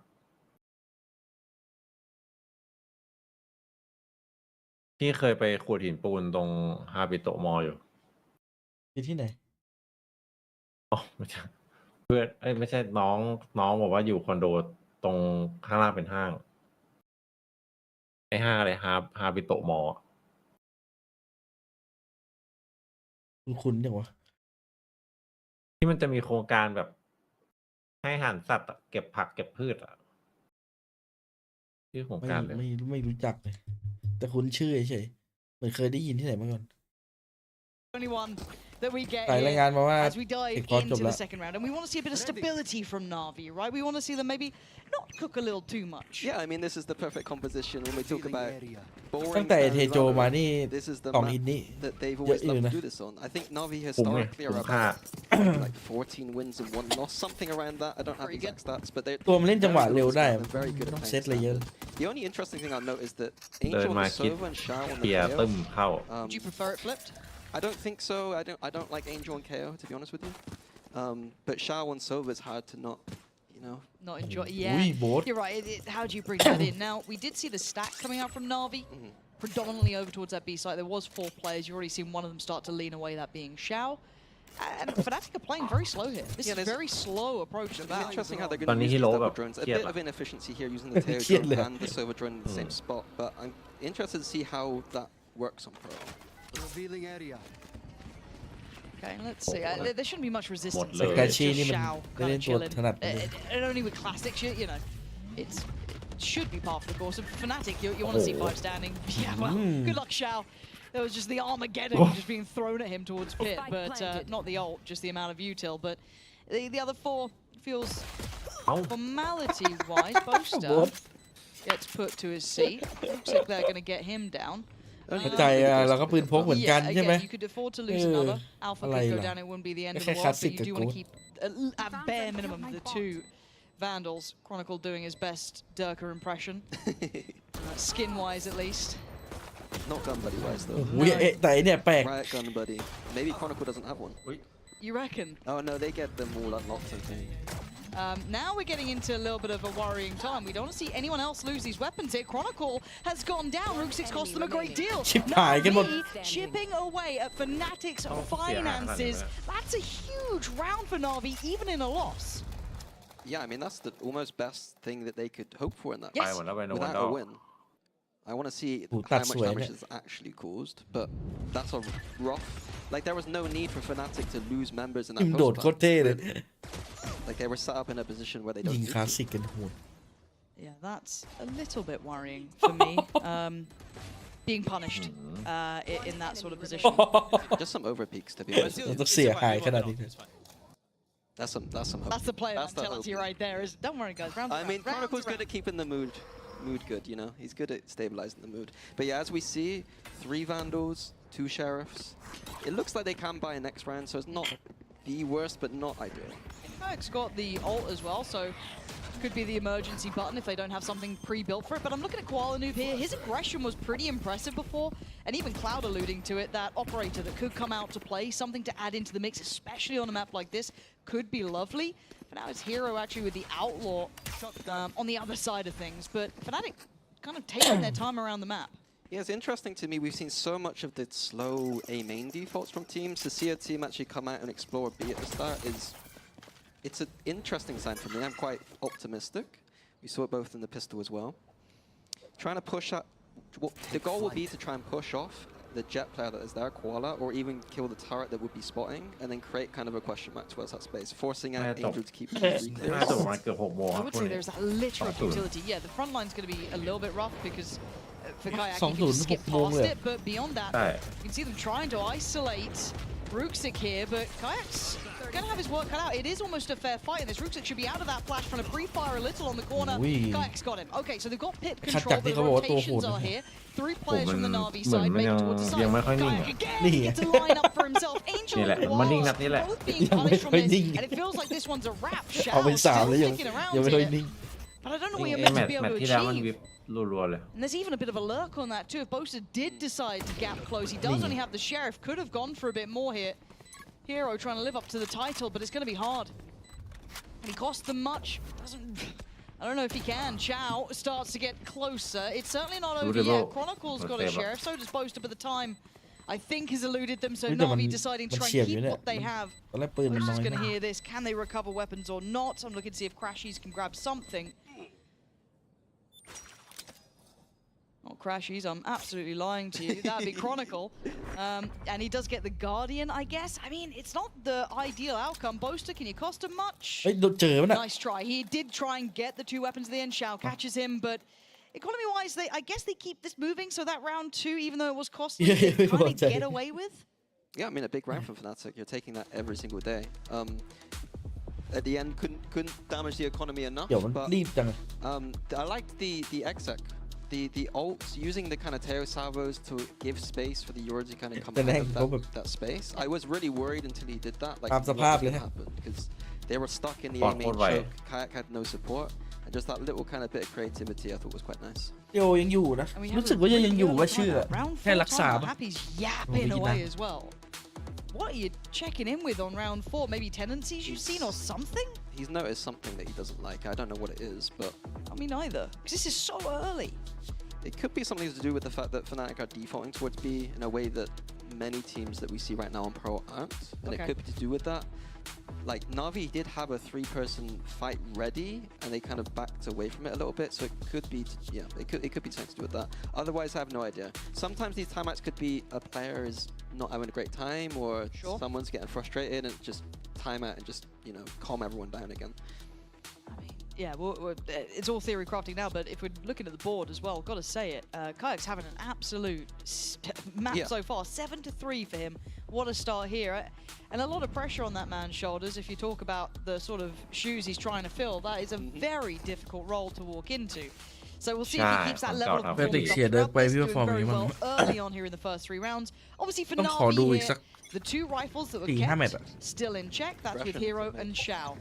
ที่เคยไปขูดหินปูนตรงฮาปิโตมออยู่ อยู่ที่ไหน อ๋อไม่ใช่เพื่อนไม่ใช่น้องบอกว่าอยู่คอนโดตรงข้างล่างเป็นห้างไอห้างอะไรฮาปิโตมอ คุ้นๆจังวะ ที่มันจะมีโครงการแบบให้อาหารสัตว์อะเก็บผักเก็บพืชอะชื่อโครงการเลย ไม่รู้จักเลย แต่คุ้นชื่อเฉยๆเหมือนเคยได้ยินที่ไหนมาก่อน Only one that we get สายรายงานมาว่า as we dive Kickoff จบ into แล้ the ว second round, and we want to see a bit of stability from Navi, right? We want to see them maybe not cook a little too much. Yeah, I mean, this is the perfect composition when we talk about ตั้ง boring แต่ and เทโจมา relevant. นี่ This is the ของ map อินนี่ that they've เยอะ always อยู่ loved นะ to do this on. I think Navi คุ้มไง historically คุ้ are มค่า about like 14 wins and 1 loss, something around that. I don't have Pretty exact stats, but they're ตัวมันเล่นจังหวะ very เร็ว well ได้ scouted and very good ต้ at อง playing เซตเลยเยอะ standard. The only interesting thing I'll note is that เดิน Angel มา on the คิด Sova and Shao on เกีย the ร์ตึ้ม KO. เข้า Would you prefer it flipped? I don't think so. I don't like Angel and KO, to be honest with you. But Shao on Sova is hard to not, you know. Not enjoy. อุ้ Yeah, ยโบส you're right. How do you bring that in? Now, we did see the stack coming out from Navi, predominantly over towards that B site. There was 4 players. You've already seen one of them start to lean away, that being Xiao. And Fnatic are playing very slow here. This is a very slow approach to It's that. interesting how they're ตอน going to นี้ use ฮิ these โร่ double แบบ drones. A เครียด bit อะ of inefficiency here using the Teo เครียด drone เลยอะ and the Sova drone in the same spot, but I'm interested to see how that works on Pro. Revealing area. Okay, let's see. There shouldn't be much resistance. Look, It's Gachi just นี่มัน Xiao ได้ kind เล่ of นตัว chilling. ถนัดเลย And only with classic shit, you know, it should be part of the course. And Fnatic, you want to see 5 standing. Yeah, well, good luck, Xiao. There was just the Armageddon just being thrown at him towards pit, but not the ult, just the amount of util. But the other 4 feels formality-wise. Boaster What? gets put to his seat. Looks like they're going to get him down. เข้าใจอะเราก็ปืนพกเหมือนกันใช่ไหม you could afford to lose another. Alpha could go down, it wouldn't be the end of the world, but you do want to keep at bare minimum the 2 Vandals. Chronicle doing his best Durka impression, skin-wise at least. Not gun buddy wise though. อุ้ยแต่อันเนี่ยแปลก Riot gun buddy. Maybe Chronicle doesn't have one. You reckon? Oh no, they get them all unlocked, I think. Now we're getting into a little bit of a worrying time. We don't want to see anyone else lose these weapons here. Chronicle has gone down. Rook 6 cost them a great deal. ชิบหายกันหมด Navi chipping away at Fnatic's finances. That's a huge round for Navi, even in a loss. Yeah, I mean that's the almost best thing that they could hope for in that Yes. fight, หมดแล้วไปโนวัน without ดอ a win. I want to see Ooh, how that's much sweet, damage innit? it's actually caused, but that's a rough. Like there was no need for Fnatic to lose members in ยิ that งโดด post โคตรเท่เลย Like they were set up in a position where they ยิ don't ง need คลาส to. สิกกันโหด Yeah, that's a little bit worrying for me. being punished in that sort of position. Just some over peaks, to be honest. ต้องเสียหายขนาดนี้ That's some hope. That's the player That's the mentality hope. right there. Is don't worry, guys. Round I mean, Chronicle's good at keeping the mood good, you know? He's good at stabilizing the mood. But yeah, as we see, 3 Vandals, 2 Sheriffs. It looks like they can buy next round, so it's not the worst, but not ideal. It's got the ult as well, so could be the emergency button if they don't have something pre-built for it. But I'm looking at Koala Noob here. His aggression was pretty impressive before, and even Cloud alluding to it, that operator that could come out to play, something to add into the mix, especially on a map like this, could be lovely. But now it's Hero actually with the Outlaw on the other side of things. But Fnatic kind of taking their time around the map. Yeah, it's interesting to me. We've seen so much of the slow A main defaults from teams. To see a team actually come out and explore B at the start it's an interesting sign for me. I'm quite optimistic. We saw it both in the pistol as well. Trying to push up. The goal will be to try and push off the Jet player that is there, Koala, or even kill the turret that would be spotting, and then create kind of a question mark towards that space, forcing out Angel to keep I would say there's a literal utility. Yeah, the front line's going to be a little bit rough because for Kayak you can just skip past it, but beyond that, you can see them trying to isolate Ruxic here, but Kayak's going to have his work cut out. It is almost a fair fight in this. Ruxic should be out of that flash, trying to pre-fire a little on the corner. Kayak's got him. Okay, so they've got pit control, but the rotations are here. 3 players from the Navi side make towards the side. Kayak again gets a line up for himself. Angel and Koala both being punished from this, and it feels like this one's a wrap. Shao still sticking around here. But I don't know what you're meant to be able to achieve. And there's even a bit of a lurk on that too. If Boaster did decide to gap close, he does only have the Sheriff. Could have gone for a bit more here. Hero trying to live up to the title, but it's going to be hard. And he cost them much. I don't know if he can. Chow starts to get closer. It's certainly not over yet. Chronicle's got a Sheriff, so does Boaster, but the time, I think, has eluded them. So Navi deciding to try and keep what they have. We're just going to hear this. Can they recover weapons or not? I'm looking to see if Crashies can grab something. Not Crashies, I'm absolutely lying to you. That'd be Chronicle. And he does get the Guardian, I guess. I mean, it's not the ideal outcome. Boaster, can you cost him much? Nice try. He did try and get the 2 weapons at the end. Shao catches him, but economy-wise, I guess they keep this moving, so that round 2, even though it was costly, they kind of get away with. Yeah, I mean, a big round from Fnatic. You're taking that every single day. At the end, couldn't damage the economy enough, but I like the exec. The ults, using the kind of Teo salvos to give space for the Yoru to kind of come out of that space. I was really worried until he did that. Like, what was going to happen? Because they were stuck in the A main choke. Kayak had no support. And just that little kind of bit of creativity I thought was quite nice. โยยังอยู่นะรู้สึกว่ายังอยู่ว่าชื่อแค่รักษา Happy's yapping away as well. What are you checking in with on round 4? Maybe tendencies you've seen or something? He's noticed something that he doesn't like. I don't know what it is, but... I mean, either. Because this is so early. It could be something to do with the fact that Fnatic are defaulting towards B in a way that many teams that we see right now on Pro aren't. And it could be to do with that. Like, Navi did have a 3-person fight ready, and they kind of backed away from it a little bit, so it could be, it could be something to do with that. Otherwise, I have no idea. Sometimes these timeouts could be a player is not having a great time, or someone's getting frustrated, and just time out and just, you know, calm everyone down again. Yeah, it's all theory crafting now, but if we're looking at the board as well, got to say it, Kayak's having an absolute map so far. 7-3 for him. What a start here. And a lot of pressure on that man's shoulders. If you talk about the sort of shoes he's trying to fill, that is a very difficult role to walk into. So we'll see if he keeps that level of performance up. Doing very well early on here in the first 3 rounds. Obviously for Navi here, the 2 rifles that were kept still in check. That's with Hero and Shao.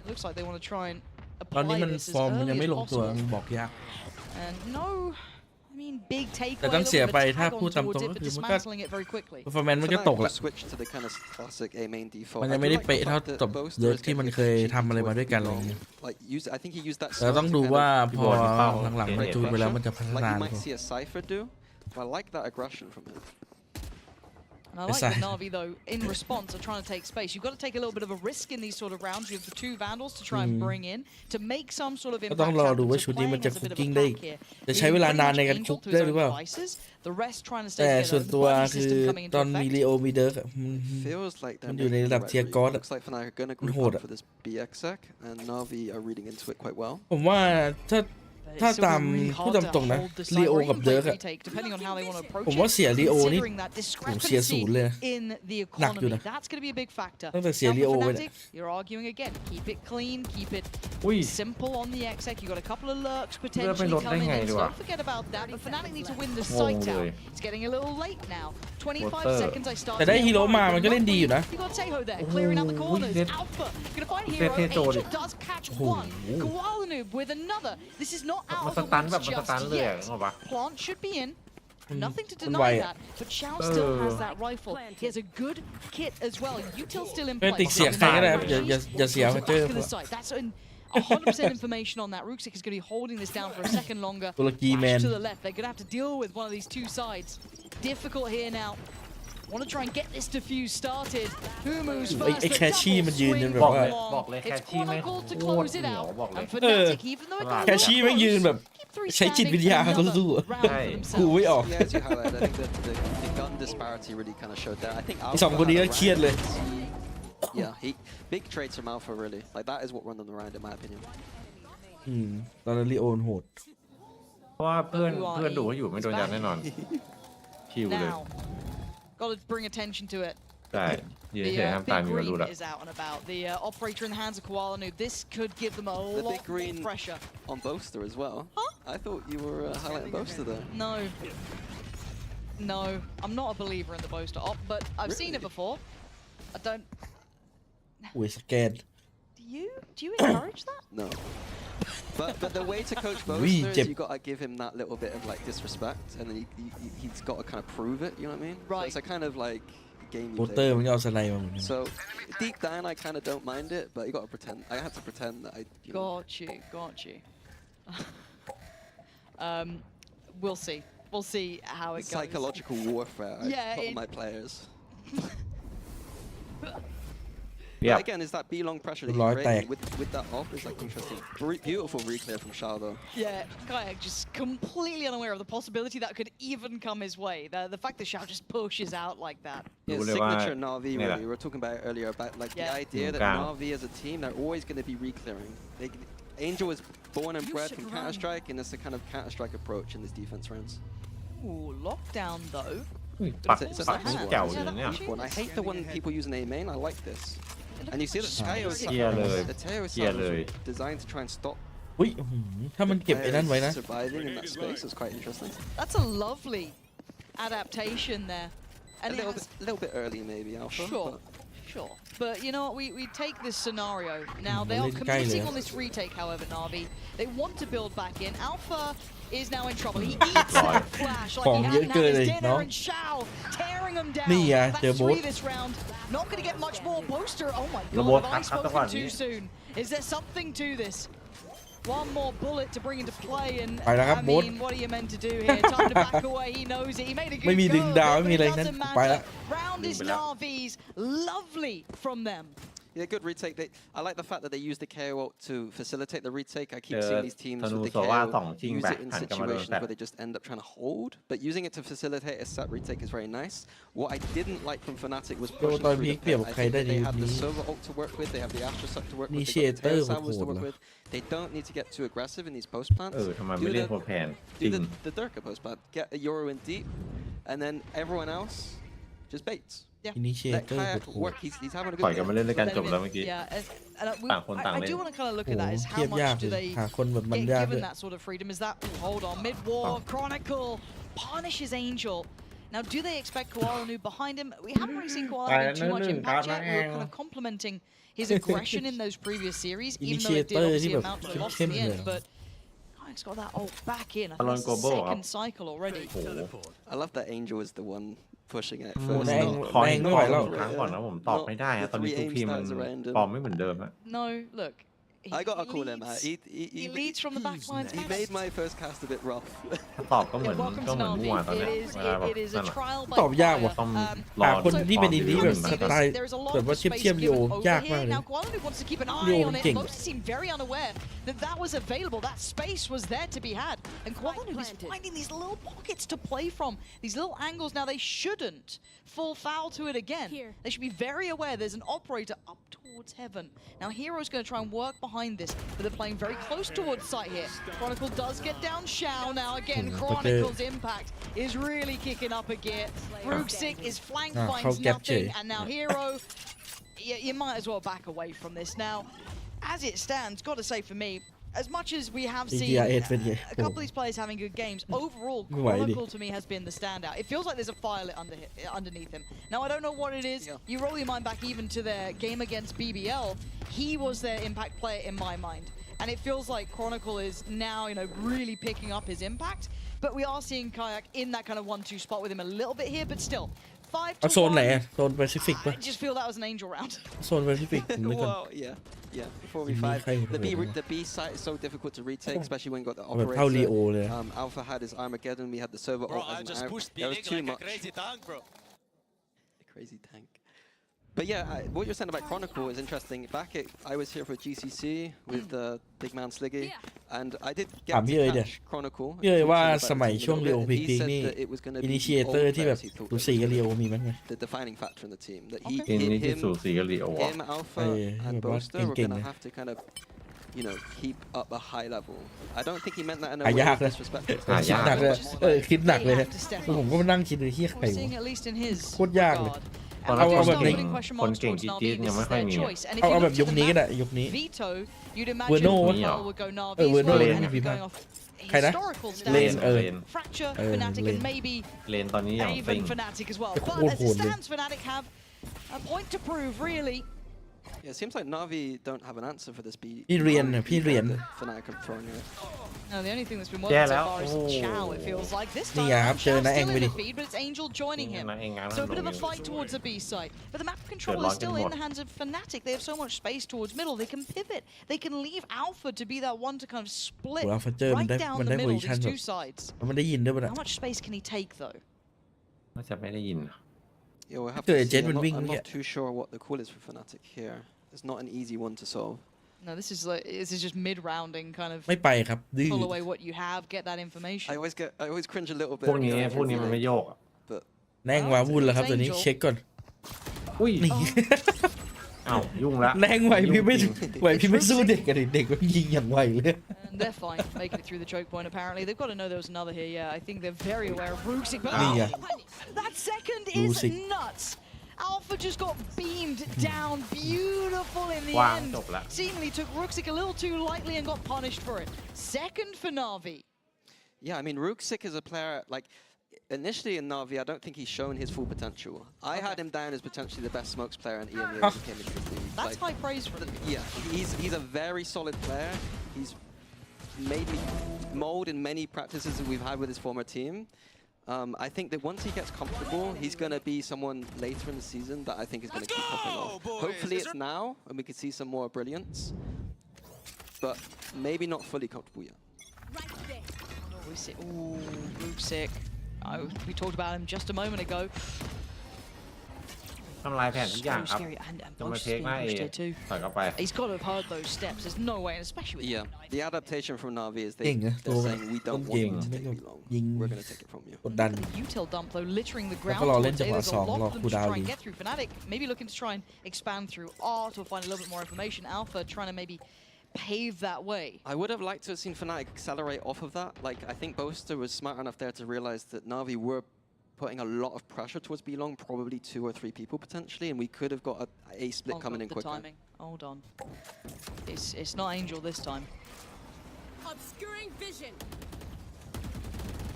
It looks like they want to try and ตอนนี้มันฟอร์มมันยังไม่ลงตัวบอกยาก And no, I mean big take แต่ต้องเสียไปถ้าพูดตามตรงก็คือมันก็ performance มันก็ตกแหละมันยังไม่ได้เป๊ะเท่าตบเยอะที่มันเคยทำอะไรมาด้วยกันอะไรอย่างเงี้ยแต่ต้องดูว่าพอหลังๆมันจูนไปแล้วมันจะพัฒนาหรือเปล่า And I like that Navi, though, in response, are trying to take space. You've got to take a little bit of a risk in these sort of rounds. You have the 2 Vandals to try and bring in to make some sort of impact. ต้องรอดูว่าชุดนี้มันจะคุกกิ้งได้จะใช้เวลานานในการคุกได้หรือเปล่าแต่ส่วนตัวคือตอนมีลีโอมีเดิร์กมันอยู่ในระดับเทียร์กอสมันโหดอ่ะผมว่าถ้า ถ้า It's ตาม still really พูด hard ตามตรง to นะ hold the ลี side โอ or กับ even เดิร์ play กอะ retake, depending on how they want to approach ผมว่า it. เสียลีโอนี่ Considering that เสียศูนย์เลย discrepancy in the หนักอยู่ economy, นะ that's going to be a big factor. ตั้งแต่เสีย Now ลี for โอไปเนี่ย Fnatic, you're arguing again. Keep it clean, keep it อุ้ย simple on the exec. You got a couple of lurks เลือดไม่ potentially ลดได้ coming ไง in. ดี So วะ don't forget about that. But Fnatic need to win the งง site เล out. ย It's getting a little late now. 25 Water seconds. I start. แต่ได้ฮีโร่มามันก็เล่นดีอยู่นะ You got Taeho there, clearing out the โอ้โห corners. เด็ด Alpha gonna find เด็ด Hero. เทโจดิ Angel does catch โอ้โห one. Koalanoob with another. This is not มัน out of ส the ตัน woods แบบมันสตัน just เลยอะ yet. งงปะ Plant should be in. Nothing to มันไว deny อะ that, but Shao still has that rifle. He has a good kit as well. Util still in เฮ้ย place. ติดเสียงใครก็ได้ครับอย่าเสีย Towards the เจอ back of the site. That's 100% information on that. Rooksik is going to be holding this down for a second longer. ตุรกีแมน Flash to the left. They're going to have to deal with one of these two sides. Difficult here now. Want to try and get this defuse started. Who moves ไอ้ first? ไอ้ The แคชชี่ double มันยืน swing จนแบบ บอก ว่า เลยบอกเลยแคช It's ชี่ไม่ง Chronicle to โคตร close เห it นียว out. บอกเลย And Fnatic, even though it got แคชชี่แม่งยืนแบบ ใช้จิตวิทยาเขาสู้อะ กูไม่ออก Yeah, as you highlighted, I think that the gun disparity really kind of showed that. I think ไอ้สอง Alpha คนนี้ had ก็ a เครียดเลย round. Yeah, big trades from Alpha really. Like that is what run them around in my opinion. ตอนนั้นลีโอโหด เพราะว่าเพื่อนดูเขาอยู่ไม่โดนยัดแน่นอน คิวเลย Now, got to bring attention to it. ใช่ยืน The เฉยๆห้ามตาม big อยู่ก็รู้ green ละ is out and about. The operator in the hands of Koalanoob. This could give them a The lot big green more pressure. on Boaster as well. I thought you were highlighting Boaster there. No. No, I'm not a believer in the Boaster op, but I've seen it Really? before. I don't... อุ้ยสแกน Do you encourage that? No. But the way to coach Really Boaster is jem- you got to give him that little bit of like disrespect, and then he's got to kind of prove it. You know what I mean? So Right. it's a kind of like game โป you สเตอ play. ร์มันก็เอาสไนด์มาเหมือนกัน So deep down, I kind of don't mind it, but you got to pretend. I have to pretend that I. You know, Got you. We'll see. We'll see how it goes. psychological warfare. I Yeah, put on it- my players. Yeah. But again, is that B-long pressure that Right he's back. creating with that off is like interesting. Beautiful reclear from Shao though. Yeah, Kayak just completely unaware of the possibility that could even come his way. The fact that Shao just pushes out like that. Yeah,รู้เลยว่า signature Navi เนี่ยแหละ really. We were talking about it earlier about like the Yeah. idea that กลาง Navi as a team, they're always going to be reclearing. Angel is born and bred from Counter-Strike, and it's a kind of Counter-Strike approach in these defense rounds. Ooh, lockdown though. อุ้ยปัก It's a ปัก nice เก่า one. อยู่เนี่ย One. I hate the one people use in A main. I like this. And you see the Tayo is Yeah, look. the Tayo is Yeah, look. designed to try and stop อุ้ยอื้อหือถ้ามันเก็บไอ้นั่นไว้นะ players surviving in that space is quite interesting. That's a lovely adaptation there. A And it has, little bit early maybe, Alpha. Sure. but- Sure. But you know what, we take this scenario. Now they are Let's go committing there. on this retake, however, Navi. They want to build back in. Alpha is now in trouble. He eats that flash likeของ he เยอะ hadn't เกิน had เลย his เนาะ dinner, and Shao tearing them down. นี่ไง That's เจอโบ๊ท 3 this round. Not going to get much more. Boaster, oh my แล้ว god, โบ๊ท have I ครับจังหวะ spoken นี้ too soon? Is there something to this? One more bullet to bring into play, and ไปแล้วครับ I โบ๊ท mean, what are you meant to do here? Time to back away. He knows it. He made a good ไม่มีดึง go, ดาว but ไม่มีอะไร it นั้น doesn't ไปแล้ว matter. Round is Navi's. Lovely from them. Yeah, good retake. I like the fact that they use the KO ult to facilitate the retake. I keep เจอ seeing these teams ธนู with the โซว่า KO สองชิง use แบ it ก in หันกลับมาโดน situations แบก where they just end up trying to hold. But using it to facilitate a set retake is very nice. What I didn't like from Fnatic was pushing ตอน through พี the คเปรียบ pit. กับ I ใคร think ได้ that ใน they ยุค have the นี้ Sova ult to work with, they have the Astrosuck to work with, they got the Initiator Tail Salvos to โหด work เหรอ with. They don't need to get too aggressive in these post เอ plants. อทำไมไม่เล่นโคแพนจริ Do ง the Durka post plant, get a Euro in deep, and then everyone else just baits. อินิเช Let เตอร์ Kayak โหด work. He's having a ปล่อย good กัน game. มาเล่นด้วยกัน Let จ him บ in. แล้วเมื่อกี้ Yeah, and I ต่างคนต่าง I เล่น do want to kind of look โอ้ at โห that. Is เทีย how บยาก much เล do ย they หาคนแบบมัน get ยากเล given ย that sort of freedom? Is that hold on mid-war Chronicle punishes Angel. Now, do they expect Koalanoob behind him? We haven't really seen Koalanoob too much impact yet. We were kind of complimenting his aggression in those previous series, even though it did Initiator obviously ที่แบบ amount to a loss เข้ in ม the ๆเลย end. เหรอ But Kayak's got that ult back in. I think Along it's the Global, second cycle already. โอ้โห I love that Angel is the one pushing it โอ้โห first. แรง ขอ แร ให้ ง ไม่ ไม่ ไห ไห ว ว แล้ แล้ว ว ครั้งก่อนนะผมตอบไม่ได้อะตอนนี้ทุกทีมมันฟอร์มไม่เหมือนเดิมอะ No, look. I gotta call him out. He leads from the back lines. He made my first cast a bit rough. ถ้าตอบก็เหมือน Welcome ก็ to เหมือนมั่ว Navi. ตอนเนี้ย It เวลาแบบ is นั่ a นอะ trial ตอบ by ยากว่ะ fire. ต้องร หา อ คนที่เป็นอินดี้แบบสไตล์ There is a lot แบบว่า of เทียบ space ๆลีโอ given over ยาก here. มากเลย Now Koalanoob wants to keep an eye Leo on it. เก่ง Most seem very unaware that that was available. That space was there to be had. And Koalanoob is finding these little pockets to play from. These little angles. Now they shouldn't fall foul to it again. They should be very aware there's an operator up towards heaven. Now Hero's going to try and work behind behind this, but they're playing very close towards site here. Chronicle does get down Shao now. Again, Chronicle's impact is really kicking up a gear. Ruxic is flanked, finds nothing, and now Hero, you might as well back away from this. Now, as it stands, got to say for me, as much as we have seen a couple of these players having good games, overall, Chronicle to me has been the standout. It feels like there's a fire lit underneath him. Now, I don't know what it is. You roll your mind back even to their game against BBL. He was their impact player in my mind. And it feels like Chronicle is now, really picking up his impact. But we are seeing Kayak in that kind of 1-2 spot with him a little bit here, but still. 5 to 1. I just feel that was an angel round. Well, yeah. Before we fight, the B site is so difficult to retake, especially when you got the operator. Alpha had his Armageddon, we had the server ult as an out. There was too much. Crazy tank. But yeah, what you're saying about Chronicle is interesting. I was here for GCC with the big man Sliggy, and I did get to catch Chronicle. พี่เอ๋ว่าสมัยช่วงเรียวพิกนี่ initiator ที่แบบดูสีกับเรียวมีมั้ย The defining factor in the team that he ที่สูสีกับลีโอ him Alpha and Boaster were gonna have to kind of keep up a high level. I don't think he meant that in a way disrespectful. คิดหนักเลยคิดหนักเลยผมก็มานั่งคิดดูเฮียใครวะโคตรยากเลยเอาแบบนี้คนเก่งจี๊ดยังไม่ค่อยมีเอาแบบยุคนี้ก็ได้ยุคนี้เวอร์โน่เวอร์โน่เลนมีมั้ยใครนะเลนเลนตอนนี้อย่างซิง โคตรโหดเลย Yeah, it seems like Navi don't have an answer for this beat. พี่เรียน Fnatic are throwing it. No, the only thing that's been working so far is Chow, it feels like. This time, Chow's still in the feed, but it's Angel joining him. So a bit of a fight towards the B site. But the map control is still in the hands of Fnatic. They have so much space towards middle. They can pivot. They can leave Alpha to be that one to kind of split right down the middle, these two sides. How much space can he take, though? น่าจะไม่ได้ยิน Yeah, we'll have to see. I'm not too sure what the call is for Fnatic here. It's not an easy one to solve. No, this is just mid-rounding kind of. ไม่ไปครับดื้อ Pull away what you have, get that information. I always cringe a little bit. พวกนี้มันไม่โยก แน่งวาวุ่นแล้วครับตัวนี้เช็คก่อนอุ้ยอ้าวยุ่งละแรงไหวพี่ไม่สู้เด็กกันเด็กมันยิงอย่างไวเลย And they're fine, making it through the choke point apparently. They've got to know there was another here, yeah. I think they're very aware of Ruxic, but that second is nuts. Alpha just got beamed down, beautiful in the end. Seemingly took Ruxic a little too lightly and got punished for it. Second for Navi. Yeah, I mean, Ruxic is a player, like, initially in Navi, I don't think he's shown his full potential. I had him down as potentially the best smokes player in EMEA when he came into the league. That's high praise for him. Yeah, he's a very solid player. He's made me mold in many practices that we've had with his former team. I think that once he gets comfortable, he's going to be someone later in the season that I think is going to keep popping off. Hopefully it's now, and we can see some more brilliance. But maybe not fully comfortable yet. Ooh, Ruxic. We talked about him just a moment ago. ทำลายแผนทุกอย่างครับจะมาเทคหน้าเอถอยกลับไป He's got to have heard those steps. There's no way, and especially with the adaptation from Navi is they're saying we don't want you to take me long. We're going to take it from you. กดดัน Util dump though, littering the ground. There's a lot of them to try and get through. Fnatic maybe looking to try and expand through art or find a little bit more information. Alpha trying to maybe pave that way. I would have liked to have seen Fnatic accelerate off of that. Like, I think Boaster was smart enough there to realize that Navi were putting a lot of pressure towards B-Long, probably 2 or 3 people potentially, and we could have got a split coming in quicker. Timing. Hold on. It's not Angel this time. Obscuring vision.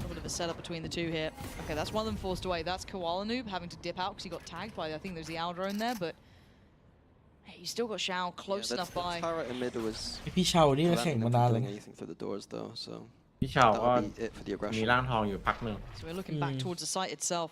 A bit of a setup between the two here. Okay, that's one of them forced away. That's Koala Noob having to dip out because he got tagged by, I think there's the owl drone there, but hey, he's still got Shao close enough by. Tara in mid was พี่เชานี่แข่งมานานแล้ว anything through the doors though, so พี่ชาวก็มีร่างทองอยู่พักนึง So we're looking back towards the site itself.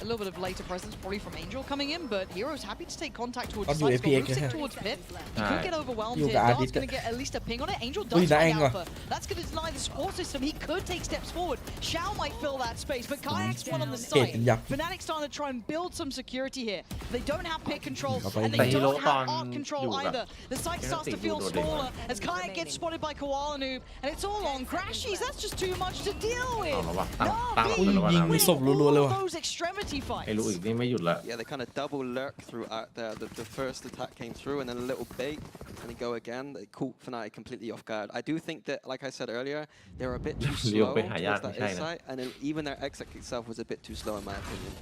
A little bit of later presence, probably from Angel coming in, but Hero's happy to take contact towards the site. Ruxic towards mid. He could get overwhelmed here. Dart's going to get at least a ping on it. Angel does find Alpha. That's going to deny the support system. He could take steps forward. Shao might fill that space, but Kayak's one on the site. Fnatic starting to try and build some security here. They don't have pick control, and they don't have art control either. The site starts to feel smaller as Kayak gets spotted by Koala Noob, and it's all on Crash Crashies, that's just too much to deal เอา with. แล้ววะตั้ง No, เลยแล้ววะ ยิง นา มี วี ศพรัวๆเลยว่ะ those extremity ไอ้ลูก fights. อีกนี่ไม่หยุดละ Yeah, they kind of double lurk throughout there. The first attack came through, and then a little bait, and they go again. They caught Fnatic completely off guard. I do think that, like I said earlier, they were a bit too slow towards that A site, and then even their exit itself was a bit too slow in my opinion.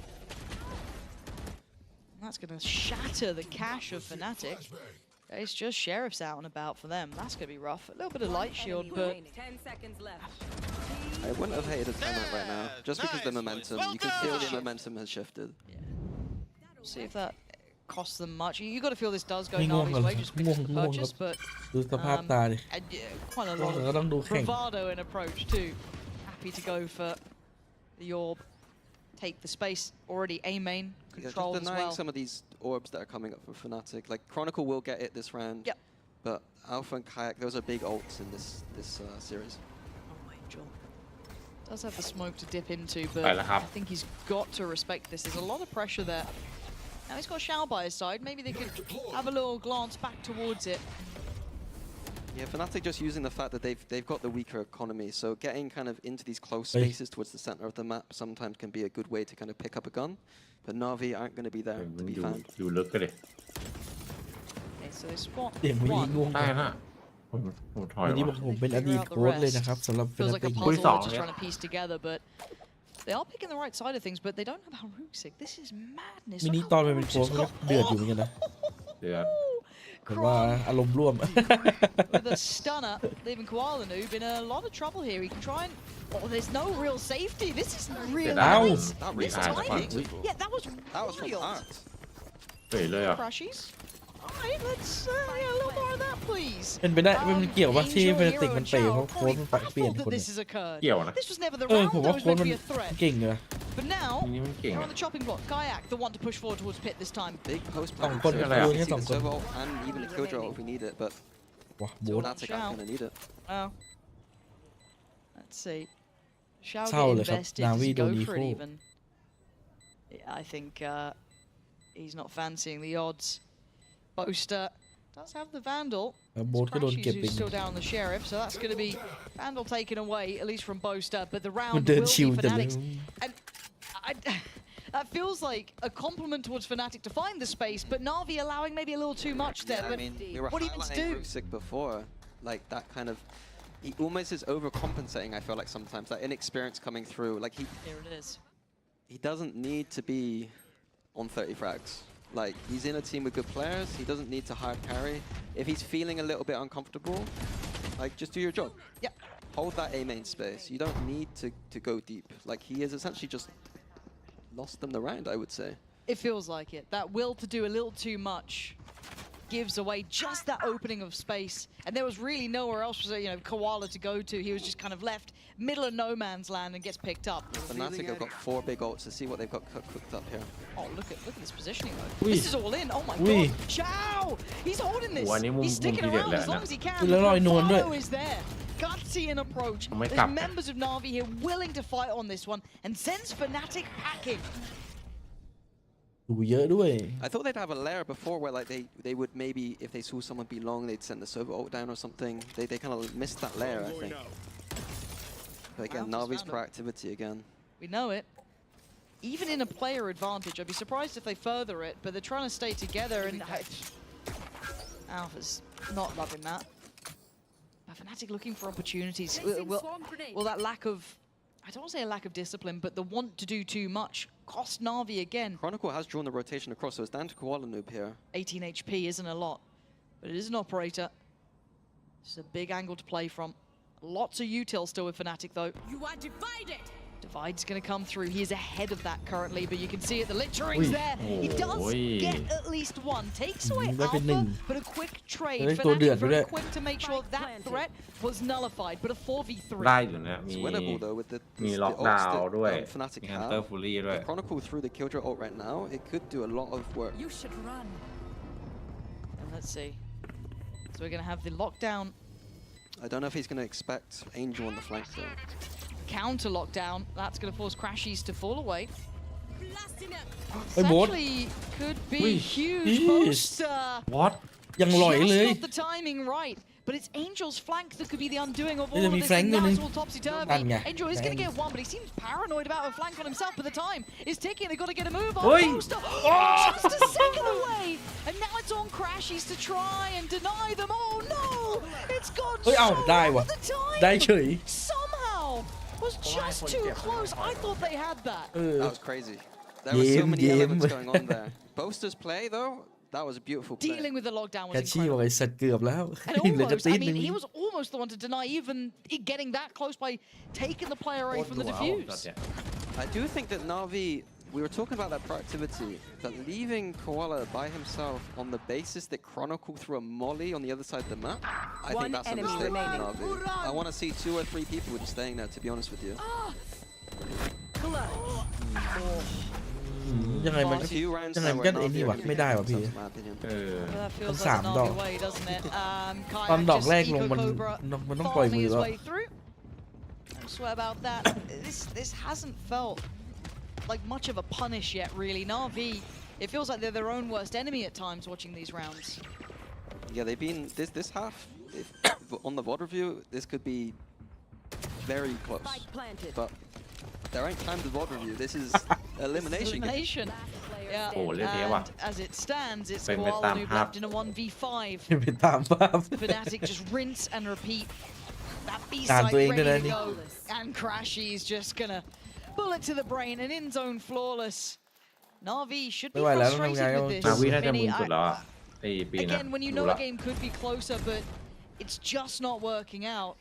That's going to shatter the cache of Fnatic. It's just Sheriff's out and about for them. That's going to be rough. A little bit of light shield, but 10 seconds left. I wouldn't have hated a timeout right now, just because the momentum. You can feel the momentum has shifted. see if that costs them much. You got to feel this does go ไม่ง่วง Navi's กัน way just because of the purchase, but ดูสภาพตาดิ and, quite a ง่วง lot ก็ต้องดู of แข่ง bravado in approach too. Happy to go for the orb, take the space. Already A main Yeah, control just as denying well. some of these orbs that are coming up from Fnatic. Like Chronicle will get it this round. Yep. But Alpha and Kayak, those are big ults in this series. Oh, Angel does have the smoke to dip into, but ไปแล้วครับ I think he's got to respect this. There's a lot of pressure there. Now he's got Shao by his side. Maybe they could have a little glance back towards it. Yeah, Fnatic just using the fact that they've got the weaker economy, so getting kind of into these close Hey. spaces towards the center of the map sometimes can be a good way to kind of pick up a gun. But Navi aren't going to be there มั to น be อยู่ found. อยู่ลึกก็เลย Okay, so they spot เสียงผู้หญิง one. ง่วง ได้ กัน นะผมถอย วันนี้บ ว่ะ อกผมเป็นอดีตโค้ชเลยนะครับสำหรับเฟ Feels นา like ติ a ก puzzle song, they're just yeah. trying to piece together, but they are picking the right side of things, but they don't have Harusic. This is madness. มินิ Look ตอน how มันเป็นโค้ช Harusic's ก็ got เดือดอยู่เหมือนกันนะ เดือด ผมว่าอารมณ์ร่วม with a stunner, leaving Koala Noob in a lot of trouble here. He can try and... Oh, there's no real safety. This is really Ow. nice. That This really timing. beautiful. Yeah, that was That was from wild. Art. เฮ้ยเลยอ่ะ Crashies. All right, let's get a little more of that, please. เป็นไปได้มันเกี่ยวว่าที่ Angel, เฟนาติก Hero, มัน and เป๋ Shao เพราะ are โค้ช probably มันเปลี่ยน baffled คน that this has occurred. เกี่ยวนะ This was never the เออ round ผม that ว่า was โค้ช meant มั to น be a threat. เก่งเลย But now, ทีนี้มันเก่ง they're อ่ะ on the chopping block. Kayak, the one to push forward towards pit this time. Big post Song plan. con So là we cái see song the con. server ult and even a killjoy ult if we need it, but ว้าโบส Fnatic aren't going to need it. Well, let's see. Shall Sao get lại không? invested? Navi Does he go đồ for it Nico. even? Yeah, I think he's not fancying the odds. Boaster does have the Vandal. โบสก็โดน Crashies เก็บไป who's still down the Sheriff, so that's going to be Vandal taken away, at least from Boaster. But the มัน round เดิน will ชิว be แต่เลย Fnatic's. And that feels like a compliment towards Fnatic to find the space, but Navi allowing maybe a little too much there. Yeah, I But mean, we were what do you need to highlighting do? Rusick before, like that kind of, he almost is overcompensating. I feel like sometimes that inexperience coming through. Like Here it is. he doesn't need to be on 30 frags. Like he's in a team with good players. He doesn't need to hard carry. If he's feeling a little bit uncomfortable, like just do your job. Yeah. Hold that A main space. You don't need to go deep. Like he has essentially just lost them the round, I would say. It feels like it. That will to do a little too much gives away just that opening of space. And there was really nowhere else for, Koala to go to. He was just kind of left middle of no man's land and gets picked up. Fnatic have got 4 big ults. To see what they've got cooked up here. Oh, look at this positioning though. Ui. This is all in. Oh my Ui. god. Shao! He's holding this. วันนี้มุม He's sticking มุมที่เด็ด around เลย as long นะ as he can. แล้วลอยนวลด้วย Bravado is there. Gutsy in approach. ผมไม่กลับ There's members of Navi here willing to fight on this one and sends Fnatic packing. ดูเยอะด้วย I thought they'd have a layer before where like they would maybe if they saw someone be long they'd send the server ult down or something. They kind of missed that layer I think. But again, Wow, just Navi's found it. proactivity again. We know it. Even in a player advantage, I'd be surprised if they further it, but they're trying to stay together and Alpha's not loving that. Fnatic looking for opportunities. Will that lack of, I don't want to say a lack of discipline, but the want to do too much cost Navi again. Chronicle has drawn the rotation across, so it's down to Koala Noob here. 18 HP isn't a lot, but it is an operator. It's a big angle to play from. Lots of util still with Fnatic though. You are divided. Divide's going to come through. He is ahead of that currently, but you can see it. The littering's Ui. there. He does Oi. get at least one. Takes away Đã cái Alpha, nình. but a quick trade. Đấy, tôi Fnatic điệt very rồi đấy. quick to make sure that threat was nullified, but a 4v3. ได้อยู่นะ It's มี winnable though with the มี the ล็อก ults ดาว that น์ด้วย Fnatic มีฮันเตอร์ have. ฟูรี่ด้วย The Chronicle through the Killjoy ult right now, it could do a lot of work. You should run. And let's see. So we're going to have the lockdown I don't know if he's going to expect Angel on the flank though. counter lockdown. That's going to force Crashies to fall away. Blasting up. Ôi, bot. Essentially could be Ui, huge. jeez. Boaster วอต ยังหลอยเลย just got the timing right. but it's Angel's flank that could be the undoing of all There's of a this, flank and now on it's him. all topsy-turvy. Done, yeah. Angel is going to Thanks. get one, but he seems paranoid about a flank on himself, but the time is ticking. They've got to get a move on. Oi! Poster, just a second away, and now it's on Crashies to try and deny them. Oh no, it's gone เฮ้ย so เอ้าได้ wrong ว่ะ with the time. ได้เฉย Somehow was just too close. I thought they had that. That was crazy. There were so many Game. elements going on there. Boaster's play, though, that was a beautiful play. Dealing with the lockdown แค was ชชี่บอก incredible. ไอ้สัตว์เกือบแล้ว And เหลือแต่ almost, ตี I นหนึ่ mean, ง he was almost the one to deny even getting that close by taking the play away from the defuse. I do think that Navi, we were talking about that proactivity, but leaving Koala by himself on the basis that Chronicle threw a molly on the other side of the map, I think that's a mistake from Navi. I want to see 2 or 3 people just staying there, to be honest with you. ยังไงมันก็ Few rounds ยังไง there มัน where ก็ไอ้นี่ Navi ว่ะ really ไม่ได้ got ว่ะพี่ themselves, in my opinion. Well, that feels สาม like ด the อก Navi way, doesn't it? ตอน Kayak ดอก just แรกลง Eco มัน Cobra มันต้องปล่อยมื farming อ his แล้ว way through. No sweat about that. This hasn't felt like much of a punish yet, really. Navi, it feels like they're their own worst enemy at times watching these rounds. Yeah, they've been this half on the VOD review. This could be very close, but there ain't time to VOD review. This is elimination. Elimination. Yeah. โอ้เล่นเทว่ะ And as it stands, it's เป็นไปตาม Koala Noob ภาพ left in a 1v5. ไปตามภาพ Fnatic just rinse and repeat. That B ตาม side ตัวเอง ready ด้วยนะ to นี่ go. And Crashy's just gonna bullet to the brain and in zone flawless. Navi should be ไม่ไหวแล้วต้อง frustrated ทำงาน with this. นาวิน่าจะ Vinny, มึนสุดแล้วอะไอ้ปีนะ again, when you ดู know ละ a game could be closer, but it's just not working out.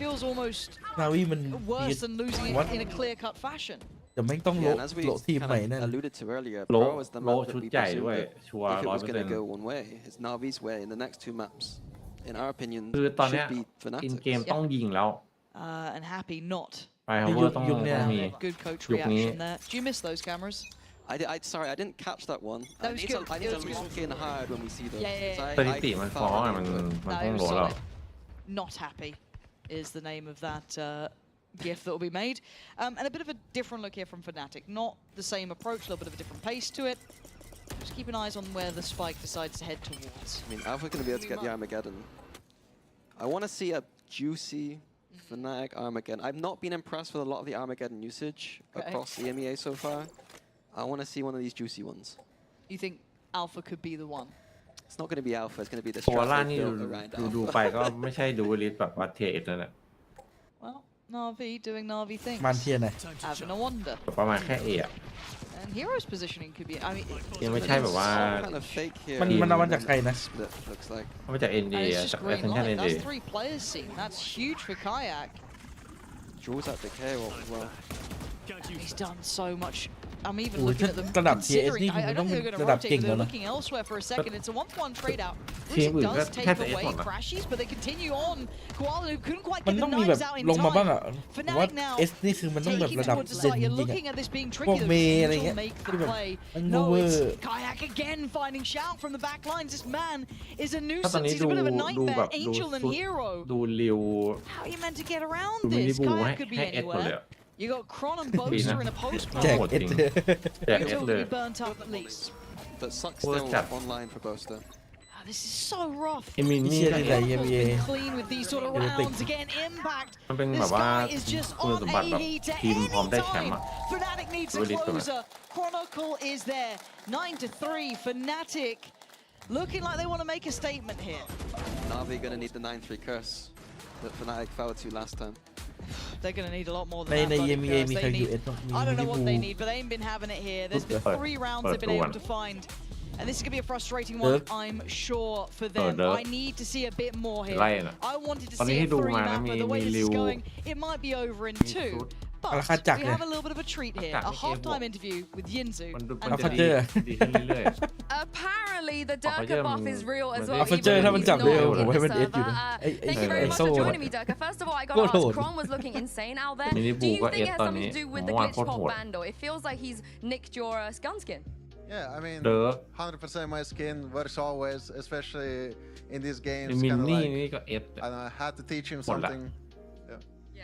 Feels almost นาวีมัน worse than losing it What? in a clear-cut fashion. แต่แม่งต้อง Yeah, โละ and as we โละทีม kind ใหม่ of แน่ alluded to earlier, โล Pro is the โล map that ชุด we ใหญ่ด้ว presumed ย that ชัวร์ if it was going to 100% go one way, it's Navi's way in the next 2 maps. In our opinion, คือตอนเนี้ย should be อินเกม Fnatic. ต้องยิงแล้ว And Happy not. ไปฮาวเวอร์ต้อง ยุคเนี่ย มี Good coach ยุคนี้ reaction there. Do you miss those cameras? Sorry, I didn't catch that one. That I was need good. to, I need It to was look in hard when we see those. Yeah, yeah, 'cause สถิติมัน felt ฟ้องอะ like มัน it. มัน No, ต้อ it ง was โหลแล้ว solid. Not Happy is the name of that GIF that will be made. And a bit of a different look here from Fnatic. Not the same approach, a little bit of a different pace to it. Just keep an eye on where the spike decides to head towards. I mean, Alpha going to be able to get the Armageddon. I want to see a juicy Fnatic Armageddon. I've not been impressed with a lot of the Armageddon usage Okay. across the EMEA so far. I want to see one of these juicy ones. You think Alpha could be the one? It's not going to be Alpha, it's going to be the โคอาล่า strat นี่ they ดู built around ดู Alpha. ไปก็ไม่ใช่ดูลิสแบบว่าเทสนั่นแหละ Well, Navi doing Navi things. มันเทียนไหน Having a wonder. ประมาณแค่เอะ And Hero's positioning could be... I mean... ยังไม่ใช่แบบว่า Kind of fake here. มันเอามาจากใครนะ Split, looks like. มาจาก ND And it's อะ just จาก green Ascension light. ND That's 3 players seen. That's huge for Kayak. Draws out decay as well. He's done so much. I'm even Oh, looking it's at them. a- ระดับ Considering, TSD I don't think they're going to ระดับ rotate, เก่ง but แล้ว they're นะ looking elsewhere for a second. It's a 1-1 trade out. ทีม Bruce อื่นก็ does แทบ take จะเอส away หมดนะ Crashies, but they continue on. Koala who couldn't quite มัน get ต้ the องมีแบบ knives out in ลงมาบ้าง time. อ่ะผมว่า Fnatic now เอสนี่คือมันต้องแบบ taking ระดับ towards the เด่น site. จ You're ริงๆ looking อ่ะ at this being พว tricky ก though. เมย์อะไร Angel เงี้ย make the ที่แบบ play. มัน No, เวอ it's ร์ Kayak again finding Shout from the back lines. This man is a ถ้าตอน nuisance. นี้ He's ดู a bit of a ดูแบ nightmare. บดู Angel สุ and ด Hero. ดูริว How are you meant to get around ดูมินิ this? บูให้ Kayak could be ให้เอสหมดเลย anywhere. อะ You got Kron and Boaster in a post แจก โหด เอ จ ส ริง เลย แจกเอส Until เล we ย be burnt up at least. But Suck's Worst still cap. online for Boaster. This is so rough. ไอมิน ไม่ นี่ เชื่อ ก็ ที่ เอ ไหน ส ยังมี Been clean with these sort of Yeah, rounds. Again, impact. มันเป็นแบ This บว่า guy is just คุณ on สมบัติแบบ a heater ทีมพร้อมได้แชม anytime. ป์อะ Fnatic needs a Really good. closer. Chronicle is there. 9-3. Fnatic looking like they want to make a statement here. Navi going to need the 9-3 curse that Fnatic fell to last time. They're going to need a lot more ใน than ใน that. เอ buddy, มีเอ because มี they ใครอยู่ need- เอสบ้างมี I don't ลิ know เวอ what ร์ they พูล need, but they ain't been having it here. There's been But- 3 rounds but they've been able one. to find. And this is going to be a frustrating one, Dirk. I'm sure, for them. Dirk. I need to see a bit more here. ไล่น่ะ I wanted to ตอนนี้ see ให้ a ดู 3 มานะ map, มี but the way มี this ริ is ว going, it might be over in 2. ชุด But ราคาจักร we ไง have a little bit of a treat here. จักร A นี่ halftime interview with Yinzu มันดู and มันจะ Alpha ดี J ดีขึ้นเรื่อย Apparently, the Alpha Durka J buff มัน is real as มัน well. ได้ Alpha even J when ถ้ามัน he's จับ not เร็ว in ผม the ให้มันเอส server. อยู่นะไอ้ Thank you very much โซ่ for อะ joining me, Durka. First of all, I got โค to ตรโห ask, ด Kron was looking insane out there. Mini Do Boo you ก็ think it เอส has ตอน something นี้ to do ผ with ม the ว่า glitch โคตร pop โหด bando? It feels like he's nicked your gun skin. Yeah, I mean, เด้อ 100% my skin works always, especially in these ไอ้ games. มิน Kind of นี่ like, นี่ก็เอส I don't know, I had to teach him Hola. something. Yeah,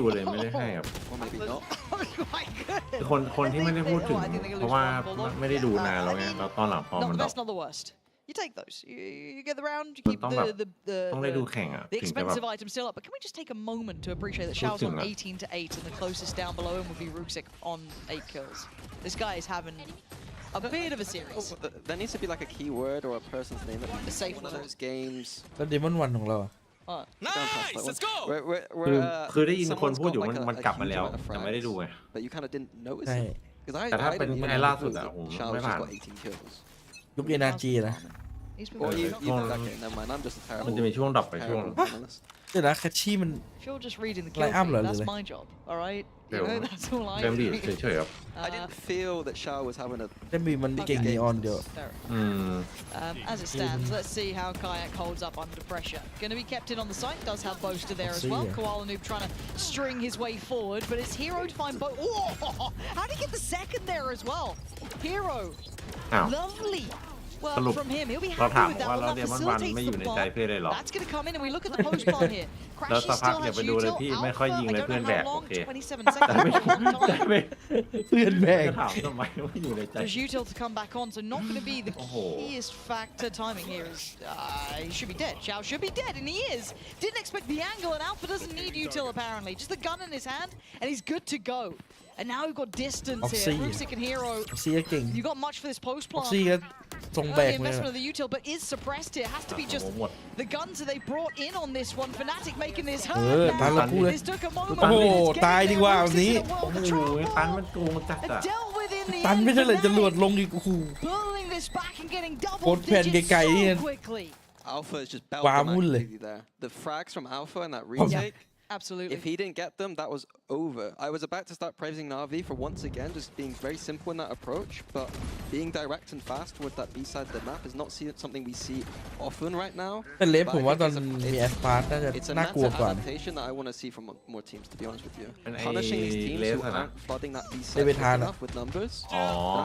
ดูเลยไม่ได้ให้ครับ Or maybe not. Quite good. คือคนที่ไม่ได้พูดถึง Oh, I think they can เพราะว่า lose one ball. ไม่ได้ดูนานแล้วไงแล้วตอนหลังพอ Not มัน the แบบ best, not the worst. You take those. You get the round. You มัน keep ต้องแบบ the ต้องได้ดูแข่งอ่ะ the ถึงจะแบบ expensive item still up. But can we just take a moment to appreciate that Xiao's on 18-8, and the closest down below him would be Ruxic on 8 kills. This guy is having a bit of a series. There needs to be like a keyword or a person's name. The safe one of word. those games. แล้วเดมอนวันของเราอะ Nice, let's go. คือได้ยินคนพูดอยู่มันกลับมาแล้วแต่ไม่ได้ดูไง But you kind of didn't notice ใช่ it. Because แต่ถ้า I เป็น didn't ไอ้ even ล่า know สุดอะผม Xiao's ไม่ just ผ่าน got 18 kills. ยุคเอนาจีนะ Or even that game. Never mind. I'm just a มัน terrible. จะมีช่วงดับไปช่วง terrible analyst. เดี๋ยวนะแคชชี่มัน If you're just reading the Like, kill feed, I'm that's literally. my job, all right? You Yeah, know, well, that's all I เริ่มดี do. เฉยๆครับ I didn't feel that Shao was having a. เดมบีมันเก่งนีออนเดียว Fair อืม As it stands, let's see how Kayak holds up under pressure. Going to be kept in on the site, does have Boaster there as well. Koala Noob trying to string his way forward, but it's Hero to find Bo. Oh, how did he get the second there as well? Hero, อ้าว lovely. ส Well, รุป from him, he'll be เรา happy ถาม with that ว่า one. เรา That เดมอนวัน facilitates ไม่อยู่ the ในใจ bomb. เพื่อนเลยหรอ That's going to come in, and we look at the post plant here. แล้ว Crashy สักพัก still อย่า has ไปดูเลย util. พี่ไม่ค่อยยิง Alpha, เลย I เพื่อน don't แบ know ก how โอ long, เค 27 แต่ seconds. ไม่ a long time. แต่ไม่ เพื่อนแบก จะถามทำไมว่าอยู่ในใจ There's util to come back on, so not going to be the Oh. keyest factor. Timing here is he should be dead. Xiao should be dead, and he is. Didn't expect the angle, and Alpha doesn't need util apparently. Just the gun in his hand, and he's good to go. And now we've got distance here. Oxy. Rusick and Hero. ซีก็เก่ง You got much for this post ออก plant. ซี่ก็ทรงแบ Early กเลย investment of the util, but is suppressed here. Has to be just หมด the guns that they brought in on this one. Fnatic making this เออ hurt ตัน now. ละคู่เลย This took a moment. โอ้โห but it's getting ตายดีกว่า there. แบบนี้ Rusick's in a โอ้ world โห of trouble. ตันมันโกงจัด And อะ dealt with in the ตัน end. ไม่เท่าไหร่จะหลวด Fnatic ลงอีกโอ้โห pulling this back and getting โคตร double แผ่น digits ไกลๆนี่ so quickly. Alpha is just Wow, belting mulle. completely there. The frags from Alpha and that retake. Absolutely. If he didn't get them, that was over. I was about to start praising Navi for once again just being very simple in that approach, but being direct and fast towards that B side of the map is not something we see often right now. แต่เลฟ But ผม I ว่า think ตอน it's มีแอสพาร์ตน่าจะ It's a น่ากลัว meta กว่า adaptation that I want to see from more teams, to be honest with you. And Punishing these teams who Lev aren't flooding that B side Lev quick Than enough with numbers. อ๋อ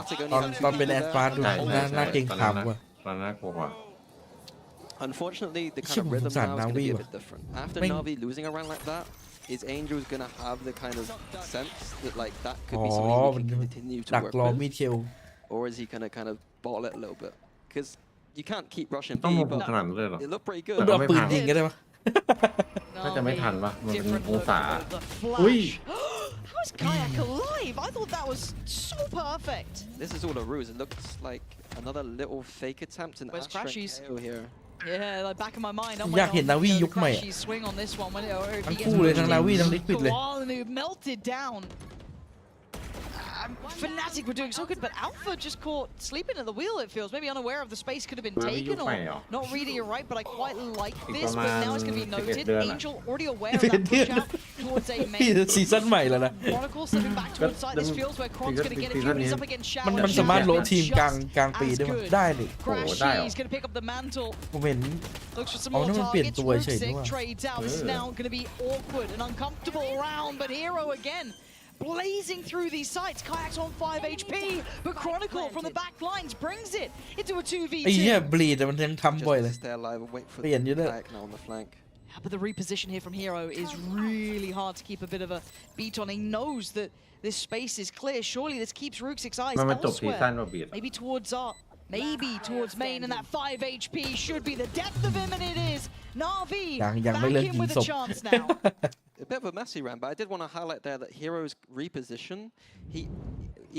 Fnatic only ตอน have two ตอนเป็น people แอสพาร์ต there. ดู ใช่ใช่ น่า ใช่ เก่ง ตอน ขาม นั้น กว่า ตอนนั้นน่ากลัวกว่า Unfortunately, the kind Shit, of rhythm saan now is going to be a Navi bit different. After Meng- Navi losing a round like that, is Angel going to have the kind of sense that like that could อ๋อ be something มัน we can continue to ดัก work รอ with? มีเทล Or is he going to kind of ball it a little bit? Because you can't keep rushing ต้อง B, ลงทุน but ขนาดนั้นเลยเหรอ it looked pretty มัน good. เอาปืนยิงก็ได้ปะ น่าจะไม่ทันปะมันเป็น Different องศา look, the flash. อุ้ย How is Kayak alive? I thought that was so perfect. This is all a ruse. It looks like another little fake attempt in Where's Astra and Crashies? KO here. Yeah, like back in my mind. I'm อยากเห็นนาวียุคใหม่อะ Crashy's swing on this one when or if ทั้ he ง gets คู่เลย pushed ทั้ง in. นาวีทั้งลิควิดเลย Koala Noob melted down. Fnatic were doing so good, but Alpha just caught sleeping at the wheel, it feels. Maybe unaware of the space could have been Navi taken or ยุคใหม่เหรอ not reading it right, but I quite likeอีก this. ประ But มาณ now it's going to be 11 noted. เดือนอะ Angel already aware of that push out towards A พี่ main. ซีซั่นใหม่แล้วนะ Chronicle slipping back towards side. This feels where Kron's going to get it through. He's up against Shao. มัน and มันสามารถ Shao โลทีม just กลางปี as ได้ไหม good. ได้ดิ โอ้โหได้เหรอ Crashy is going to pick up the mantle. ผมเห็น Looks for some Oh, more no,มันเปลี่ยน targets. ตัวเฉยๆด้วย Rusick trades out. This is now going to be awkward and uncomfortable round, but Hero again blazing through these sites. Kayak's on 5 HP, but Chronicle from the back lines brings it into a 2v2. ไอ้เหี้ยบลีดมันยังทำ Just บ่อยเล to ย stay alive and wait for เปลี่ยนอยู่ด้วย Kayak now on the flank. But the reposition here from Hero is really hard to keep a bit of a beat on. He knows that this space is clear. Surely this keeps Rusick's eyes มันจบซีซั่น elsewhere. มาบีด Maybe towards Art. Maybe towards main, and that 5 HP should be the depth of him, and it is. Navi ยังไม่ back เลิก in ยิง with ศ a พ chance now. A bit of a messy round, but I did want to highlight there that Hero's reposition,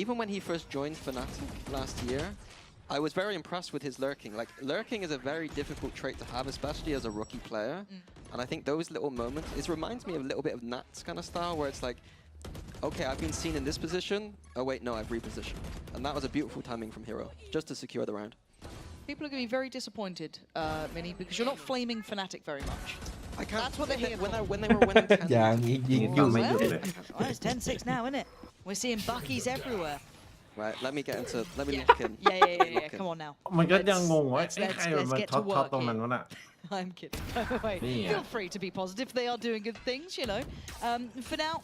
even when he first joined Fnatic last year, I was very impressed with his lurking. Like, lurking is a very difficult trait to have, especially as a rookie player. And I think those little moments, it reminds me of a little bit of Nat's kind of style, where it's like, okay, I've been seen in this position. Oh wait, no, I've repositioned. And that was a beautiful timing from Hero, just to secure the round. People are going to be very disappointed, Minnie, because you're not flaming Fnatic very much. I can't. That's what they're here for. When they were winning 10, อย่างยิงอยู่ ไม่หยุดเลย Well, it's 10-6 now, isn't it? We're seeing Buckies everywhere. right? Let me get into. Let me Yeah. lock in. Yeah. Lock in. Come on now. มันก็ Let's- ยังงงว่า let's- ไอ้ let's- ใคร let's มัน get ท็อ to ป work ตรง here. นั้นวะน่ะ I'm kidding. By the way, Yeah. feel free to be positive. They are doing good things, you know. For now,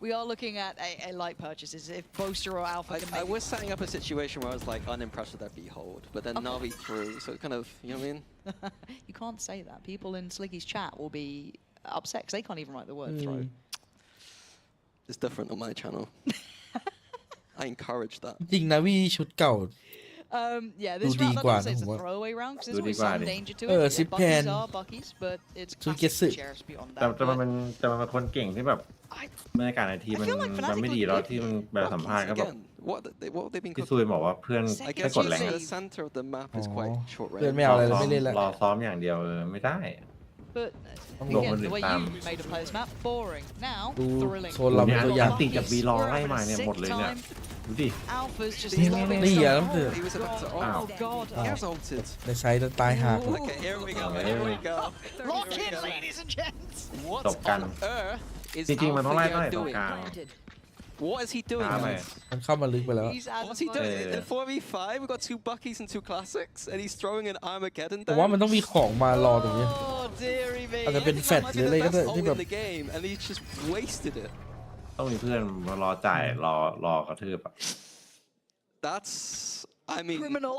we are looking at a light purchases. If Boaster or Alpha can I make was setting up a situation where I was like unimpressed with their B hold, but then Okay. Navi threw, so it kind of, you know what I mean? You can't say that. People in Slicky's chat will be upset because they can't even write the word throw. It's different on my channel. I encourage that. จริงนะวีชุดเก่า Yeah, this Do round,ดี I กว่า don't say นะ it's ผม a ว่า throwaway round because there's ดูดี always กว่า some ดิ danger to เอ it. อ Yeah, 10 แพน Buckies are Buckies, but it's ซูเก classic สึ shares beyond แต่ that. แต่มันเป็นแต่มันเป็นคนเก่งที่แบบบรรยากาศในทีม I มัน feel like มันไม่ Fnatic ดี look แล้ว good ที่มันแบบสัมภาษณ์ก็แบบ Again, what have they been พี่ cooking? ซุยบอกว่าเพื่อน I ไม่ guess กด you แรง say the center of the map is quite short เพื่อน range. ไม่เอาอะไรเลยไม่เล่นละ รอซ้อมอย่างเดียวไม่ได้ But But Don't again, the go way with you them. made to play this map, boring. Now, ดู thrilling. โซนเราเป็นตัวอย่าง ติดจากวีรอไล่มาเนี่ยหมดเลยเนี่ยดูดิ Alpha's just He's lobbing not- stuff. Yeah, Oh, he was about to God. ult. Oh god. He has ulted. ในใช้แล้วตายหากเลย Okay, here we go. Here we go. Lock in, ladies and gents. What จบกัน on earth is จริงๆมันต้องไล่ Alpha ตั้งแต่ตรง doing? กลาง What is he doing? ช้าไป guys? มันเข้ามาลึกไปแล้ว He's out What's of he doing? Yeah. In 4v5, we've got 2 Buckies and 2 Classics, and he's throwing an Armageddon แต่ว่า down. มันต้องมีของมารอตรงนี้ Oh dearie me. อาจจะเป็นแฟด Might ห be รือ the อะไรก็ได้ best ที่ ult แบบ in the game, and he's just wasted it. ต้องมีเพื่อนมารอจ่ายรอกระทืบอ่ะ That's, I mean, Criminal.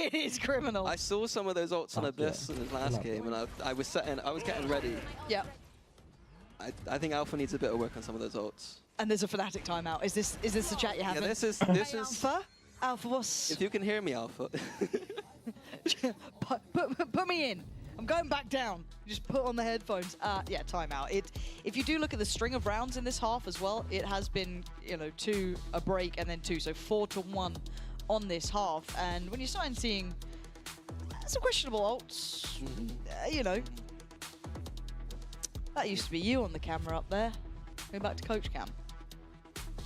It is criminal. I saw some of those ults on Abyss in his last game, and I was getting ready. Yeah. I think Alpha needs a bit of work on some of those ults. And there's a Fnatic timeout. Is this the chat you're Yeah, having? this is. Alpha, what's... If you can hear me, Alpha. put me in. I'm going back down. Just put on the headphones. Yeah, timeout. If you do look at the string of rounds in this half as well, it has been, 2, a break, and then 2. So 4-1 on this half. And when you're starting seeing some questionable ults, that used to be you on the camera up there. Going back to Coach Cam.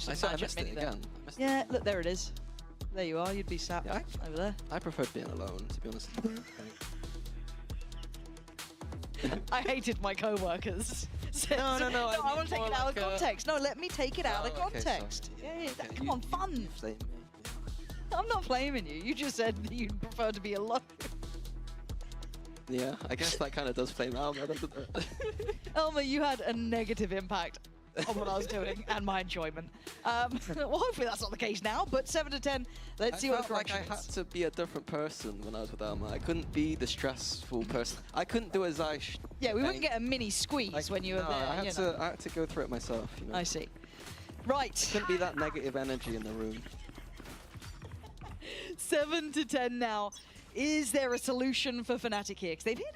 I said I missed it again. Yeah, look, there it is. There you are. You'd be sat over there. I preferred being alone, to be honest. I hated my co-workers. No. I want to take it out of context. No, let me take it out of okay, context. sorry. Come on, fun. I'm not blaming you. You just said that you'd prefer to be alone. Yeah, I guess that kind of does flame out. Elmer, you had a negative impact on what I was doing and my enjoyment. Well, hopefully that's not the case now, but 7-10, let's see what the correction I had to be a different person when I was with Alma. I couldn't be the stressful person. I couldn't do a Zysh. Yeah, we wouldn't get a mini squeeze when you were there. I had to go through it myself. I see. Right. Couldn't be that negative energy in the room. 7-10 now. Is there a solution for Fnatic here? Because they've hit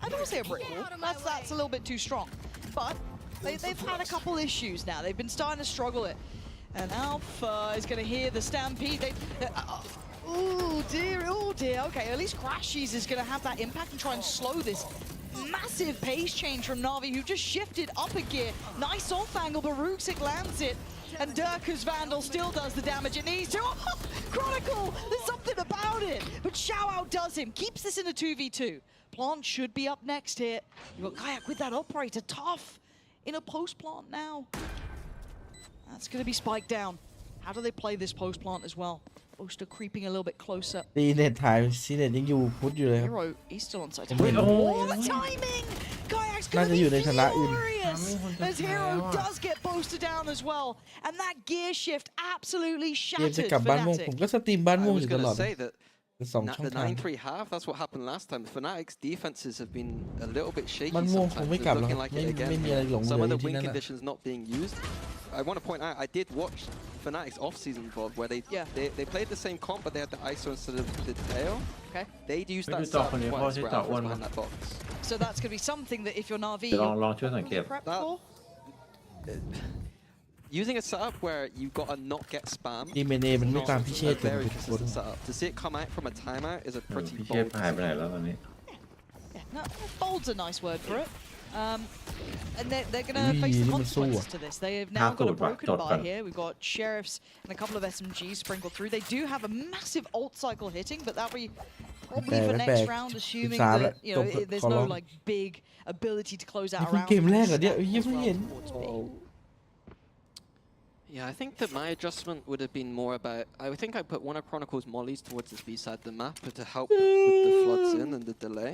I don't want to say a brick wall. That's a little bit too strong. But they've had a couple issues now. They've been starting to struggle it. And Alpha is going to hear the stampede. Oh dear. Okay, at least Crashies is going to have that impact and try and slow this massive pace change from Navi, who just shifted up a gear. Nice off angle, but Ruxic lands it. And Durka's Vandal still does the damage it needs to. Oh, Chronicle! There's something about it! But Xiao outdoes him, keeps this in a 2v2. Plant should be up next here. You've got Kayak with that operator. Tough in a post-plant now. That's going to be spiked down. How do they play this post-plant as well? Oster creeping a little bit closer. ตีเน็ตถ่ายซีเน็ตยังอยู่พุทธอยู่เลยครับ Hero, he's still on site. Oh, Oh, the timing! Kayak's น่า going จะ to อยู่ be ในฐานะอื่น furious as Hero does get boosted down as well. And that gear shift absolutely เกมจะ shattered กลับบ้านม่วง Fnatic. ผมก็สตรีมบ้าน I ม่วงอ was ยู่ต going ลอด to say that สองช่อง the ทาง 9-3 half, that's what happened last time. Fnatic's defenses have been a little bit shaky บ้านม่วงคง sometimes. ไม่ It's กลับแล้ว looking like it ไม่มี again. อะไรหลงเห Some ลื of อ the ที่ win นั่นแหละ conditions not being used. I want to point out, I did watch Fnatic's off-season VOD where they played the same comp, but they had the ISO instead of the tail. Okay. They'd used Maybe that talk setup on your twice voice, where talk Alpha was one. behind that box. So that's going to be something that if you're Navi, เดี๋ยวลองช่วยสังเกต prep That- for. Using a setup where you've got to not get spam. ดีเมเนมันไม่ตามพี่เชษ A เป็น very ทุกคน consistent setup. To see it come out from a timeout is a pretty พี่เชฟ bold หายไปไหน decision. แล้วตอนนี้ Yeah, no, bold's a nice word for it. And they're going to face the consequences to this. They have now got a broken buy here. We've got Sheriffs and a couple of SMGs sprinkled through. They do have a massive ult cycle hitting, but that'll be probably for next round, assuming that there's no like big ability to close out นี่ around. เกมแรกเหรอเนี่ยยังไม่เห็น Yeah, I think that my adjustment would have been more about. I think I put one of Chronicle's mollies towards the B side of the map to help with the floods in and the delay,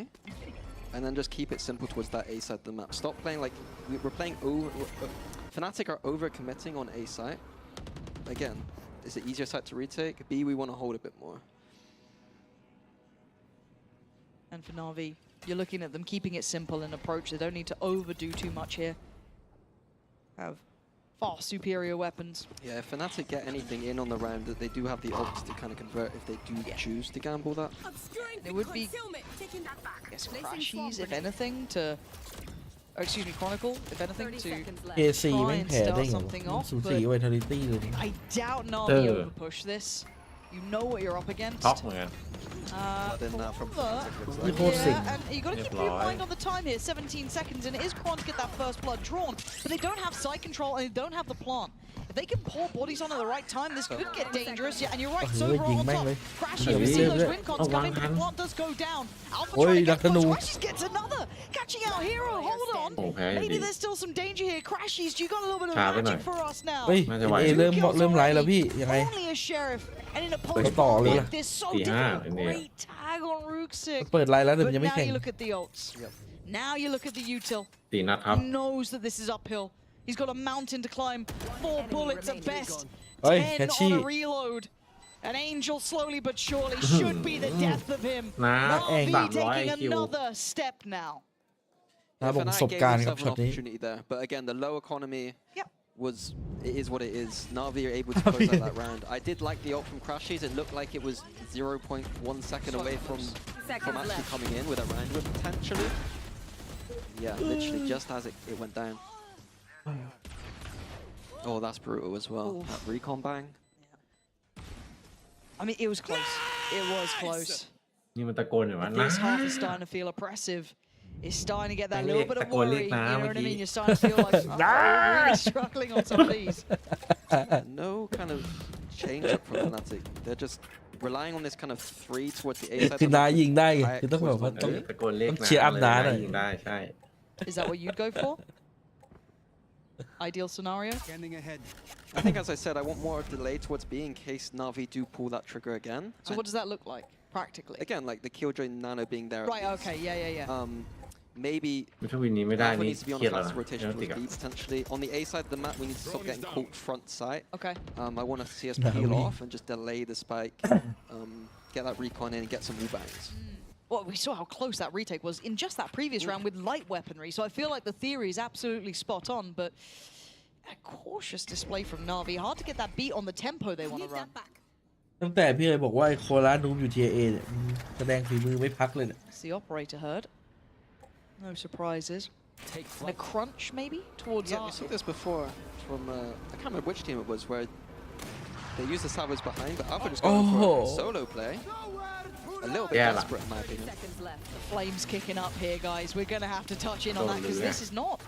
and then just keep it simple towards that A side of the map. Stop playing like we're playing over. Fnatic are over committing on A side. Again, it's an easier side to retake. B, we want to hold a bit more. And for Navi, you're looking at them keeping it simple in approach. They don't need to overdo too much here. Have far superior weapons. Yeah, if Fnatic get anything in on the round, that they do have the ults to kind of convert if they do choose to gamble that. It would be, I guess, Crashies, if anything, to... Oh, excuse me, Chronicle, if anything, to เ C ไม่ try and แพ้ได้ start ไง something วะ off, สูสี but ไวทอริตี้เลย I doubt Navi overpush this. You know what you're up against. ท็อกเหมือนกัน But then that from However, Fnatic looks You like. hold yeah, and you got to keep your Reply. mind on the time here. 17 seconds, and it is Kron to get that first blood drawn. But they don't have site control, and they don't have the plant. If they can pour bodies on at the right time, this could get dangerous. Yeah, and you're right, soยิง on แม่ง top. เลย Crashes, Yeah, we see yeah, those yeah. win cons Oh, coming, but one the plant does go down. Alpha Oi, trying to get Dr. close. Nu. Crashes gets another. Catching out Hero, hold on. โอ้แพ้อยู่ Maybe ดี there's still some danger here. Crashes, you got a little bit of ช้าไปหน่อย magic for us now. เฮ้ย น่าจะไหว เอเริ่มไล่แล้วพี่ยังไง Only a sheriff, and in a ไปต่อ post เลยล่ะ like this, so 4-5 difficult. อันนี้ Great tag on Rooksik. เปิดไล่แล้วแต่มั But นยังไม่ now แข่ง you look at the ults. Now you look at the util. 4 นัดครับ He knows that this is uphill. He's got a mountain to climb. 4 bullets at best. เฮ้ย 10 แคชชี่ on a reload. An angel slowly but surely should be the death of him. นะ Navi 300 taking คิว another step now. นะผมประสบ Fnatic การณ์ gave ครับ themselves ช็อ an ตนี้ opportunity there, but again, the low economy Yep. it is what it is. Navi are able to close out that round. I did like the ult from Crashies. It looked like it was 0.1 second away from actually coming in with a round whip potentially. Yeah, literally just as it went down. Oh, that's brutal as well. Oof. That recon bang. I mean, it was close. It was close. นี่มันตะโกนอยู่ว่านะ This half is starting to feel oppressive. It's starting to get that Dang little it, bit of tacole worry. You na, know what I Maki. mean? You're starting to feel like oh, we're really struggling on some of these. No kind of change up from Fnatic. They're just relying on this kind of 3 towards the A side. คือน้ายิงได้ไงคือต้องแบบว่า เอ ต้อง อตะโกนเรียก ต้องเชียร์อัพน้าหน่อย ยิงได้ใช่ Is that what you'd go for? Ideal scenario? Scanning ahead. I think, as I said, I want more delay towards B in case Navi do pull that trigger again. So what does that look like, practically? Again, like the Killjoy Nano being there. at Right, least. okay, yeah. Maybe ถ้าวินนี้ไม่ได้ Alpha นี่ needs to be on เครีย a ดแล้ว fast นะ rotation ติก towards อะ B potentially. On the A side of the map, we need to stop getting caught front sight. Okay. I want to see us No, peel we- off and just delay the spike, get that recon in and get some rebounds. Well, we saw how close that retake was in just that previous round with light weaponry, so I feel like the theory is absolutely spot on, but a cautious display from Navi. Hard to get that beat on the tempo they want to run. ตั้งแต่พี่เลยบอกว่าไอ้โคลานูบอยู่ TAA เนี่ยแสดงฝีมือไม่พักเลยเนี่ย It's the operator heard. No surprises. And a crunch, maybe, towards Yeah, we Arc. saw this before from, I can't remember which team it was, where they used the salvos behind, but Alpha just going for a solo play. A little bit Yeah, desperate in my opinion. The flames kicking up here, guys. We're going to have to touch in on that because this is not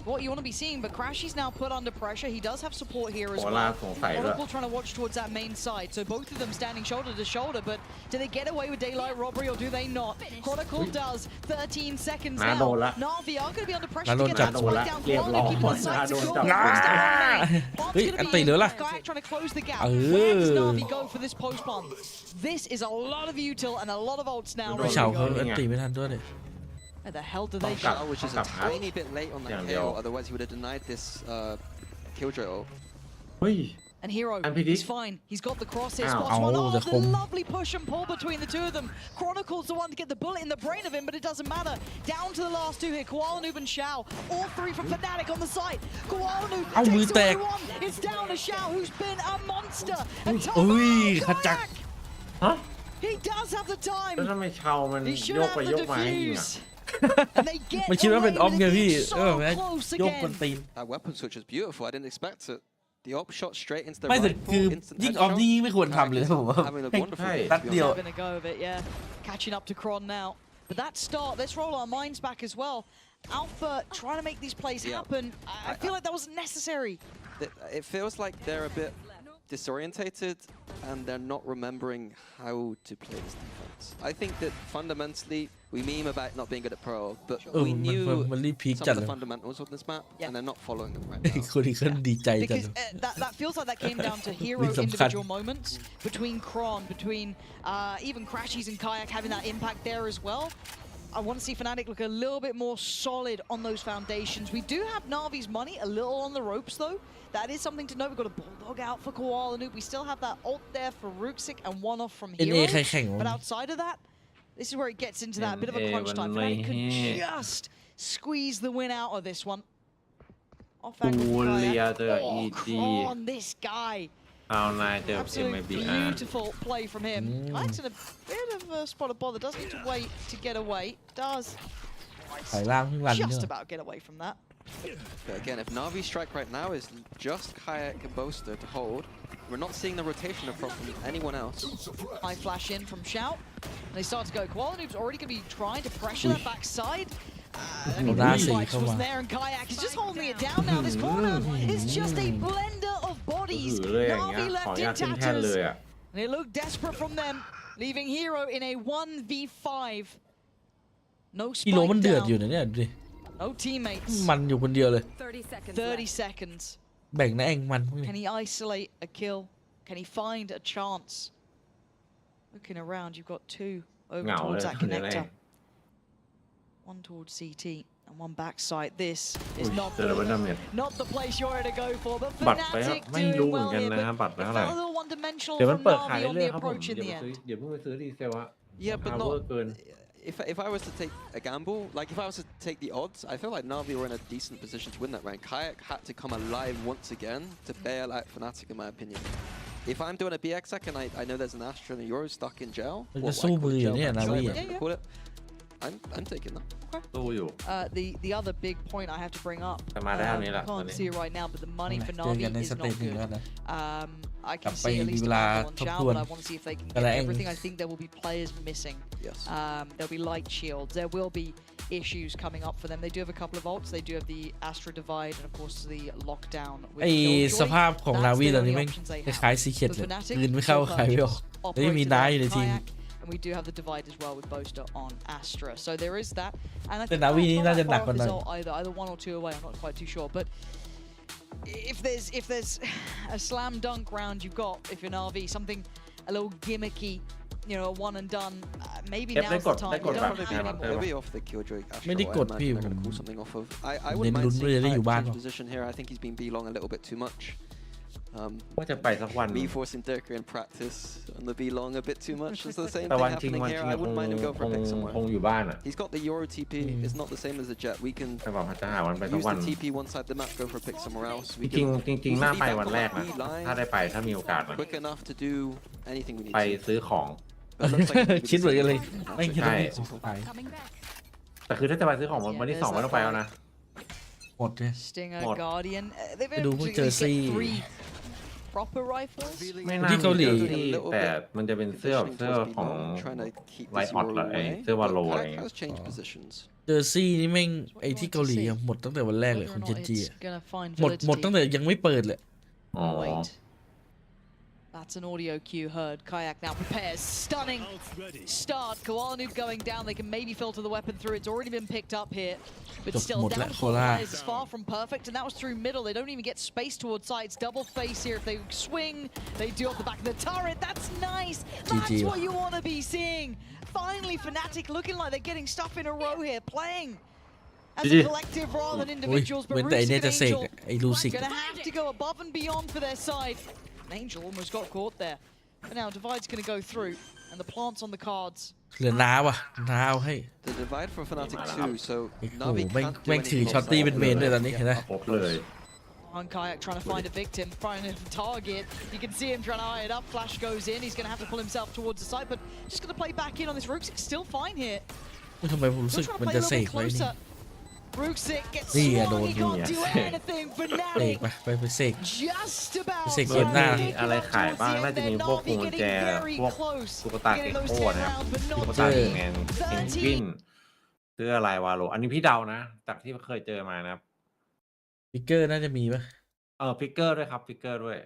what you want to be seeing. But Crashy's now put under pressure. He does have support here as โคลา well. สงสัยด้วย Oracle trying to watch towards that main side. So both of them standing shoulder to shoulder. But do they get away with daylight robbery or do they not? Chronicle does. 13 seconds นาโดน now. ละ Navi are going to be under pressure นาโด to น get จับ that โดนละ spike down. เรียบ Kron ร้อย keeping the site นาโดน secure. จับ Plant's down on main. Plant's เฮ้ย gonna อัน be ตีเหลือล่ะ Kayak trying to close the gap. เอ Where does อ Navi go for this post plant? This is a lot of util and a lot of ults now. ไม่ ready เฉา to เขา go. อันตีไม่ทันด้วยเนี่ย Where the hell do they Fuck go? up. Which is a Fuck up. tiny bit late on that Yeah, KO, yeah. otherwise he would have denied this Killjoy ult. เฮ้ย And Hero, MPD? he's fine. He's got the crosshair. Ow. Spots one. Oh, Oh, the the home. lovely push and pull between the two of them. Chronicle's the one to get the bullet in the brain of him, but it doesn't matter. Down to the last two here. Koala Noob and Shao. All three from Fnatic on the site. Koala Noob Ow, takesมือแตก away one. It's down to Shao, who's been a monster. And โอ้ย Tom ขัดจัก Kayak, ฮะ he does have the แล้ว time. ทำไมชาวมัน He should โยก have ไป the โยกมาให้ยิงอ่ะ defuse. And they get มันคิดว่าเป็นออฟ away ไง with it พี่ being เออ so แม่ close โยกกวน again. ตีน That weapon switch was beautiful. I didn't expect it. The op shot straight into the ไม่แต่ rifle, คือ instant ยิ่งออฟ headshot. นี่ยิ่งไม่ควรทำเลยนะผมว่า Having a wonderful ใช่ game, นัด to be เดียว honest. Having a go of it, yeah. Catching up to Kron now. But that start, let's roll our minds back as well. Alpha trying to make these plays Yeah. happen. I feel like that was necessary. It feels like they're a bit disorientated and they're not remembering how to play this defense. I think that fundamentally we meme about not being good at pro, but เออ we มัน knew มันรีบพีค some จัด of เล the ย fundamentals of this map, Yeah. and they're not following them right ไอ้ now. คนที่เขาดีใจจัง Because that feels like that came down to hero With some individual moments between Kron, between even Crashies and Kayak having that impact there as well. I want to see Fnatic look a little bit more solid on those foundations. We do have Navi's money a little on the ropes though. That is something to note. We've got a Bulldog out for Koala Noob. We still have that ult there for Rooksik and one off from NA Hero. ใครแข่ง But วะ outside of that, this is where it gets into that bit of a NA crunch time. one Fnatic could way. just squeeze the win out of this one. Off ตู angle from เลีย Kayak. เจอ Oh, อีจี Kron, this guy. คาวนายเจอ Absolute MIBR beautiful play from him. Kayak's in a bit of a spot of bother. Does need to wait to get away. Does สายล่างเพิ่งรันเนี่ย just about get away from that. But again, if Navi's strike right now is just Kayak and Boaster to hold, We're not seeing the rotation from anyone else. High flash in from Shout. And they start to go. Koala Noob's already going to be trying to pressure that backside. I mean, Levi's wasn't there, and Kayak is just holding it down now. This corner is just a blender of bodies. Navi left in tatters. And it looked desperate from them, leaving Hero in a 1v5. No กิโล spike มันเดือดอยู่ down. นะเนี่ยดูดิ No teammates. มันอยู่คนเดียวเลย 30 seconds. แบ่งนะเองมัน Can he isolate a kill? Can he find a chance? Looking around, you've got two over towards that connector. One towards CT and one backside. This is not the place you wanted to go for, but บัตรไป Fnatic ไม่รู้ doing เหมือน well กัน here. นะ But บัตร it เท่าไหร่ felt a little one-dimensional เดี๋ยวมัน from เปิดขาย Navi on เรื่อ the ยๆครับผม approach in อย่า the ไปซื้อ end. อย่าเพิ่งไปซื้อดีเซลอะ Yeah, but เวอร์ not. เกิน If I was to take a gamble, like if I was to take the odds, I feel like Navi were in a decent position to win that round. Kayak had to come alive once again to bail out Fnatic, in my opinion. If I'm doing a BXAC and I know there's an Astra and a Euro stuck in jail, It's well, a super I call it jail, yeah, but Navi. whatever you call it, I'm taking that. ตู้อยู่ The other big point I have to bring up, แต่มาได้เท่านี้แหละ I ตอน can't นี้ see it right now, but the money for เจอ Navi กันใน is ส not เตจหนึ่ง good. แล้วนะ I กลั can บไป see at มี least เว a ลา battle on ทบ Shao, ทวน but I want to see if they can แต่ get ละเอง everything. I think there will be players missing. Yes. There'll be light shields. There will be issues coming up for them. They do have a couple of ults. They do have the Astra Divide and of course the lockdown with ไอ้ Killjoy. สภาพของ That's นาวี the ตอนนี้ only แม่ง options they ค have. ล้ายๆซีเค็ด But เลย Fnatic กลืนไม่เข้า still ใครไม่ออก purchased, แล้วยังมี operated น้า by อยู่ในทีม Kayak, and we do have the Divide as well with Boaster on Astra. So there is that. And I แต่ think นาวี Kayak นี่ not น่าจะ that หนัก far กว่า off หน่อย his ult either 1 or 2 away. I'm not quite too sure, but if there's a slam dunk round you've got, if you're Navi, something a little gimmicky, you know, a one and done, maybe Yep, they now's the got- time. they You got don't back. have Yeah, any but more. They'll be off the Killjoy Astra. ไม่ได้กด I พี่ imagine ผ they're ม gonna pull something off of. I เน้ wouldn't น mind ลุ้นว่า seeing จะได้อยู่ Kayak บ้าน change เปล่า position here. I think he's been B long a little bit too much. ว่าจะไปสักวัน Me forcing Dirker in practice on the B long a bit too much. It's the same แต่ thing วันจริง happening วันจ here. ริง I คง wouldn't mind him going for a pick somewhere. คงอยู่บ้านอ่ะ He's got the Euro TP. It's not the same as the Jet. We can แต่บอกว่าจะหาวันไปสัก use วัน the TP one side of the map, go for a pick somewhere else. จ We ริง can ๆจริงๆน่าไป back วัน on แรก that นะ B line ถ้าได้ไปถ้ามีโอกาสนะ quick enough to do anything we need ไป to. ซื้อของ But it looks like it's gonna be คิด the เหมือนกัน same เลย thing. ไม่คิด ใช่ ว่าไป แต่คือถ้าจะไปซื้อของวันที่ 2 ไม่ต้องไปแล้วนะ หมดเลย Stinger, What? Guardian. They've ไปดูพวก actually เจอ get ซี่ 3 proper rifles. ไม่น่า ที่เกาหลี มีที่แต่มันจะเป็นเสื้อแบบเสื้อของ Trying to keep ไล this ท์ออด Euro เหรอไอ้ away. เสื้อวา But โลอะไร Kayak เงี้ย has changed positions. เจอซี่นี่แม่งไอ้ที่เกาหลีอะหมดตั้งแต่วันแรกเลย Whether ขอ or ง not เจนจี it's gonna find หมด validity. ตั้งแต่ยังไม่เปิดเลย อ๋อ Wait. That's an audio cue heard. Kayak now prepares. Stunning start. Koala Noob going down. They can maybe filter the weapon through. It's already been picked up here. But Just still, mod down let to Koala. is far from perfect. And that was through middle. They don't even get space towards sides. Double face here. If they swing, they do off the back of the turret. That's nice. That's GG. what you want to be seeing. Finally, Fnatic looking like they're getting stuff in a row here. Playing as GG. a collective rather than individuals. But เว้นแต่ไอ้ Rusick เนี่ย and จะเสก Angel ไอ้ลูซิก gonna have to go above and beyond for their side. And Angel almost got caught there. But now Divide's gonna go through, and the plant's on the cards. เหลือน้าว่ะน้าเอาให้ The divide for Fnatic 2, so โอ้โห Navi แม่ง can't do แม่งถือ anything ช็อตตี้ offside. เป็นเมนด้วยตอนนี้เห็นไหม ครบเลย On Kayak trying to find a victim, finding a target. You can see him trying to eye it up. Flash goes in. He's gonna have to pull himself towards the side, but just gonna play back in on this. Rook's still fine here. ทำไมผมรู้สึก Still trying มัน to play จะ a เส little ก bit ไว้นี่ closer. Rook's gets Nih ya, swung. He Doni can't ya. do anything. เสก Fnatic ไปเสก just about. เสกเกมหน้า อะไรขายบ้างน่าจะมีพวกพวงกุญแจพวกตุ๊กตาเก็กโก้นะครับตุ๊กตาแมนเพนกวินเสื้อลายวาโลอันนี้พี่เดานะจากที่เคยเจอมานะครับ ฟิกเกอร์น่าจะมีปะ ฟิกเกอร์ด้วยครับฟิกเกอร์ด้วย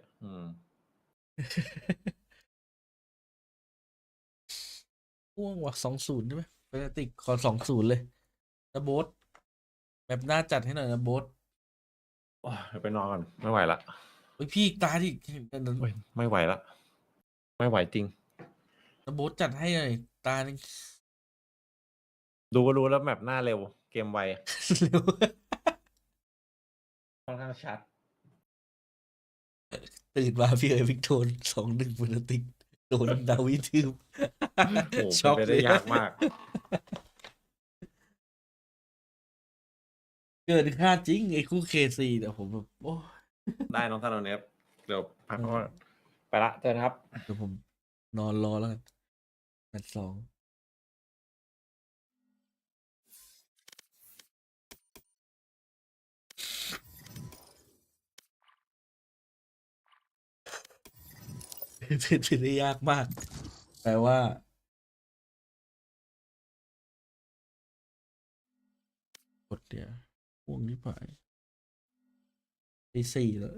พ่วงว่ะ20ใช่ไหมเฟรติกขอ20เลยนะโบ๊ทแบบหน้าจัดให้หน่อยนะโบ๊ท เดี๋ยวไปนอนก่อนไม่ไหวละ เฮ้ยพี่ตาที่ ไม่ไหวละไม่ไหวจริง นะโบ๊ทจัดให้หน่อยตาหนึง ดูก็รู้แล้วแมปหน้าเร็วเกมไว เร็ว ค่อนข้างชัด ตื่นมาพี่เอ๋ยวิกโทน2-1เฟรติกโดนดาวิทืบ โอ้โห ช็อก เป็นไป เล ได้ ย ยากมาก เกินคาดจริงไอ้คู่เคซีแต่ผมแบบโอ้ ได้น้องธนเนฟเดี๋ยวพักก่อนไปละเจอกันครับ เดี๋ยวผมนอนรอแล้วกันแมตช์2 ถือได้ยากมากแปลว่ากดเดี๋ยวพวงนี้ไปตีสี่แล้ว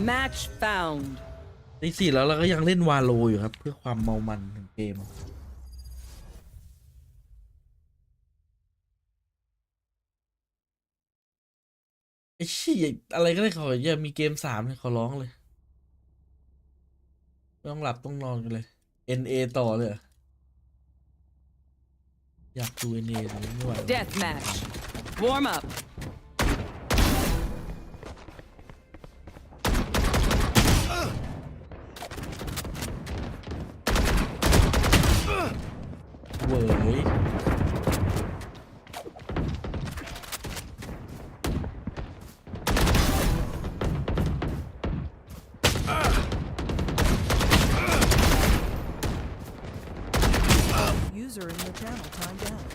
Match found. ตีสี่แล้วเราก็ยังเล่นวาโลอยู่ครับ เพื่อความเมามันของเกมไอ้ชี้ยอะไรก็ได้ขออย่ามีเกม3เลยขอร้องเลยไม่ต้องหลับต้องนอนกันเลย NA ต่อเลยเหรออยากดู NA เลยไม่ไหว Death match. Warm up. เว้ย User in your channel timed out.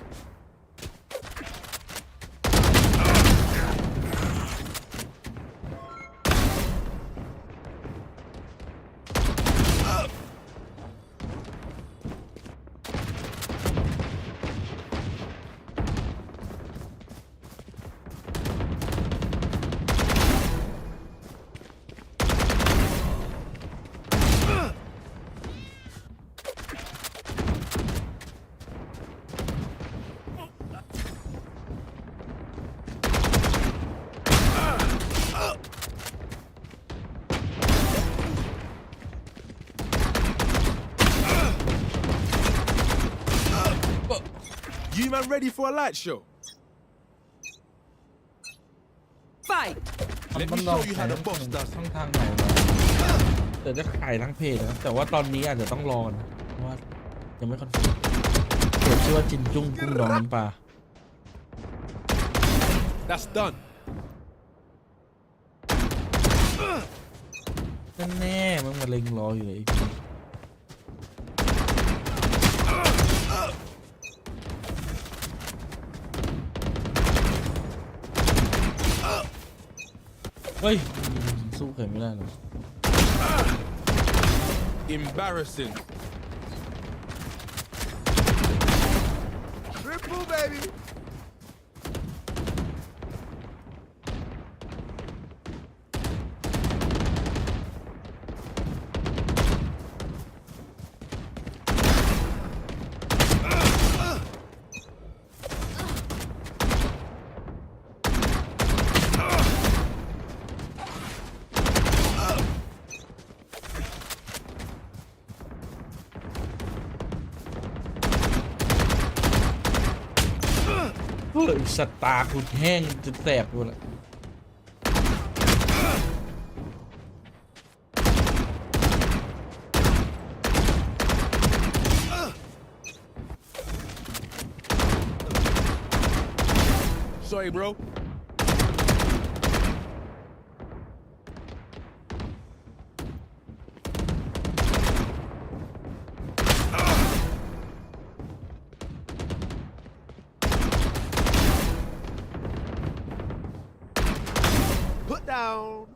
You man ready for a light show? Fight. Let me show you how the boss does ช่องทางไหนวะแต่จะขายทั้งเพจนะแต่ว่าตอนนี้อาจจะต้องรอนะเพราะว่ายังไม่คอนเฟิร์มเพจชื่อว่าจินจุ้งกุ้งดองน้ำปลา That's done. แน่ๆมันมาเล็งรออยู่เลยเฮ้ยสู้ใครไม่ได้หรอก Embarrassing. Triple baby.เฮ้ยสตาร์คุณแห้งจนแสบดูละ Sorry, bro. Put down.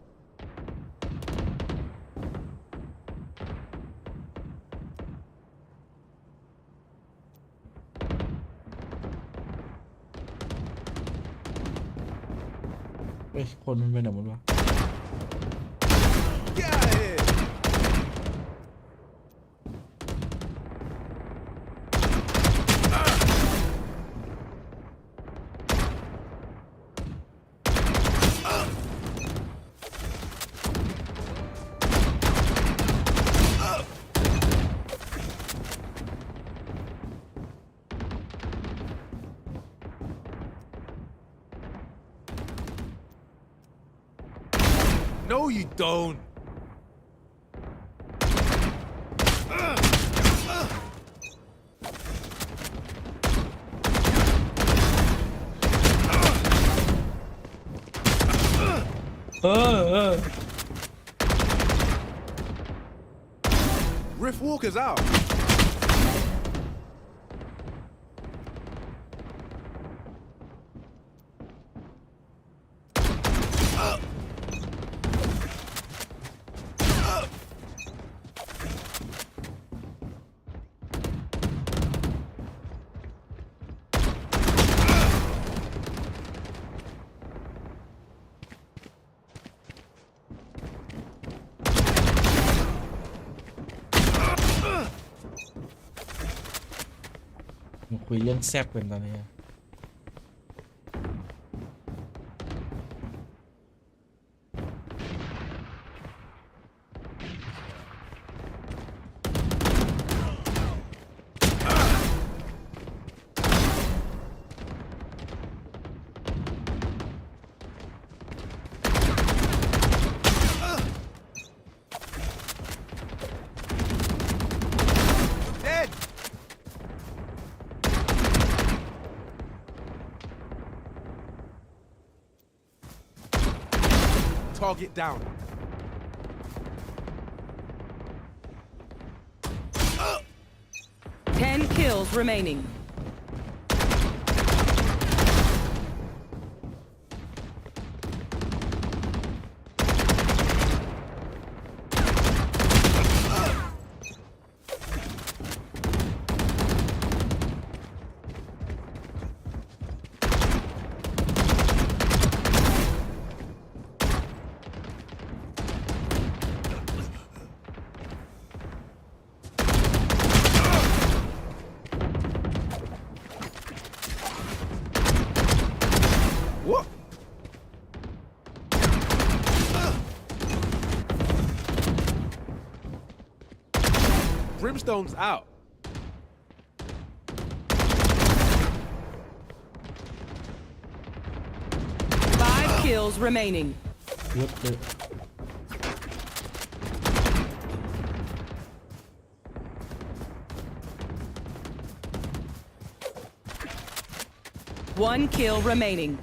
เฮ้ยคนมันไปไหนหมดวะ Get out of here. No, you don't. Riff Walker's out. คุยเรื่องแซบกันตอนนี้ Dead! Target down. Ten kills remaining. What? Brimstone's out. Five kills remaining. What the? One kill remaining.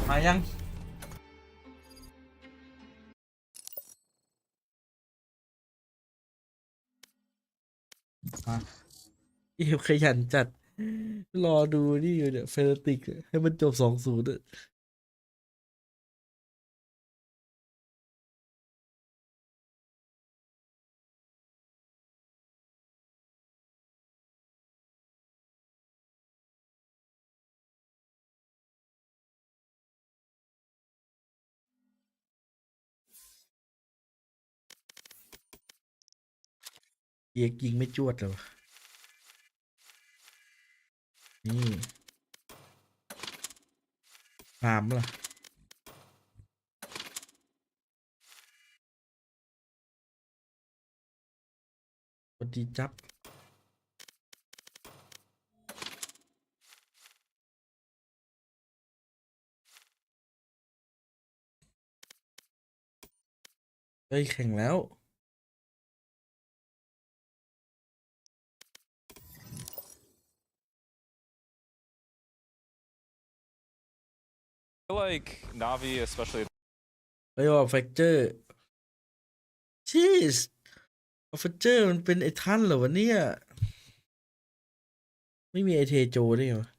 มายังมาเอฟขยันจัด รอดูนี่อยู่เนี่ยเฟรติกให้มันจบ2-0อะเอกยิงไม่จวดเลยวะนี่ตามล่ะสวัสดีจับเฮ้ยแข่งแล้ว I feel like Navi, especially ไปว่าแฟกเจอร์ชีสแฟกเจอร์มันเป็นไอ้ท่านเหรอวะเนี่ย ไม่มีไอเทโจได้ไงวะ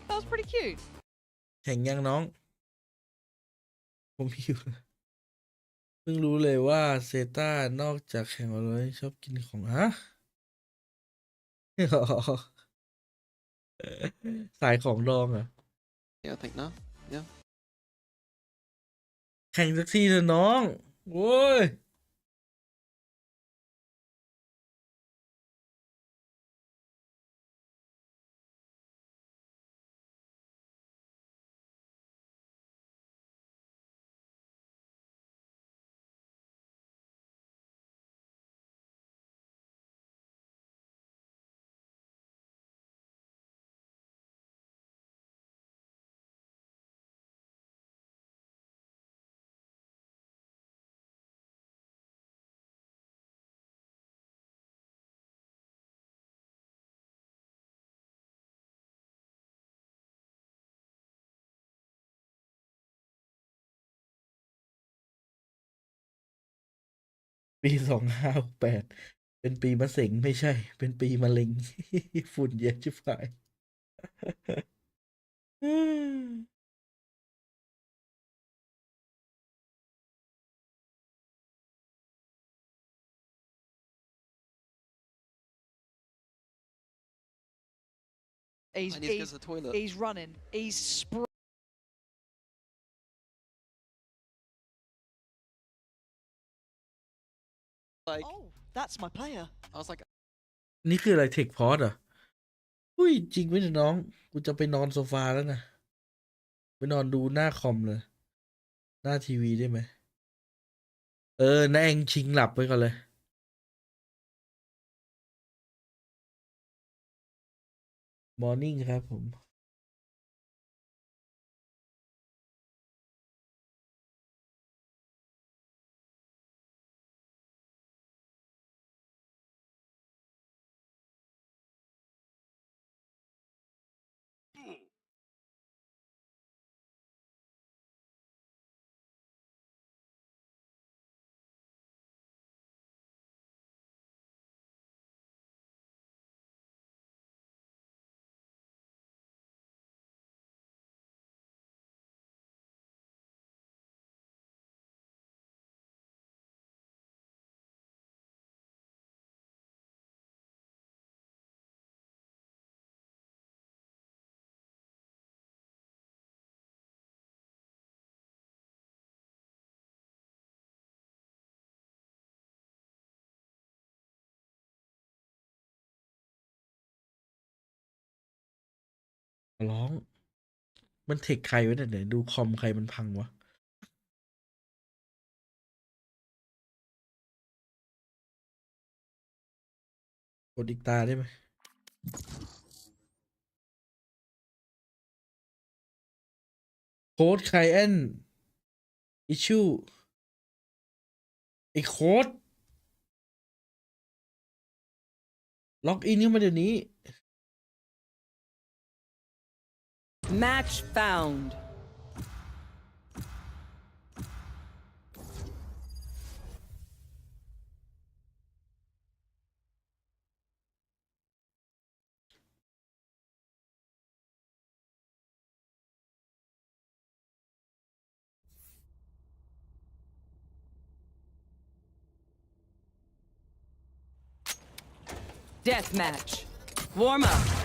That was pretty cute. แข่งยังน้อง ผมหิวเพิ่งรู้เลยว่าเซต้านอกจากแข่งแล้วชอบกินของฮะ สายของดองอ่ะ Yeah, I think now. Yeah. แข่งสักทีเถอะน้องโว้ยปี2568เป็นปีมะเส็งไม่ใช่ เป็นปีมะเร็ง ฝุ่นเยอะชิบหาย He's, I need to go to the toilet. he's running. He's Like, oh, that's my player. I was like, นี่คืออะไรเทคพอสอ่ะอุ้ยจริงไหมเนี่ยน้องกูจะไปนอนโซฟาแล้วนะไปนอนดูหน้าคอมเลยหน้าทีวีได้ไหมน้าเองชิงหลับไปก่อนเลยมอร์นิ่งครับผม ร้องมันเทคใครไว้เนี่ยไหนดูคอมใครมันพังวะกดอีกตาได้ไหมโค้ดไคแอนอิชชูไอโค้ดล็อกอินเข้ามาเดี๋ยวนี้ Match found. Deathmatch. Warm up.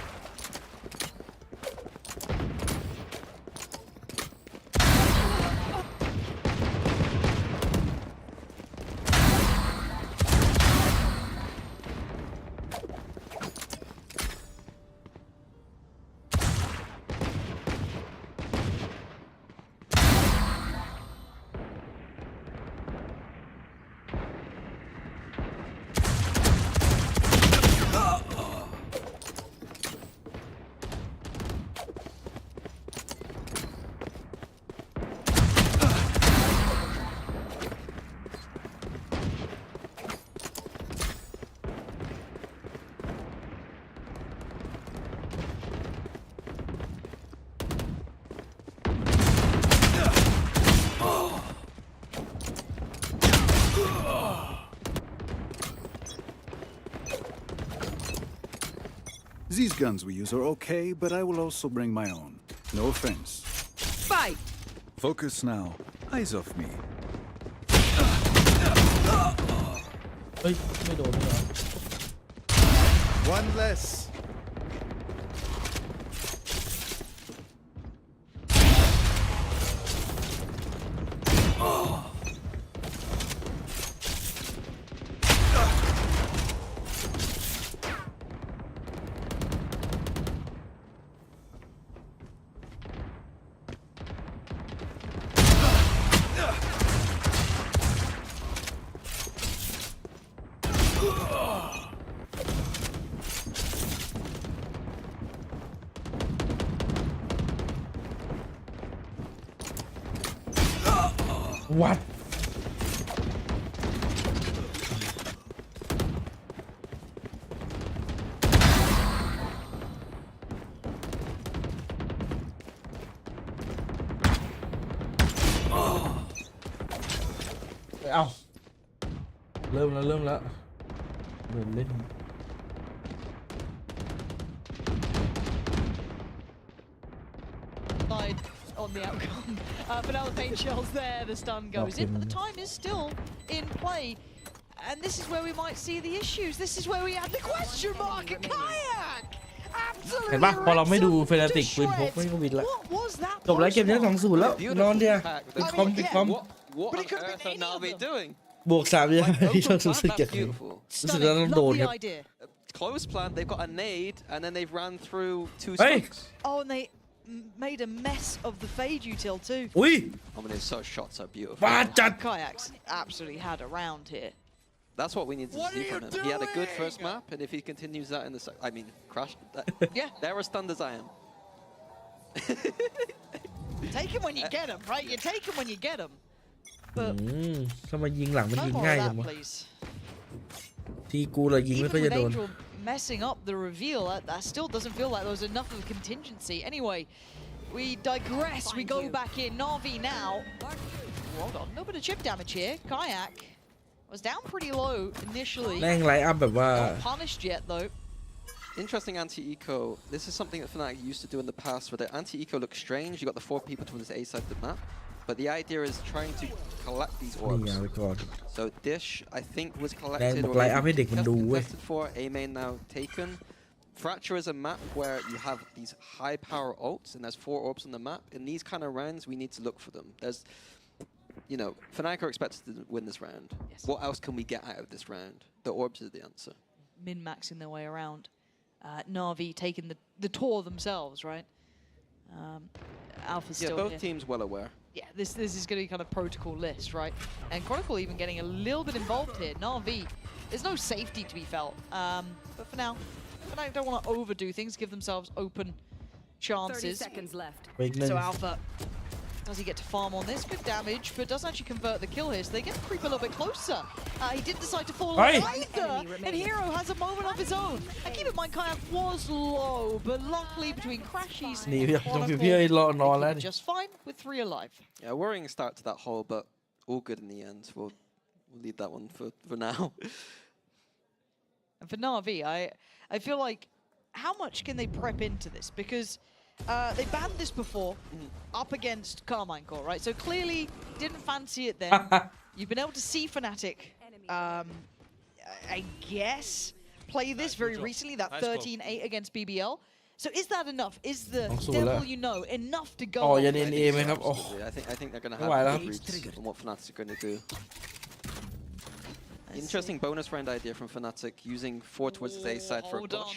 These guns we use are okay, but I will also bring my own. No offense. Fight! Focus now. Eyes off me. เฮ้ยไม่โดนไม่โดน One less. What เอ้าเริ่มแล้วเริ่มแล้วเหมือนเล่น On the outcome, but now the paint shells there, the stun goes in, but the time is still in play, and this is where we might see the issues. This is where we have the question mark at Kayak. เห็นปะพอเราไม่ดูเฟนาติกปืนพกไม่ก็วินละจบแล้วเกมนี้2-0แล้วนอนเดียวปิดคอมปิดคอม What on earth are Navi doing? บวก3ยังไงที่เรารู้สึกอย่างนี้รู้สึกเราต้องโดนครับ Close plant, they've got a nade, and then they've ran through 2 Hey! smokes. Oh, and they made a mess of the fade util too. อุ้ย I mean, it's so shot, so beautiful. ฟาดจัด Kayaks absolutely had a round here. That's what we need to see from him. He had a good first map, and if he continues that in the I mean, crash. Yeah. They're as stunned as I am. Take him when you get him, right? You take him when you get him. But ทำไมยิงหลังมัน no ยิง more ง่าย of จั that, งวะ please. ทีกูเรายิงไม่ Even ค่อยจะ with โดน Angel messing up the reveal, that still doesn't feel like there was enough of a contingency. Anyway, we digress. We go back in. Navi now. Hold on, no bit of chip damage here. Kayak was down pretty low initially. แม่งไลน์อัพแบบว่า Not punished yet though. Interesting anti-eco. This is something that Fnatic used to do in the past, where the anti-eco looks strange. You got the 4 people towards the A side of the map, but the idea is trying to collect these นี่ orbs. ไงไปก่อน So Dish, I think, was แรง collected บอก or ไลน์อัพให้เด็กมันดูเว้ย contested for. A main now taken. Fracture is a map where you have these high power ults, and there's 4 orbs on the map. In these kind of rounds, we need to look for them. There's, you know, Fnatic are expected to win this round. Yes. What else can we get out of this round? The orbs is the answer. Min-maxing their way around. Navi taking the tour themselves, right? Alpha's Yeah, still both here. teams well aware. Yeah, this is going to be kind of protocol list, right? And Chronicle even getting a little bit involved here. Navi, there's no safety to be felt. But for now, Fnatic don't want to overdo things, give themselves open 30 chances. seconds left. So Alpha, does he get to farm on this? Good damage, but doesn't actually convert the kill here. So they get to creep a little bit closer. He didn't decide to fall Hey! either, and Hero has a moment of his own. And keep in mind, Kayak was low, but luckily between crashes, หนีต้องพี่ไอ้รอนอนแล้ว keep it just fine with 3 alive. Yeah, worrying start to that hole, but all good in the end. We'll leave that one for now. And for Navi, I feel like, how much can they prep into this? Because they banned this before, up against Carmine Core, right? So clearly didn't fancy it then. You've been able to see Fnatic, I guess, play this very recently, that 13-8 against BBL. So is that enough? Is the devil you know enough to go? อ๋อยัน NA ไหมครับ โอ้ I think they're going to ไม่ไหวแล้ว have good reads on what Fnatic are going to do. Interesting bonus round idea from Fnatic, using 4 towards the A side for a push.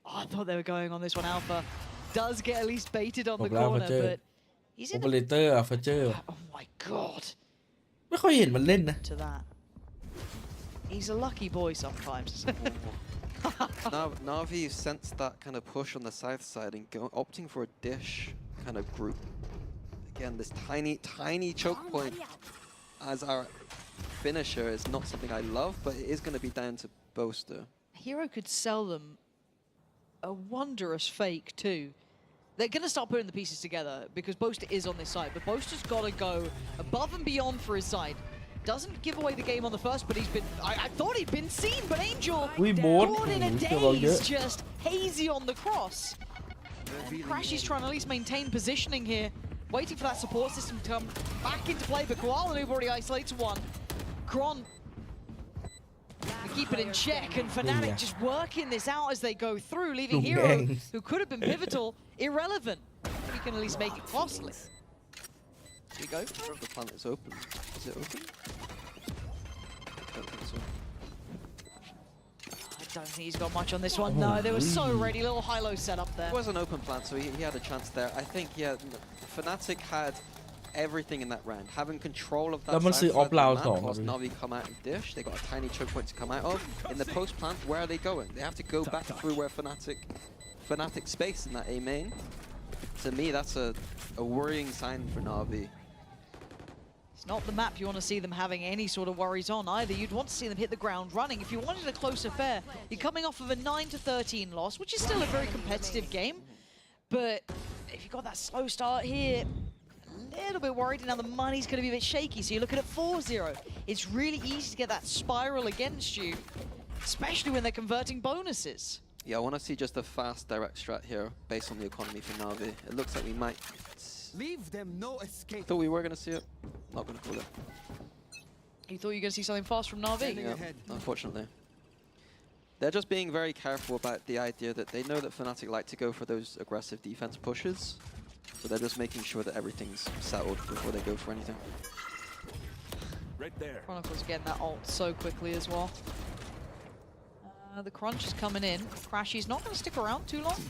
Oh, I thought they were going on this one. Alpha does get at least baited on บอ the กแล้ว corner, เจอ but he's โอ in เปอเรเตอร์อะเจอ Oh my god. ไม่ค่อยเห็นมันเล่นนะ To that. He's a lucky boy sometimes. Navi sensed that kind of push on the south side and opting for a dish kind of group. Again, this tiny choke point as our finisher is not something I love, but it is going to be down to Boaster. Hero could sell them a wondrous fake too. They're going to start putting the pieces together because Boaster is on this side, but Boaster's got to go above and beyond for his side. Doesn't give away the game on the first, but he's been... I thought he'd been seen, but Angel caught in a daze, just hazy on the cross. And Crashy's trying to at least maintain positioning here, waiting for that support system to come back into play, but Koala Noob already isolates one. Kron keep it in check, and Fnatic just working this out as they go through, leaving Hero, who could have been pivotal, irrelevant. He can at least make it costly. Here we go. The plant is open. Is it open? I don't think so. I don't think he's got much on this one. No, they were so ready. Little high-low setup there. It was an open plant, so he had a chance there. I think, yeah, Fnatic had everything in that round. Having control of thatแล้วมันซื้อ side of the off-loud map สอง whilst Navi come out and dish. They got a tiny choke point to come out of. In the post plant, where are they going? They have to go back through where Fnatic space in that A main. To me, that's a worrying sign for Navi. It's not the map you want to see them having any sort of worries on either. You'd want to see them hit the ground running. If you wanted a close affair, you're coming off of a 9-13 loss, which is still a very competitive game. But if you've got that slow start here, a little bit worried, and now the money's going to be a bit shaky. So you're looking at 4-0. It's really easy to get that spiral against you, especially when they're converting bonuses. Yeah, I want to see just a fast direct strat here based on the economy for Navi. It looks like we might. Leave them no escape. Thought we were going to see it. Not going to call it. You thought you were going to see something fast from Navi? Yeah, unfortunately. They're just being very careful about the idea that they know that Fnatic like to go for those aggressive defense pushes. So they're just making sure that everything's settled before they go for anything. Right there. Chronicle's getting that ult so quickly as well. The crunch is coming in. Crashy's not going to stick around too long.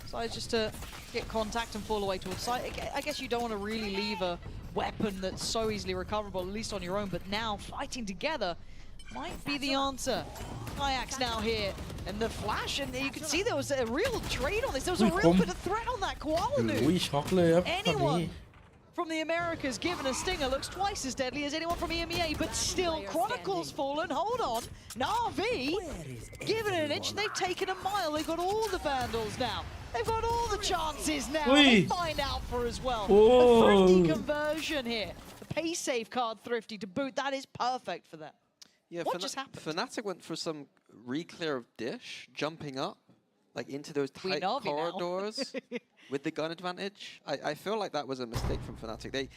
Decides just to get contact and fall away towards site. I guess you don't want to really leave a weapon that's so easily recoverable, at least on your own, but now fighting together might be the answer. Kayak's now here, and the flash, and you can see there was a real trade on this. There was a real bit of threat on that Koala Noob. ช็อกเลยครับตอนนี้ Anyone from the Americas given a stinger looks twice as deadly as anyone from EMEA, but still Chronicle's fallen. Hold on. Na'Vi given it an inch, and they've taken a mile. They've got all the Vandals now. They've got all the chances now. They find Alpha as well. A thrifty conversion here. The pay safe card thrifty to boot. That is perfect for them. Yeah, what just happened? Fnatic went for some re-clear of Dish, jumping up like into those tight corridors with the gun advantage. I feel like that was a mistake from Fnatic.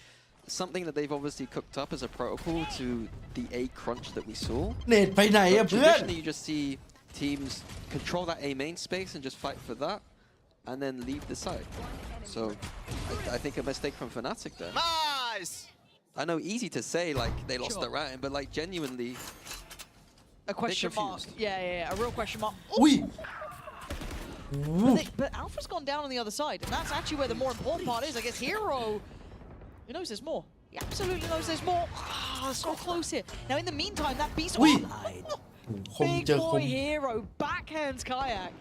Something that they've obviously cooked up as a protocol to the A crunch that we saw. เน็ตไปไหนอะเพื่อน Traditionally, you just see teams control that A main space and just fight for that, and then leave the site. So I think a mistake from Fnatic there. Nice! I know, easy to say, like, they lost the round, but, like, genuinely, a question mark. Yeah, a real question mark. But Alpha's gone down on the other side, and that's actually where the more important part is. I guess Hero, he knows there's more. He absolutely knows there's more. So close here. Now, in the meantime, that beast... Big boy Hero backhands Kayak.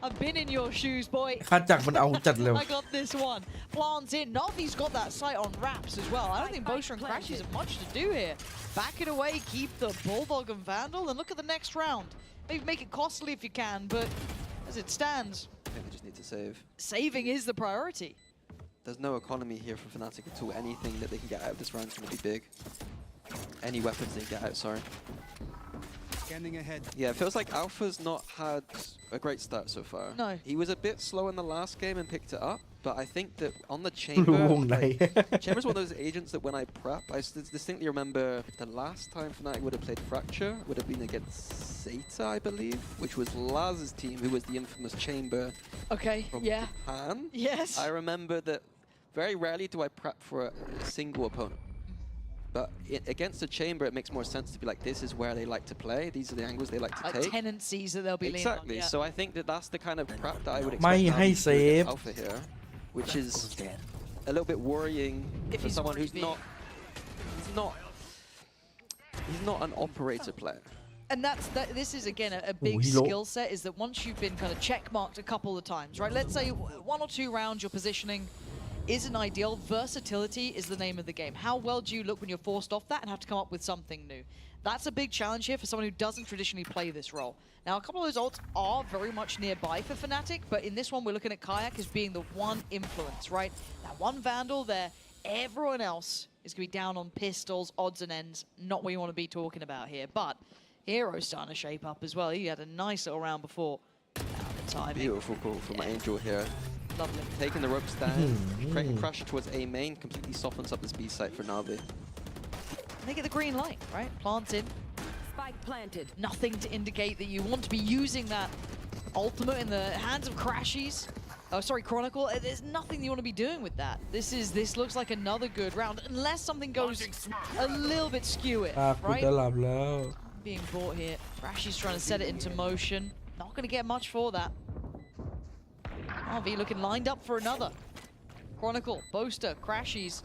I've been in your shoes, boy. ค่าจักรมันเอาจัดเร็ว I got this one. Plants in. Navi's got that sight on wraps as well. I don't think Boaster and Crashies have much to do here. Back it away, keep the Bulldog and Vandal, and look at the next round. Maybe make it costly if you can, but as it stands, I think they just need to save. Saving is the priority. There's no economy here for Fnatic at all. Anything that they can get out of this round is going to be big. Any weapons they can get out, sorry. Scanning ahead. Yeah, it feels like Alpha's not had a great start so far. No. He was a bit slow in the last game and picked it up, but I think that on the Chamber, Chamber's one of those agents that when I prep, I distinctly remember the last time Fnatic would have played Fracture would have been against Zeta, I believe, which was Laz's team, who was the infamous Chamber from Japan. Yes. I remember that very rarely do I prep for a single opponent. But against the Chamber, it makes more sense to be like, this is where they like to play. These are the angles they like to take. Tendencies that they'll be leaning on. Exactly. So I think that that's the kind of prep that I would ไม่ expect ให้ Navi เซ to do ฟ against Alpha here, which is a little bit worrying for someone who's not an operator player. And this is again a big skill set, is that once you've been kind of check marked a couple of times, right? Let's say 1 or 2 rounds your positioning isn't ideal. Versatility is the name of the game. How well do you look when you're forced off that and have to come up with something new? That's a big challenge here for someone who doesn't traditionally play this role. Now, a couple of those ults are very much nearby for Fnatic, but in this one, we're looking at Kayak as being the one influence, right? That one Vandal there, everyone else is going to be down on pistols, odds and ends. Not what you want to be talking about here, but Hero's starting to shape up as well. He had a nice little round before. The timing. Beautiful call from Angel here. Lovely. Taking the ropes down, creating pressure towards A main, completely softens up this B site for Navi. They get the green light, right? Plants in. Spike planted. Nothing to indicate that you want to be using that ultimate in the hands of Crashies. Oh, sorry, Chronicle. There's nothing you want to be doing with that. This looks like another good round, unless something goes a little bit skew it, right? Being bought here. Crashies trying to set it into motion. Not going to get much for that. RV looking lined up for another. Chronicle, Boaster, Crashies.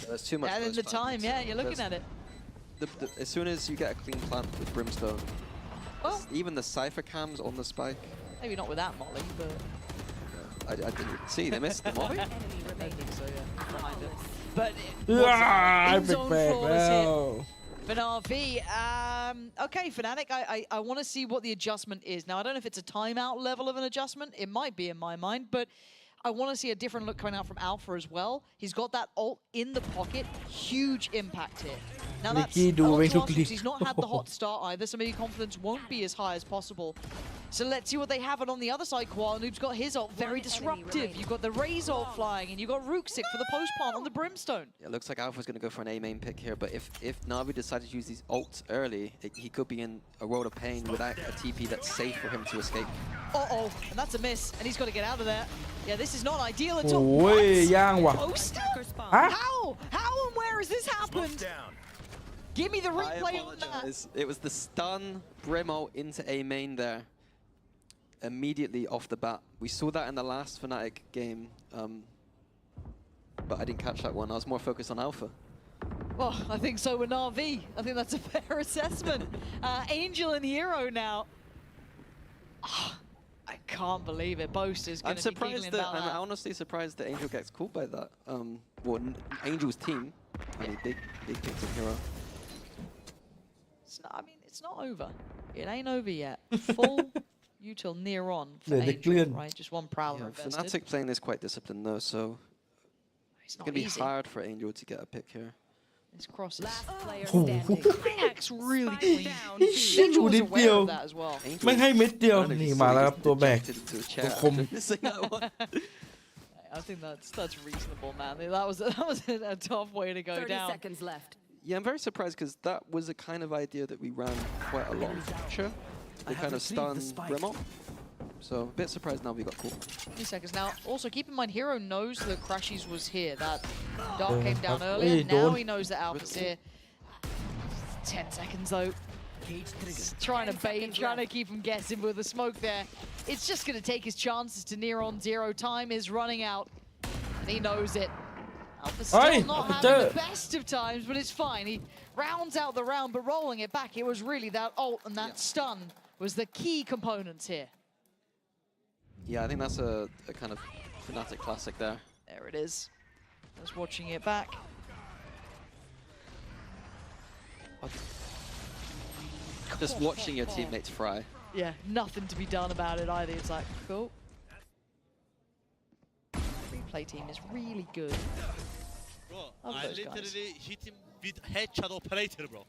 There's too much. And in the time, yeah, you're looking at it. As soon as you get a clean plant with Brimstone, even the Cypher cams on the spike. Maybe not with that Molly, but... I didn't even see. They missed the Molly. I think so, yeah. Behind it. But in-zone flawless hit for NAVI. Okay, Fnatic, I want to see what the adjustment is. Now, I don't know if it's a timeout level of an adjustment. It might be in my mind, but I want to see a different look coming out from Alpha as well. He's got that ult in the pocket. Huge impact here. Now, that's a lot to ask because he's not had the hot start either, so maybe confidence won't be as high as possible. So let's see what they have. And on the other side, Koala Noob's got his ult, very disruptive. You've got the Raze ult flying, and you've got Rooksik for the post plant on the Brimstone. Yeah, it looks like Alpha's going to go for an A main pick here, but if Navi decided to use these ults early, he could be in a world of pain without a TP that's safe for him to escape. Uh-oh, and that's a miss, and he's got to get out of there. Yeah, this is not ideal at all. โอ้ยย่างว่ะ Poster? ฮะ How and where has this happened? Give me the I replay on that. apologize. It was the stun Brimo into A main there. Immediately off the bat. We saw that in the last Fnatic game, but I didn't catch that one. I was more focused on Alpha. Well, I think so with NAVI. I think that's a fair assessment. Angel and Hero now. Oh, I can't believe it. Boaster's going to be giggling about that. I'm honestly surprised that Angel gets called by that. Well, Angel's team. I mean, big picks in Hero. I mean, it's not over. It ain't over yet. Full util near on for Angel, right? Just one Prowler invested. Fnatic playing this quite disciplined though, so it's going to be hard for Angel to get a pick here. This crosses. Kayak's really clean. ชิดูนิดเดียว that as well. ไม่ให้เม็ดเดียว นี่มาแล้วครับตัวแบก ตัวคม I think that's reasonable, man. That was a tough way to go 30 down. seconds left. Yeah, I'm very surprised because that was a kind of idea that we ran quite a lot. Sure. They kind of stunned Brimo. So a bit surprised now we got caught. 2 seconds. Now, also keep in mind, Hero knows that Crashies was here. That dart came down earlier. Now he knows that Alpha's here. 10 seconds though. Trying to bait, trying to keep him guessing with the smoke there. It's just going to take his chances to near on zero. Time is running out, and he knows it. Alpha's still not having the best of times, but it's fine. He rounds out the round, but rolling it back, it was really that ult and that stun was the key components here. Yeah, I think that's a kind of Fnatic classic there. There it is. Just watching it back. Just watching your teammates fry. Yeah, nothing to be done about it either. It's like, cool. Replay team is really good. Bro, Love I those guys. literally hit him with headshot operator, bro.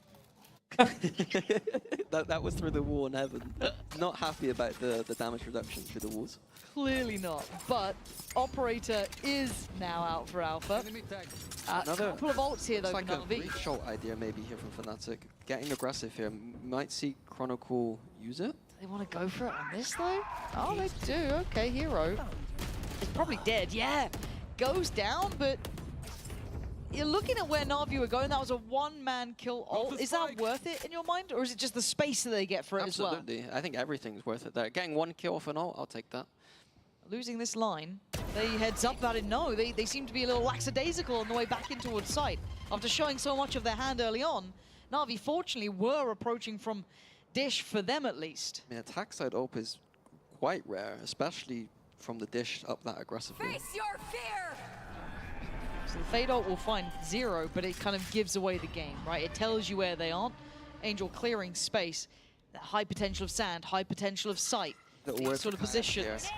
that was through the wall in heaven. Not happy about the damage reduction through the walls. Clearly not, but Operator is now out for Alpha. Another couple of ults here though like for a NAVI. re-shot idea maybe here from Fnatic. Getting aggressive here. Might see Chronicle use it. They want to go for it on this though? Oh, they do. Okay, Hero. It's probably dead, yeah. Goes down, but you're looking at where NAVI were going. That was a one-man kill ult. Is that worth it in your mind? Or is it just the space that they get for it as well? Absolutely. I think everything's worth it there. Getting one kill off an ult, I'll take that. Losing this line, they heads up about it. No, they seem to be a little lackadaisical on the way back in towards site. After showing so much of their hand early on, NAVI fortunately were approaching from Dish, for them at least. I mean, attack side ult is quite rare, especially from the Dish up that aggressively. Face your fear! So the Fade ult will find zero, but it kind of gives away the game, right? It tells you where they aren't. Angel clearing space. That high potential of sand, high potential of sight. These sort of positions.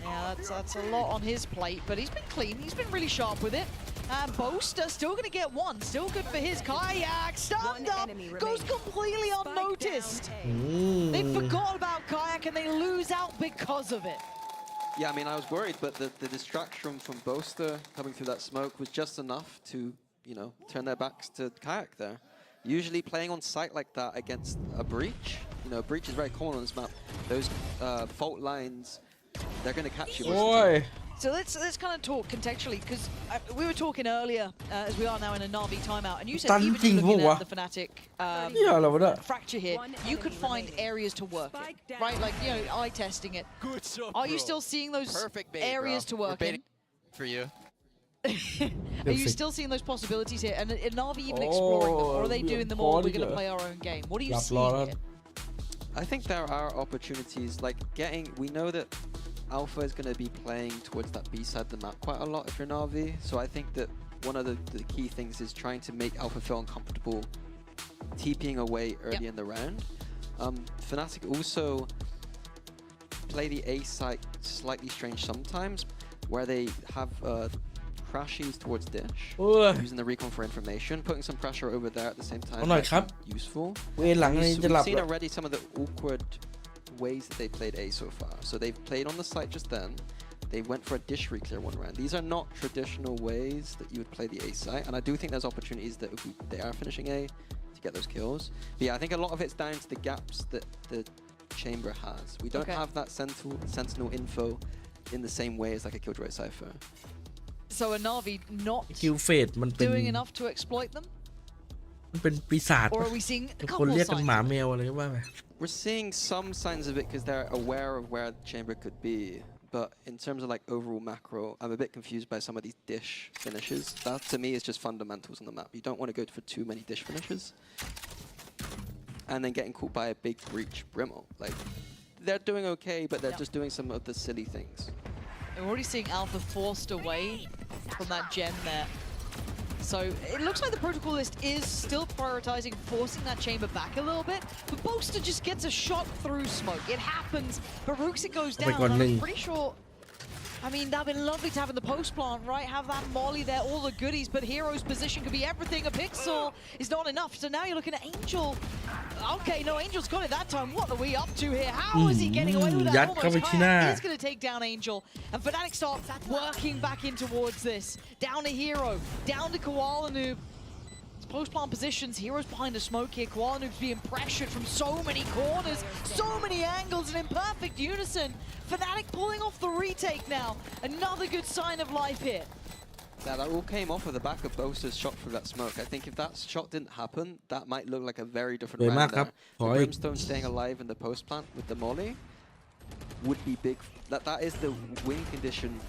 Yeah, that's a lot on his plate, but he's been clean. He's been really sharp with it. And Boaster still going to get one. Still good for his. Kayak stunned up, goes completely unnoticed. They forgot about Kayak and they lose out because of it. Yeah, I mean, I was worried, but the distraction from Boaster coming through that smoke was just enough to, you know, turn their backs to Kayak there. Usually playing on site like that against a breach, you know, breach is very common on this map. Those fault lines, they're going to catch you. So let's kind of talk contextually, because we were talking earlier, as we are now in a NAVI timeout, and you said even looking at the Fnatic fracture here, you could find areas to work in, right? Like, you know, eye testing it. Good job, Are you still seeing those areas to work in? For you. Are you still seeing those possibilities here? And are NAVI even exploring them, or are they doing them all? We're going to play our own game. What are you seeing here? I think there are opportunities, like we know that Alpha is going to be playing towards that B side of the map quite a lot if you're Na'Vi. So I think that one of the key things is trying to make Alpha feel uncomfortable TPing away early in the round. Fnatic also play the A site slightly strange sometimes, where they have crashes towards Dish, using the recon for information, putting some pressure over there at the same time. Useful. We've seen already some of the awkward ways that they played A so far. So they've played on the site just then. They went for a Dish re-clear one round. These are not traditional ways that you would play the A site, and I do think there's opportunities that if they are finishing A to get those kills. But yeah, I think a lot of it's down to the gaps that the chamber has. We don't have that sentinel info in the same way as like a Killjoy Cypher. So a Na'Vi not doing enough to exploit them? มันเป็นปีศาจ Or are we seeing a คน couple เรียกกัน signs? หมาแมวอะไรว่าไป We're seeing some signs of it because they're aware of where the chamber could be. But in terms of like overall macro, I'm a bit confused by some of these Dish finishes. That to me is just fundamentals on the map. You don't want to go for too many Dish finishes. And then getting caught by a big breach Brimble. Like, they're doing okay, but they're just doing some of the silly things. We're already seeing Alpha forced away from that gem there. So it looks like the protocol list is still prioritizing forcing that chamber back a little bit, but Boaster just gets a shot through smoke. It happens, but Rooksy goes down. I'm pretty sure. I mean, that'd been lovely to have in the post plant, right? Have that molly there, all the goodies, but Hero's position could be everything. A pixel is not enough. So now you're looking at Angel. Okay, no, Angel's got it that time. What are we up to here? How is he getting away with that? Almost He's going to take down Angel. And Fnatic start working back in towards this. Down to Hero, down to Koala Noob. Post-plant positions, Hero's behind the smoke here. Koala Noob's being pressured from so many corners, so many angles, and in perfect unison. Fnatic pulling off the retake now. Another good sign of life here. Yeah, that all came off of the back of Boaster's shot through that smoke. I think if that shot didn't happen, that might look like a very different round there. The Brimstone staying alive in the post-plant with the molly would be big. That is the win condition,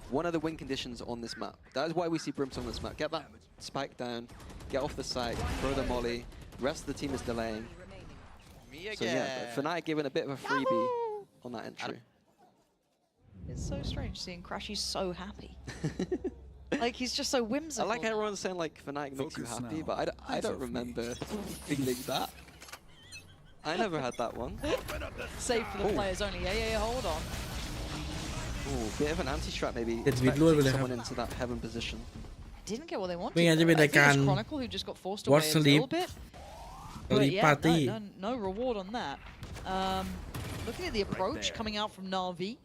one of the win conditions on this map. That is why we see Brimstone on this map. Get that spike down, get off the site, throw the molly. The rest of the team is delaying. So yeah, Fnatic giving a bit of a freebie on that entry. It's so strange seeing Crashy so happy. Like, he's just so whimsical. I like everyone saying like Fnatic makes you happy, but I don't remember feeling that. I never had that one. Save for the players only. Yeah, hold on. Ooh, bit of an anti-strat maybe. Someone into that heaven position. Didn't get what they wanted. ไม่งั้นจะเป็นรายการ Chronicle who just got forced away a little bit. But yeah, no reward on that. Looking at the approach coming out from Na'Vi.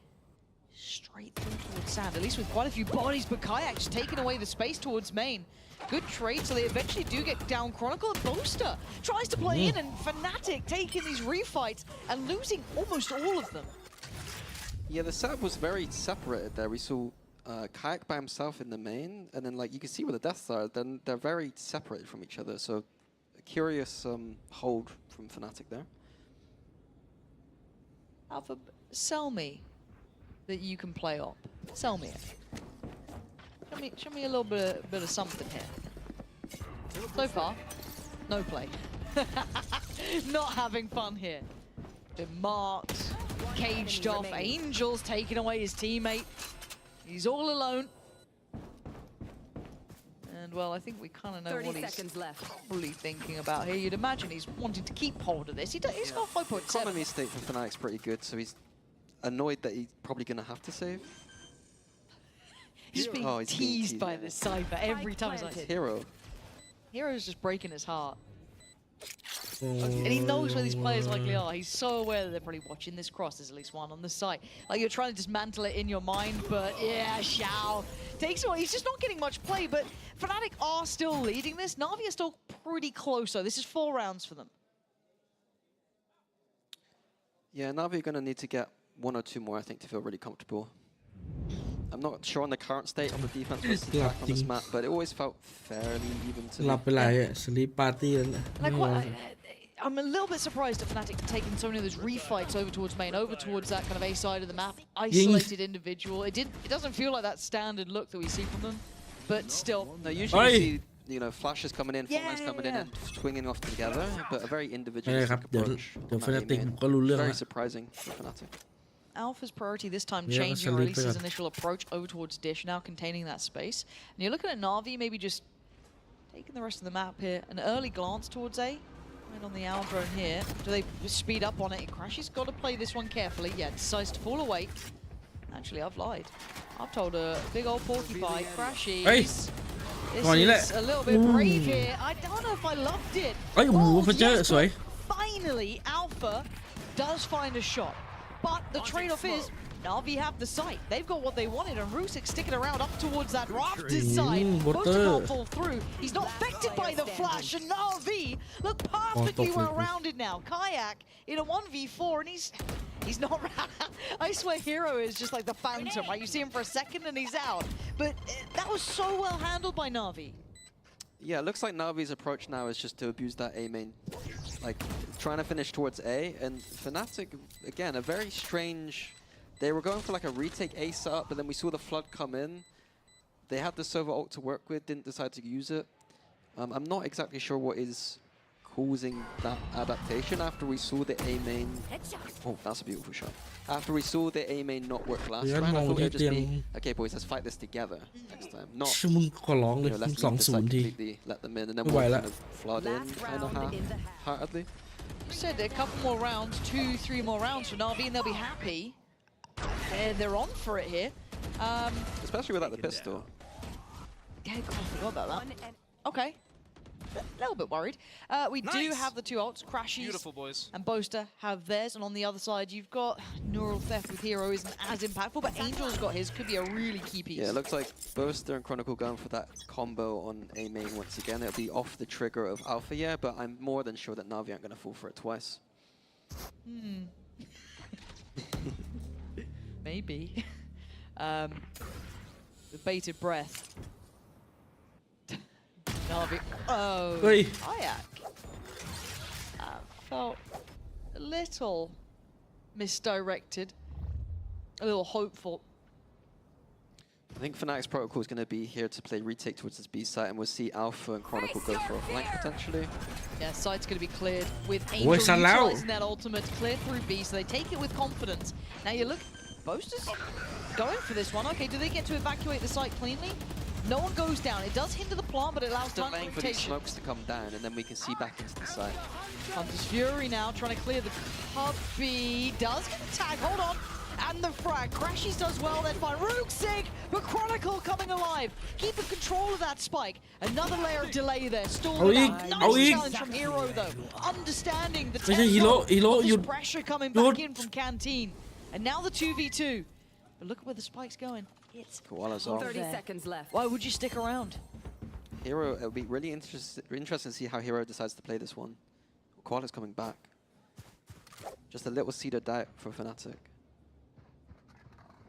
Straight through towards Sand, at least with quite a few bodies, but Kayak's taking away the space towards main. Good trade, so they eventually do get down Chronicle. And Boaster tries to play in, and Fnatic taking these refights and losing almost all of them. Yeah, the setup was very separated there. We saw Kayak by himself in the main, and then like you can see where the deaths are, then they're very separated from each other. So a curious hold from Fnatic there. Alpha, sell me that you can play up. Sell me it. Show me a little bit of something here. So far, no play. Not having fun here. Been marked, caged off. Angel's taking away his teammate. He's all alone. And well, I think we kind of know what he's probably thinking about here. You'd imagine he's wanting to keep hold of this. He's got 5.7. Economy state for Fnatic's pretty good, so he's annoyed that he's probably going to have to save. He's being teased by this Cypher every time. He's like, Hero's just breaking his heart. And he knows where these players likely are. He's so aware that they're probably watching this cross. There's at least one on the site. Like, you're trying to dismantle it in your mind, but yeah, Xiao takes away. He's just not getting much play, but Fnatic are still leading this. Navi are still pretty close, though. This is 4 rounds for them. Yeah, Navi are going to need to get 1 or 2 more, I think, to feel really comfortable. I'm not sure on the current state of the defense versus attack on this map, but it always felt fairly even to me. หลับไปหลาย sleep party แล้วนะ I'm a little bit surprised at Fnatic taking so many of those refights over towards main, over towards that kind of A side of the map. Isolated individual. It doesn't feel like that standard look that we see from them, but still. No, usually you see, you know, flashes coming in, lines coming in and swinging off together, but a very individualistic approach. Very surprising for Fnatic. Alpha's priority this time Yeah, changing, or at least his absolutely. initial approach over towards Dish, now containing that space. And you're looking at Na'Vi maybe just taking the rest of the map here. An early glance towards A. Right on the owl drone here. Do they speed up on it? Crashy's got to play this one carefully. Yeah, decides to fall away. Actually, I've lied. I've told a big old porcupine. Crashy. Hey! This Going is a little bit brave Ooh. here. I don't know if I loved it. เอ้ยโอ้โห Bold, เพอร์เจอร์ yes, สวย but finally, Alpha does find a shot. But the trade-off is Na'Vi have the site. They've got what they wanted, and Rusik sticking around up towards that Raptors side. Boaster can't fall through. He's not affected by the flash, and Na'Vi look perfectly well-rounded now. Kayak in a 1v4, and he's not. I swear, Hero is just like the phantom, right? You see him for a second, and he's out. But that was so well handled by Na'Vi. Yeah, it looks like Navi's approach now is just to abuse that A main, like trying to finish towards A. And Fnatic, again, a very strange. They were going for like a retake A setup, but then we saw the flood come in. They had the Sova ult to work with, didn't decide to use it. I'm not exactly sure what is causing that adaptation after we saw the A main. Oh, that's a beautiful shot. After we saw the A main not work last Yeah, round, I no, thought it would just yeah. be, okay boys, let's fight this together next time. Not, ชื่อมึงขอร้องเลย let's สอง leave this ศู like นย์ที completely let them in, and then ไม่ we'll ไหวละ kind of flood in kind of half-heartedly. Said a couple more rounds, 2-3 more rounds for Na'Vi, and they'll be happy. And they're on for it here. Especially without the pistol. Yeah, God, I forgot about that. Okay. A little bit worried. We do have the two ults, Crashies Beautiful, boys. and Boaster have theirs, and on the other side you've got Neural Theft with Hero isn't as impactful, but Angel's got his, could be a really key piece. Yeah, it looks like Boaster and Chronicle going for that combo on A main once again. It'll be off the trigger of Alpha, yeah, but I'm more than sure that Navi aren't going to fall for it twice. Maybe. The bated breath. Na'Vi. Oh, Hey. Kayak. Felt a little misdirected, a little hopeful. I think Fnatic's protocol is going to be here to play retake towards this B site, and we'll see Alpha and Chronicle go for a flank potentially. Yeah, site's going to be cleared with Oi, Angel Salau. utilizing that ultimate to clear through B, so they take it with confidence. Now you look, Boaster's going for this one. Okay, do they get to evacuate the site cleanly? No one goes down. It does hinder the plant, but it allows time for Delaying for these rotation. smokes to come down, and then we can see back into the site. Hunter's Fury now trying to clear the cubby. Does get a tag, hold on. And the frag. Crashies does well, then fine. Ruxig, but Chronicle coming alive. Keeping control of that spike. Another layer of delay there. Stalled it out. Nice challenge from Hero though. Understanding the ไม่ใช่ฮีโร่ฮีโร่ but หยุ this ด pressure coming หยุด back in from Canteen. And now the 2v2. But look at where the spike's going. It's Koala's off. 30 seconds left. Why would you stick around? Hero, it'll be really interesting to see how Hero decides to play this one. Koala's coming back. Just a little seed of doubt for Fnatic.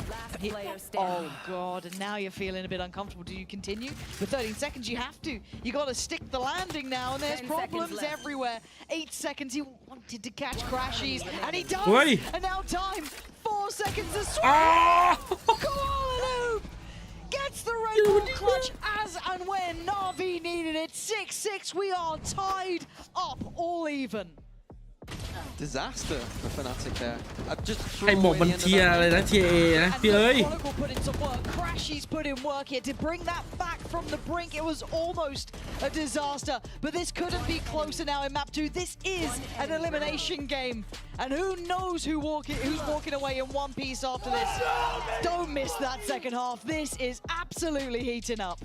Last player standing. Oh god, and now you're feeling a bit uncomfortable. Do you continue? With 13 seconds, you have to. You got to stick the landing now, and there's 10 seconds problems left. everywhere. 8 seconds, he wanted to catch Crashies, and he does. Oi. And now time, 4 seconds to swing. Ah! Koala Noob gets the Red Bull clutch as and when Na'Vi needed it. 6-6, we are tied up all even. Disaster for Fnatic there. I've just ใครบอกมันเทียร์อะไรนะเทียเอนะพี่เอ้ย And Chronicle put in some work. Crashies put in work here to bring that back from the brink. It was almost a disaster, but this couldn't be closer now in map 2. This is an elimination game, and who knows who's walking away in one piece after this. Don't miss that second half. This is absolutely heating up.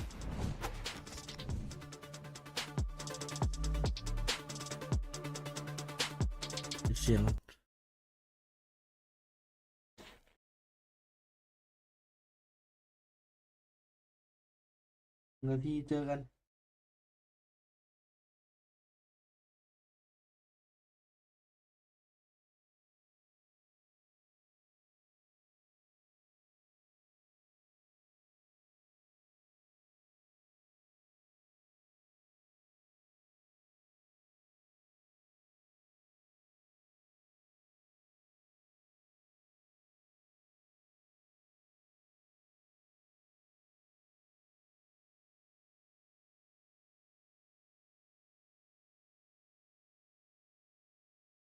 เสียงนาทีเจอกัน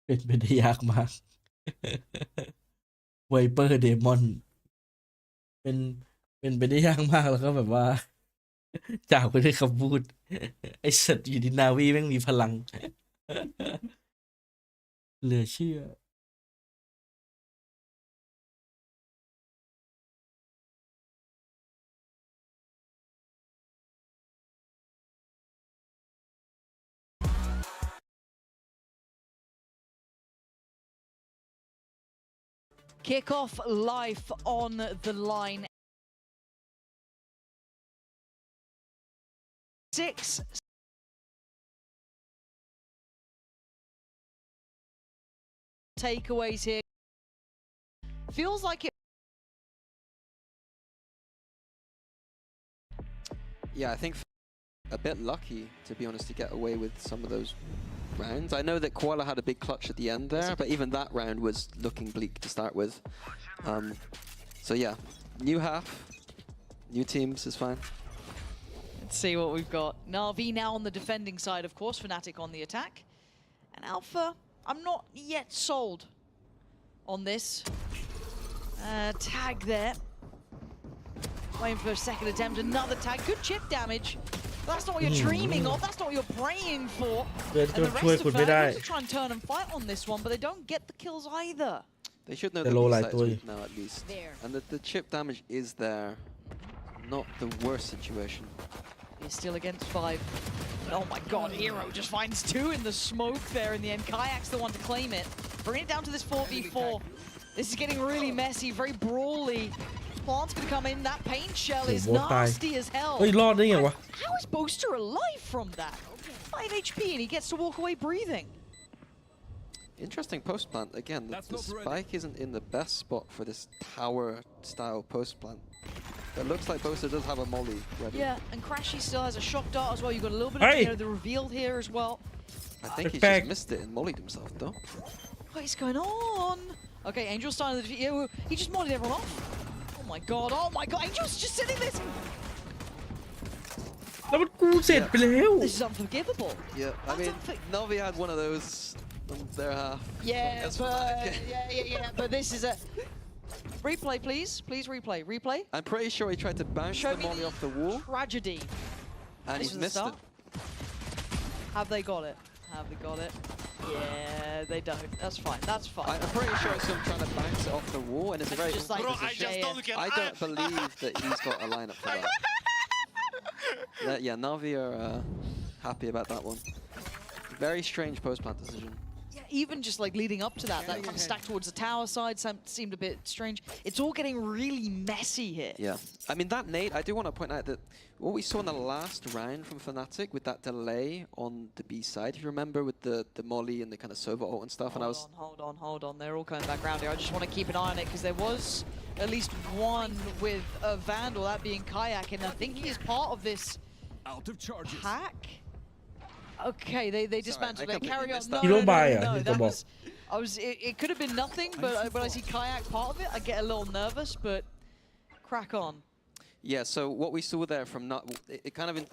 เป็นไปได้ยากมาก ไวเปอร์เดมอนเป็นไปได้ยากมากแล้วก็แบบว่า จากไปด้วยคำพูด ไอสัตว์อยู่ดีนาวีแม่งมีพลัง เหลือเชื่อ Kickoff life on the line. 6 takeaways here. Feels like it. Yeah, I think a bit lucky, to be honest, to get away with some of those rounds. I know that Koala had a big clutch at the end there, but even that round was looking bleak to start with. So yeah, new half, new teams is fine. Let's see what we've got. NAVI now on the defending side, of course, Fnatic on the attack. And Alpha, I'm not yet sold on this. Tag there. Waiting for a second attempt, another tag. Good chip damage. That's not what you're dreaming of. That's not what you're praying for. And the rest of Fnatic try and turn and fight on this one, but they don't get the kills either. They should know the B-side is weak now at least. And the chip damage is there. Not the worst situation. He's still against 5. Oh my god, Hero just finds 2 in the smoke there in the end. Kayak's the one to claim it. Bring it down to this 4v4. This is getting really messy, very brawly. Plant's gonna come in. That pain shell is nasty as hell. How is Boaster alive from that? 5 HP and he gets to walk away breathing. Interesting post plant. Again, the spike isn't in the best spot for this tower style post plant. But it looks like Boaster does have a molly ready. Yeah, and Crashy still has a shock dart as well. You've got a little bit of the revealed here as well. I think he's just missed it and mollied himself though. What is going on? Okay, Angel's starting to defeat. He just mollied everyone off. Oh my god, Angel's just sitting this. This is unforgivable. Yeah, I mean, Navi had one of those on their half. Yeah, but this is a... Replay, please. Please replay. Replay. I'm pretty sure he tried to bounce the molly off the wall. Tragedy. And he's missed it. Have they got it? Have they got it? Yeah, they don't. That's fine. That's fine. I'm pretty sure it's him trying to bounce it off the wall, and it's a very just like, I don't believe that he's got a lineup for that. Yeah, Navi are happy about that one. Very strange post plant decision. Yeah, even just like leading up to that kind of stack towards the tower side seemed a bit strange. It's all getting really messy here. Yeah, I mean that nade, I do want to point out that what we saw in the last round from Fnatic with that delay on the B side, if you remember with the molly and the kind of Sova ult and stuff, Hold on, they're all coming back around here. I just want to keep an eye on it because there was at least one with a Vandal, that being Kayak, and I think he is part of this pack. Okay, they dismantled it. Carry on. No, that was, it could have been nothing, but when I see Kayak part of it, I get a little nervous, but crack on. Yeah, so what we saw there from it kind of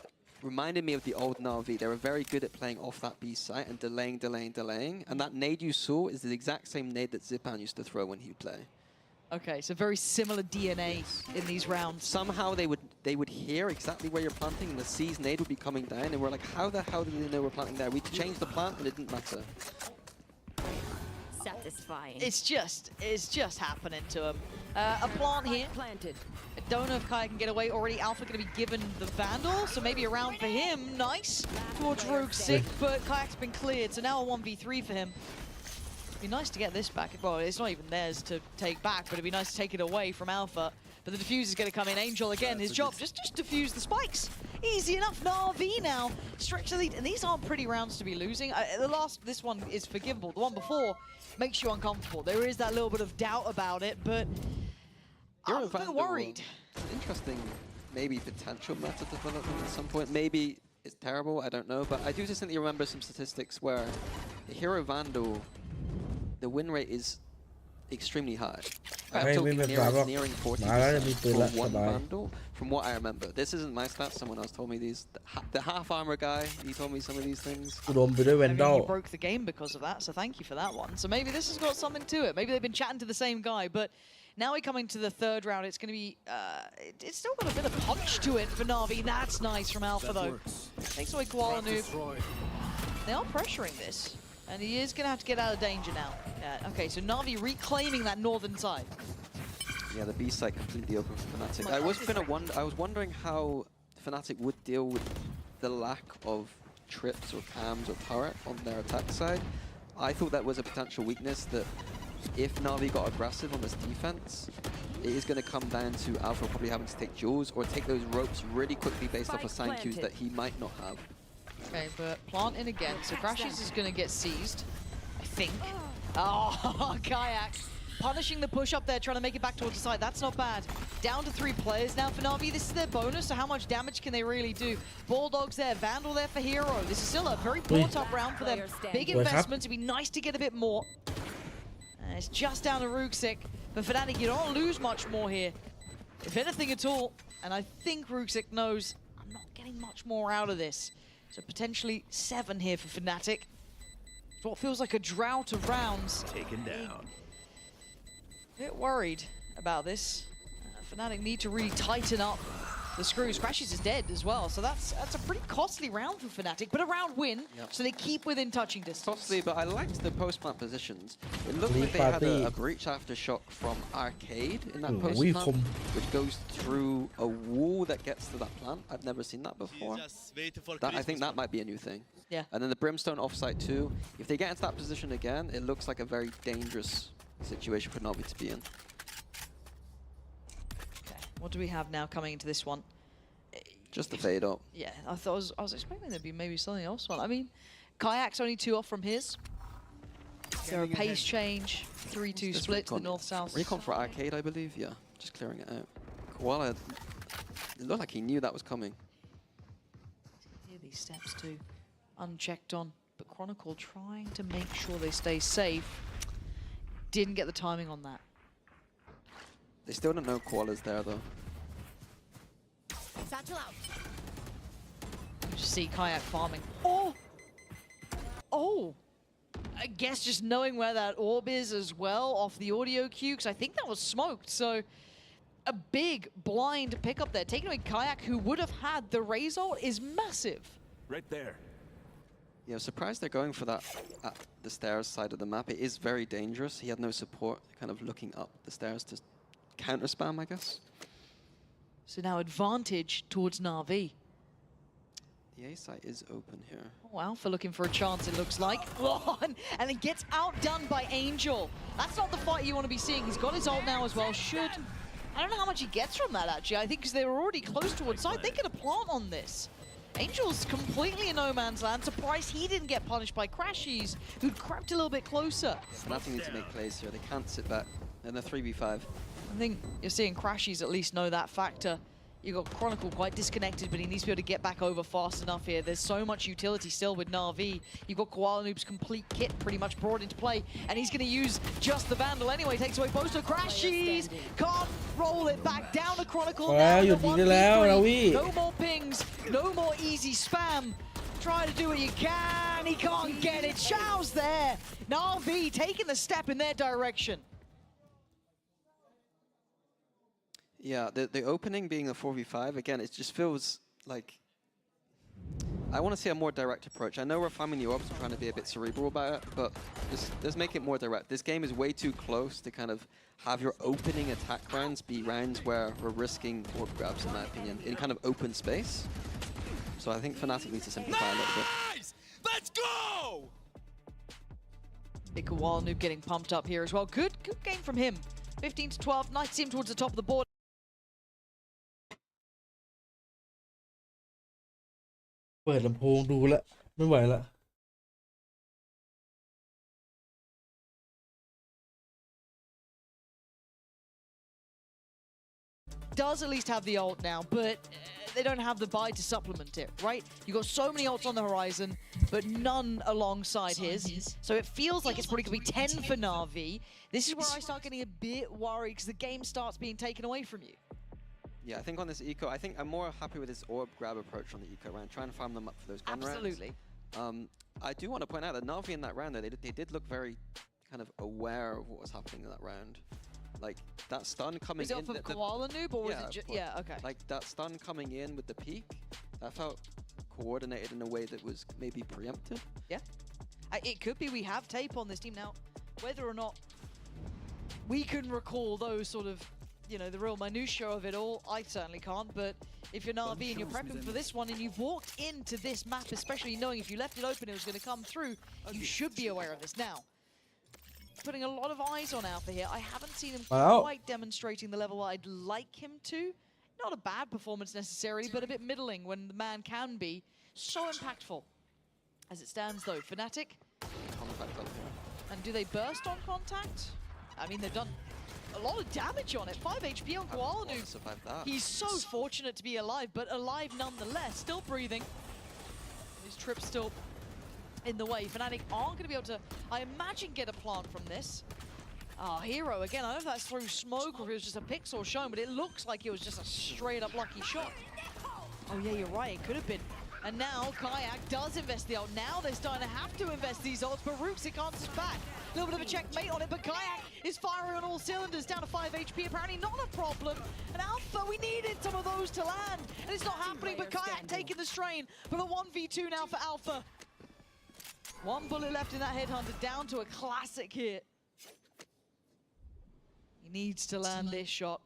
reminded me of the old NAVI. They were very good at playing off that B site and delaying. And that nade you saw is the exact same nade that Zipan used to throw when he'd play. Okay, so very similar DNA in these rounds. Somehow they would hear exactly where you're planting, and the C's nade would be coming down, and we're like, how the hell did they know we're planting there? We changed the plant, and it didn't matter. Satisfying. It's just happening to him. A plant here. Planted. I don't know if Kai can get away. Already Alpha going to be given the Vandal, so maybe a round for him. Nice. Towards Rogue Sick, but Kayak's been cleared, so now a 1v3 for him. It'd be nice to get this back. Well, it's not even theirs to take back, but it'd be nice to take it away from Alpha. But the defuse is going to come in. Angel again, his job, just defuse the spikes. Easy enough. NAVI now stretch the lead, and these aren't pretty rounds to be losing. This one is forgivable. The one before makes you uncomfortable. There is that little bit of doubt about it, but I'm a bit worried. Interesting, maybe potential meta development at some point. Maybe it's terrible, I don't know, but I do distinctly remember some statistics where the Hero Vandal, the win rate is extremely high. Hey, I'm talking we went nearing 40% for one bundle. From what I remember, this isn't my stats. Someone else told me these. The half armor guy, he told me some of these things. อุดมไปด้วยแวนดอล you broke the game because of that, so thank you for that one. So maybe this has got something to it. Maybe they've been chatting to the same guy, but now we're coming to the third round. It's going to be, it's still got a bit of punch to it for Navi. That's nice from Alpha though. Takes away Koala Noob. They are pressuring this, and he is going to have to get out of danger now. Okay, so Navi reclaiming that northern side. Yeah, the B site completely open for Fnatic. I was wondering how Fnatic would deal with the lack of trips or cams or turret on their attack side. I thought that was a potential weakness, that if Navi got aggressive on this defense, it is going to come down to Alpha probably having to take duels or take those ropes really quickly based off of sign cues that he might not have. Okay, but plant in again, so Crashes is going to get seized, I think. Oh, Kayak punishing the push up there, trying to make it back towards the side. That's not bad. Down to 3 players now for Navi. This is their bonus, so how much damage can they really do? Bulldog's there, Vandal there for Hero. This is still a very poor top round for them. Big investment. It'd be nice to get a bit more. And it's just down to Ruxic. But Fnatic, you don't lose much more here, if anything at all. And I think Ruxic knows I'm not getting much more out of this. So potentially 7 here for Fnatic. It's what feels like a drought of rounds. Taken down. Bit worried about this. Fnatic need to really tighten up the screws. Crashes is dead as well, so that's a pretty costly round for Fnatic, but a round win, so they keep within touching distance. Costly, but I liked the post-plant positions. It looked like they had a breach aftershock from Arcade in that post-plant, which goes through a wall that gets to that plant. I've never seen that before. I think that might be a new thing. Yeah. And then the Brimstone offsite too. If they get into that position again, it looks like a very dangerous situation for Navi to be in. Okay, what do we have now coming into this one? Just the fade up. Yeah, I was expecting there'd be maybe something else on. I mean, Kayak's only 2 off from his. There a pace change, 3-2 split to the north-south. Recon for Arcade, I believe. Yeah, just clearing it out. Koala, it looked like he knew that was coming. Hear these steps too, unchecked on, but Chronicle trying to make sure they stay safe. Didn't get the timing on that. They still don't know Koala's there though. Satchel out. You just see Kayak farming. Oh! Oh! I guess just knowing where that orb is as well off the audio cue, because I think that was smoked, so a big blind pickup there. Taking away Kayak, who would have had the Raze ult, is massive. Right there. Yeah, I'm surprised they're going for that at the stairs side of the map. It is very dangerous. He had no support, kind of looking up the stairs to counter spam, I guess. So now advantage towards Navi. The A site is open here. Oh, Alpha looking for a chance, it looks like. Oh, and it gets outdone by Angel. That's not the fight you want to be seeing. He's got his ult now as well. I don't know how much he gets from that, actually. I think because they were already close towards side, they get a plant on this. Angel's completely in no man's land. Surprised he didn't get punished by Crashies, who'd crept a little bit closer. Nothing needs to make plays here. They can't sit back. And the 3v5. I think you're seeing Crashies at least know that factor. You got Chronicle quite disconnected, but he needs to be able to get back over fast enough here. There's so much utility still with Na'Vi. You've got Koala Noob's complete kit pretty much brought into play, and he's going to use just the Vandal anyway. Takes away Bosto. Crashies can't roll it back down to Chronicle. Nowหยุดยิงได้แล้วนาวี no more pings, no more easy spam. Try to do what you can. He can't get it. Chao's there. Na'Vi taking the step in their direction. Yeah, the opening being a 4v5, again, it just feels like... I want to see a more direct approach. I know we're farming the orbs and trying to be a bit cerebral about it, but let's make it more direct. This game is way too close to kind of have your opening attack rounds be rounds where we're risking orb grabs, in my opinion, in kind of open space. So I think Fnatic needs to simplify a little bit. Let's go! Big Koala Noob getting pumped up here as well. Good game from him. 15 to 12, nice team towards the top of the board. เปิดลำโพงดูแล้วไม่ไหวละ ด does at least have the ult now, but they don't have the buy to supplement it, right? You've got so many ults on the horizon, but none alongside his. So it feels like it's probably going to be 10 for Na'Vi. This is where I start getting a bit worried because the game starts being taken away from you. Yeah, I think on this eco, I think I'm more happy with his orb grab approach on the eco round. Try and farm them up for those gun rounds. Absolutely. I do want to point out that Na'Vi in that round, though, they did look very kind of aware of what was happening in that round. Like, that stun coming in... Was it off of Koala Noob, or was it just... Yeah, okay. Like, that stun coming in with the peak, that felt coordinated in a way that was maybe preemptive. Yeah. It could be we have tape on this team now. Whether or not we can recall those sort of, you know, the real minutiae of it all, I certainly can't, but if you're Na'Vi and you're prepping for this one and you've walked into this map, especially knowing if you left it open it was going to come through, you should be aware of this now. Putting a lot of eyes on Alpha here. I haven't seen him quite demonstrating the level I'd like him to. Not a bad performance necessarily, but a bit middling when the man can be so impactful. As it stands though, Fnatic. And do they burst on contact? I mean, they've done a lot of damage on it. 5 HP on Koala Noob. He's so fortunate to be alive, but alive nonetheless. Still breathing. His trip's still in the way. Fnatic aren't going to be able to, I imagine, get a plant from this. Hero, again, I don't know if that's through smoke or if it was just a pixel shown, but it looks like it was just a straight-up lucky shot. Oh yeah, you're right, it could have been. And now Kayak does invest the ult. Now they're starting to have to invest these ults, but Rooksik answers back. A little bit of a checkmate on it, but Kayak is firing on all cylinders, down to 5 HP, apparently not a problem. And Alpha, we needed some of those to land, and it's not happening, but Kayak taking the strain. But a 1v2 now for Alpha. One bullet left in that Headhunter, down to a classic hit. He needs to land this shot.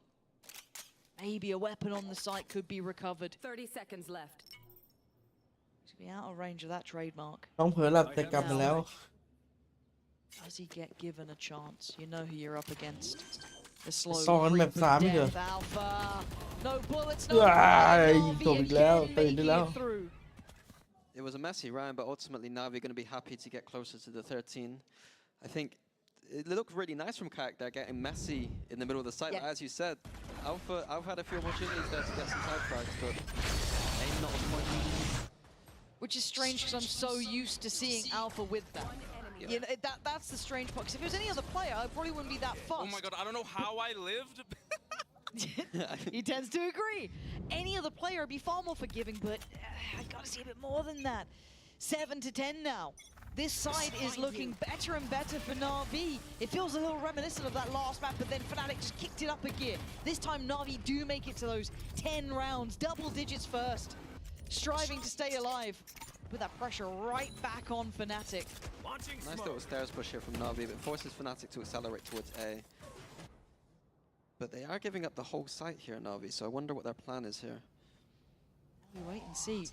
Maybe a weapon on the site could be recovered. 30 seconds left. He's gonna be out of range of that trademark. ต้องเผลอหลับแต่กลับมาแล้ว Does he get given a chance? You know who you're up against. The slow ซ้อนแบบ3อีกเหรอ Alpha. No bullets, no จบอีกแล้วตื่นได้แล้ว It was a messy round, but ultimately Navi going to be happy to get closer to the 13. I think it looked really nice from Kayak there, getting messy in the middle of the site. But as you said, Alpha had a few opportunities there to get some side frags, but ain't not as much. Which is strange because I'm so used to seeing Alpha with that. Yeah. You know, that's the strange part. Because if it was any other player, I probably wouldn't be that fast. Oh my god, I don't know how I lived. He tends to agree. Any other player would be far more forgiving, but I gotta see a bit more than that. 7 to 10 now. This side is looking better and better for Na'Vi. It feels a little reminiscent of that last map, but then Fnatic just kicked it up a gear. This time Na'Vi do make it to those 10 rounds, double digits first. Striving to stay alive. Put that pressure right back on Fnatic. Nice little stairs push here from Navi, but forces Fnatic to accelerate towards A. But they are giving up the whole site here, Navi, so I wonder what their plan is here. We wait and see.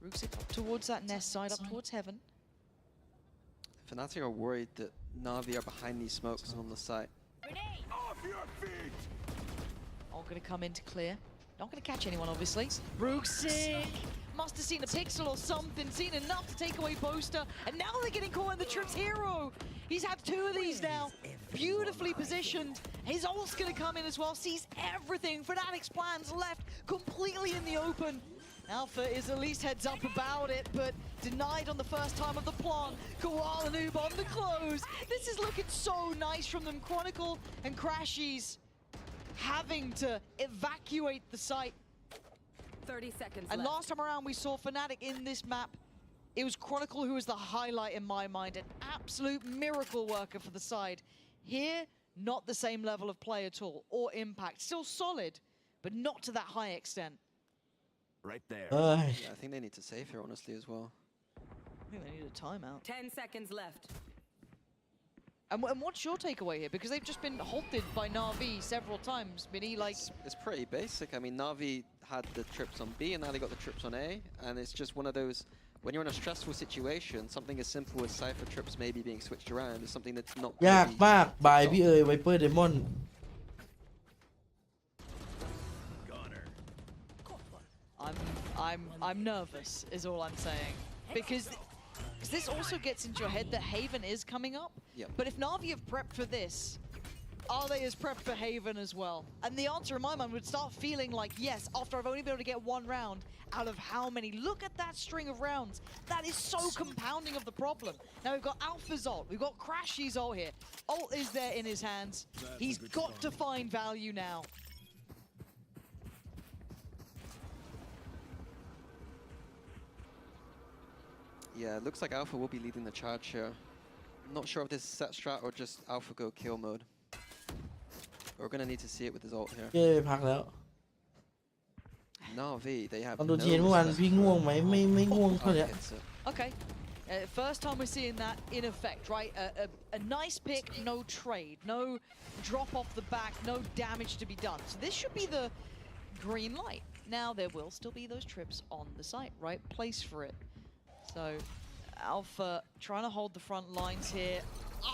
Rooksik up towards that nest side, up towards heaven. Fnatic are worried that Navi are behind these smokes on the site. Off your feet! All gonna come in to clear. Not gonna catch anyone, obviously. Rooksik must have seen a pixel or something, seen enough to take away Boaster, and now they're getting caught in the Trip's hero. He's had 2 of these now. Beautifully positioned. His ult's gonna come in as well, sees everything. Fnatic's plans left completely in the open. Alpha is at least heads up about it, but denied on the first time of the plant. Koala Noob on the close. This is looking so nice from them. Chronicle and Crashies having to evacuate the site. 30 seconds And left. last time around we saw Fnatic in this map. It was Chronicle who was the highlight in my mind. An absolute miracle worker for the side. Here, not the same level of play at all, or impact. Still solid, but not to that high extent. Right there. Yeah, I think they need to save here, honestly, as well. I think they need a timeout. 10 seconds left. And what's your takeaway here? Because they've just been halted by Na'Vi several times. Minnie, like... It's pretty basic. I mean, Navi had the trips on B, and now they got the trips on A. And it's just one of those, when you're in a stressful situation, something as simple as Cypher trips maybe being switched around is something that's not... ยากมากบายพี่เอ๋ยไวเปอร์เดมอน I'm nervous, is all I'm saying. Because this also gets into your head that Haven is coming up. Yep. But if Na'Vi have prepped for this, are they as prepped for Haven as well? And the answer in my mind would start feeling like, yes, after I've only been able to get one round out of how many? Look at that string of rounds. That is so compounding of the problem. Now we've got Alpha's ult, we've got Crashy's ult here. Ult is there in his hands. He's got to find value now. Yeah, it looks like Alpha will be leading the charge here. I'm not sure if this is set strat or just Alpha go kill mode. We're gonna need to see it with his ult here. เย้พักแล้ว NAVI, they have ตอนดูทีเมื่อวานพี่ง่วงไหมไม่ง่วงเท่าไหร่ Okay, first time we're seeing that in effect, right? A nice pick, no trade, no drop off the back, no damage to be done. So this should be the green light. Now there will still be those trips on the site, right? Place for it. So Alpha trying to hold the front lines here.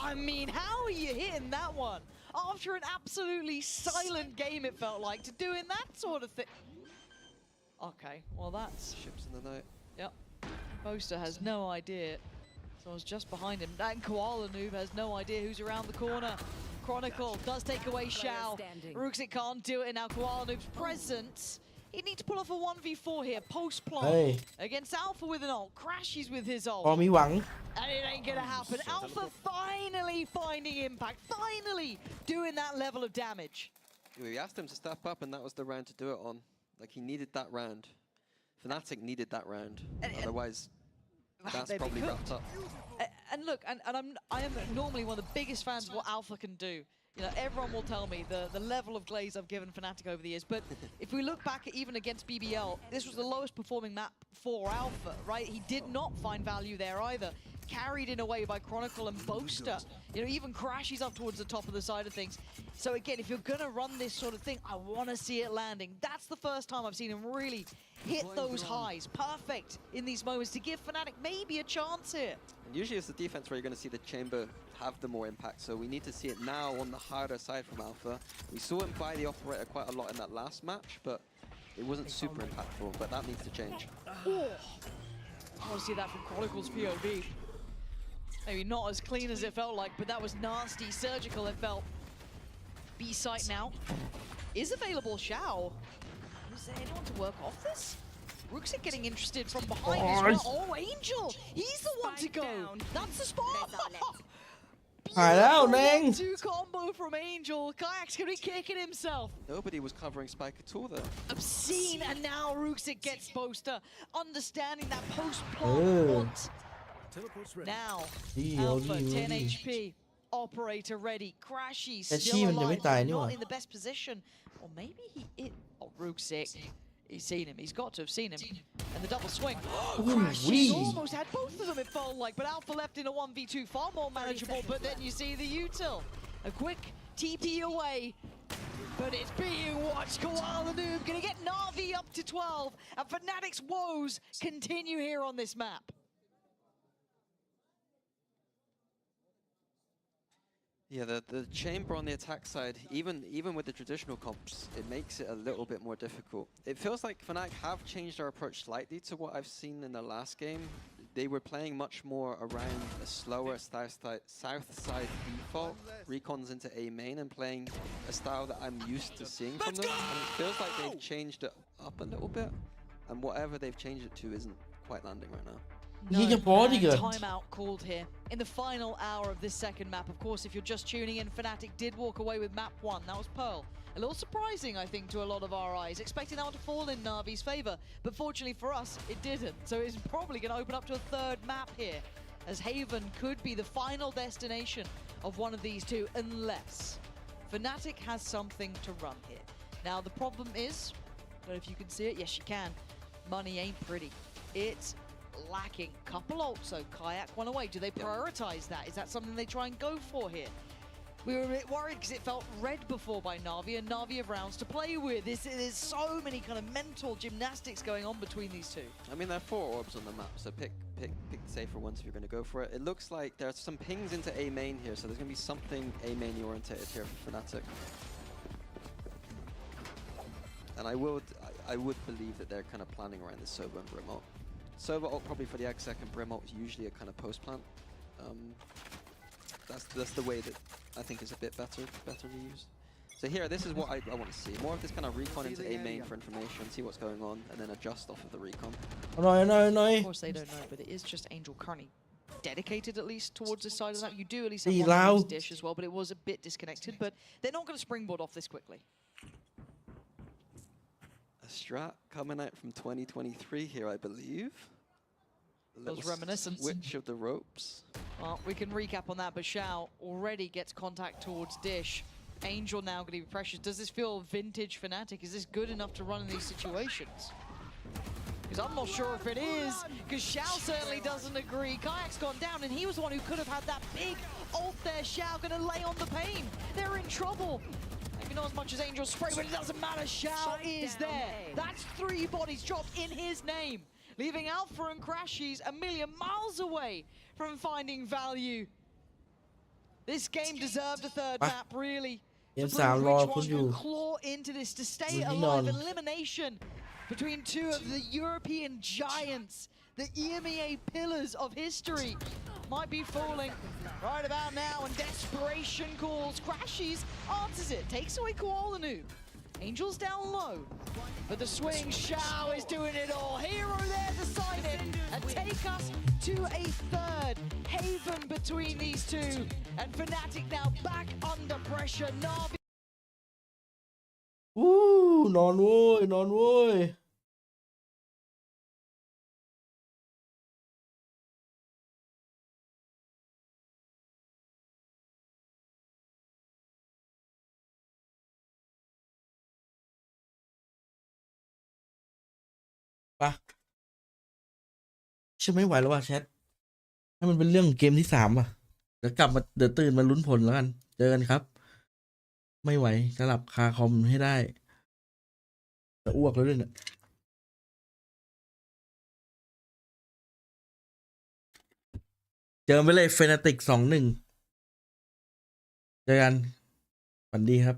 I mean, how are you hitting that one? After an absolutely silent game, it felt like, to doing that sort of thing. Okay, well that's... Ships in the night. Yep. Poster has no idea. Someone's just behind him. And Koala Noob has no idea who's around the corner. Chronicle does take away Shao. Ruxit can't do it, and now Koala Noob's presence. He needs to pull off a 1v4 here, post-plant against Alpha with an ult. Crashes with his ult. พอมีหวัง And it ain't gonna happen. Alpha finally finding impact, finally doing that level of damage. We asked him to step up, and that was the round to do it on. Like, he needed that round. Fnatic needed that round. Otherwise, that's probably wrapped up. And look, I am normally one of the biggest fans of what Alpha can do. You know, everyone will tell me the level of glaze I've given Fnatic over the years, but if we look back at even against BBL, this was the lowest performing map for Alpha, right? He did not find value there either. Carried in a way by Chronicle and Boaster. You know, even Crashy's up towards the top of the side of things. So again, if you're gonna run this sort of thing, I want to see it landing. That's the first time I've seen him really hit those highs. Perfect in these moments to give Fnatic maybe a chance here. And usually it's the defense where you're going to see the chamber have the more impact, so we need to see it now on the harder side from Alpha. We saw him buy the operator quite a lot in that last match, but it wasn't super impactful, but that needs to change. Oh, I want to see that from Chronicle's POV. Maybe not as clean as it felt like, but that was nasty, surgical it felt. B site now is available. Shao. Is there anyone to work off this? Ruxit getting interested from behind as well. Oh, Angel! He's the one to go! That's the spot! หายแล้วแดง Two combo from Angel. Kayak's gonna be kicking himself. Nobody was covering Spike at all there. Obscene, and now Ruxit gets Poster. Understanding that post-plant want. Now, Alpha, 10 HP. Operator ready. Crashy still alive, but not in the best position. Or maybe he is... Oh, Ruxit. He's seen him. He's got to have seen him. And the double swing. Crashy almost had both of them, it felt like. But Alpha left in a 1v2, far more manageable. But then you see the util. A quick TP away. But it's being watched. Koala Noob going to get NAVI up to 12. And Fnatic's woes continue here on this map. Yeah, the chamber on the attack side, even with the traditional comps, it makes it a little bit more difficult. It feels like Fnatic have changed their approach slightly to what I've seen in the last game. They were playing much more around a slower south side default, recons into A main, and playing a style that I'm used to seeing from them. And it feels like they've changed it up a little bit, and whatever they've changed it to isn't quite landing right now. No, timeout called here in the final hour of this second map. Of course, if you're just tuning in, Fnatic did walk away with map 1. That was Pearl. A little surprising, I think, to a lot of our eyes, expecting that one to fall in Navi's favor. But fortunately for us, it didn't. So it's probably going to open up to a third map here, as Haven could be the final destination of one of these two, unless Fnatic has something to run here. Now, the problem is, I don't know if you can see it. Yes, you can. Money ain't pretty. It's lacking. Couple ults, so Kayak one away. Do they prioritize that? Is that something they try and go for here? We were a bit worried because it felt read before by Navi, and Navi have rounds to play with. There's so many kind of mental gymnastics going on between these two. I mean, there are 4 orbs on the map, so pick the safer ones if you're going to go for it. It looks like there's some pings into A main here, so there's going to be something A main orientated here for Fnatic. And I would believe that they're kind of planning around the Sova and Brim ult. Sova ult probably for the Exec, and Brim ult is usually a kind of post plant. That's the way that I think is a bit better used. So here, this is what I want to see. More of this kind of recon into A main for information, see what's going on, and then adjust off of the recon. Of course they don't know, but it is just Angel currently dedicated at least towards this side of that. You do at least have one dish as well, but it was a bit disconnected. But they're not going to springboard off this quickly. A strat coming out from 2023 here, I believe. Those reminiscence. Switch of the ropes. Well, we can recap on that, but Xiao already gets contact towards Dish. Angel now going to be precious. Does this feel vintage Fnatic? Is this good enough to run in these situations? Because I'm not sure if it is, because Xiao certainly doesn't agree. Kayak's gone down, and he was the one who could have had that big ult there. Xiao going to lay on the pain. They're in trouble. Maybe not as much as Angel's spray, but it doesn't matter. Xiao is there. That's 3 bodies dropped in his name, leaving Alpha and Crashies a million miles away from finding value. This game deserved a third map, really. To prove which one can claw into this, to stay alive. Elimination between 2 of the European giants, the EMEA pillars of history, might be falling right about now, and desperation calls. Crashies answers it, takes away Koala Noob. Angel's down low, but the swing, Xiao is doing it all. Hero there to sign it and take us to a third haven between these 2. And Fnatic now back under pressure. Navi. นอนโว้ยนอนโว้ยปะฉันไม่ไหวแล้วว่ะแชทให้มันเป็นเรื่องเกมที่3 อ่ะเดี๋ยวกลับมาเดี๋ยวตื่นมาลุ้นผลแล้วกันเจอกันครับไม่ไหวจะหลับคาคอมให้ได้จะอ้วกแล้วด้วยเนี่ยเจอไปเลยเฟนาติก 2-1 เจอกันฝันดีครับ